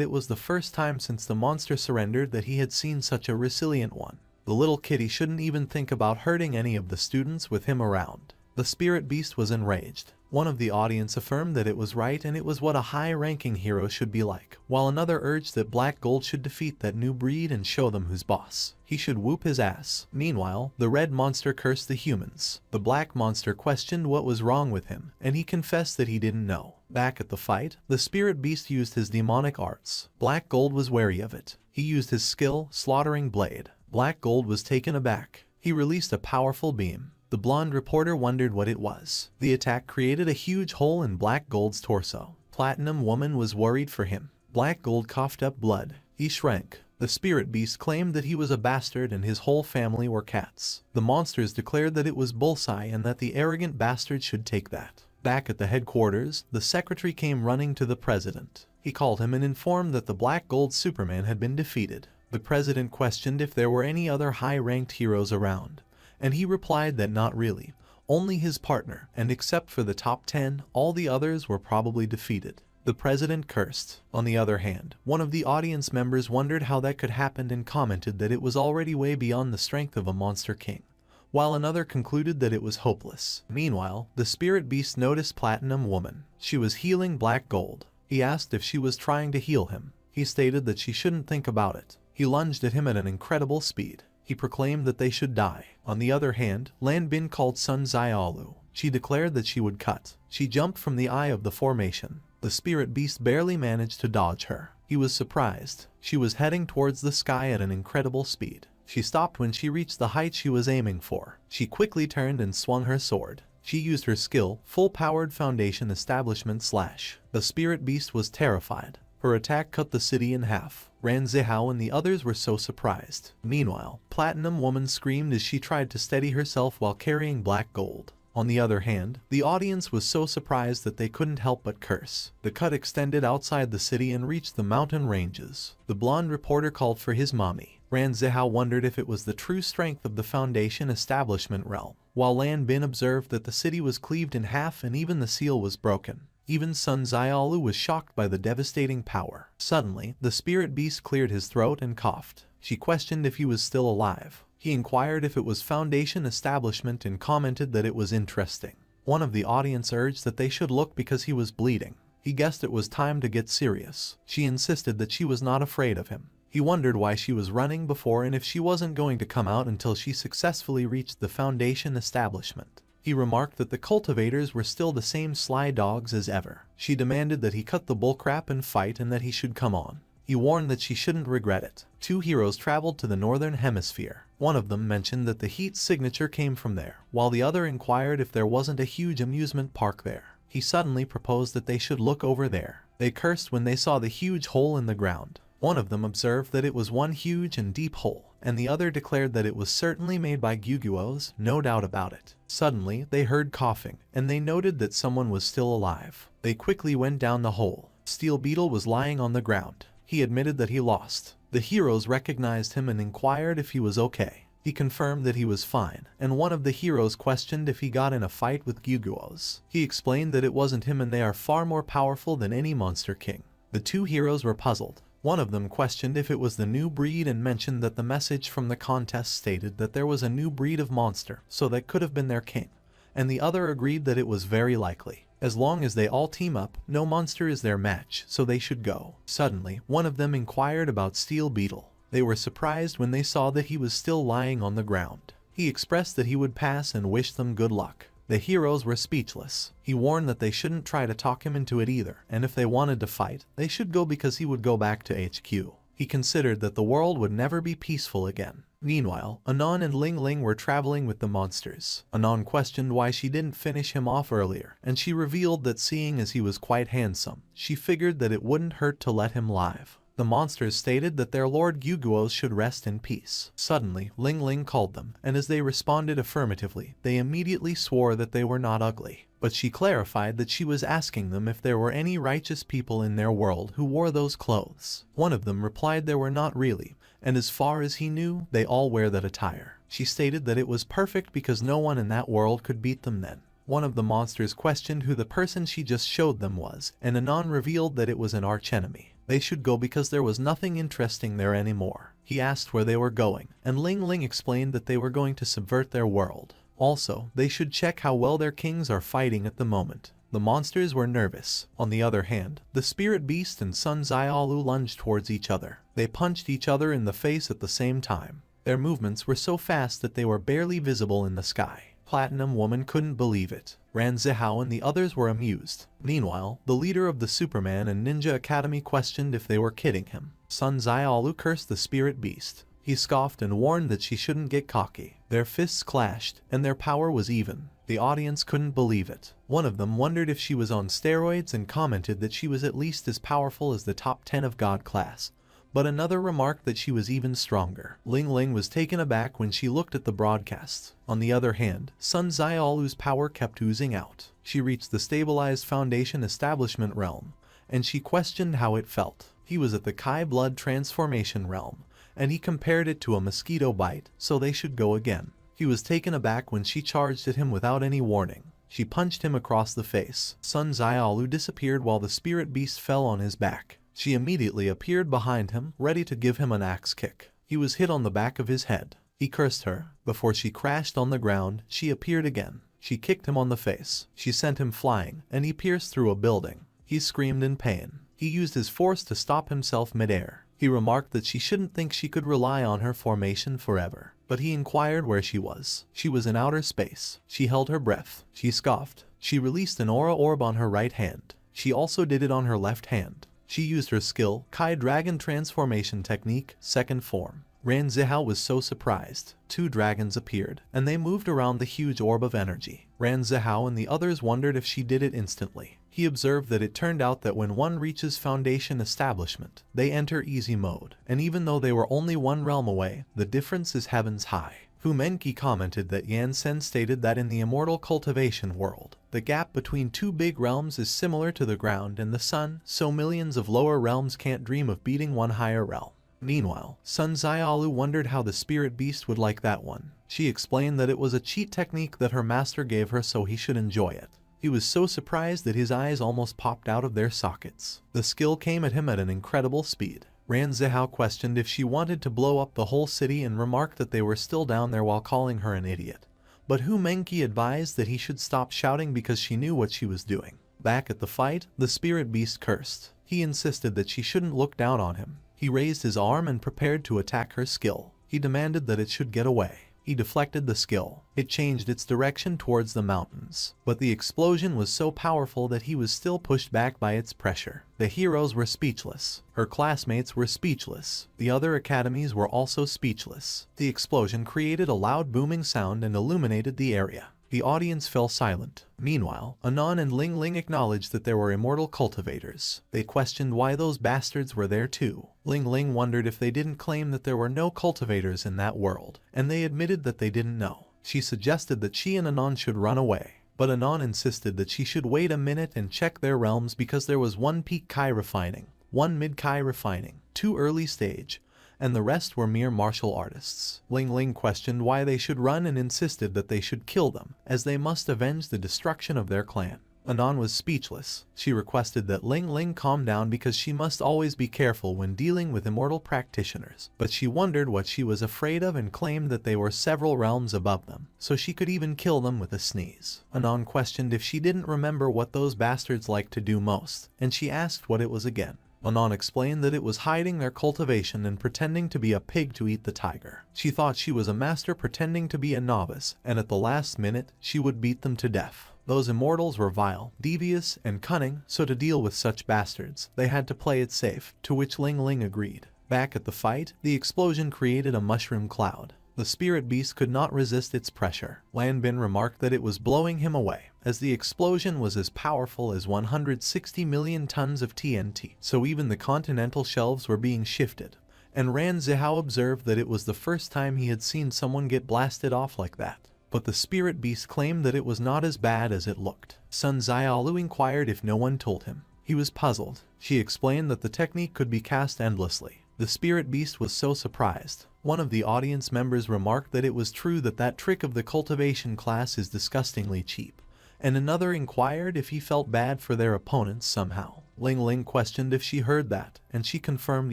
it was the first time since the monster surrendered that he had seen such a resilient one. The little kitty shouldn't even think about hurting any of the students with him around. The spirit beast was enraged. One of the audience affirmed that it was right and it was what a high-ranking hero should be like, while another urged that Black Gold should defeat that new breed and show them who's boss. He should whoop his ass. Meanwhile, the red monster cursed the humans. The black monster questioned what was wrong with him, and he confessed that he didn't know. Back at the fight, the spirit beast used his demonic arts. Black Gold was wary of it. He used his skill, Slaughtering Blade. Black Gold was taken aback. He released a powerful beam. The blonde reporter wondered what it was. The attack created a huge hole in Black Gold's torso. Platinum Woman was worried for him. Black Gold coughed up blood. He shrank. The spirit beast claimed that he was a bastard and his whole family were cats. The monsters declared that it was Bullseye and that the arrogant bastard should take that. Back at the headquarters, the secretary came running to the president. He called him and informed that the Black Gold Superman had been defeated. The president questioned if there were any other high-ranked heroes around, and he replied that not really, only his partner, and except for the top 10, all the others were probably defeated. The president cursed. On the other hand, one of the audience members wondered how that could happen and commented that it was already way beyond the strength of a monster king, while another concluded that it was hopeless. Meanwhile, the spirit beast noticed Platinum Woman. She was healing Black Gold. He asked if she was trying to heal him. He stated that she shouldn't think about it. He lunged at him at an incredible speed. He proclaimed that they should die. On the other hand, Lan Bin called Sun Xiaolu. She declared that she would cut. She jumped from the eye of the formation. The spirit beast barely managed to dodge her. He was surprised. She was heading towards the sky at an incredible speed. She stopped when she reached the height she was aiming for. She quickly turned and swung her sword. She used her skill, full-powered foundation establishment slash. The spirit beast was terrified. Her attack cut the city in half. Ran Zihao and the others were so surprised. Meanwhile, Platinum Woman screamed as she tried to steady herself while carrying Black Gold. On the other hand, the audience was so surprised that they couldn't help but curse. The cut extended outside the city and reached the mountain ranges. The blonde reporter called for his mommy. Ran Zihao wondered if it was the true strength of the foundation establishment realm, while Lan Bin observed that the city was cleaved in half and even the seal was broken. Even Sun Xiaolu was shocked by the devastating power. Suddenly, the spirit beast cleared his throat and coughed. She questioned if he was still alive. He inquired if it was foundation establishment and commented that it was interesting. One of the audience urged that they should look because he was bleeding. He guessed it was time to get serious. She insisted that she was not afraid of him. He wondered why she was running before and if she wasn't going to come out until she successfully reached the foundation establishment. He remarked that the cultivators were still the same sly dogs as ever. She demanded that he cut the bullcrap and fight and that he should come on. He warned that she shouldn't regret it. Two heroes traveled to the northern hemisphere. One of them mentioned that the heat signature came from there, while the other inquired if there wasn't a huge amusement park there. He suddenly proposed that they should look over there. They cursed when they saw the huge hole in the ground. One of them observed that it was one huge and deep hole, and the other declared that it was certainly made by Gyuguos, no doubt about it. Suddenly, they heard coughing, and they noted that someone was still alive. They quickly went down the hole. Steel Beetle was lying on the ground. He admitted that he lost. The heroes recognized him and inquired if he was okay. He confirmed that he was fine, and one of the heroes questioned if he got in a fight with Gyuguos. He explained that it wasn't him and they are far more powerful than any monster king. The two heroes were puzzled. One of them questioned if it was the new breed and mentioned that the message from the contest stated that there was a new breed of monster, so that could have been their king. And the other agreed that it was very likely. As long as they all team up, no monster is their match, so they should go. Suddenly, one of them inquired about Steel Beetle. They were surprised when they saw that he was still lying on the ground. He expressed that he would pass and wished them good luck. The heroes were speechless. He warned that they shouldn't try to talk him into it either, and if they wanted to fight, they should go because he would go back to HQ. He considered that the world would never be peaceful again. Meanwhile, Anon and Ling Ling were traveling with the monsters. Anon questioned why she didn't finish him off earlier, and she revealed that seeing as he was quite handsome, she figured that it wouldn't hurt to let him live. The monsters stated that their Lord Gyuguos should rest in peace. Suddenly, Ling Ling called them, and as they responded affirmatively, they immediately swore that they were not ugly. But she clarified that she was asking them if there were any righteous people in their world who wore those clothes. One of them replied there were not really, and as far as he knew, they all wear that attire. She stated that it was perfect because no one in that world could beat them then. One of the monsters questioned who the person she just showed them was, and Anon revealed that it was an archenemy. They should go because there was nothing interesting there anymore. He asked where they were going, and Ling Ling explained that they were going to subvert their world. Also, they should check how well their kings are fighting at the moment. The monsters were nervous. On the other hand, the spirit beast and Sun Xiaolu lunged towards each other. They punched each other in the face at the same time. Their movements were so fast that they were barely visible in the sky. Platinum Woman couldn't believe it. Ran Zihao and the others were amused. Meanwhile, the leader of the Superman and Ninja Academy questioned if they were kidding him. Sun Xiaolu cursed the spirit beast. He scoffed and warned that she shouldn't get cocky. Their fists clashed, and their power was even. The audience couldn't believe it. One of them wondered if she was on steroids and commented that she was at least as powerful as the top 10 of God class. But another remarked that she was even stronger. Ling Ling was taken aback when she looked at the broadcasts. On the other hand, Sun Xiaolu's power kept oozing out. She reached the stabilized foundation establishment realm, and she questioned how it felt. He was at the Kai blood transformation realm, and he compared it to a mosquito bite, so they should go again. He was taken aback when she charged at him without any warning. She punched him across the face. Sun Xiaolu disappeared while the spirit beast fell on his back. She immediately appeared behind him, ready to give him an axe kick. He was hit on the back of his head. He cursed her. Before she crashed on the ground, she appeared again. She kicked him on the face. She sent him flying, and he pierced through a building. He screamed in pain. He used his force to stop himself midair. He remarked that she shouldn't think she could rely on her formation forever. But he inquired where she was. She was in outer space. She held her breath. She scoffed. She released an aura orb on her right hand. She also did it on her left hand. She used her skill, Kai Dragon Transformation Technique, second form. Ran Zihao was so surprised. 2 dragons appeared, and they moved around the huge orb of energy. Ran Zihao and the others wondered if she did it instantly. He observed that it turned out that when one reaches foundation establishment, they enter easy mode, and even though they were only 1 realm away, the difference is heavens high. Fu Menqi commented that Yan Sen stated that in the immortal cultivation world, the gap between 2 big realms is similar to the ground and the sun, so millions of lower realms can't dream of beating one higher realm. Meanwhile, Sun Xiaolu wondered how the spirit beast would like that one. She explained that it was a cheat technique that her master gave her so he should enjoy it. He was so surprised that his eyes almost popped out of their sockets. The skill came at him at an incredible speed. Ran Zihao questioned if she wanted to blow up the whole city and remarked that they were still down there while calling her an idiot. But Fu Menqi advised that he should stop shouting because she knew what she was doing. Back at the fight, the spirit beast cursed. He insisted that she shouldn't look down on him. He raised his arm and prepared to attack her skill. He demanded that it should get away. He deflected the skill. It changed its direction towards the mountains. But the explosion was so powerful that he was still pushed back by its pressure. The heroes were speechless. Her classmates were speechless. The other academies were also speechless. The explosion created a loud booming sound and illuminated the area. The audience fell silent. Meanwhile, Anon and Ling Ling acknowledged that there were immortal cultivators. They questioned why those bastards were there too. Ling Ling wondered if they didn't claim that there were no cultivators in that world, and they admitted that they didn't know. She suggested that she and Anon should run away, but Anon insisted that she should wait a minute and check their realms because there was 1 peak Kai refining, 1 mid Kai refining, 2 early stage, and the rest were mere martial artists. Ling Ling questioned why they should run and insisted that they should kill them, as they must avenge the destruction of their clan. Anon was speechless. She requested that Ling Ling calm down because she must always be careful when dealing with immortal practitioners, but she wondered what she was afraid of and claimed that they were several realms above them, so she could even kill them with a sneeze. Anon questioned if she didn't remember what those bastards liked to do most, and she asked what it was again. Anon explained that it was hiding their cultivation and pretending to be a pig to eat the tiger. She thought she was a master pretending to be a novice, and at the last minute, she would beat them to death. Those immortals were vile, devious, and cunning, so to deal with such bastards, they had to play it safe, to which Ling Ling agreed. Back at the fight, the explosion created a mushroom cloud. The spirit beast could not resist its pressure. Lan Bin remarked that it was blowing him away, as the explosion was as powerful as 160 million tons of TNT, so even the continental shelves were being shifted. And Ran Zihao observed that it was the first time he had seen someone get blasted off like that. But the spirit beast claimed that it was not as bad as it looked. Sun Xiaolu inquired if no one told him. He was puzzled. She explained that the technique could be cast endlessly. The spirit beast was so surprised. One of the audience members remarked that it was true that that trick of the cultivation class is disgustingly cheap, and another inquired if he felt bad for their opponents somehow. Ling Ling questioned if she heard that, and she confirmed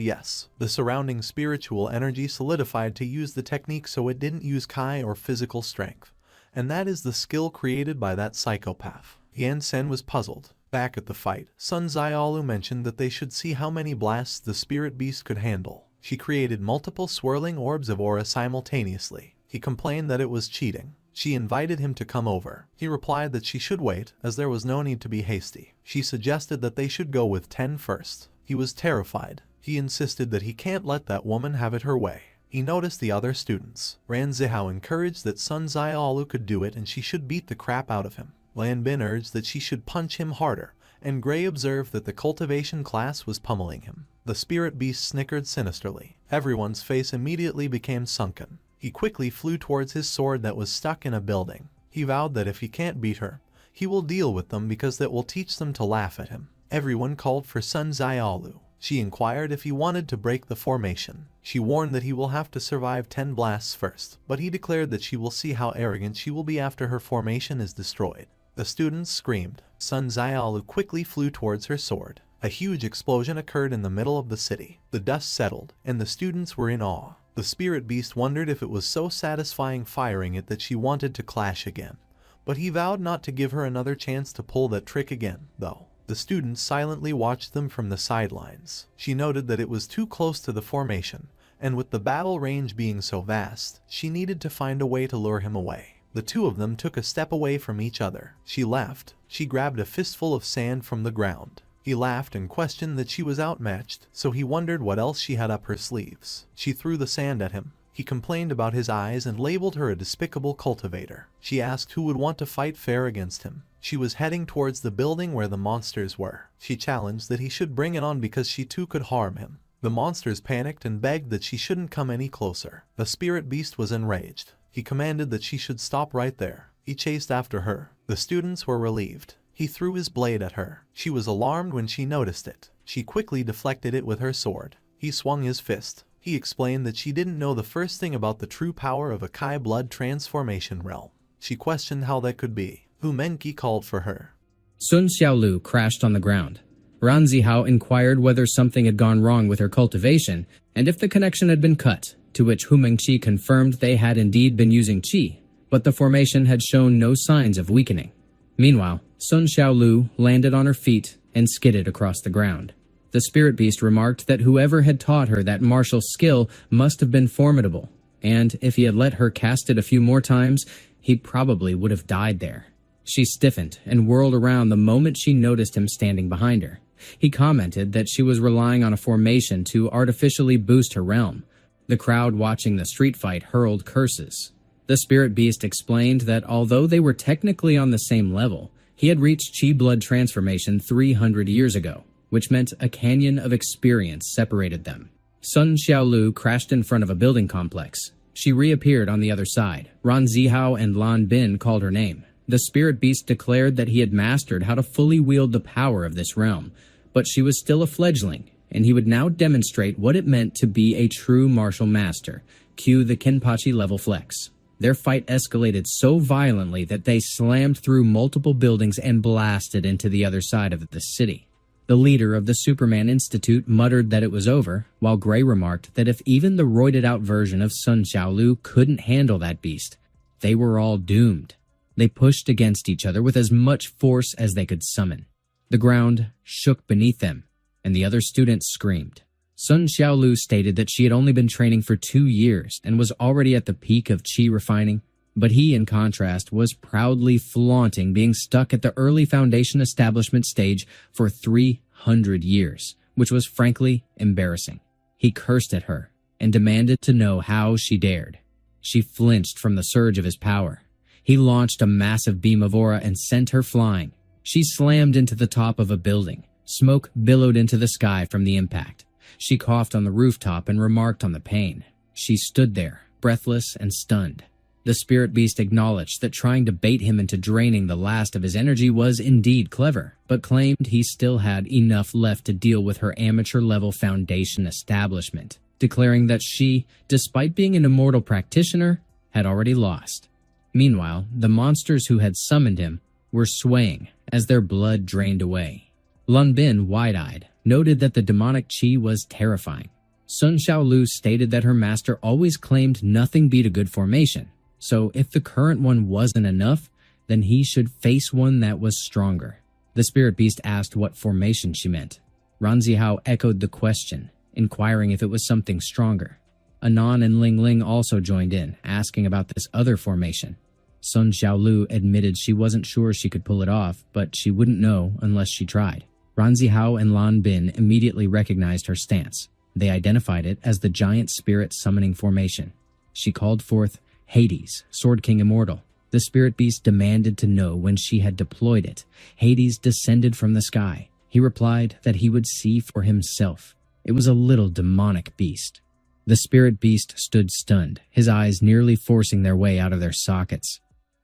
yes. The surrounding spiritual energy solidified to use the technique so it didn't use Kai or physical strength, and that is the skill created by that psychopath. Yan Sen was puzzled. Back at the fight, Sun Xiaolu mentioned that they should see how many blasts the spirit beast could handle. She created multiple swirling orbs of aura simultaneously. He complained that it was cheating. She invited him to come over. He replied that she should wait, as there was no need to be hasty. She suggested that they should go with 10 first. He was terrified. He insisted that he can't let that woman have it her way. He noticed the other students. Ran Zihao encouraged that Sun Xiaolu could do it and she should beat the crap out of him. Lan Bin urged that she should punch him harder, and Gray observed that the cultivation class was pummeling him. The spirit beast snickered sinisterly. Everyone's face immediately became sunken. He quickly flew towards his sword that was stuck in a building. He vowed that if he can't beat her, he will deal with them because that will teach them to laugh at him. Everyone called for Sun Xiaolu. She inquired if he wanted to break the formation. She warned that he will have to survive 10 blasts first, but he declared that she will see how arrogant she will be after her formation is destroyed. The students screamed. Sun Xiaolu quickly flew towards her sword. A huge explosion occurred in the middle of the city. The dust settled, and the students were in awe. The spirit beast wondered if it was so satisfying firing it that she wanted to clash again. But he vowed not to give her another chance to pull that trick again, though. The students silently watched them from the sidelines. She noted that it was too close to the formation, and with the battle range being so vast, she needed to find a way to lure him away. The two of them took a step away from each other. She laughed. She grabbed a fistful of sand from the ground. He laughed and questioned that she was outmatched, so he wondered what else she had up her sleeves. She threw the sand at him. He complained about his eyes and labeled her a despicable cultivator. She asked who would want to fight fair against him. She was heading towards the building where the monsters were. She challenged that he should bring it on because she too could harm him. The monsters panicked and begged that she shouldn't come any closer. The spirit beast was enraged. He commanded that she should stop right there. He chased after her. The students were relieved. He threw his blade at her. She was alarmed when she noticed it. She quickly deflected it with her sword. He swung his fist. He explained that she didn't know the first thing about the true power of a Kai blood transformation realm. She questioned how that could be. Hu Menqi called for her. Sun Xiaolu crashed on the ground. Ran Zihao inquired whether something had gone wrong with her cultivation and if the connection had been cut, to which Hu Mengqi confirmed they had indeed been using qi, but the formation had shown no signs of weakening. Meanwhile, Sun Xiaolu landed on her feet and skidded across the ground. The spirit beast remarked that whoever had taught her that martial skill must have been formidable, and if he had let her cast it a few more times, he probably would have died there. She stiffened and whirled around the moment she noticed him standing behind her. He commented that she was relying on a formation to artificially boost her realm. The crowd watching the street fight hurled curses. The spirit beast explained that although they were technically on the same level, he had reached Qi blood transformation 300 years ago, which meant a canyon of experience separated them. Sun Xiaolu crashed in front of a building complex. She reappeared on the other side. Ran Zihao and Lan Bin called her name. The spirit beast declared that he had mastered how to fully wield the power of this realm, but she was still a fledgling, and he would now demonstrate what it meant to be a true martial master. Cue the Kenpachi level flex. Their fight escalated so violently that they slammed through multiple buildings and blasted into the other side of the city. The leader of the Superman Institute muttered that it was over, while Gray remarked that if even the roided-out version of Sun Xiaolu couldn't handle that beast, they were all doomed. They pushed against each other with as much force as they could summon. The ground shook beneath them, and the other students screamed. Sun Xiaolu stated that she had only been training for 2 years and was already at the peak of qi refining, but he, in contrast, was proudly flaunting being stuck at the early foundation establishment stage for 300 years, which was frankly embarrassing. He cursed at her and demanded to know how she dared. She flinched from the surge of his power. He launched a massive beam of aura and sent her flying. She slammed into the top of a building. Smoke billowed into the sky from the impact. She coughed on the rooftop and remarked on the pain. She stood there, breathless and stunned. The spirit beast acknowledged that trying to bait him into draining the last of his energy was indeed clever, but claimed he still had enough left to deal with her amateur-level foundation establishment, declaring that she, despite being an immortal practitioner, had already lost. Meanwhile, the monsters who had summoned him were swaying as their blood drained away. Lun Bin, wide-eyed, noted that the demonic qi was terrifying. Sun Xiaolu stated that her master always claimed nothing beat a good formation, so if the current one wasn't enough, then he should face one that was stronger. The spirit beast asked what formation she meant. Ran Zihao echoed the question, inquiring if it was something stronger. Anan and Ling Ling also joined in, asking about this other formation. Sun Xiaolu admitted she wasn't sure she could pull it off, but she wouldn't know unless she tried. Ran Zihao and Lan Bin immediately recognized her stance. They identified it as the giant spirit summoning formation. She called forth Hades, Sword King Immortal. The spirit beast demanded to know when she had deployed it. Hades descended from the sky. He replied that he would see for himself. It was a little demonic beast. The spirit beast stood stunned, his eyes nearly forcing their way out of their sockets.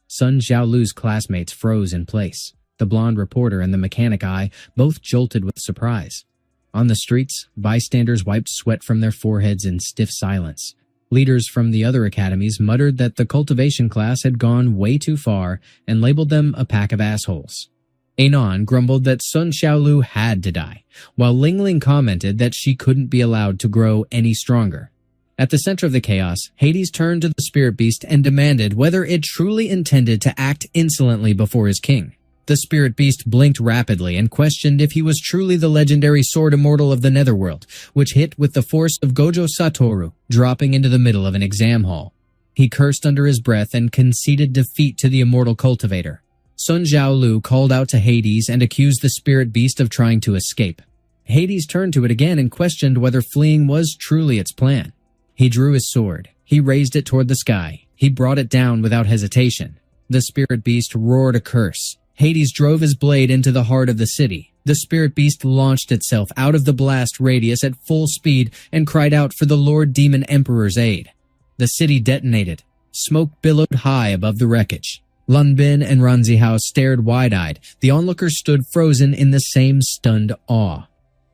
Sun Xiaolu's classmates froze in place. The blonde reporter and the mechanic eye both jolted with surprise. On the streets, bystanders wiped sweat from their foreheads in stiff silence. Leaders from the other academies muttered that the cultivation class had gone way too far and labeled them a pack of assholes. Anon grumbled that Sun Xiaolu had to die, while Ling Ling commented that she couldn't be allowed to grow any stronger. At the center of the chaos, Hades turned to the spirit beast and demanded whether it truly intended to act insolently before his king. The spirit beast blinked rapidly and questioned if he was truly the legendary sword immortal of the netherworld, which hit with the force of Gojo Satoru, dropping into the middle of an exam hall. He cursed under his breath and conceded defeat to the immortal cultivator. Sun Xiaolu called out to Hades and accused the spirit beast of trying to escape. Hades turned to it again and questioned whether fleeing was truly its plan. He drew his sword. He raised it toward the sky. He brought it down without hesitation. The spirit beast roared a curse. Hades drove his blade into the heart of the city. The spirit beast launched itself out of the blast radius at full speed and cried out for the Lord Demon Emperor's aid. The city detonated. Smoke billowed high above the wreckage. Lun Bin and Ran Zihao stared wide-eyed. The onlookers stood frozen in the same stunned awe.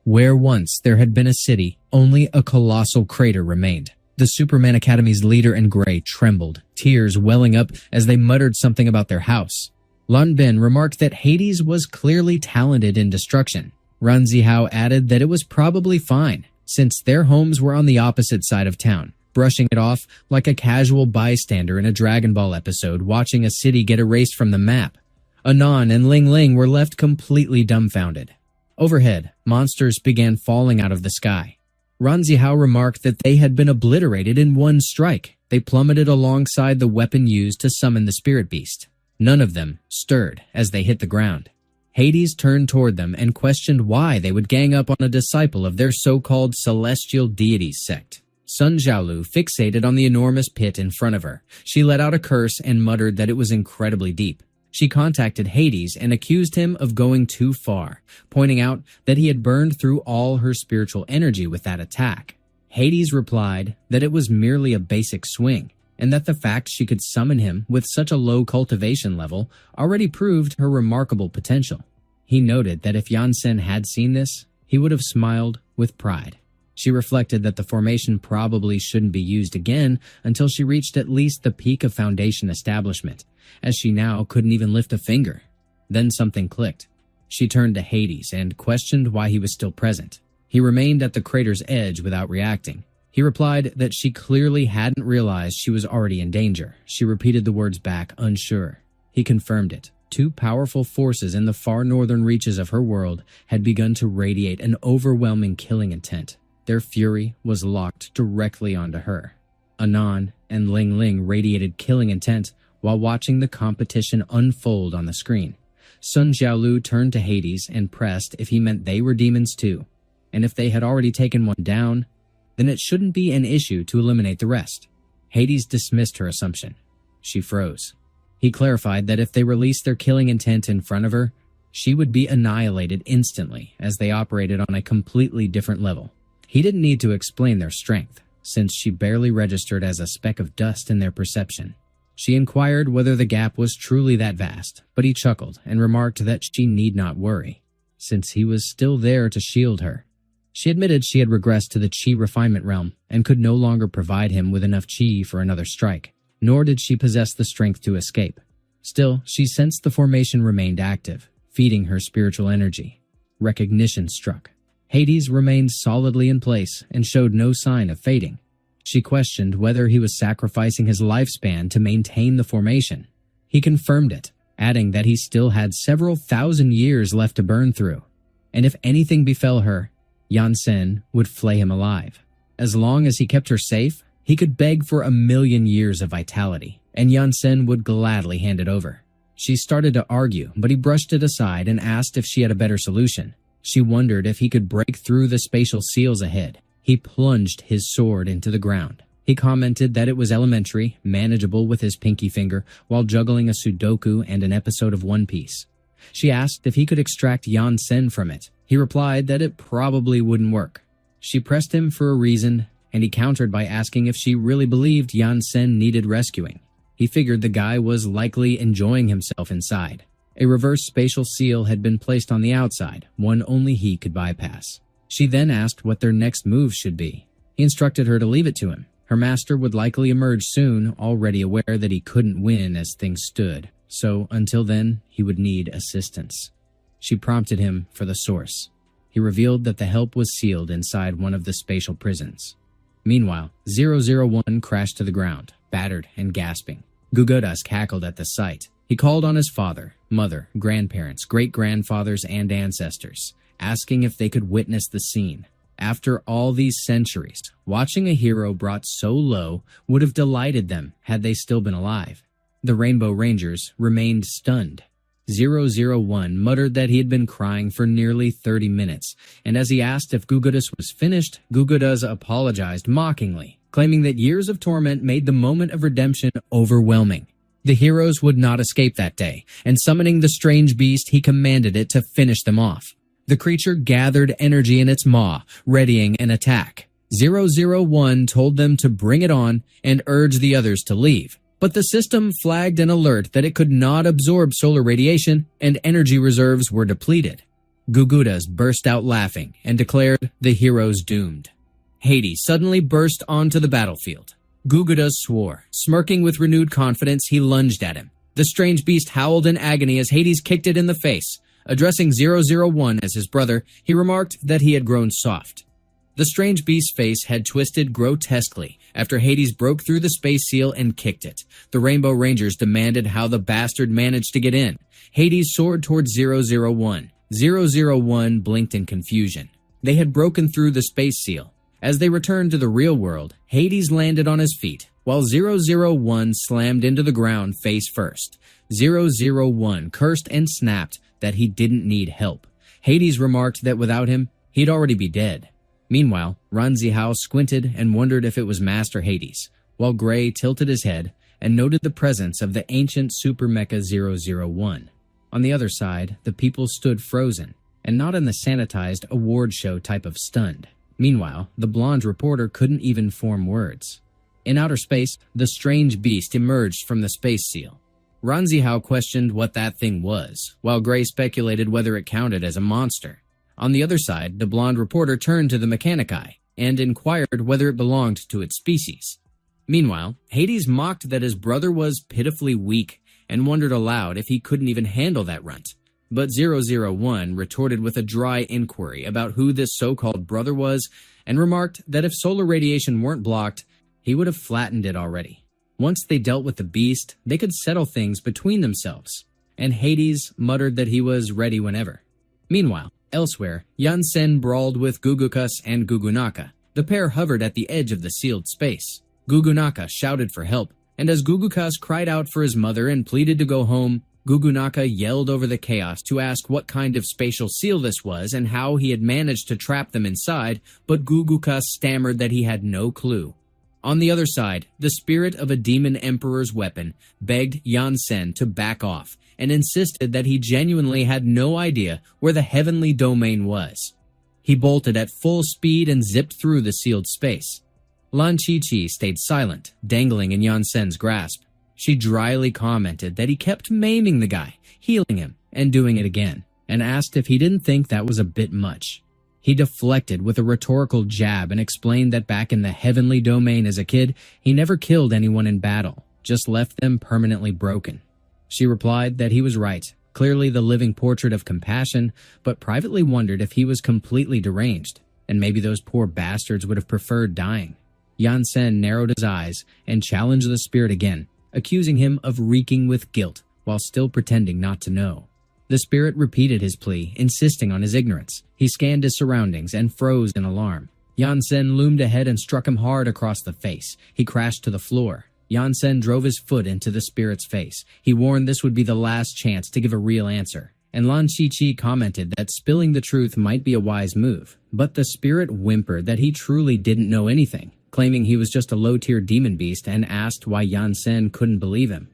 Where once there had been a city, only a colossal crater remained. The Superman Academy's leader in gray trembled, tears welling up as they muttered something about their house. Lun Bin remarked that Hades was clearly talented in destruction. Ran Zihao added that it was probably fine, since their homes were on the opposite side of town, brushing it off like a casual bystander in a Dragon Ball episode watching a city get erased from the map. Anon and Ling Ling were left completely dumbfounded. Overhead, monsters began falling out of the sky. Ran Zihao remarked that they had been obliterated in one strike. They plummeted alongside the weapon used to summon the spirit beast. None of them stirred as they hit the ground. Hades turned toward them and questioned why they would gang up on a disciple of their so-called celestial deities sect. Sun Xiaolu fixated on the enormous pit in front of her. She let out a curse and muttered that it was incredibly deep. She contacted Hades and accused him of going too far, pointing out that he had burned through all her spiritual energy with that attack. Hades replied that it was merely a basic swing, and that the fact she could summon him with such a low cultivation level already proved her remarkable potential. He noted that if Yansen had seen this, he would have smiled with pride. She reflected that the formation probably shouldn't be used again until she reached at least the peak of Foundation establishment, as she now couldn't even lift a finger. Then something clicked. She turned to Hades and questioned why he was still present. He remained at the crater's edge without reacting. He replied that she clearly hadn't realized she was already in danger. She repeated the words back, unsure. He confirmed it. Two powerful forces in the far northern reaches of her world had begun to radiate an overwhelming killing intent. Their fury was locked directly onto her. Anon and Ling Ling radiated killing intent while watching the competition unfold on the screen. Sun Xiaolu turned to Hades and pressed if he meant they were demons too, and if they had already taken one down, then it shouldn't be an issue to eliminate the rest. Hades dismissed her assumption. She froze. He clarified that if they released their killing intent in front of her, she would be annihilated instantly as they operated on a completely different level. He didn't need to explain their strength, since she barely registered as a speck of dust in their perception. She inquired whether the gap was truly that vast, but he chuckled and remarked that she need not worry, since he was still there to shield her. She admitted she had regressed to the chi refinement realm and could no longer provide him with enough chi for another strike, nor did she possess the strength to escape. Still, she sensed the formation remained active, feeding her spiritual energy. Recognition struck. Hades remained solidly in place and showed no sign of fading. She questioned whether he was sacrificing his lifespan to maintain the formation. He confirmed it, adding that he still had several thousand years left to burn through, and if anything befell her, Yansen would flay him alive. As long as he kept her safe, he could beg for 1,000,000 years of vitality, and Yansen would gladly hand it over. She started to argue, but he brushed it aside and asked if she had a better solution. She wondered if he could break through the spatial seals ahead. He plunged his sword into the ground. He commented that it was elementary, manageable with his pinky finger, while juggling a Sudoku and an episode of One Piece. She asked if he could extract Yansen from it. He replied that it probably wouldn't work. She pressed him for a reason, and he countered by asking if she really believed Yansen needed rescuing. He figured the guy was likely enjoying himself inside. A reverse spatial seal had been placed on the outside, one only he could bypass. She then asked what their next move should be. He instructed her to leave it to him. Her master would likely emerge soon, already aware that he couldn't win as things stood, so until then, he would need assistance. She prompted him for the source. He revealed that the help was sealed inside one of the spatial prisons. Meanwhile, 001 crashed to the ground, battered and gasping. Gugudas cackled at the sight. He called on his father, mother, grandparents, great-grandfathers, and ancestors, asking if they could witness the scene. After all these centuries, watching a hero brought so low would have delighted them had they still been alive. The Rainbow Rangers remained stunned. 001 muttered that he had been crying for nearly 30 minutes, and as he asked if Gugudas was finished, Gugudas apologized mockingly, claiming that years of torment made the moment of redemption overwhelming. The heroes would not escape that day, and summoning the strange beast, he commanded it to finish them off. The creature gathered energy in its maw, readying an attack. 001 told them to bring it on and urged the others to leave. But the system flagged an alert that it could not absorb solar radiation and energy reserves were depleted. Gugudas burst out laughing and declared the heroes doomed. Hades suddenly burst onto the battlefield. Gugudas swore. Smirking with renewed confidence, he lunged at him. The strange beast howled in agony as Hades kicked it in the face. Addressing 001 as his brother, he remarked that he had grown soft. The strange beast's face had twisted grotesquely after Hades broke through the space seal and kicked it. The Rainbow Rangers demanded how the bastard managed to get in. Hades soared towards 001. 001 blinked in confusion. They had broken through the space seal. As they returned to the real world, Hades landed on his feet, while 001 slammed into the ground face first. 001 cursed and snapped that he didn't need help. Hades remarked that without him, he'd already be dead. Meanwhile, Ranzihao squinted and wondered if it was Master Hades, while Gray tilted his head and noted the presence of the ancient Super Mecha 001. On the other side, the people stood frozen, and not in the sanitized award show type of stunned. Meanwhile, the blonde reporter couldn't even form words. In outer space, the strange beast emerged from the space seal. Ranzihao questioned what that thing was, while Gray speculated whether it counted as a monster. On the other side, the blonde reporter turned to the Mechanici and inquired whether it belonged to its species. Meanwhile, Hades mocked that his brother was pitifully weak and wondered aloud if he couldn't even handle that runt. But 001 retorted with a dry inquiry about who this so-called brother was and remarked that if solar radiation weren't blocked, he would have flattened it already. Once they dealt with the beast, they could settle things between themselves, and Hades muttered that he was ready whenever. Meanwhile, elsewhere, Yansen brawled with Gugukas and Gugunaka. The pair hovered at the edge of the sealed space. Gugunaka shouted for help, and as Gugukas cried out for his mother and pleaded to go home, Gugunaka yelled over the chaos to ask what kind of spatial seal this was and how he had managed to trap them inside, but Gugukas stammered that he had no clue. On the other side, the spirit of a demon emperor's weapon begged Yansen to back off and insisted that he genuinely had no idea where the heavenly domain was. He bolted at full speed and zipped through the sealed space. Lan Chi-Chi stayed silent, dangling in Yansen's grasp. She dryly commented that he kept maiming the guy, healing him, and doing it again, and asked if he didn't think that was a bit much. He deflected with a rhetorical jab and explained that back in the heavenly domain as a kid, he never killed anyone in battle, just left them permanently broken. She replied that he was right, clearly the living portrait of compassion, but privately wondered if he was completely deranged, and maybe those poor bastards would have preferred dying. Yansen narrowed his eyes and challenged the spirit again, accusing him of reeking with guilt while still pretending not to know. The spirit repeated his plea, insisting on his ignorance. He scanned his surroundings and froze in alarm. Yansen loomed ahead and struck him hard across the face. He crashed to the floor. Yansen drove his foot into the spirit's face. He warned this would be the last chance to give a real answer. And Lan Chi-Chi commented that spilling the truth might be a wise move. But the spirit whimpered that he truly didn't know anything, claiming he was just a low-tier demon beast and asked why Yansen couldn't believe him.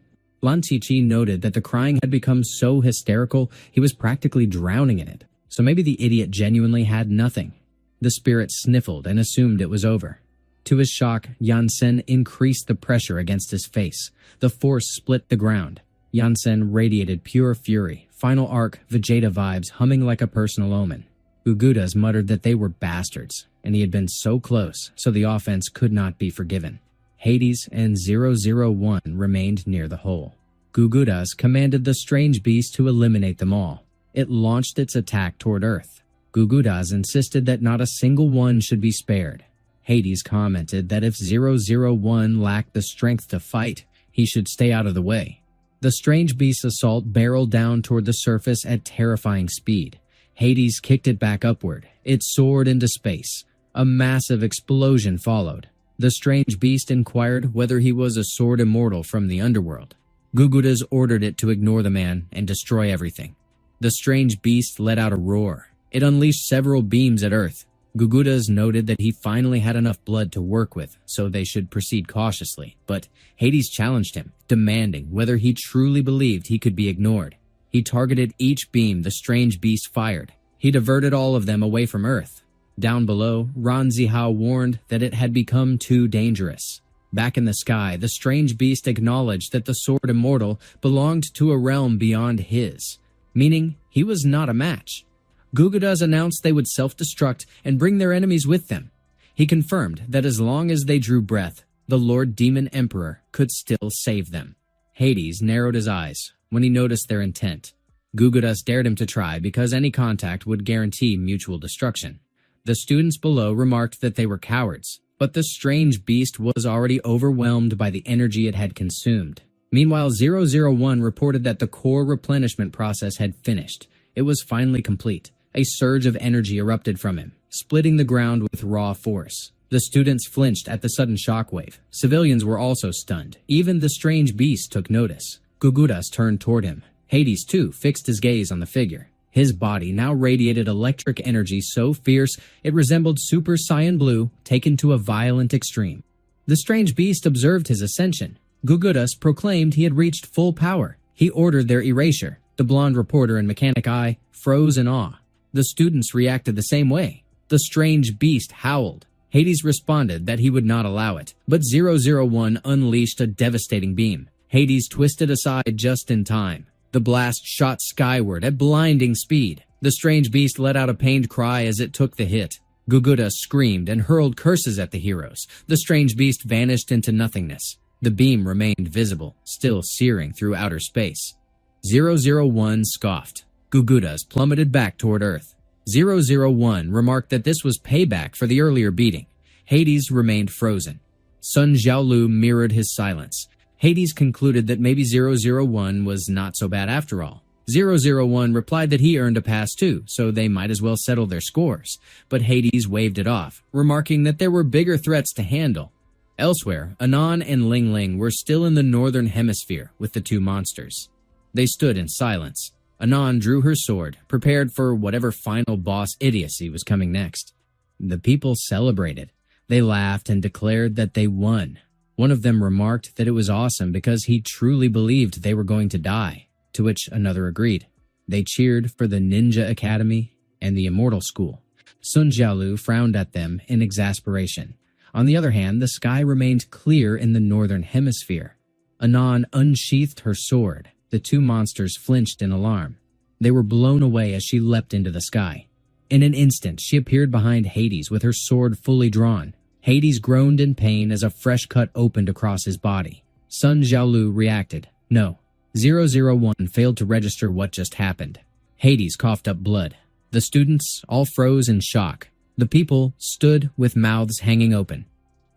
Lan Chi-Chi noted that the crying had become so hysterical he was practically drowning in it, so maybe the idiot genuinely had nothing. The spirit sniffled and assumed it was over. To his shock, Yansen increased the pressure against his face. The force split the ground. Yansen radiated pure fury, final arc Vegeta vibes humming like a personal omen. Gugudas muttered that they were bastards, and he had been so close, so the offense could not be forgiven. Hades and 001 remained near the hole. Gugudas commanded the strange beast to eliminate them all. It launched its attack toward Earth. Gugudas insisted that not a single one should be spared. Hades commented that if 001 lacked the strength to fight, he should stay out of the way. The strange beast's assault barreled down toward the surface at terrifying speed. Hades kicked it back upward. It soared into space. A massive explosion followed. The strange beast inquired whether he was a sword immortal from the underworld. Gugudas ordered it to ignore the man and destroy everything. The strange beast let out a roar. It unleashed several beams at Earth. Gugudas noted that he finally had enough blood to work with, so they should proceed cautiously, but Hades challenged him, demanding whether he truly believed he could be ignored. He targeted each beam the strange beast fired. He diverted all of them away from Earth. Down below, Ran Zihao warned that it had become too dangerous. Back in the sky, the strange beast acknowledged that the sword immortal belonged to a realm beyond his, meaning he was not a match. Gugudas announced they would self-destruct and bring their enemies with them. He confirmed that as long as they drew breath, the Lord Demon Emperor could still save them. Hades narrowed his eyes when he noticed their intent. Gugudas dared him to try because any contact would guarantee mutual destruction. The students below remarked that they were cowards, but the strange beast was already overwhelmed by the energy it had consumed. Meanwhile, 001 reported that the core replenishment process had finished. It was finally complete. A surge of energy erupted from him, splitting the ground with raw force. The students flinched at the sudden shockwave. Civilians were also stunned. Even the strange beast took notice. Gugudas turned toward him. Hades, too, fixed his gaze on the figure. His body now radiated electric energy so fierce it resembled Super Saiyan Blue taken to a violent extreme. The strange beast observed his ascension. Gugudas proclaimed he had reached full power. He ordered their erasure. The blonde reporter and Mechanic Eye froze in awe. The students reacted the same way. The strange beast howled. Hades responded that he would not allow it, but 001 unleashed a devastating beam. Hades twisted aside just in time. The blast shot skyward at blinding speed. The strange beast let out a pained cry as it took the hit. Gugudas screamed and hurled curses at the heroes. The strange beast vanished into nothingness. The beam remained visible, still searing through outer space. 001 scoffed. Gugudas plummeted back toward Earth. 001 remarked that this was payback for the earlier beating. Hades remained frozen. Sun Xiaolu mirrored his silence. Hades concluded that maybe 001 was not so bad after all. 001 replied that he earned a pass too, so they might as well settle their scores. But Hades waved it off, remarking that there were bigger threats to handle. Elsewhere, Anon and Ling Ling were still in the northern hemisphere with the two monsters. They stood in silence. Anon drew her sword, prepared for whatever final boss idiocy was coming next. The people celebrated. They laughed and declared that they won. One of them remarked that it was awesome because he truly believed they were going to die, to which another agreed. They cheered for the Ninja Academy and the Immortal School. Sun Xiaolu frowned at them in exasperation. On the other hand, the sky remained clear in the northern hemisphere. Anon unsheathed her sword. The two monsters flinched in alarm. They were blown away as she leapt into the sky. In an instant, she appeared behind Hades with her sword fully drawn. Hades groaned in pain as a fresh cut opened across his body. Sun Xiaolu reacted. No. 001 failed to register what just happened. Hades coughed up blood. The students all froze in shock. The people stood with mouths hanging open.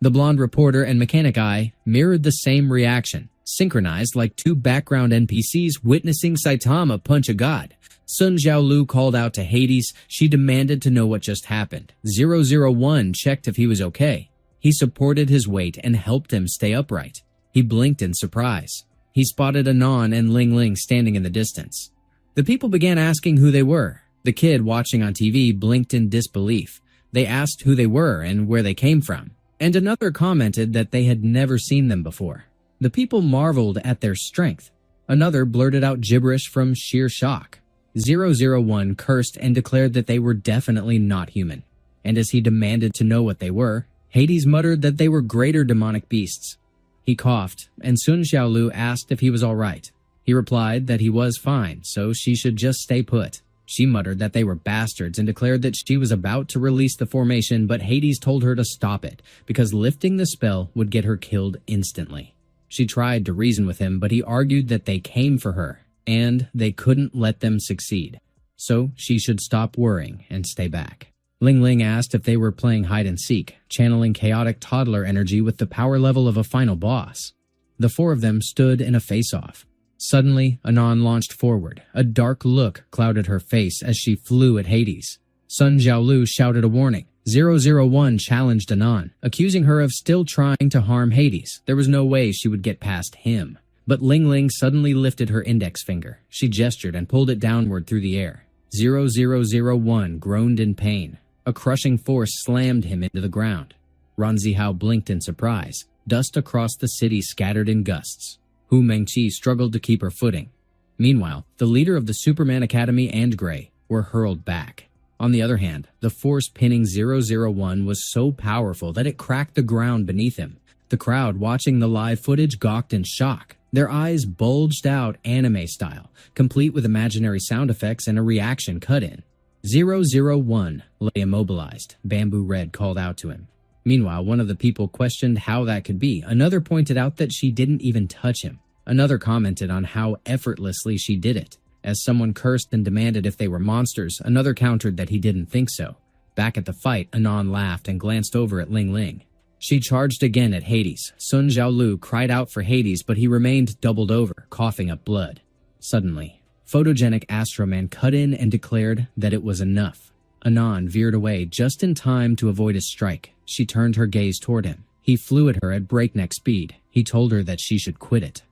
The blonde reporter and Mechanic Eye mirrored the same reaction, synchronized like two background NPCs witnessing Saitama punch a god. Sun Xiaolu called out to Hades. She demanded to know what just happened. 001 checked if he was okay. He supported his weight and helped him stay upright. He blinked in surprise. He spotted Anon and Ling Ling standing in the distance. The people began asking who they were. The kid watching on TV blinked in disbelief. They asked who they were and where they came from. And another commented that they had never seen them before. The people marveled at their strength. Another blurted out gibberish from sheer shock. 001 cursed and declared that they were definitely not human. And as he demanded to know what they were, Hades muttered that they were greater demonic beasts. He coughed, and Sun Xiaolu asked if he was all right. He replied that he was fine, so she should just stay put. She muttered that they were bastards and declared that she was about to release the formation, but Hades told her to stop it, because lifting the spell would get her killed instantly. She tried to reason with him, but he argued that they came for her, and they couldn't let them succeed. So she should stop worrying and stay back. Ling Ling asked if they were playing hide-and-seek, channeling chaotic toddler energy with the power level of a final boss. The four of them stood in a face-off. Suddenly, Anon launched forward. A dark look clouded her face as she flew at Hades. Sun Xiaolu shouted a warning. 001 challenged Anon, accusing her of still trying to harm Hades. There was no way she would get past him. But Ling Ling suddenly lifted her index finger. She gestured and pulled it downward through the air. 0001 groaned in pain. A crushing force slammed him into the ground. Ranzihao blinked in surprise. Dust across the city scattered in gusts. Hu Mengqi struggled to keep her footing. Meanwhile, the leader of the Superman Academy and Gray were hurled back. On the other hand, the force pinning 001 was so powerful that it cracked the ground beneath him. The crowd watching the live footage gawked in shock. Their eyes bulged out anime style, complete with imaginary sound effects and a reaction cut in. 001 lay immobilized, Bamboo Red called out to him. Meanwhile, one of the people questioned how that could be. Another pointed out that she didn't even touch him. Another commented on how effortlessly she did it. As someone cursed and demanded if they were monsters, another countered that he didn't think so. Back at the fight, Anon laughed and glanced over at Ling Ling. She charged again at Hades. Sun Xiaolu cried out for Hades, but he remained doubled over, coughing up blood. Suddenly, photogenic Astroman cut in and declared that it was enough. Anon veered away just in time to avoid his strike. She turned her gaze toward him. He flew at her at breakneck speed. He told her that she should quit it.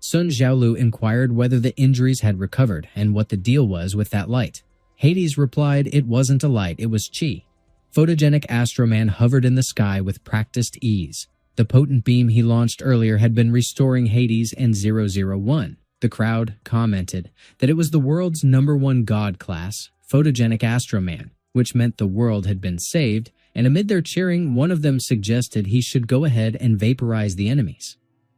Sun Xiaolu inquired whether the injuries had recovered and what the deal was with that light. Hades replied it wasn't a light, it was chi. Photogenic Astroman hovered in the sky with practiced ease. The potent beam he launched earlier had been restoring Hades and 001. The crowd commented that it was the world's #1 god class, Photogenic Astroman, which meant the world had been saved, and amid their cheering, one of them suggested he should go ahead and vaporize the enemies.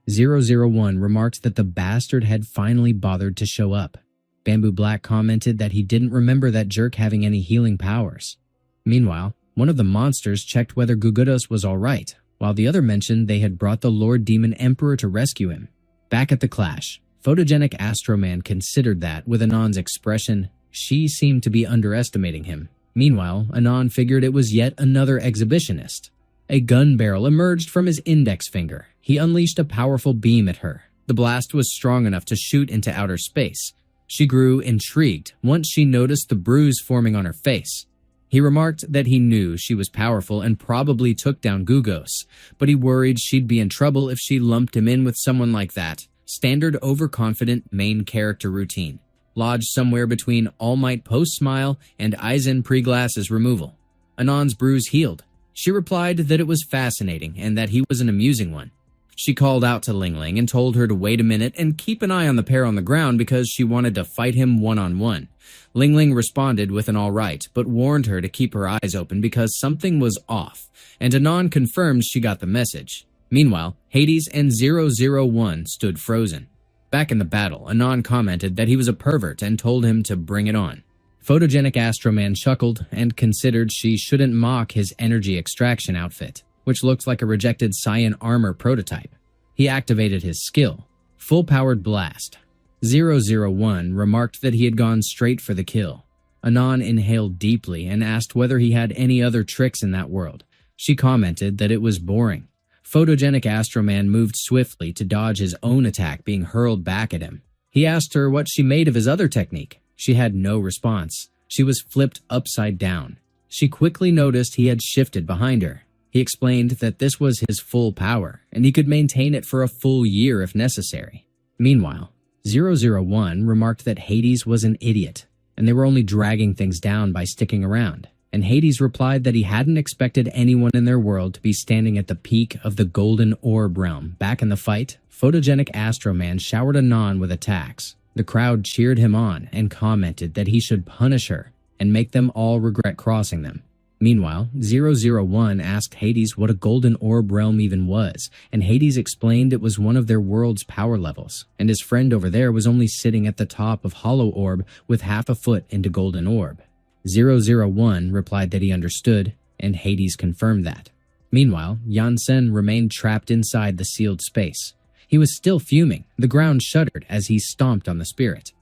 001 remarked that the bastard had finally bothered to show up. Bamboo Black commented that he didn't remember that jerk having any healing powers. Meanwhile, one of the monsters checked whether Gugudos was alright, while the other mentioned they had brought the Lord Demon Emperor to rescue him. Back at the clash, Photogenic Astroman considered that, with Anon's expression, she seemed to be underestimating him. Meanwhile, Anon figured it was yet another exhibitionist. A gun barrel emerged from his index finger. He unleashed a powerful beam at her. The blast was strong enough to shoot into outer space. She grew intrigued once she noticed the bruise forming on her face. He remarked that he knew she was powerful and probably took down Gugos, but he worried she'd be in trouble if she lumped him in with someone like that. Standard overconfident main character routine, lodged somewhere between All Might post-smile and Aizen pre-glasses removal. Anon's bruise healed. She replied that it was fascinating and that he was an amusing one. She called out to Ling Ling and told her to wait a minute and keep an eye on the pair on the ground because she wanted to fight him one-on-one. Ling Ling responded with an alright, but warned her to keep her eyes open because something was off, and Anon confirmed she got the message. Meanwhile, Hades and 001 stood frozen. Back in the battle, Anon commented that he was a pervert and told him to bring it on. Photogenic Astroman chuckled and considered she shouldn't mock his energy extraction outfit, which looked like a rejected Cyan armor prototype. He activated his skill, full-powered blast. 001 remarked that he had gone straight for the kill. Anon inhaled deeply and asked whether he had any other tricks in that world. She commented that it was boring. Photogenic Astroman moved swiftly to dodge his own attack being hurled back at him. He asked her what she made of his other technique. She had no response. She was flipped upside down. She quickly noticed he had shifted behind her. He explained that this was his full power, and he could maintain it for a full year if necessary. Meanwhile, 001 remarked that Hades was an idiot, and they were only dragging things down by sticking around. And Hades replied that he hadn't expected anyone in their world to be standing at the peak of the Golden Orb realm. Back in the fight, Photogenic Astroman showered Anon with attacks. The crowd cheered him on and commented that he should punish her and make them all regret crossing them. Meanwhile, 001 asked Hades what a golden orb realm even was, and Hades explained it was one of their world's power levels, and his friend over there was only sitting at the top of Hollow Orb with half a foot into Golden Orb. 001 replied that he understood, and Hades confirmed that. Meanwhile, Yansen remained trapped inside the sealed space. He was still fuming. The ground shuddered as he stomped on the spirit.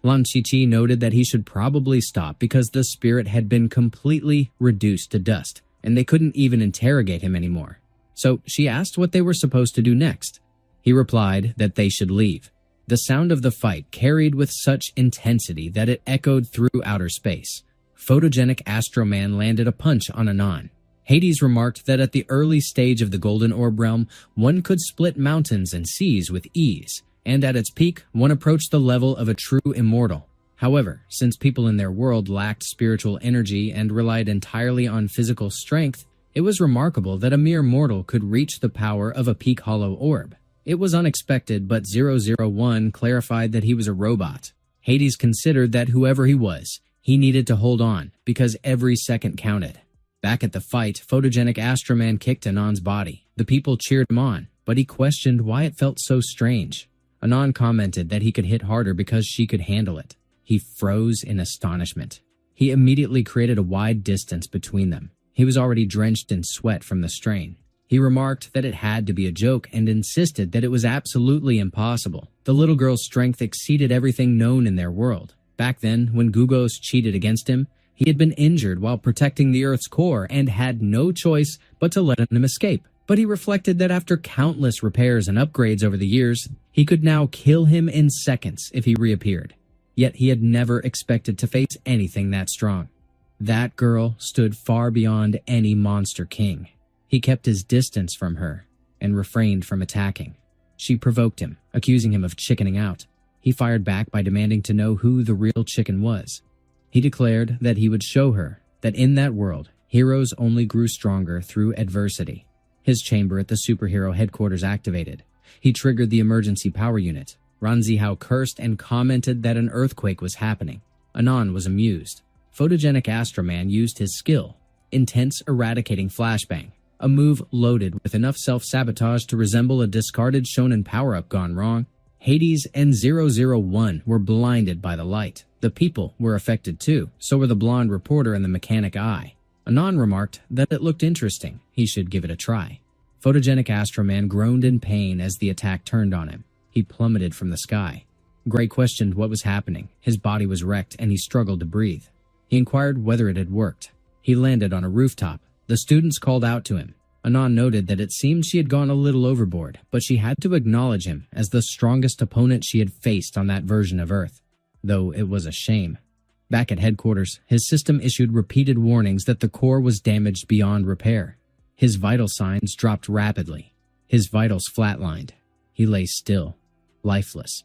Lan Shiqi noted that he should probably stop because the spirit had been completely reduced to dust, and they couldn't even interrogate him anymore. So she asked what they were supposed to do next. He replied that they should leave. The sound of the fight carried with such intensity that it echoed through outer space. Photogenic Astro Man landed a punch on Anon. Hades remarked that at the early stage of the Golden Orb realm, one could split mountains and seas with ease, and at its peak, one approached the level of a true immortal. However, since people in their world lacked spiritual energy and relied entirely on physical strength, it was remarkable that a mere mortal could reach the power of a peak hollow orb. It was unexpected, but 001 clarified that he was a robot. Hades considered that whoever he was, he needed to hold on, because every second counted. Back at the fight, Photogenic Astroman kicked Anon's body. The people cheered him on, but he questioned why it felt so strange. Anon commented that he could hit harder because she could handle it. He froze in astonishment. He immediately created a wide distance between them. He was already drenched in sweat from the strain. He remarked that it had to be a joke and insisted that it was absolutely impossible. The little girl's strength exceeded everything known in their world. Back then, when Gugos cheated against him, he had been injured while protecting the Earth's core and had no choice but to let him escape. But he reflected that after countless repairs and upgrades over the years, he could now kill him in seconds if he reappeared. Yet he had never expected to face anything that strong. That girl stood far beyond any monster king. He kept his distance from her and refrained from attacking. She provoked him, accusing him of chickening out. He fired back by demanding to know who the real chicken was. He declared that he would show her that in that world, heroes only grew stronger through adversity. His chamber at the superhero headquarters activated. He triggered the emergency power unit. Ranzihao cursed and commented that an earthquake was happening. Anon was amused. Photogenic Astroman used his skill, Intense Eradicating Flashbang, a move loaded with enough self-sabotage to resemble a discarded shonen power-up gone wrong. Hades and 001 were blinded by the light. The people were affected too, so were the blonde reporter and the mechanic eye. Anon remarked that it looked interesting. He should give it a try. Photogenic Astroman groaned in pain as the attack turned on him. He plummeted from the sky. Gray questioned what was happening. His body was wrecked and he struggled to breathe. He inquired whether it had worked. He landed on a rooftop. The students called out to him. Anon noted that it seemed she had gone a little overboard, but she had to acknowledge him as the strongest opponent she had faced on that version of Earth. Though it was a shame. Back at headquarters, his system issued repeated warnings that the core was damaged beyond repair. His vital signs dropped rapidly. His vitals flatlined. He lay still, lifeless.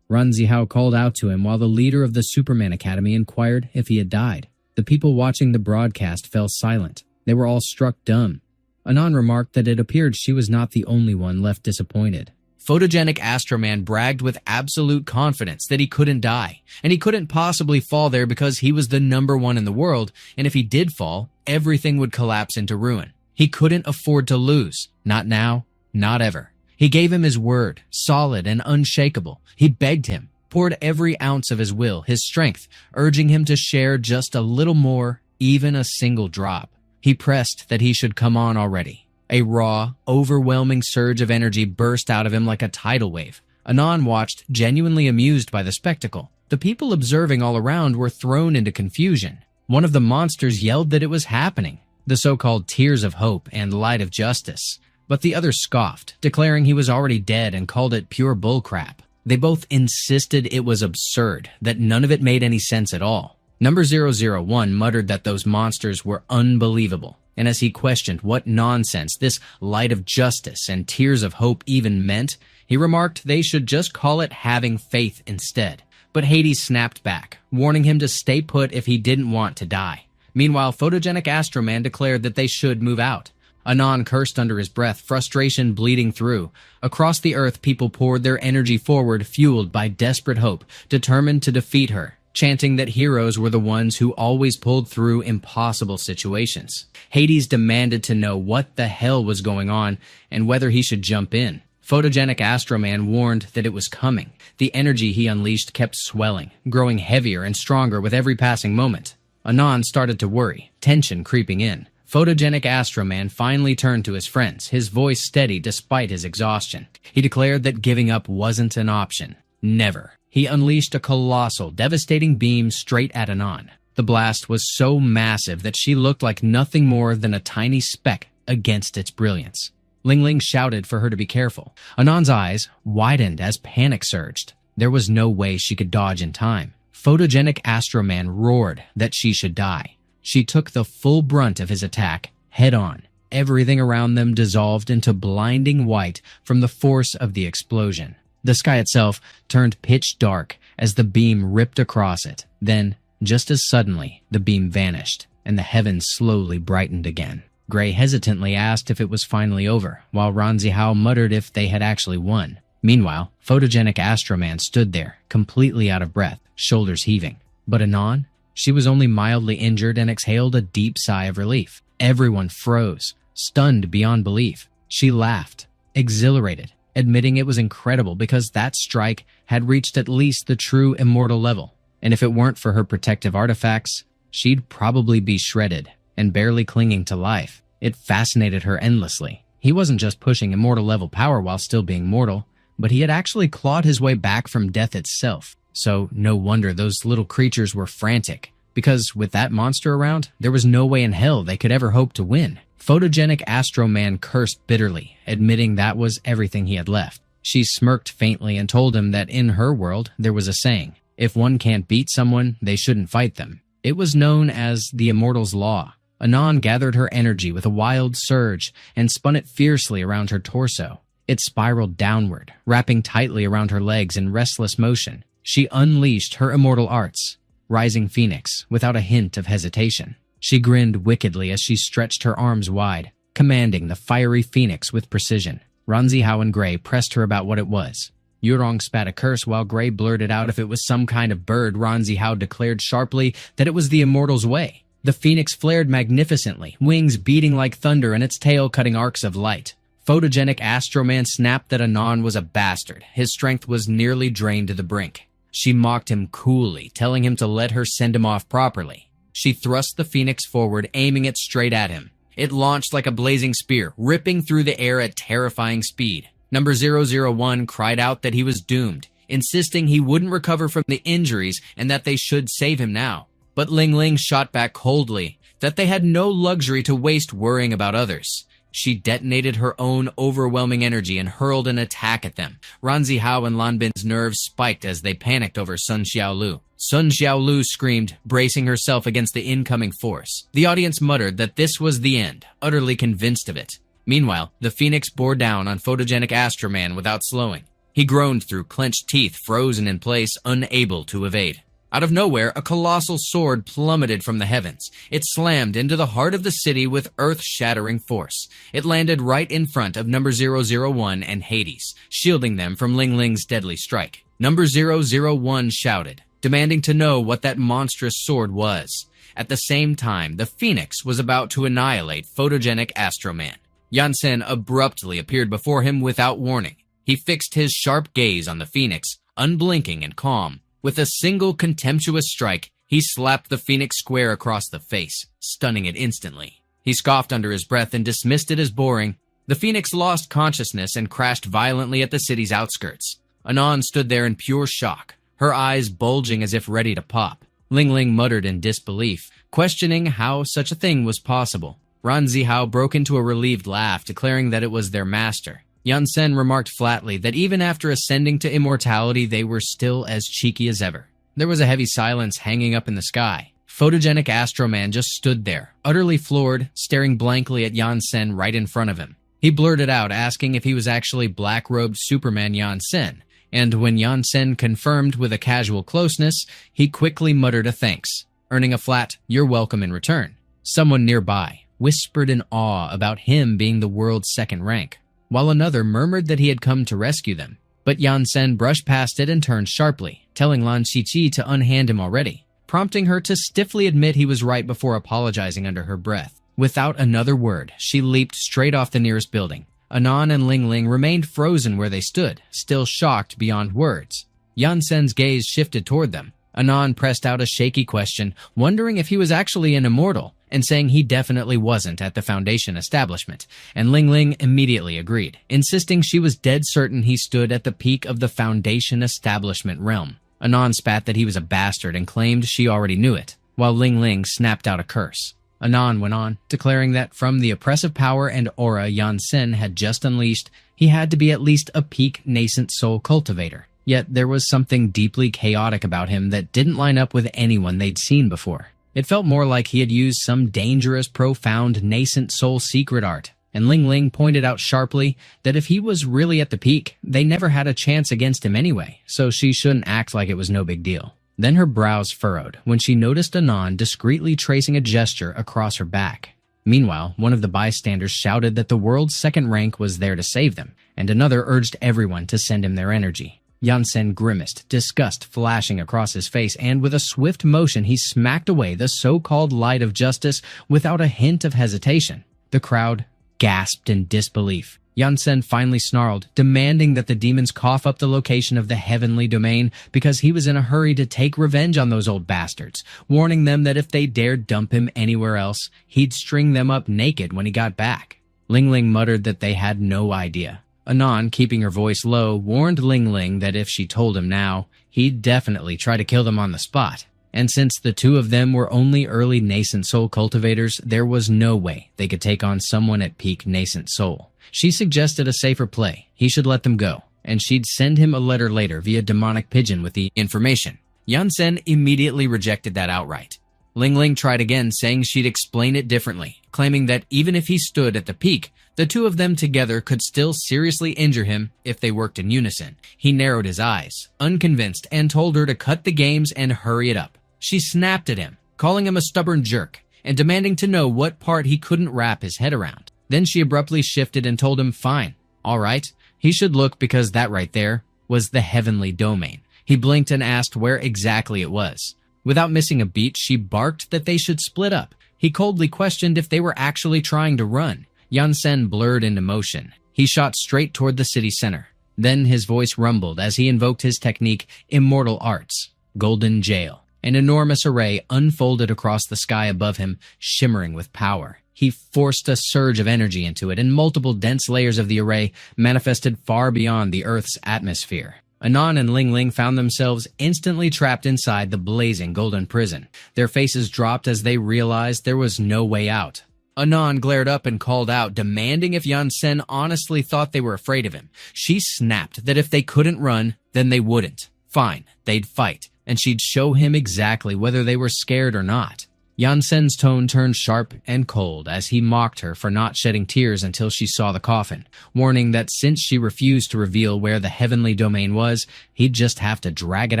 Ranzihao called out to him while the leader of the Superman Academy inquired if he had died. The people watching the broadcast fell silent. They were all struck dumb. Anon remarked that it appeared she was not the only one left disappointed. Photogenic Astroman bragged with absolute confidence that he couldn't die, and he couldn't possibly fall there because he was the #1 in the world, and if he did fall, everything would collapse into ruin. He couldn't afford to lose. Not now, not ever. He gave him his word, solid and unshakable. He begged him, poured every ounce of his will, his strength, urging him to share just a little more, even a single drop. He pressed that he should come on already. A raw, overwhelming surge of energy burst out of him like a tidal wave. Anon watched, genuinely amused by the spectacle. The people observing all around were thrown into confusion. One of the monsters yelled that it was happening, the so-called Tears of Hope and Light of Justice. But the other scoffed, declaring he was already dead and called it pure bullcrap. They both insisted it was absurd, that none of it made any sense at all. Number 001 muttered that those monsters were unbelievable. And as he questioned what nonsense this Light of Justice and Tears of Hope even meant, he remarked they should just call it having faith instead. But Hades snapped back, warning him to stay put if he didn't want to die. Meanwhile, Photogenic Astroman declared that they should move out. Anon cursed under his breath, frustration bleeding through. Across the earth, people poured their energy forward, fueled by desperate hope, determined to defeat her. chanting that heroes were the ones who always pulled through impossible situations. Hades demanded to know what the hell was going on and whether he should jump in. Photogenic Astroman warned that it was coming. The energy he unleashed kept swelling, growing heavier and stronger with every passing moment. Anon started to worry, tension creeping in. Photogenic Astroman finally turned to his friends, his voice steady despite his exhaustion. He declared that giving up wasn't an option. Never. He unleashed a colossal, devastating beam straight at Anon. The blast was so massive that she looked like nothing more than a tiny speck against its brilliance. Ling Ling shouted for her to be careful. Anon's eyes widened as panic surged. There was no way she could dodge in time. Photogenic Astroman roared that she should die. She took the full brunt of his attack head on. Everything around them dissolved into blinding white from the force of the explosion. The sky itself turned pitch dark as the beam ripped across it. Then, just as suddenly, the beam vanished, and the heavens slowly brightened again. Gray hesitantly asked if it was finally over, while Ranzi Hao muttered if they had actually won. Meanwhile, Photogenic Astroman stood there, completely out of breath, shoulders heaving. But Anon? She was only mildly injured and exhaled a deep sigh of relief. Everyone froze, stunned beyond belief. She laughed, exhilarated, admitting it was incredible because that strike had reached at least the true immortal level. And if it weren't for her protective artifacts, she'd probably be shredded and barely clinging to life. It fascinated her endlessly. He wasn't just pushing immortal level power while still being mortal, but he had actually clawed his way back from death itself. So no wonder those little creatures were frantic, because with that monster around, there was no way in hell they could ever hope to win. Photogenic Astroman cursed bitterly, admitting that was everything he had left. She smirked faintly and told him that in her world there was a saying, if one can't beat someone, they shouldn't fight them. It was known as the Immortal's Law. Anon gathered her energy with a wild surge and spun it fiercely around her torso. It spiraled downward, wrapping tightly around her legs in restless motion. She unleashed her immortal arts, Rising Phoenix, without a hint of hesitation. She grinned wickedly as she stretched her arms wide, commanding the fiery phoenix with precision. Ranzi Hao and Gray pressed her about what it was. Yurong spat a curse while Gray blurted out if it was some kind of bird. Ranzi Hao declared sharply that it was the Immortal's way. The phoenix flared magnificently, wings beating like thunder and its tail cutting arcs of light. Photogenic Astroman snapped that Anon was a bastard. His strength was nearly drained to the brink. She mocked him coolly, telling him to let her send him off properly. She thrust the phoenix forward, aiming it straight at him. It launched like a blazing spear, ripping through the air at terrifying speed. Number 001 cried out that he was doomed, insisting he wouldn't recover from the injuries and that they should save him now. But Ling Ling shot back coldly that they had no luxury to waste worrying about others. She detonated her own overwhelming energy and hurled an attack at them. Ranzi Hao and Lan Bin's nerves spiked as they panicked over Sun Xiaolu. Sun Xiaolu screamed, bracing herself against the incoming force. The audience muttered that this was the end, utterly convinced of it. Meanwhile, the phoenix bore down on Photogenic Astroman without slowing. He groaned through clenched teeth, frozen in place, unable to evade. Out of nowhere, a colossal sword plummeted from the heavens. It slammed into the heart of the city with earth-shattering force. It landed right in front of Number 001 and Hades, shielding them from Ling Ling's deadly strike. Number 001 shouted, demanding to know what that monstrous sword was. At the same time, the phoenix was about to annihilate Photogenic Astroman. Yansen abruptly appeared before him without warning. He fixed his sharp gaze on the phoenix, unblinking and calm. With a single contemptuous strike, he slapped the phoenix square across the face, stunning it instantly. He scoffed under his breath and dismissed it as boring. The phoenix lost consciousness and crashed violently at the city's outskirts. Anon stood there in pure shock, her eyes bulging as if ready to pop. Ling Ling muttered in disbelief, questioning how such a thing was possible. Ranzi Hao broke into a relieved laugh, declaring that it was their master. Yansen remarked flatly that even after ascending to immortality, they were still as cheeky as ever. There was a heavy silence hanging up in the sky. Photogenic Astroman just stood there, utterly floored, staring blankly at Yansen right in front of him. He blurted out, asking if he was actually black-robed Superman Yansen, and when Yansen confirmed with a casual closeness, he quickly muttered a thanks, earning a flat, "You're welcome" in return. Someone nearby whispered in awe about him being the world's second rank, while another murmured that he had come to rescue them. But Yan Sen brushed past it and turned sharply, telling Lan Qiqi to unhand him already, prompting her to stiffly admit he was right before apologizing under her breath. Without another word, she leaped straight off the nearest building. Anan and Ling Ling remained frozen where they stood, still shocked beyond words. Yan Sen's gaze shifted toward them. Anan pressed out a shaky question, wondering if he was actually an immortal, and saying he definitely wasn't at the Foundation establishment, and Ling Ling immediately agreed, insisting she was dead certain he stood at the peak of the Foundation establishment realm. Anan spat that he was a bastard and claimed she already knew it, while Ling Ling snapped out a curse. Anan went on, declaring that from the oppressive power and aura Yan Sen had just unleashed, he had to be at least a peak nascent soul cultivator. Yet there was something deeply chaotic about him that didn't line up with anyone they'd seen before. It felt more like he had used some dangerous, profound, nascent soul secret art, and Ling Ling pointed out sharply that if he was really at the peak, they never had a chance against him anyway, so she shouldn't act like it was no big deal. Then her brows furrowed when she noticed Anan discreetly tracing a gesture across her back. Meanwhile, one of the bystanders shouted that the world's second rank was there to save them, and another urged everyone to send him their energy. Yan Sen grimaced, disgust flashing across his face, and with a swift motion he smacked away the so-called light of justice without a hint of hesitation. The crowd gasped in disbelief. Yan Sen finally snarled, demanding that the demons cough up the location of the heavenly domain because he was in a hurry to take revenge on those old bastards, warning them that if they dared dump him anywhere else, he'd string them up naked when he got back. Ling Ling muttered that they had no idea. Anan, keeping her voice low, warned Ling Ling that if she told him now, he'd definitely try to kill them on the spot. And since the two of them were only early nascent soul cultivators, there was no way they could take on someone at peak nascent soul. She suggested a safer play. He should let them go, and she'd send him a letter later via demonic pigeon with the information. Yan Sen immediately rejected that outright. Ling Ling tried again, saying she'd explain it differently, claiming that even if he stood at the peak, the two of them together could still seriously injure him if they worked in unison. He narrowed his eyes, unconvinced, and told her to cut the games and hurry it up. She snapped at him, calling him a stubborn jerk, and demanding to know what part he couldn't wrap his head around. Then she abruptly shifted and told him, fine, all right, he should look because that right there was the heavenly domain. He blinked and asked where exactly it was. Without missing a beat, she barked that they should split up. He coldly questioned if they were actually trying to run. Yan Sen blurred into motion. He shot straight toward the city center. Then his voice rumbled as he invoked his technique, Immortal Arts, Golden Jail. An enormous array unfolded across the sky above him, shimmering with power. He forced a surge of energy into it, and multiple dense layers of the array manifested far beyond the Earth's atmosphere. Anan and Ling Ling found themselves instantly trapped inside the blazing golden prison. Their faces dropped as they realized there was no way out. Anan glared up and called out, demanding if Yan Sen honestly thought they were afraid of him. She snapped that if they couldn't run, then they wouldn't. Fine, they'd fight, and she'd show him exactly whether they were scared or not. Yan Sen's tone turned sharp and cold as he mocked her for not shedding tears until she saw the coffin, warning that since she refused to reveal where the heavenly domain was, he'd just have to drag it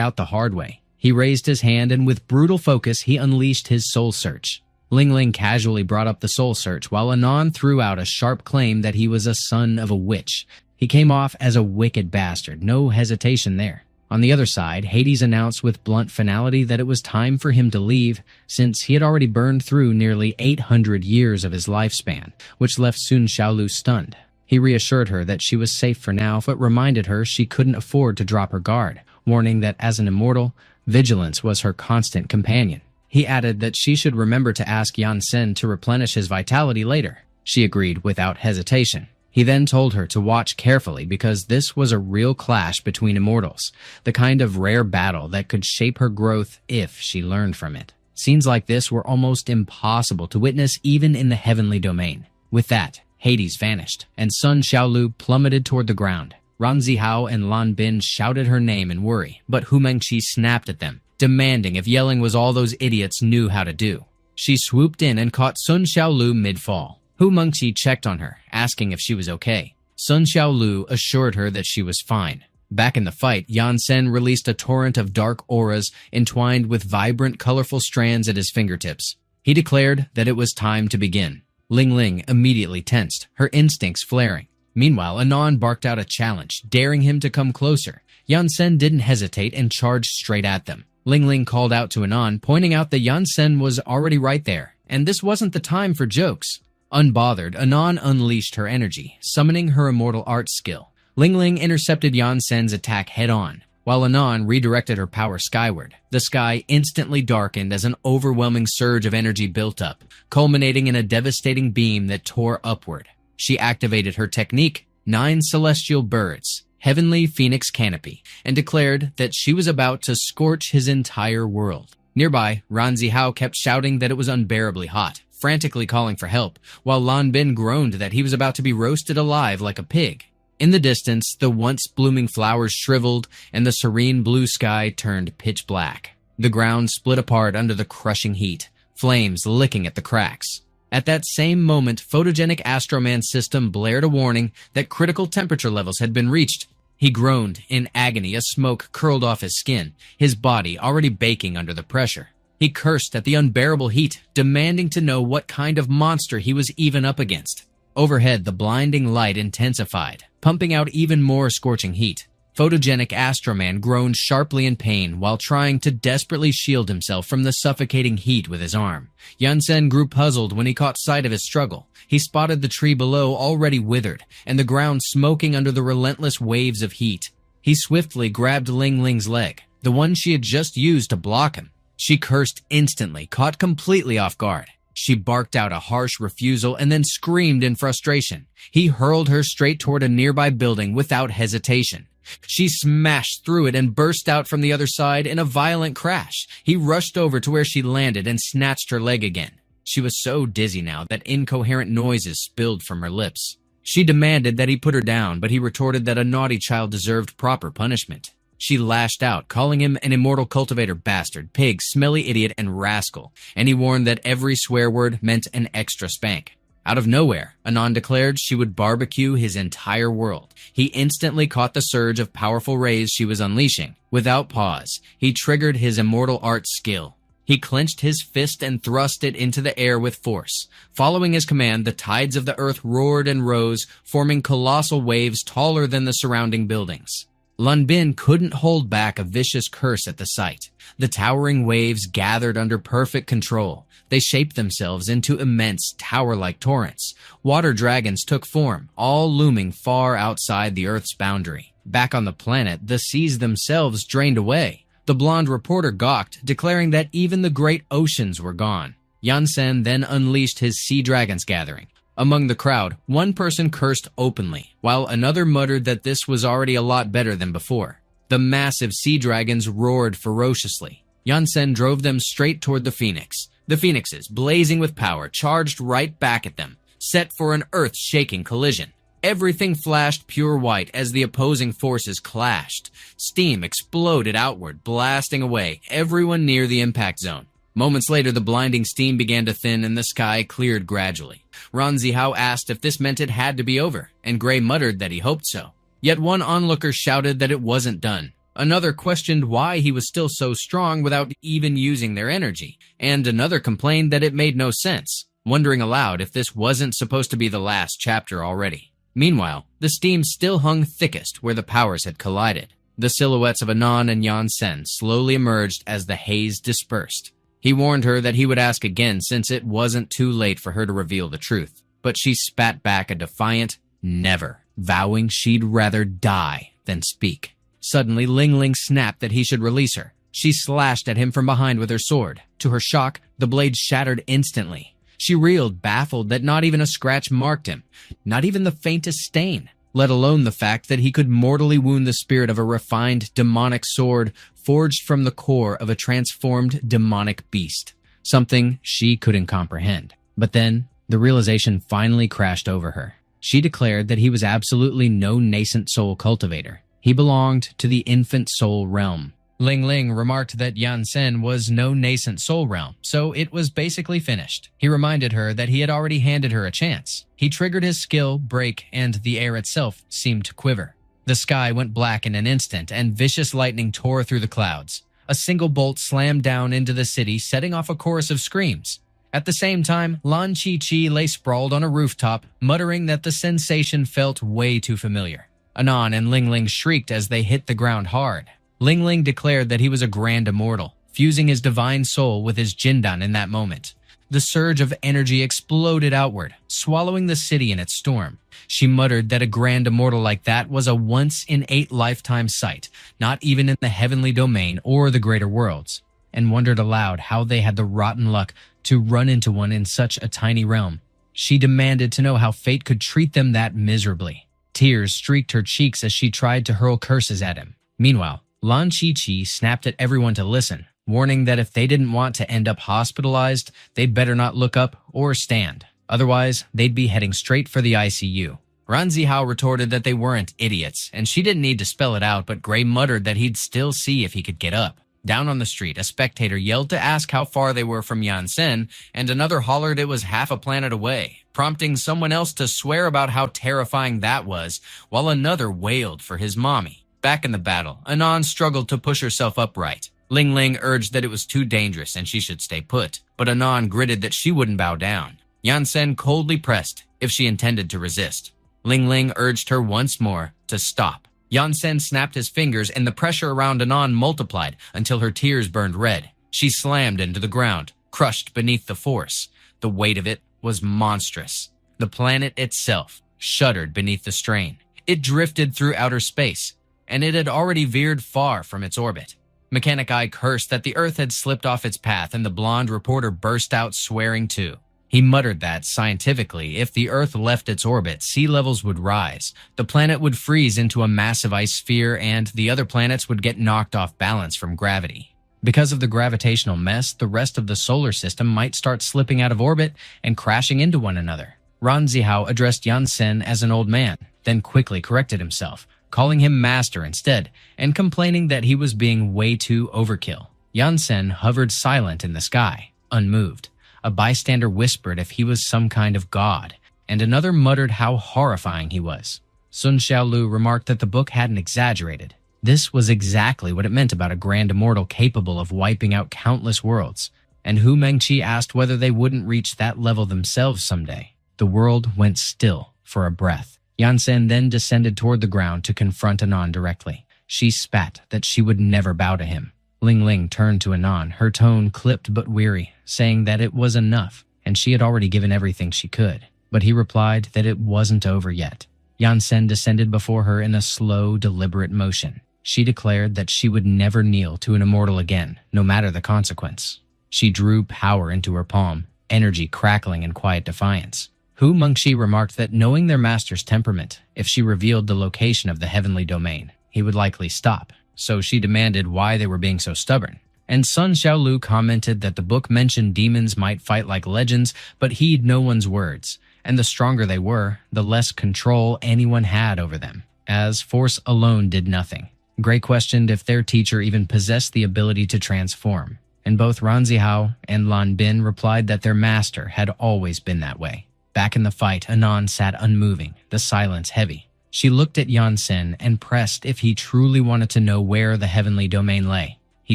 out the hard way. He raised his hand and with brutal focus he unleashed his soul search. Ling Ling casually brought up the soul search while Anan threw out a sharp claim that he was a son of a witch. He came off as a wicked bastard, no hesitation there. On the other side, Hades announced with blunt finality that it was time for him to leave, since he had already burned through nearly 800 years of his lifespan, which left Sun Xiaolu stunned. He reassured her that she was safe for now, but reminded her she couldn't afford to drop her guard, warning that as an immortal, vigilance was her constant companion. He added that she should remember to ask Yan Sen to replenish his vitality later. She agreed without hesitation. He then told her to watch carefully because this was a real clash between immortals, the kind of rare battle that could shape her growth if she learned from it. Scenes like this were almost impossible to witness even in the heavenly domain. With that, Hades vanished, and Sun Xiaolu plummeted toward the ground. Ran Zihao and Lan Bin shouted her name in worry, but Hu Mengqi snapped at them, demanding if yelling was all those idiots knew how to do. She swooped in and caught Sun Xiaolu mid-fall. Hu Mengqi checked on her, asking if she was okay. Sun Xiaolu assured her that she was fine. Back in the fight, Yan Sen released a torrent of dark auras entwined with vibrant, colorful strands at his fingertips. He declared that it was time to begin. Ling Ling immediately tensed, her instincts flaring. Meanwhile, Anon barked out a challenge, daring him to come closer. Yan-sen didn't hesitate and charged straight at them. Ling Ling called out to Anon, pointing out that Yan-sen was already right there, and this wasn't the time for jokes. Unbothered, Anon unleashed her energy, summoning her immortal art skill. Ling Ling intercepted Yan-sen's attack head-on, while Anon redirected her power skyward. The sky instantly darkened as an overwhelming surge of energy built up, culminating in a devastating beam that tore upward. She activated her technique, 9 Celestial Birds, Heavenly Phoenix Canopy, and declared that she was about to scorch his entire world. Nearby, Ran Zihao kept shouting that it was unbearably hot, frantically calling for help, while Lan Bin groaned that he was about to be roasted alive like a pig. In the distance, the once blooming flowers shriveled, and the serene blue sky turned pitch black. The ground split apart under the crushing heat, flames licking at the cracks. At that same moment, photogenic Astroman's system blared a warning that critical temperature levels had been reached. He groaned in agony as smoke curled off his skin, his body already baking under the pressure. He cursed at the unbearable heat, demanding to know what kind of monster he was even up against. Overhead, the blinding light intensified, pumping out even more scorching heat. Photogenic Astroman groaned sharply in pain while trying to desperately shield himself from the suffocating heat with his arm. Yan-sen grew puzzled when he caught sight of his struggle. He spotted the tree below already withered, and the ground smoking under the relentless waves of heat. He swiftly grabbed Ling Ling's leg, the one she had just used to block him. She cursed instantly, caught completely off guard. She barked out a harsh refusal and then screamed in frustration. He hurled her straight toward a nearby building without hesitation. She smashed through it and burst out from the other side in a violent crash. He rushed over to where she landed and snatched her leg again. She was so dizzy now that incoherent noises spilled from her lips. She demanded that he put her down, but he retorted that a naughty child deserved proper punishment. She lashed out, calling him an immortal cultivator bastard, pig, smelly idiot, and rascal, and he warned that every swear word meant an extra spank. Out of nowhere, Anon declared she would barbecue his entire world. He instantly caught the surge of powerful rays she was unleashing. Without pause, he triggered his immortal art skill. He clenched his fist and thrust it into the air with force. Following his command, the tides of the earth roared and rose, forming colossal waves taller than the surrounding buildings. Lan Bin couldn't hold back a vicious curse at the sight. The towering waves gathered under perfect control. They shaped themselves into immense, tower-like torrents. Water dragons took form, all looming far outside the Earth's boundary. Back on the planet, the seas themselves drained away. The blonde reporter gawked, declaring that even the great oceans were gone. Yan-sen then unleashed his sea dragons gathering. Among the crowd, one person cursed openly, while another muttered that this was already a lot better than before. The massive sea dragons roared ferociously. Yan-sen drove them straight toward the Phoenix. The Phoenixes, blazing with power, charged right back at them, set for an earth-shaking collision. Everything flashed pure white as the opposing forces clashed. Steam exploded outward, blasting away everyone near the impact zone. Moments later, the blinding steam began to thin and the sky cleared gradually. Ran Zihao asked if this meant it had to be over, and Gray muttered that he hoped so. Yet one onlooker shouted that it wasn't done. Another questioned why he was still so strong without even using their energy, and another complained that it made no sense, wondering aloud if this wasn't supposed to be the last chapter already. Meanwhile, the steam still hung thickest where the powers had collided. The silhouettes of Anon and Yan-sen slowly emerged as the haze dispersed. He warned her that he would ask again since it wasn't too late for her to reveal the truth, but she spat back a defiant never, vowing she'd rather die than speak. Suddenly, Ling Ling snapped that he should release her. She slashed at him from behind with her sword. To her shock, the blade shattered instantly. She reeled, baffled that not even a scratch marked him, not even the faintest stain, let alone the fact that he could mortally wound the spirit of a refined demonic sword forged from the core of a transformed demonic beast, something she couldn't comprehend. But then, the realization finally crashed over her. She declared that he was absolutely no nascent soul cultivator. He belonged to the infant soul realm. Ling Ling remarked that Yan-sen was no nascent soul realm, so it was basically finished. He reminded her that he had already handed her a chance. He triggered his skill, break, and the air itself seemed to quiver. The sky went black in an instant, and vicious lightning tore through the clouds. A single bolt slammed down into the city, setting off a chorus of screams. At the same time, Lan Chi lay sprawled on a rooftop, muttering that the sensation felt way too familiar. Anon and Ling Ling shrieked as they hit the ground hard. Ling Ling declared that he was a grand immortal, fusing his divine soul with his Jindan in that moment. The surge of energy exploded outward, swallowing the city in its storm. She muttered that a grand immortal like that was a once-in-8-lifetime sight, not even in the heavenly domain or the greater worlds, and wondered aloud how they had the rotten luck to run into one in such a tiny realm. She demanded to know how fate could treat them that miserably. Tears streaked her cheeks as she tried to hurl curses at him. Meanwhile, Lan Chi snapped at everyone to listen, warning that if they didn't want to end up hospitalized, they'd better not look up or stand. Otherwise, they'd be heading straight for the ICU. Ran Zihao retorted that they weren't idiots, and she didn't need to spell it out, but Gray muttered that he'd still see if he could get up. Down on the street, a spectator yelled to ask how far they were from Yansen, and another hollered it was half a planet away, prompting someone else to swear about how terrifying that was, while another wailed for his mommy. Back in the battle, Anon struggled to push herself upright. Ling Ling urged that it was too dangerous and she should stay put, but Anon gritted that she wouldn't bow down. Yansen coldly pressed if she intended to resist. Ling Ling urged her once more to stop. Yansen snapped his fingers and the pressure around Anon multiplied until her tears burned red. She slammed into the ground, crushed beneath the force. The weight of it was monstrous. The planet itself shuddered beneath the strain. It drifted through outer space, and it had already veered far from its orbit. Mechanic Eye cursed that the Earth had slipped off its path, and the blonde reporter burst out swearing too. He muttered that, scientifically, if the Earth left its orbit, sea levels would rise, the planet would freeze into a massive ice sphere, and the other planets would get knocked off balance from gravity. Because of the gravitational mess, the rest of the solar system might start slipping out of orbit and crashing into one another. Ran Zihao addressed Yansen as an old man, then quickly corrected himself, calling him master instead, and complaining that he was being way too overkill. Yansen hovered silent in the sky, unmoved. A bystander whispered if he was some kind of god, and another muttered how horrifying he was. Sun Xiaolu remarked that the book hadn't exaggerated. This was exactly what it meant about a grand immortal capable of wiping out countless worlds, and Hu Mengqi asked whether they wouldn't reach that level themselves someday. The world went still for a breath. Yansen then descended toward the ground to confront Anon directly. She spat that she would never bow to him. Ling Ling turned to Anon, her tone clipped but weary, saying that it was enough, and she had already given everything she could. But he replied that it wasn't over yet. Yansen descended before her in a slow, deliberate motion. She declared that she would never kneel to an immortal again, no matter the consequence. She drew power into her palm, energy crackling in quiet defiance. Hu Mengqi remarked that knowing their master's temperament, if she revealed the location of the heavenly domain, he would likely stop. So she demanded why they were being so stubborn. And Sun Xiaolu commented that the book mentioned demons might fight like legends, but heed no one's words, and the stronger they were, the less control anyone had over them, as force alone did nothing. Gray questioned if their teacher even possessed the ability to transform, and both Ran Zihao and Lan Bin replied that their master had always been that way. Back in the fight, Anon sat unmoving, the silence heavy. She looked at Yansen and pressed if he truly wanted to know where the heavenly domain lay. He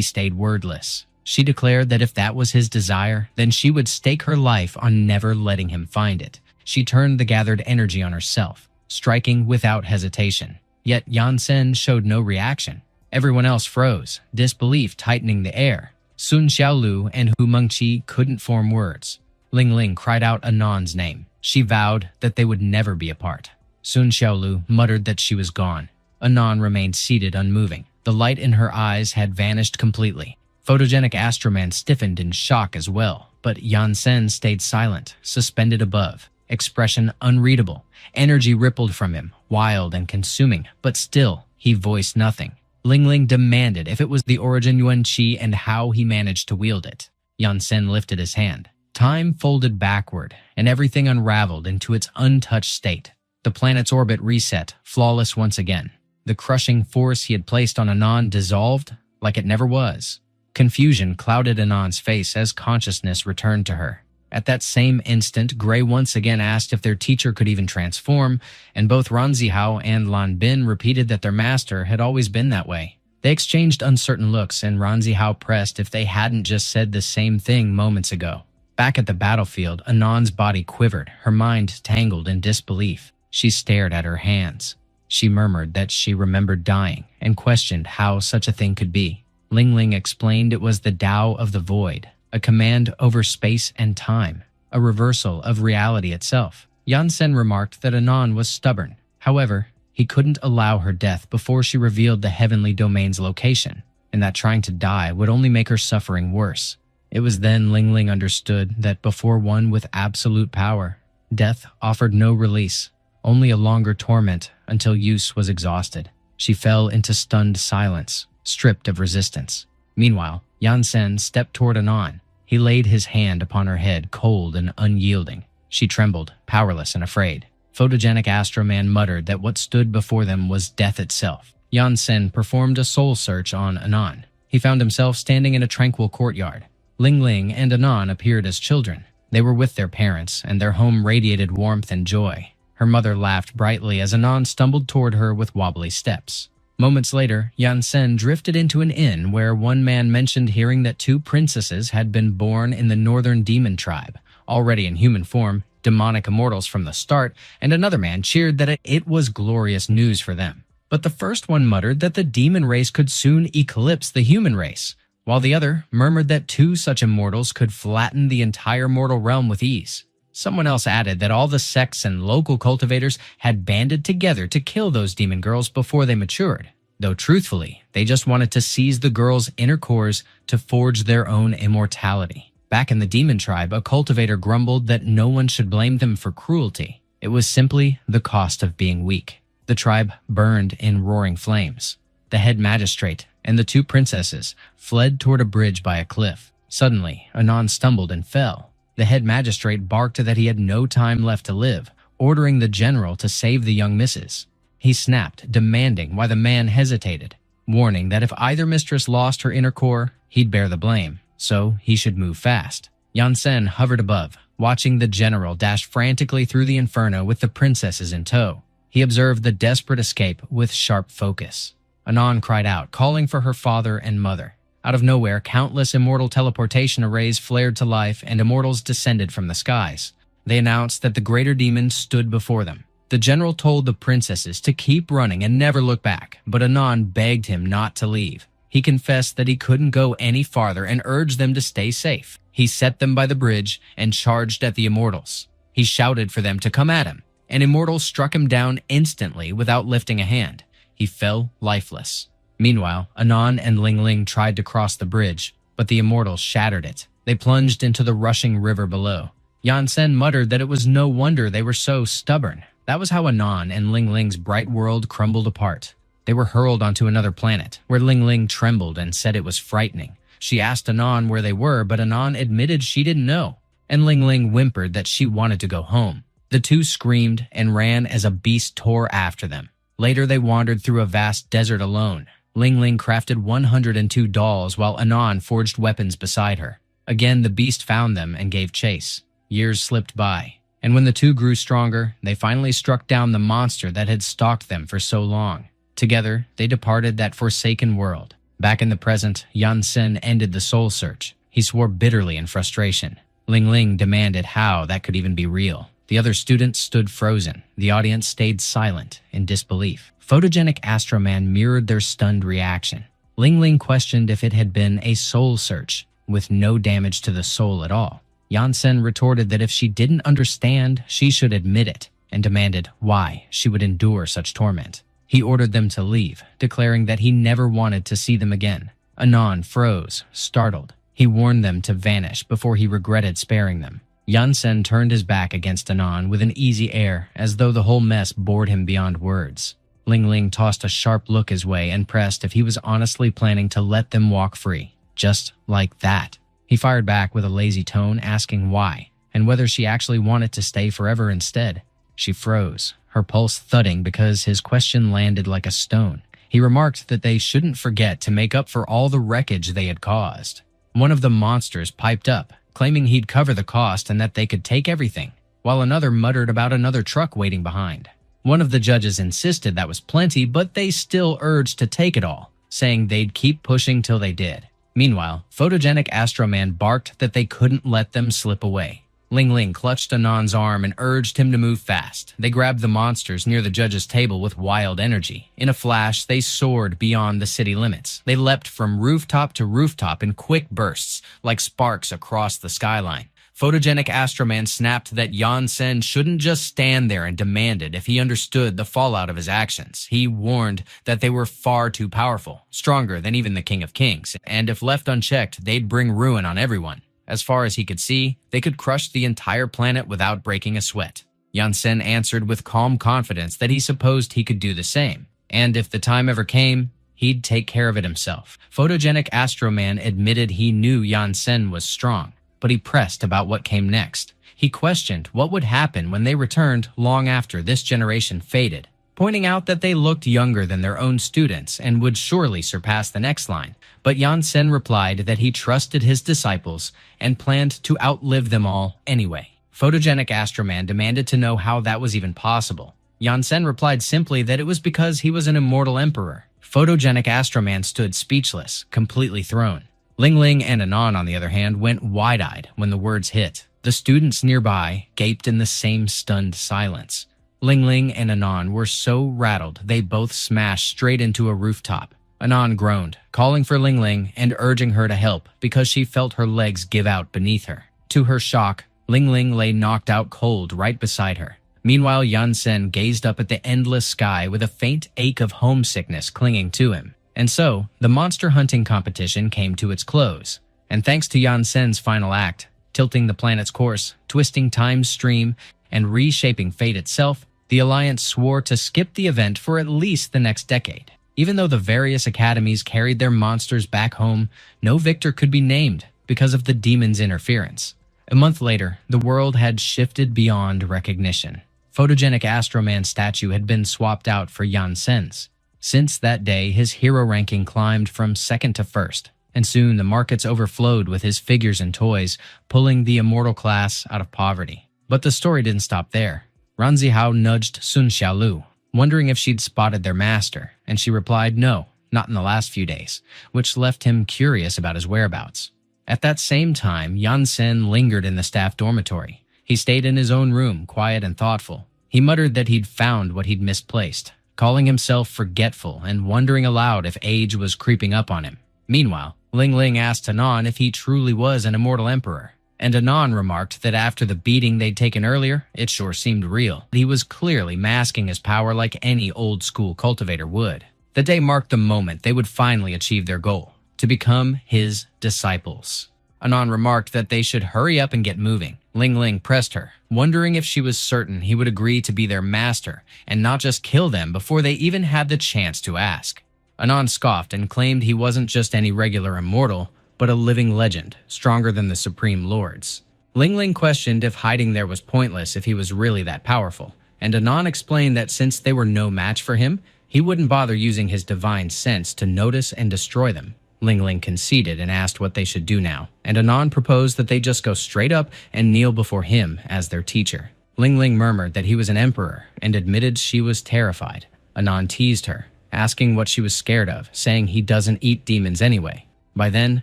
stayed wordless. She declared that if that was his desire, then she would stake her life on never letting him find it. She turned the gathered energy on herself, striking without hesitation. Yet Yansen showed no reaction. Everyone else froze, disbelief tightening the air. Sun Xiaolu and Hu Mengqi couldn't form words. Ling Ling cried out Anon's name. She vowed that they would never be apart. Sun Xiaolu muttered that she was gone. Anon remained seated unmoving. The light in her eyes had vanished completely. Photogenic Astroman stiffened in shock as well, but Yansen stayed silent, suspended above. Expression unreadable. Energy rippled from him, wild and consuming, but still, he voiced nothing. Ling Ling demanded if it was the origin Yuan Qi and how he managed to wield it. Yansen lifted his hand. Time folded backward, and everything unraveled into its untouched state. The planet's orbit reset, flawless once again. The crushing force he had placed on Anon dissolved like it never was. Confusion clouded Anon's face as consciousness returned to her. At that same instant, Gray once again asked if their teacher could even transform, and both Ran Zihao and Lan Bin repeated that their master had always been that way. They exchanged uncertain looks, and Ran Zihao pressed if they hadn't just said the same thing moments ago. Back at the battlefield, Anon's body quivered, her mind tangled in disbelief. She stared at her hands. She murmured that she remembered dying and questioned how such a thing could be. Ling Ling explained it was the Tao of the Void, a command over space and time, a reversal of reality itself. Yansen remarked that Anon was stubborn. However, he couldn't allow her death before she revealed the heavenly domain's location, and that trying to die would only make her suffering worse. It was then Ling Ling understood that before one with absolute power, death offered no release, only a longer torment until use was exhausted. She fell into stunned silence, stripped of resistance. Meanwhile, Yansen stepped toward Anon. He laid his hand upon her head, cold and unyielding. She trembled, powerless and afraid. Photogenic Astro Man muttered that what stood before them was death itself. Yansen performed a soul search on Anon. He found himself standing in a tranquil courtyard. Ling Ling and Anon appeared as children. They were with their parents, and their home radiated warmth and joy. Her mother laughed brightly as Anon stumbled toward her with wobbly steps. Moments later, Yansen drifted into an inn where one man mentioned hearing that 2 princesses had been born in the northern demon tribe, already in human form, demonic immortals from the start, and another man cheered that it was glorious news for them. But the first one muttered that the demon race could soon eclipse the human race, while the other murmured that 2 such immortals could flatten the entire mortal realm with ease. Someone else added that all the sects and local cultivators had banded together to kill those demon girls before they matured, though truthfully, they just wanted to seize the girls' inner cores to forge their own immortality. Back in the demon tribe, a cultivator grumbled that no one should blame them for cruelty. It was simply the cost of being weak. The tribe burned in roaring flames. The head magistrate and the 2 princesses fled toward a bridge by a cliff. Suddenly, Anon stumbled and fell. The head magistrate barked that he had no time left to live, ordering the general to save the young misses. He snapped, demanding why the man hesitated, warning that if either mistress lost her inner core, he'd bear the blame, so he should move fast. Yansen hovered above, watching the general dash frantically through the inferno with the princesses in tow. He observed the desperate escape with sharp focus. Anon cried out, calling for her father and mother. Out of nowhere, countless immortal teleportation arrays flared to life and immortals descended from the skies. They announced that the greater demon stood before them. The general told the princesses to keep running and never look back, but Anon begged him not to leave. He confessed that he couldn't go any farther and urged them to stay safe. He set them by the bridge and charged at the immortals. He shouted for them to come at him. An immortal struck him down instantly without lifting a hand. He fell lifeless. Meanwhile, Anon and Ling Ling tried to cross the bridge, but the immortals shattered it. They plunged into the rushing river below. Yansen muttered that it was no wonder they were so stubborn. That was how Anon and Ling Ling's bright world crumbled apart. They were hurled onto another planet, where Ling Ling trembled and said it was frightening. She asked Anon where they were, but Anon admitted she didn't know, and Ling Ling whimpered that she wanted to go home. The 2 screamed and ran as a beast tore after them. Later, they wandered through a vast desert alone. Ling Ling crafted 102 dolls while Anon forged weapons beside her. Again, the beast found them and gave chase. Years slipped by, and when the 2 grew stronger, they finally struck down the monster that had stalked them for so long. Together, they departed that forsaken world. Back in the present, Yansen ended the soul search. He swore bitterly in frustration. Ling Ling demanded how that could even be real. The other students stood frozen. The audience stayed silent in disbelief. Photogenic Astro Man mirrored their stunned reaction. Ling Ling questioned if it had been a soul search, with no damage to the soul at all. Yansen retorted that if she didn't understand, she should admit it, and demanded why she would endure such torment. He ordered them to leave, declaring that he never wanted to see them again. Anon froze, startled. He warned them to vanish before he regretted sparing them. Yansen turned his back against Anon with an easy air, as though the whole mess bored him beyond words. Ling Ling tossed a sharp look his way and pressed if he was honestly planning to let them walk free. Just like that. He fired back with a lazy tone, asking why, and whether she actually wanted to stay forever instead. She froze, her pulse thudding because his question landed like a stone. He remarked that they shouldn't forget to make up for all the wreckage they had caused. One of the monsters piped up, claiming he'd cover the cost and that they could take everything, while another muttered about another truck waiting behind. One of the judges insisted that was plenty, but they still urged to take it all, saying they'd keep pushing till they did. Meanwhile, photogenic Astroman barked that they couldn't let them slip away. Ling Ling clutched Anon's arm and urged him to move fast. They grabbed the monsters near the judge's table with wild energy. In a flash, they soared beyond the city limits. They leapt from rooftop to rooftop in quick bursts, like sparks across the skyline. Photogenic Astroman snapped that Yansen shouldn't just stand there and demanded if he understood the fallout of his actions. He warned that they were far too powerful, stronger than even the King of Kings, and if left unchecked, they'd bring ruin on everyone. As far as he could see, they could crush the entire planet without breaking a sweat. Yansen answered with calm confidence that he supposed he could do the same, and if the time ever came, he'd take care of it himself. Photogenic Astroman admitted he knew Yansen was strong, but he pressed about what came next. He questioned what would happen when they returned long after this generation faded, pointing out that they looked younger than their own students and would surely surpass the next line. But Yansen replied that he trusted his disciples and planned to outlive them all anyway. Photogenic Astroman demanded to know how that was even possible. Yansen replied simply that it was because he was an immortal emperor. Photogenic Astroman stood speechless, completely thrown. Ling Ling and Anon, on the other hand, went wide-eyed when the words hit. The students nearby gaped in the same stunned silence. Ling Ling and Anon were so rattled they both smashed straight into a rooftop. Anon groaned, calling for Ling Ling and urging her to help because she felt her legs give out beneath her. To her shock, Ling Ling lay knocked out cold right beside her. Meanwhile, Yansen gazed up at the endless sky with a faint ache of homesickness clinging to him. And so, the monster hunting competition came to its close. And thanks to Yansen's final act, tilting the planet's course, twisting time's stream, and reshaping fate itself, the Alliance swore to skip the event for at least the next decade. Even though the various academies carried their monsters back home, no victor could be named because of the demon's interference. A month later, the world had shifted beyond recognition. Photogenic Astroman statue had been swapped out for Yansen's. Since that day, his hero ranking climbed from second to first, and soon the markets overflowed with his figures and toys, pulling the immortal class out of poverty. But the story didn't stop there. Ranzihao nudged Sun Xiaolu, wondering if she'd spotted their master, and she replied no, not in the last few days, which left him curious about his whereabouts. At that same time, Yansen lingered in the staff dormitory. He stayed in his own room, quiet and thoughtful. He muttered that he'd found what he'd misplaced, calling himself forgetful and wondering aloud if age was creeping up on him. Meanwhile, Ling Ling asked Anon if he truly was an immortal emperor, and Anon remarked that after the beating they'd taken earlier, it sure seemed real. He was clearly masking his power like any old-school cultivator would. The day marked the moment they would finally achieve their goal, to become his disciples. Anon remarked that they should hurry up and get moving. Ling Ling pressed her, wondering if she was certain he would agree to be their master and not just kill them before they even had the chance to ask. Anon scoffed and claimed he wasn't just any regular immortal, but a living legend, stronger than the Supreme Lords. Ling Ling questioned if hiding there was pointless if he was really that powerful, and Anon explained that since they were no match for him, he wouldn't bother using his divine sense to notice and destroy them. Ling Ling conceded and asked what they should do now, and Anon proposed that they just go straight up and kneel before him as their teacher. Ling Ling murmured that he was an emperor and admitted she was terrified. Anon teased her, asking what she was scared of, saying he doesn't eat demons anyway. By then,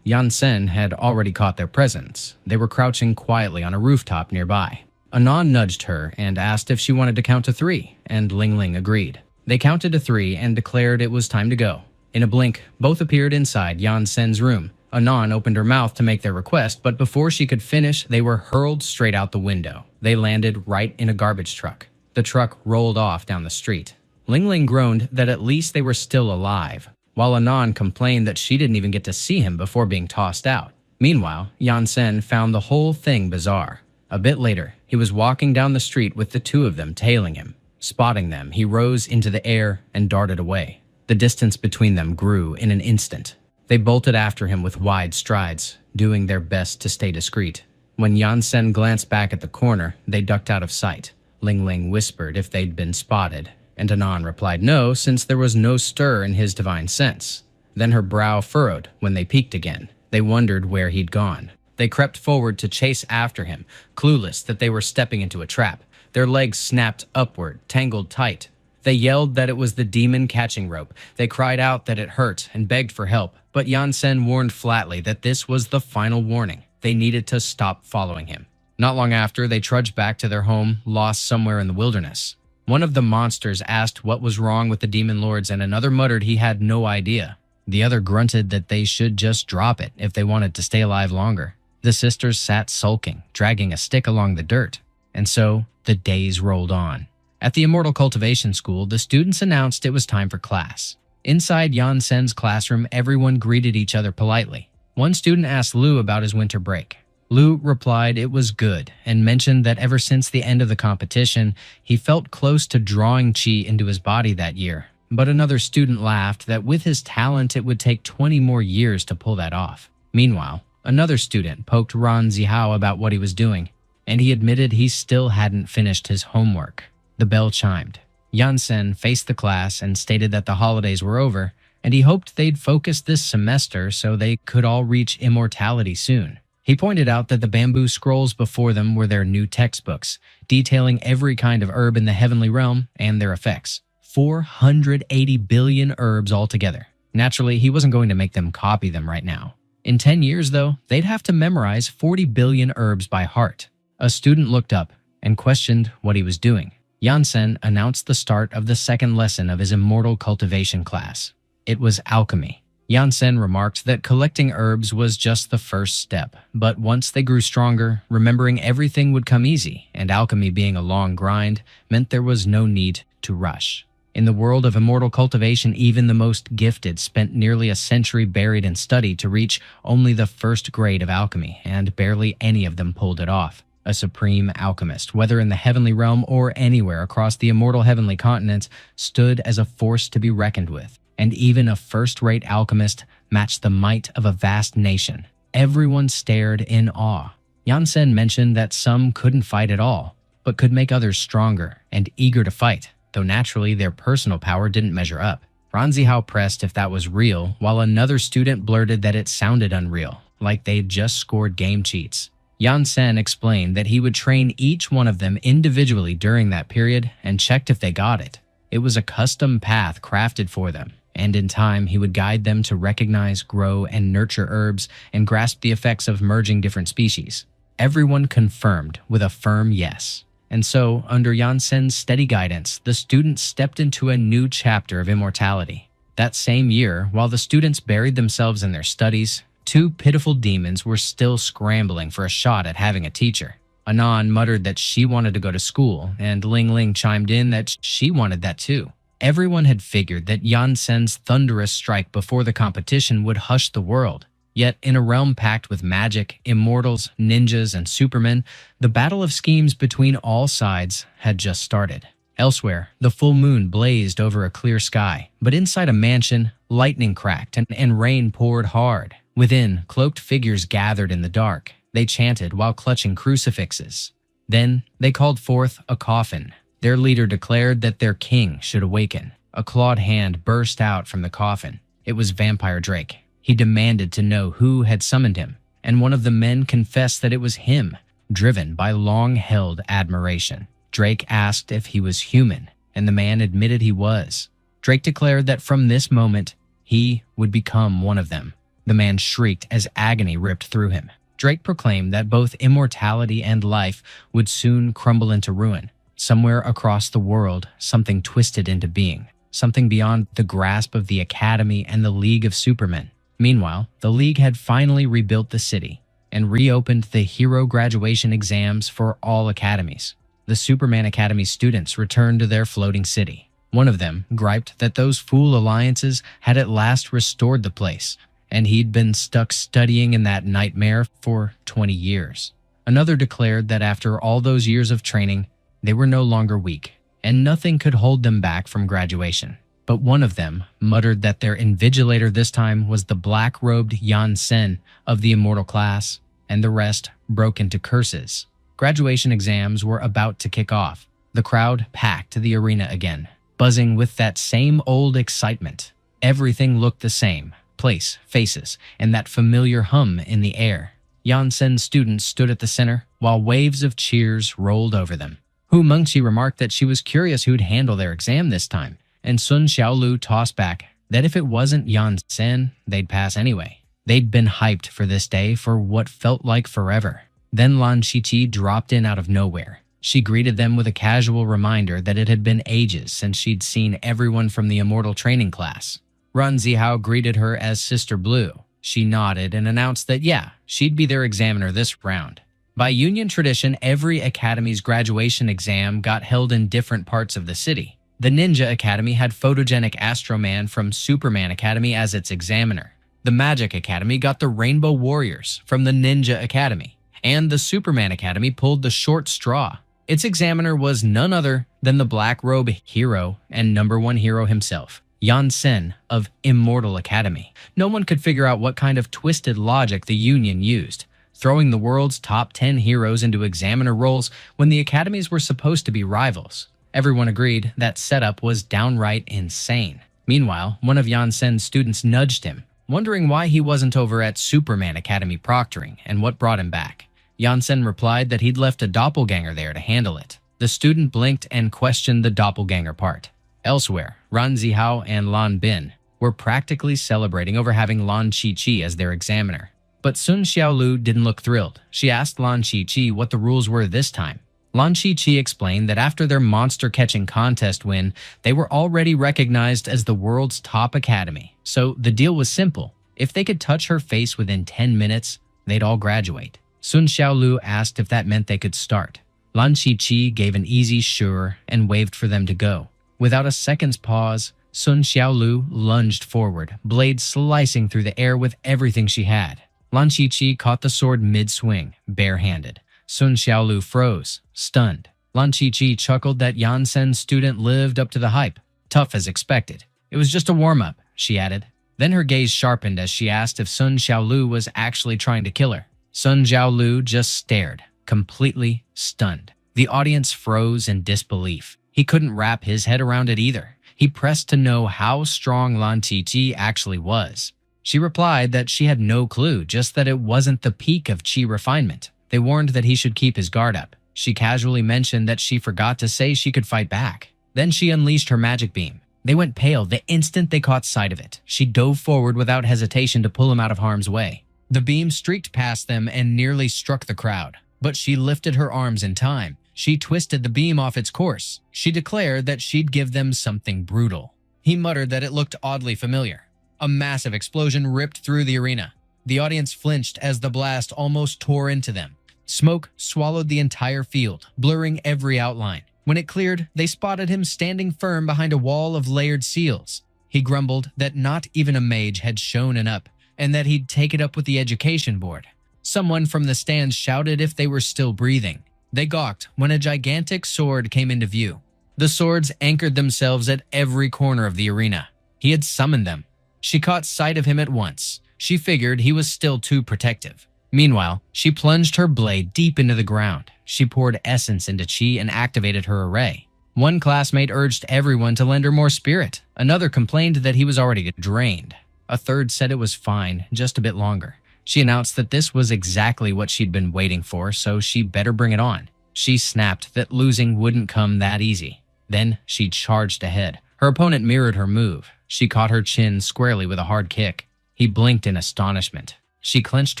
Yansen had already caught their presence. They were crouching quietly on a rooftop nearby. Anon nudged her and asked if she wanted to count to 3, and Ling Ling agreed. They counted to 3 and declared it was time to go. In a blink, both appeared inside Yansen's room. Anon opened her mouth to make their request, but before she could finish, they were hurled straight out the window. They landed right in a garbage truck. The truck rolled off down the street. Ling Ling groaned that at least they were still alive, while Anon complained that she didn't even get to see him before being tossed out. Meanwhile, Yansen found the whole thing bizarre. A bit later, he was walking down the street with the two of them tailing him. Spotting them, he rose into the air and darted away. The distance between them grew in an instant. They bolted after him with wide strides, doing their best to stay discreet. When Yansen glanced back at the corner, they ducked out of sight. Ling Ling whispered if they'd been spotted, and Anon replied no, since there was no stir in his divine sense. Then her brow furrowed when they peeked again. They wondered where he'd gone. They crept forward to chase after him, clueless that they were stepping into a trap. Their legs snapped upward, tangled tight. They yelled that it was the demon catching rope. They cried out that it hurt and begged for help. But Yansen warned flatly that this was the final warning. They needed to stop following him. Not long after, they trudged back to their home, lost somewhere in the wilderness. One of the monsters asked what was wrong with the demon lords, and another muttered he had no idea. The other grunted that they should just drop it if they wanted to stay alive longer. The sisters sat sulking, dragging a stick along the dirt. And so, the days rolled on. At the Immortal Cultivation School, the students announced it was time for class. Inside Yansen's classroom, everyone greeted each other politely. One student asked Lu about his winter break. Lu replied it was good and mentioned that ever since the end of the competition, he felt close to drawing qi into his body that year. But another student laughed that with his talent, it would take 20 more years to pull that off. Meanwhile, another student poked Ran Zihao about what he was doing, and he admitted he still hadn't finished his homework. The bell chimed. Yansen faced the class and stated that the holidays were over, and he hoped they'd focus this semester so they could all reach immortality soon. He pointed out that the bamboo scrolls before them were their new textbooks, detailing every kind of herb in the heavenly realm and their effects. 480 billion herbs altogether. Naturally, he wasn't going to make them copy them right now. In 10 years, though, they'd have to memorize 40 billion herbs by heart. A student looked up and questioned what he was doing. Yansen announced the start of the second lesson of his immortal cultivation class. It was alchemy. Yansen remarked that collecting herbs was just the first step, but once they grew stronger, remembering everything would come easy, and alchemy being a long grind meant there was no need to rush. In the world of immortal cultivation, even the most gifted spent nearly a century buried in study to reach only the first grade of alchemy, and barely any of them pulled it off. A supreme alchemist, whether in the heavenly realm or anywhere across the immortal heavenly continents, stood as a force to be reckoned with, and even a first-rate alchemist matched the might of a vast nation. Everyone stared in awe. Yansen mentioned that some couldn't fight at all, but could make others stronger and eager to fight, though naturally their personal power didn't measure up. Ran Zihao pressed if that was real, while another student blurted that it sounded unreal, like they'd just scored game cheats. Yansen explained that he would train each one of them individually during that period and checked if they got it. It was a custom path crafted for them, and in time he would guide them to recognize, grow, and nurture herbs and grasp the effects of merging different species. Everyone confirmed with a firm yes. And so, under Yansen's steady guidance, the students stepped into a new chapter of immortality. That same year, while the students buried themselves in their studies, two pitiful demons were still scrambling for a shot at having a teacher. Anan muttered that she wanted to go to school, and Ling Ling chimed in that she wanted that too. Everyone had figured that Yansen's thunderous strike before the competition would hush the world. Yet, in a realm packed with magic, immortals, ninjas, and supermen, the battle of schemes between all sides had just started. Elsewhere, the full moon blazed over a clear sky, but inside a mansion, lightning cracked and rain poured hard. Within, cloaked figures gathered in the dark. They chanted while clutching crucifixes. Then, they called forth a coffin. Their leader declared that their king should awaken. A clawed hand burst out from the coffin. It was Vampire Drake. He demanded to know who had summoned him, and one of the men confessed that it was him, driven by long-held admiration. Drake asked if he was human, and the man admitted he was. Drake declared that from this moment, he would become one of them. The man shrieked as agony ripped through him. Drake proclaimed that both immortality and life would soon crumble into ruin. Somewhere across the world, something twisted into being, something beyond the grasp of the Academy and the League of Supermen. Meanwhile, the League had finally rebuilt the city and reopened the hero graduation exams for all academies. The Superman Academy students returned to their floating city. One of them griped that those fool alliances had at last restored the place, and he'd been stuck studying in that nightmare for 20 years. Another declared that after all those years of training, they were no longer weak, and nothing could hold them back from graduation. But one of them muttered that their invigilator this time was the black-robed Yansen of the immortal class, and the rest broke into curses. Graduation exams were about to kick off. The crowd packed the arena again, buzzing with that same old excitement. Everything looked the same. Place, faces, and that familiar hum in the air. Yansen's students stood at the center, while waves of cheers rolled over them. Hu Mengqi remarked that she was curious who'd handle their exam this time, and Sun Xiaolu tossed back that if it wasn't Yan Sen, they'd pass anyway. They'd been hyped for this day for what felt like forever. Then Lan Qiqi dropped in out of nowhere. She greeted them with a casual reminder that it had been ages since she'd seen everyone from the Immortal Training class. Ran Zihao greeted her as Sister Blue. She nodded and announced that she'd be their examiner this round. By union tradition, every academy's graduation exam got held in different parts of the city. The Ninja Academy had photogenic Astroman from Superman Academy as its examiner. The Magic Academy got the Rainbow Warriors from the Ninja Academy. And the Superman Academy pulled the short straw. Its examiner was none other than the Black Robe hero and #1 hero himself, Yan Sen of Immortal Academy. No one could figure out what kind of twisted logic the Union used, throwing the world's top 10 heroes into examiner roles when the academies were supposed to be rivals. Everyone agreed that setup was downright insane. Meanwhile, one of Yan Sen's students nudged him, wondering why he wasn't over at Superman Academy proctoring and what brought him back. Yan Sen replied that he'd left a doppelganger there to handle it. The student blinked and questioned the doppelganger part. Elsewhere, Ran Zihao and Lan Bin were practically celebrating over having Lan Qiqi as their examiner. But Sun Xiaolu didn't look thrilled. She asked Lan Qiqi what the rules were this time. Lan Qiqi explained that after their monster-catching contest win, they were already recognized as the world's top academy. So the deal was simple. If they could touch her face within 10 minutes, they'd all graduate. Sun Xiaolu asked if that meant they could start. Lan Qiqi gave an easy sure and waved for them to go. Without a second's pause, Sun Xiaolu lunged forward, blade slicing through the air with everything she had. Lan Qiqi caught the sword mid-swing, barehanded. Sun Xiaolu froze, stunned. Lan Qiqi chuckled that Yan Sen's student lived up to the hype. Tough as expected. It was just a warm-up, she added. Then her gaze sharpened as she asked if Sun Xiaolu was actually trying to kill her. Sun Xiaolu just stared, completely stunned. The audience froze in disbelief. He couldn't wrap his head around it either. He pressed to know how strong Lan Qiqi actually was. She replied that she had no clue, just that it wasn't the peak of Qi refinement. They warned that he should keep his guard up. She casually mentioned that she forgot to say she could fight back. Then she unleashed her magic beam. They went pale the instant they caught sight of it. She dove forward without hesitation to pull him out of harm's way. The beam streaked past them and nearly struck the crowd. But she lifted her arms in time. She twisted the beam off its course. She declared that she'd give them something brutal. He muttered that it looked oddly familiar. A massive explosion ripped through the arena. The audience flinched as the blast almost tore into them. Smoke swallowed the entire field, blurring every outline. When it cleared, they spotted him standing firm behind a wall of layered seals. He grumbled that not even a mage had shown up, and that he'd take it up with the education board. Someone from the stands shouted if they were still breathing. They gawked when a gigantic sword came into view. The swords anchored themselves at every corner of the arena. He had summoned them. She caught sight of him at once. She figured he was still too protective. Meanwhile, she plunged her blade deep into the ground. She poured essence into Qi and activated her array. One classmate urged everyone to lend her more spirit. Another complained that he was already drained. A third said it was fine, just a bit longer. She announced that this was exactly what she'd been waiting for, so she better bring it on. She snapped that losing wouldn't come that easy. Then she charged ahead. Her opponent mirrored her move. She caught her chin squarely with a hard kick. He blinked in astonishment. She clenched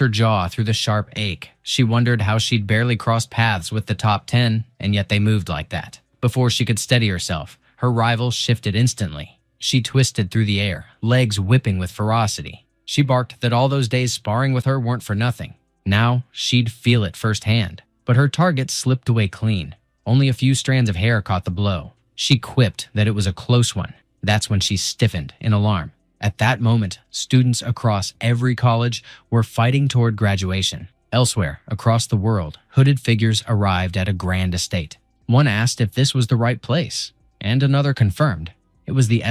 her jaw through the sharp ache. She wondered how she'd barely crossed paths with the top 10, and yet they moved like that. Before she could steady herself, her rival shifted instantly. She twisted through the air, legs whipping with ferocity. She barked that all those days sparring with her weren't for nothing. Now, she'd feel it firsthand. But her target slipped away clean. Only a few strands of hair caught the blow. She quipped that it was a close one. That's when she stiffened in alarm. At that moment, students across every college were fighting toward graduation. Elsewhere, across the world, hooded figures arrived at a grand estate. One asked if this was the right place, and another confirmed. It was the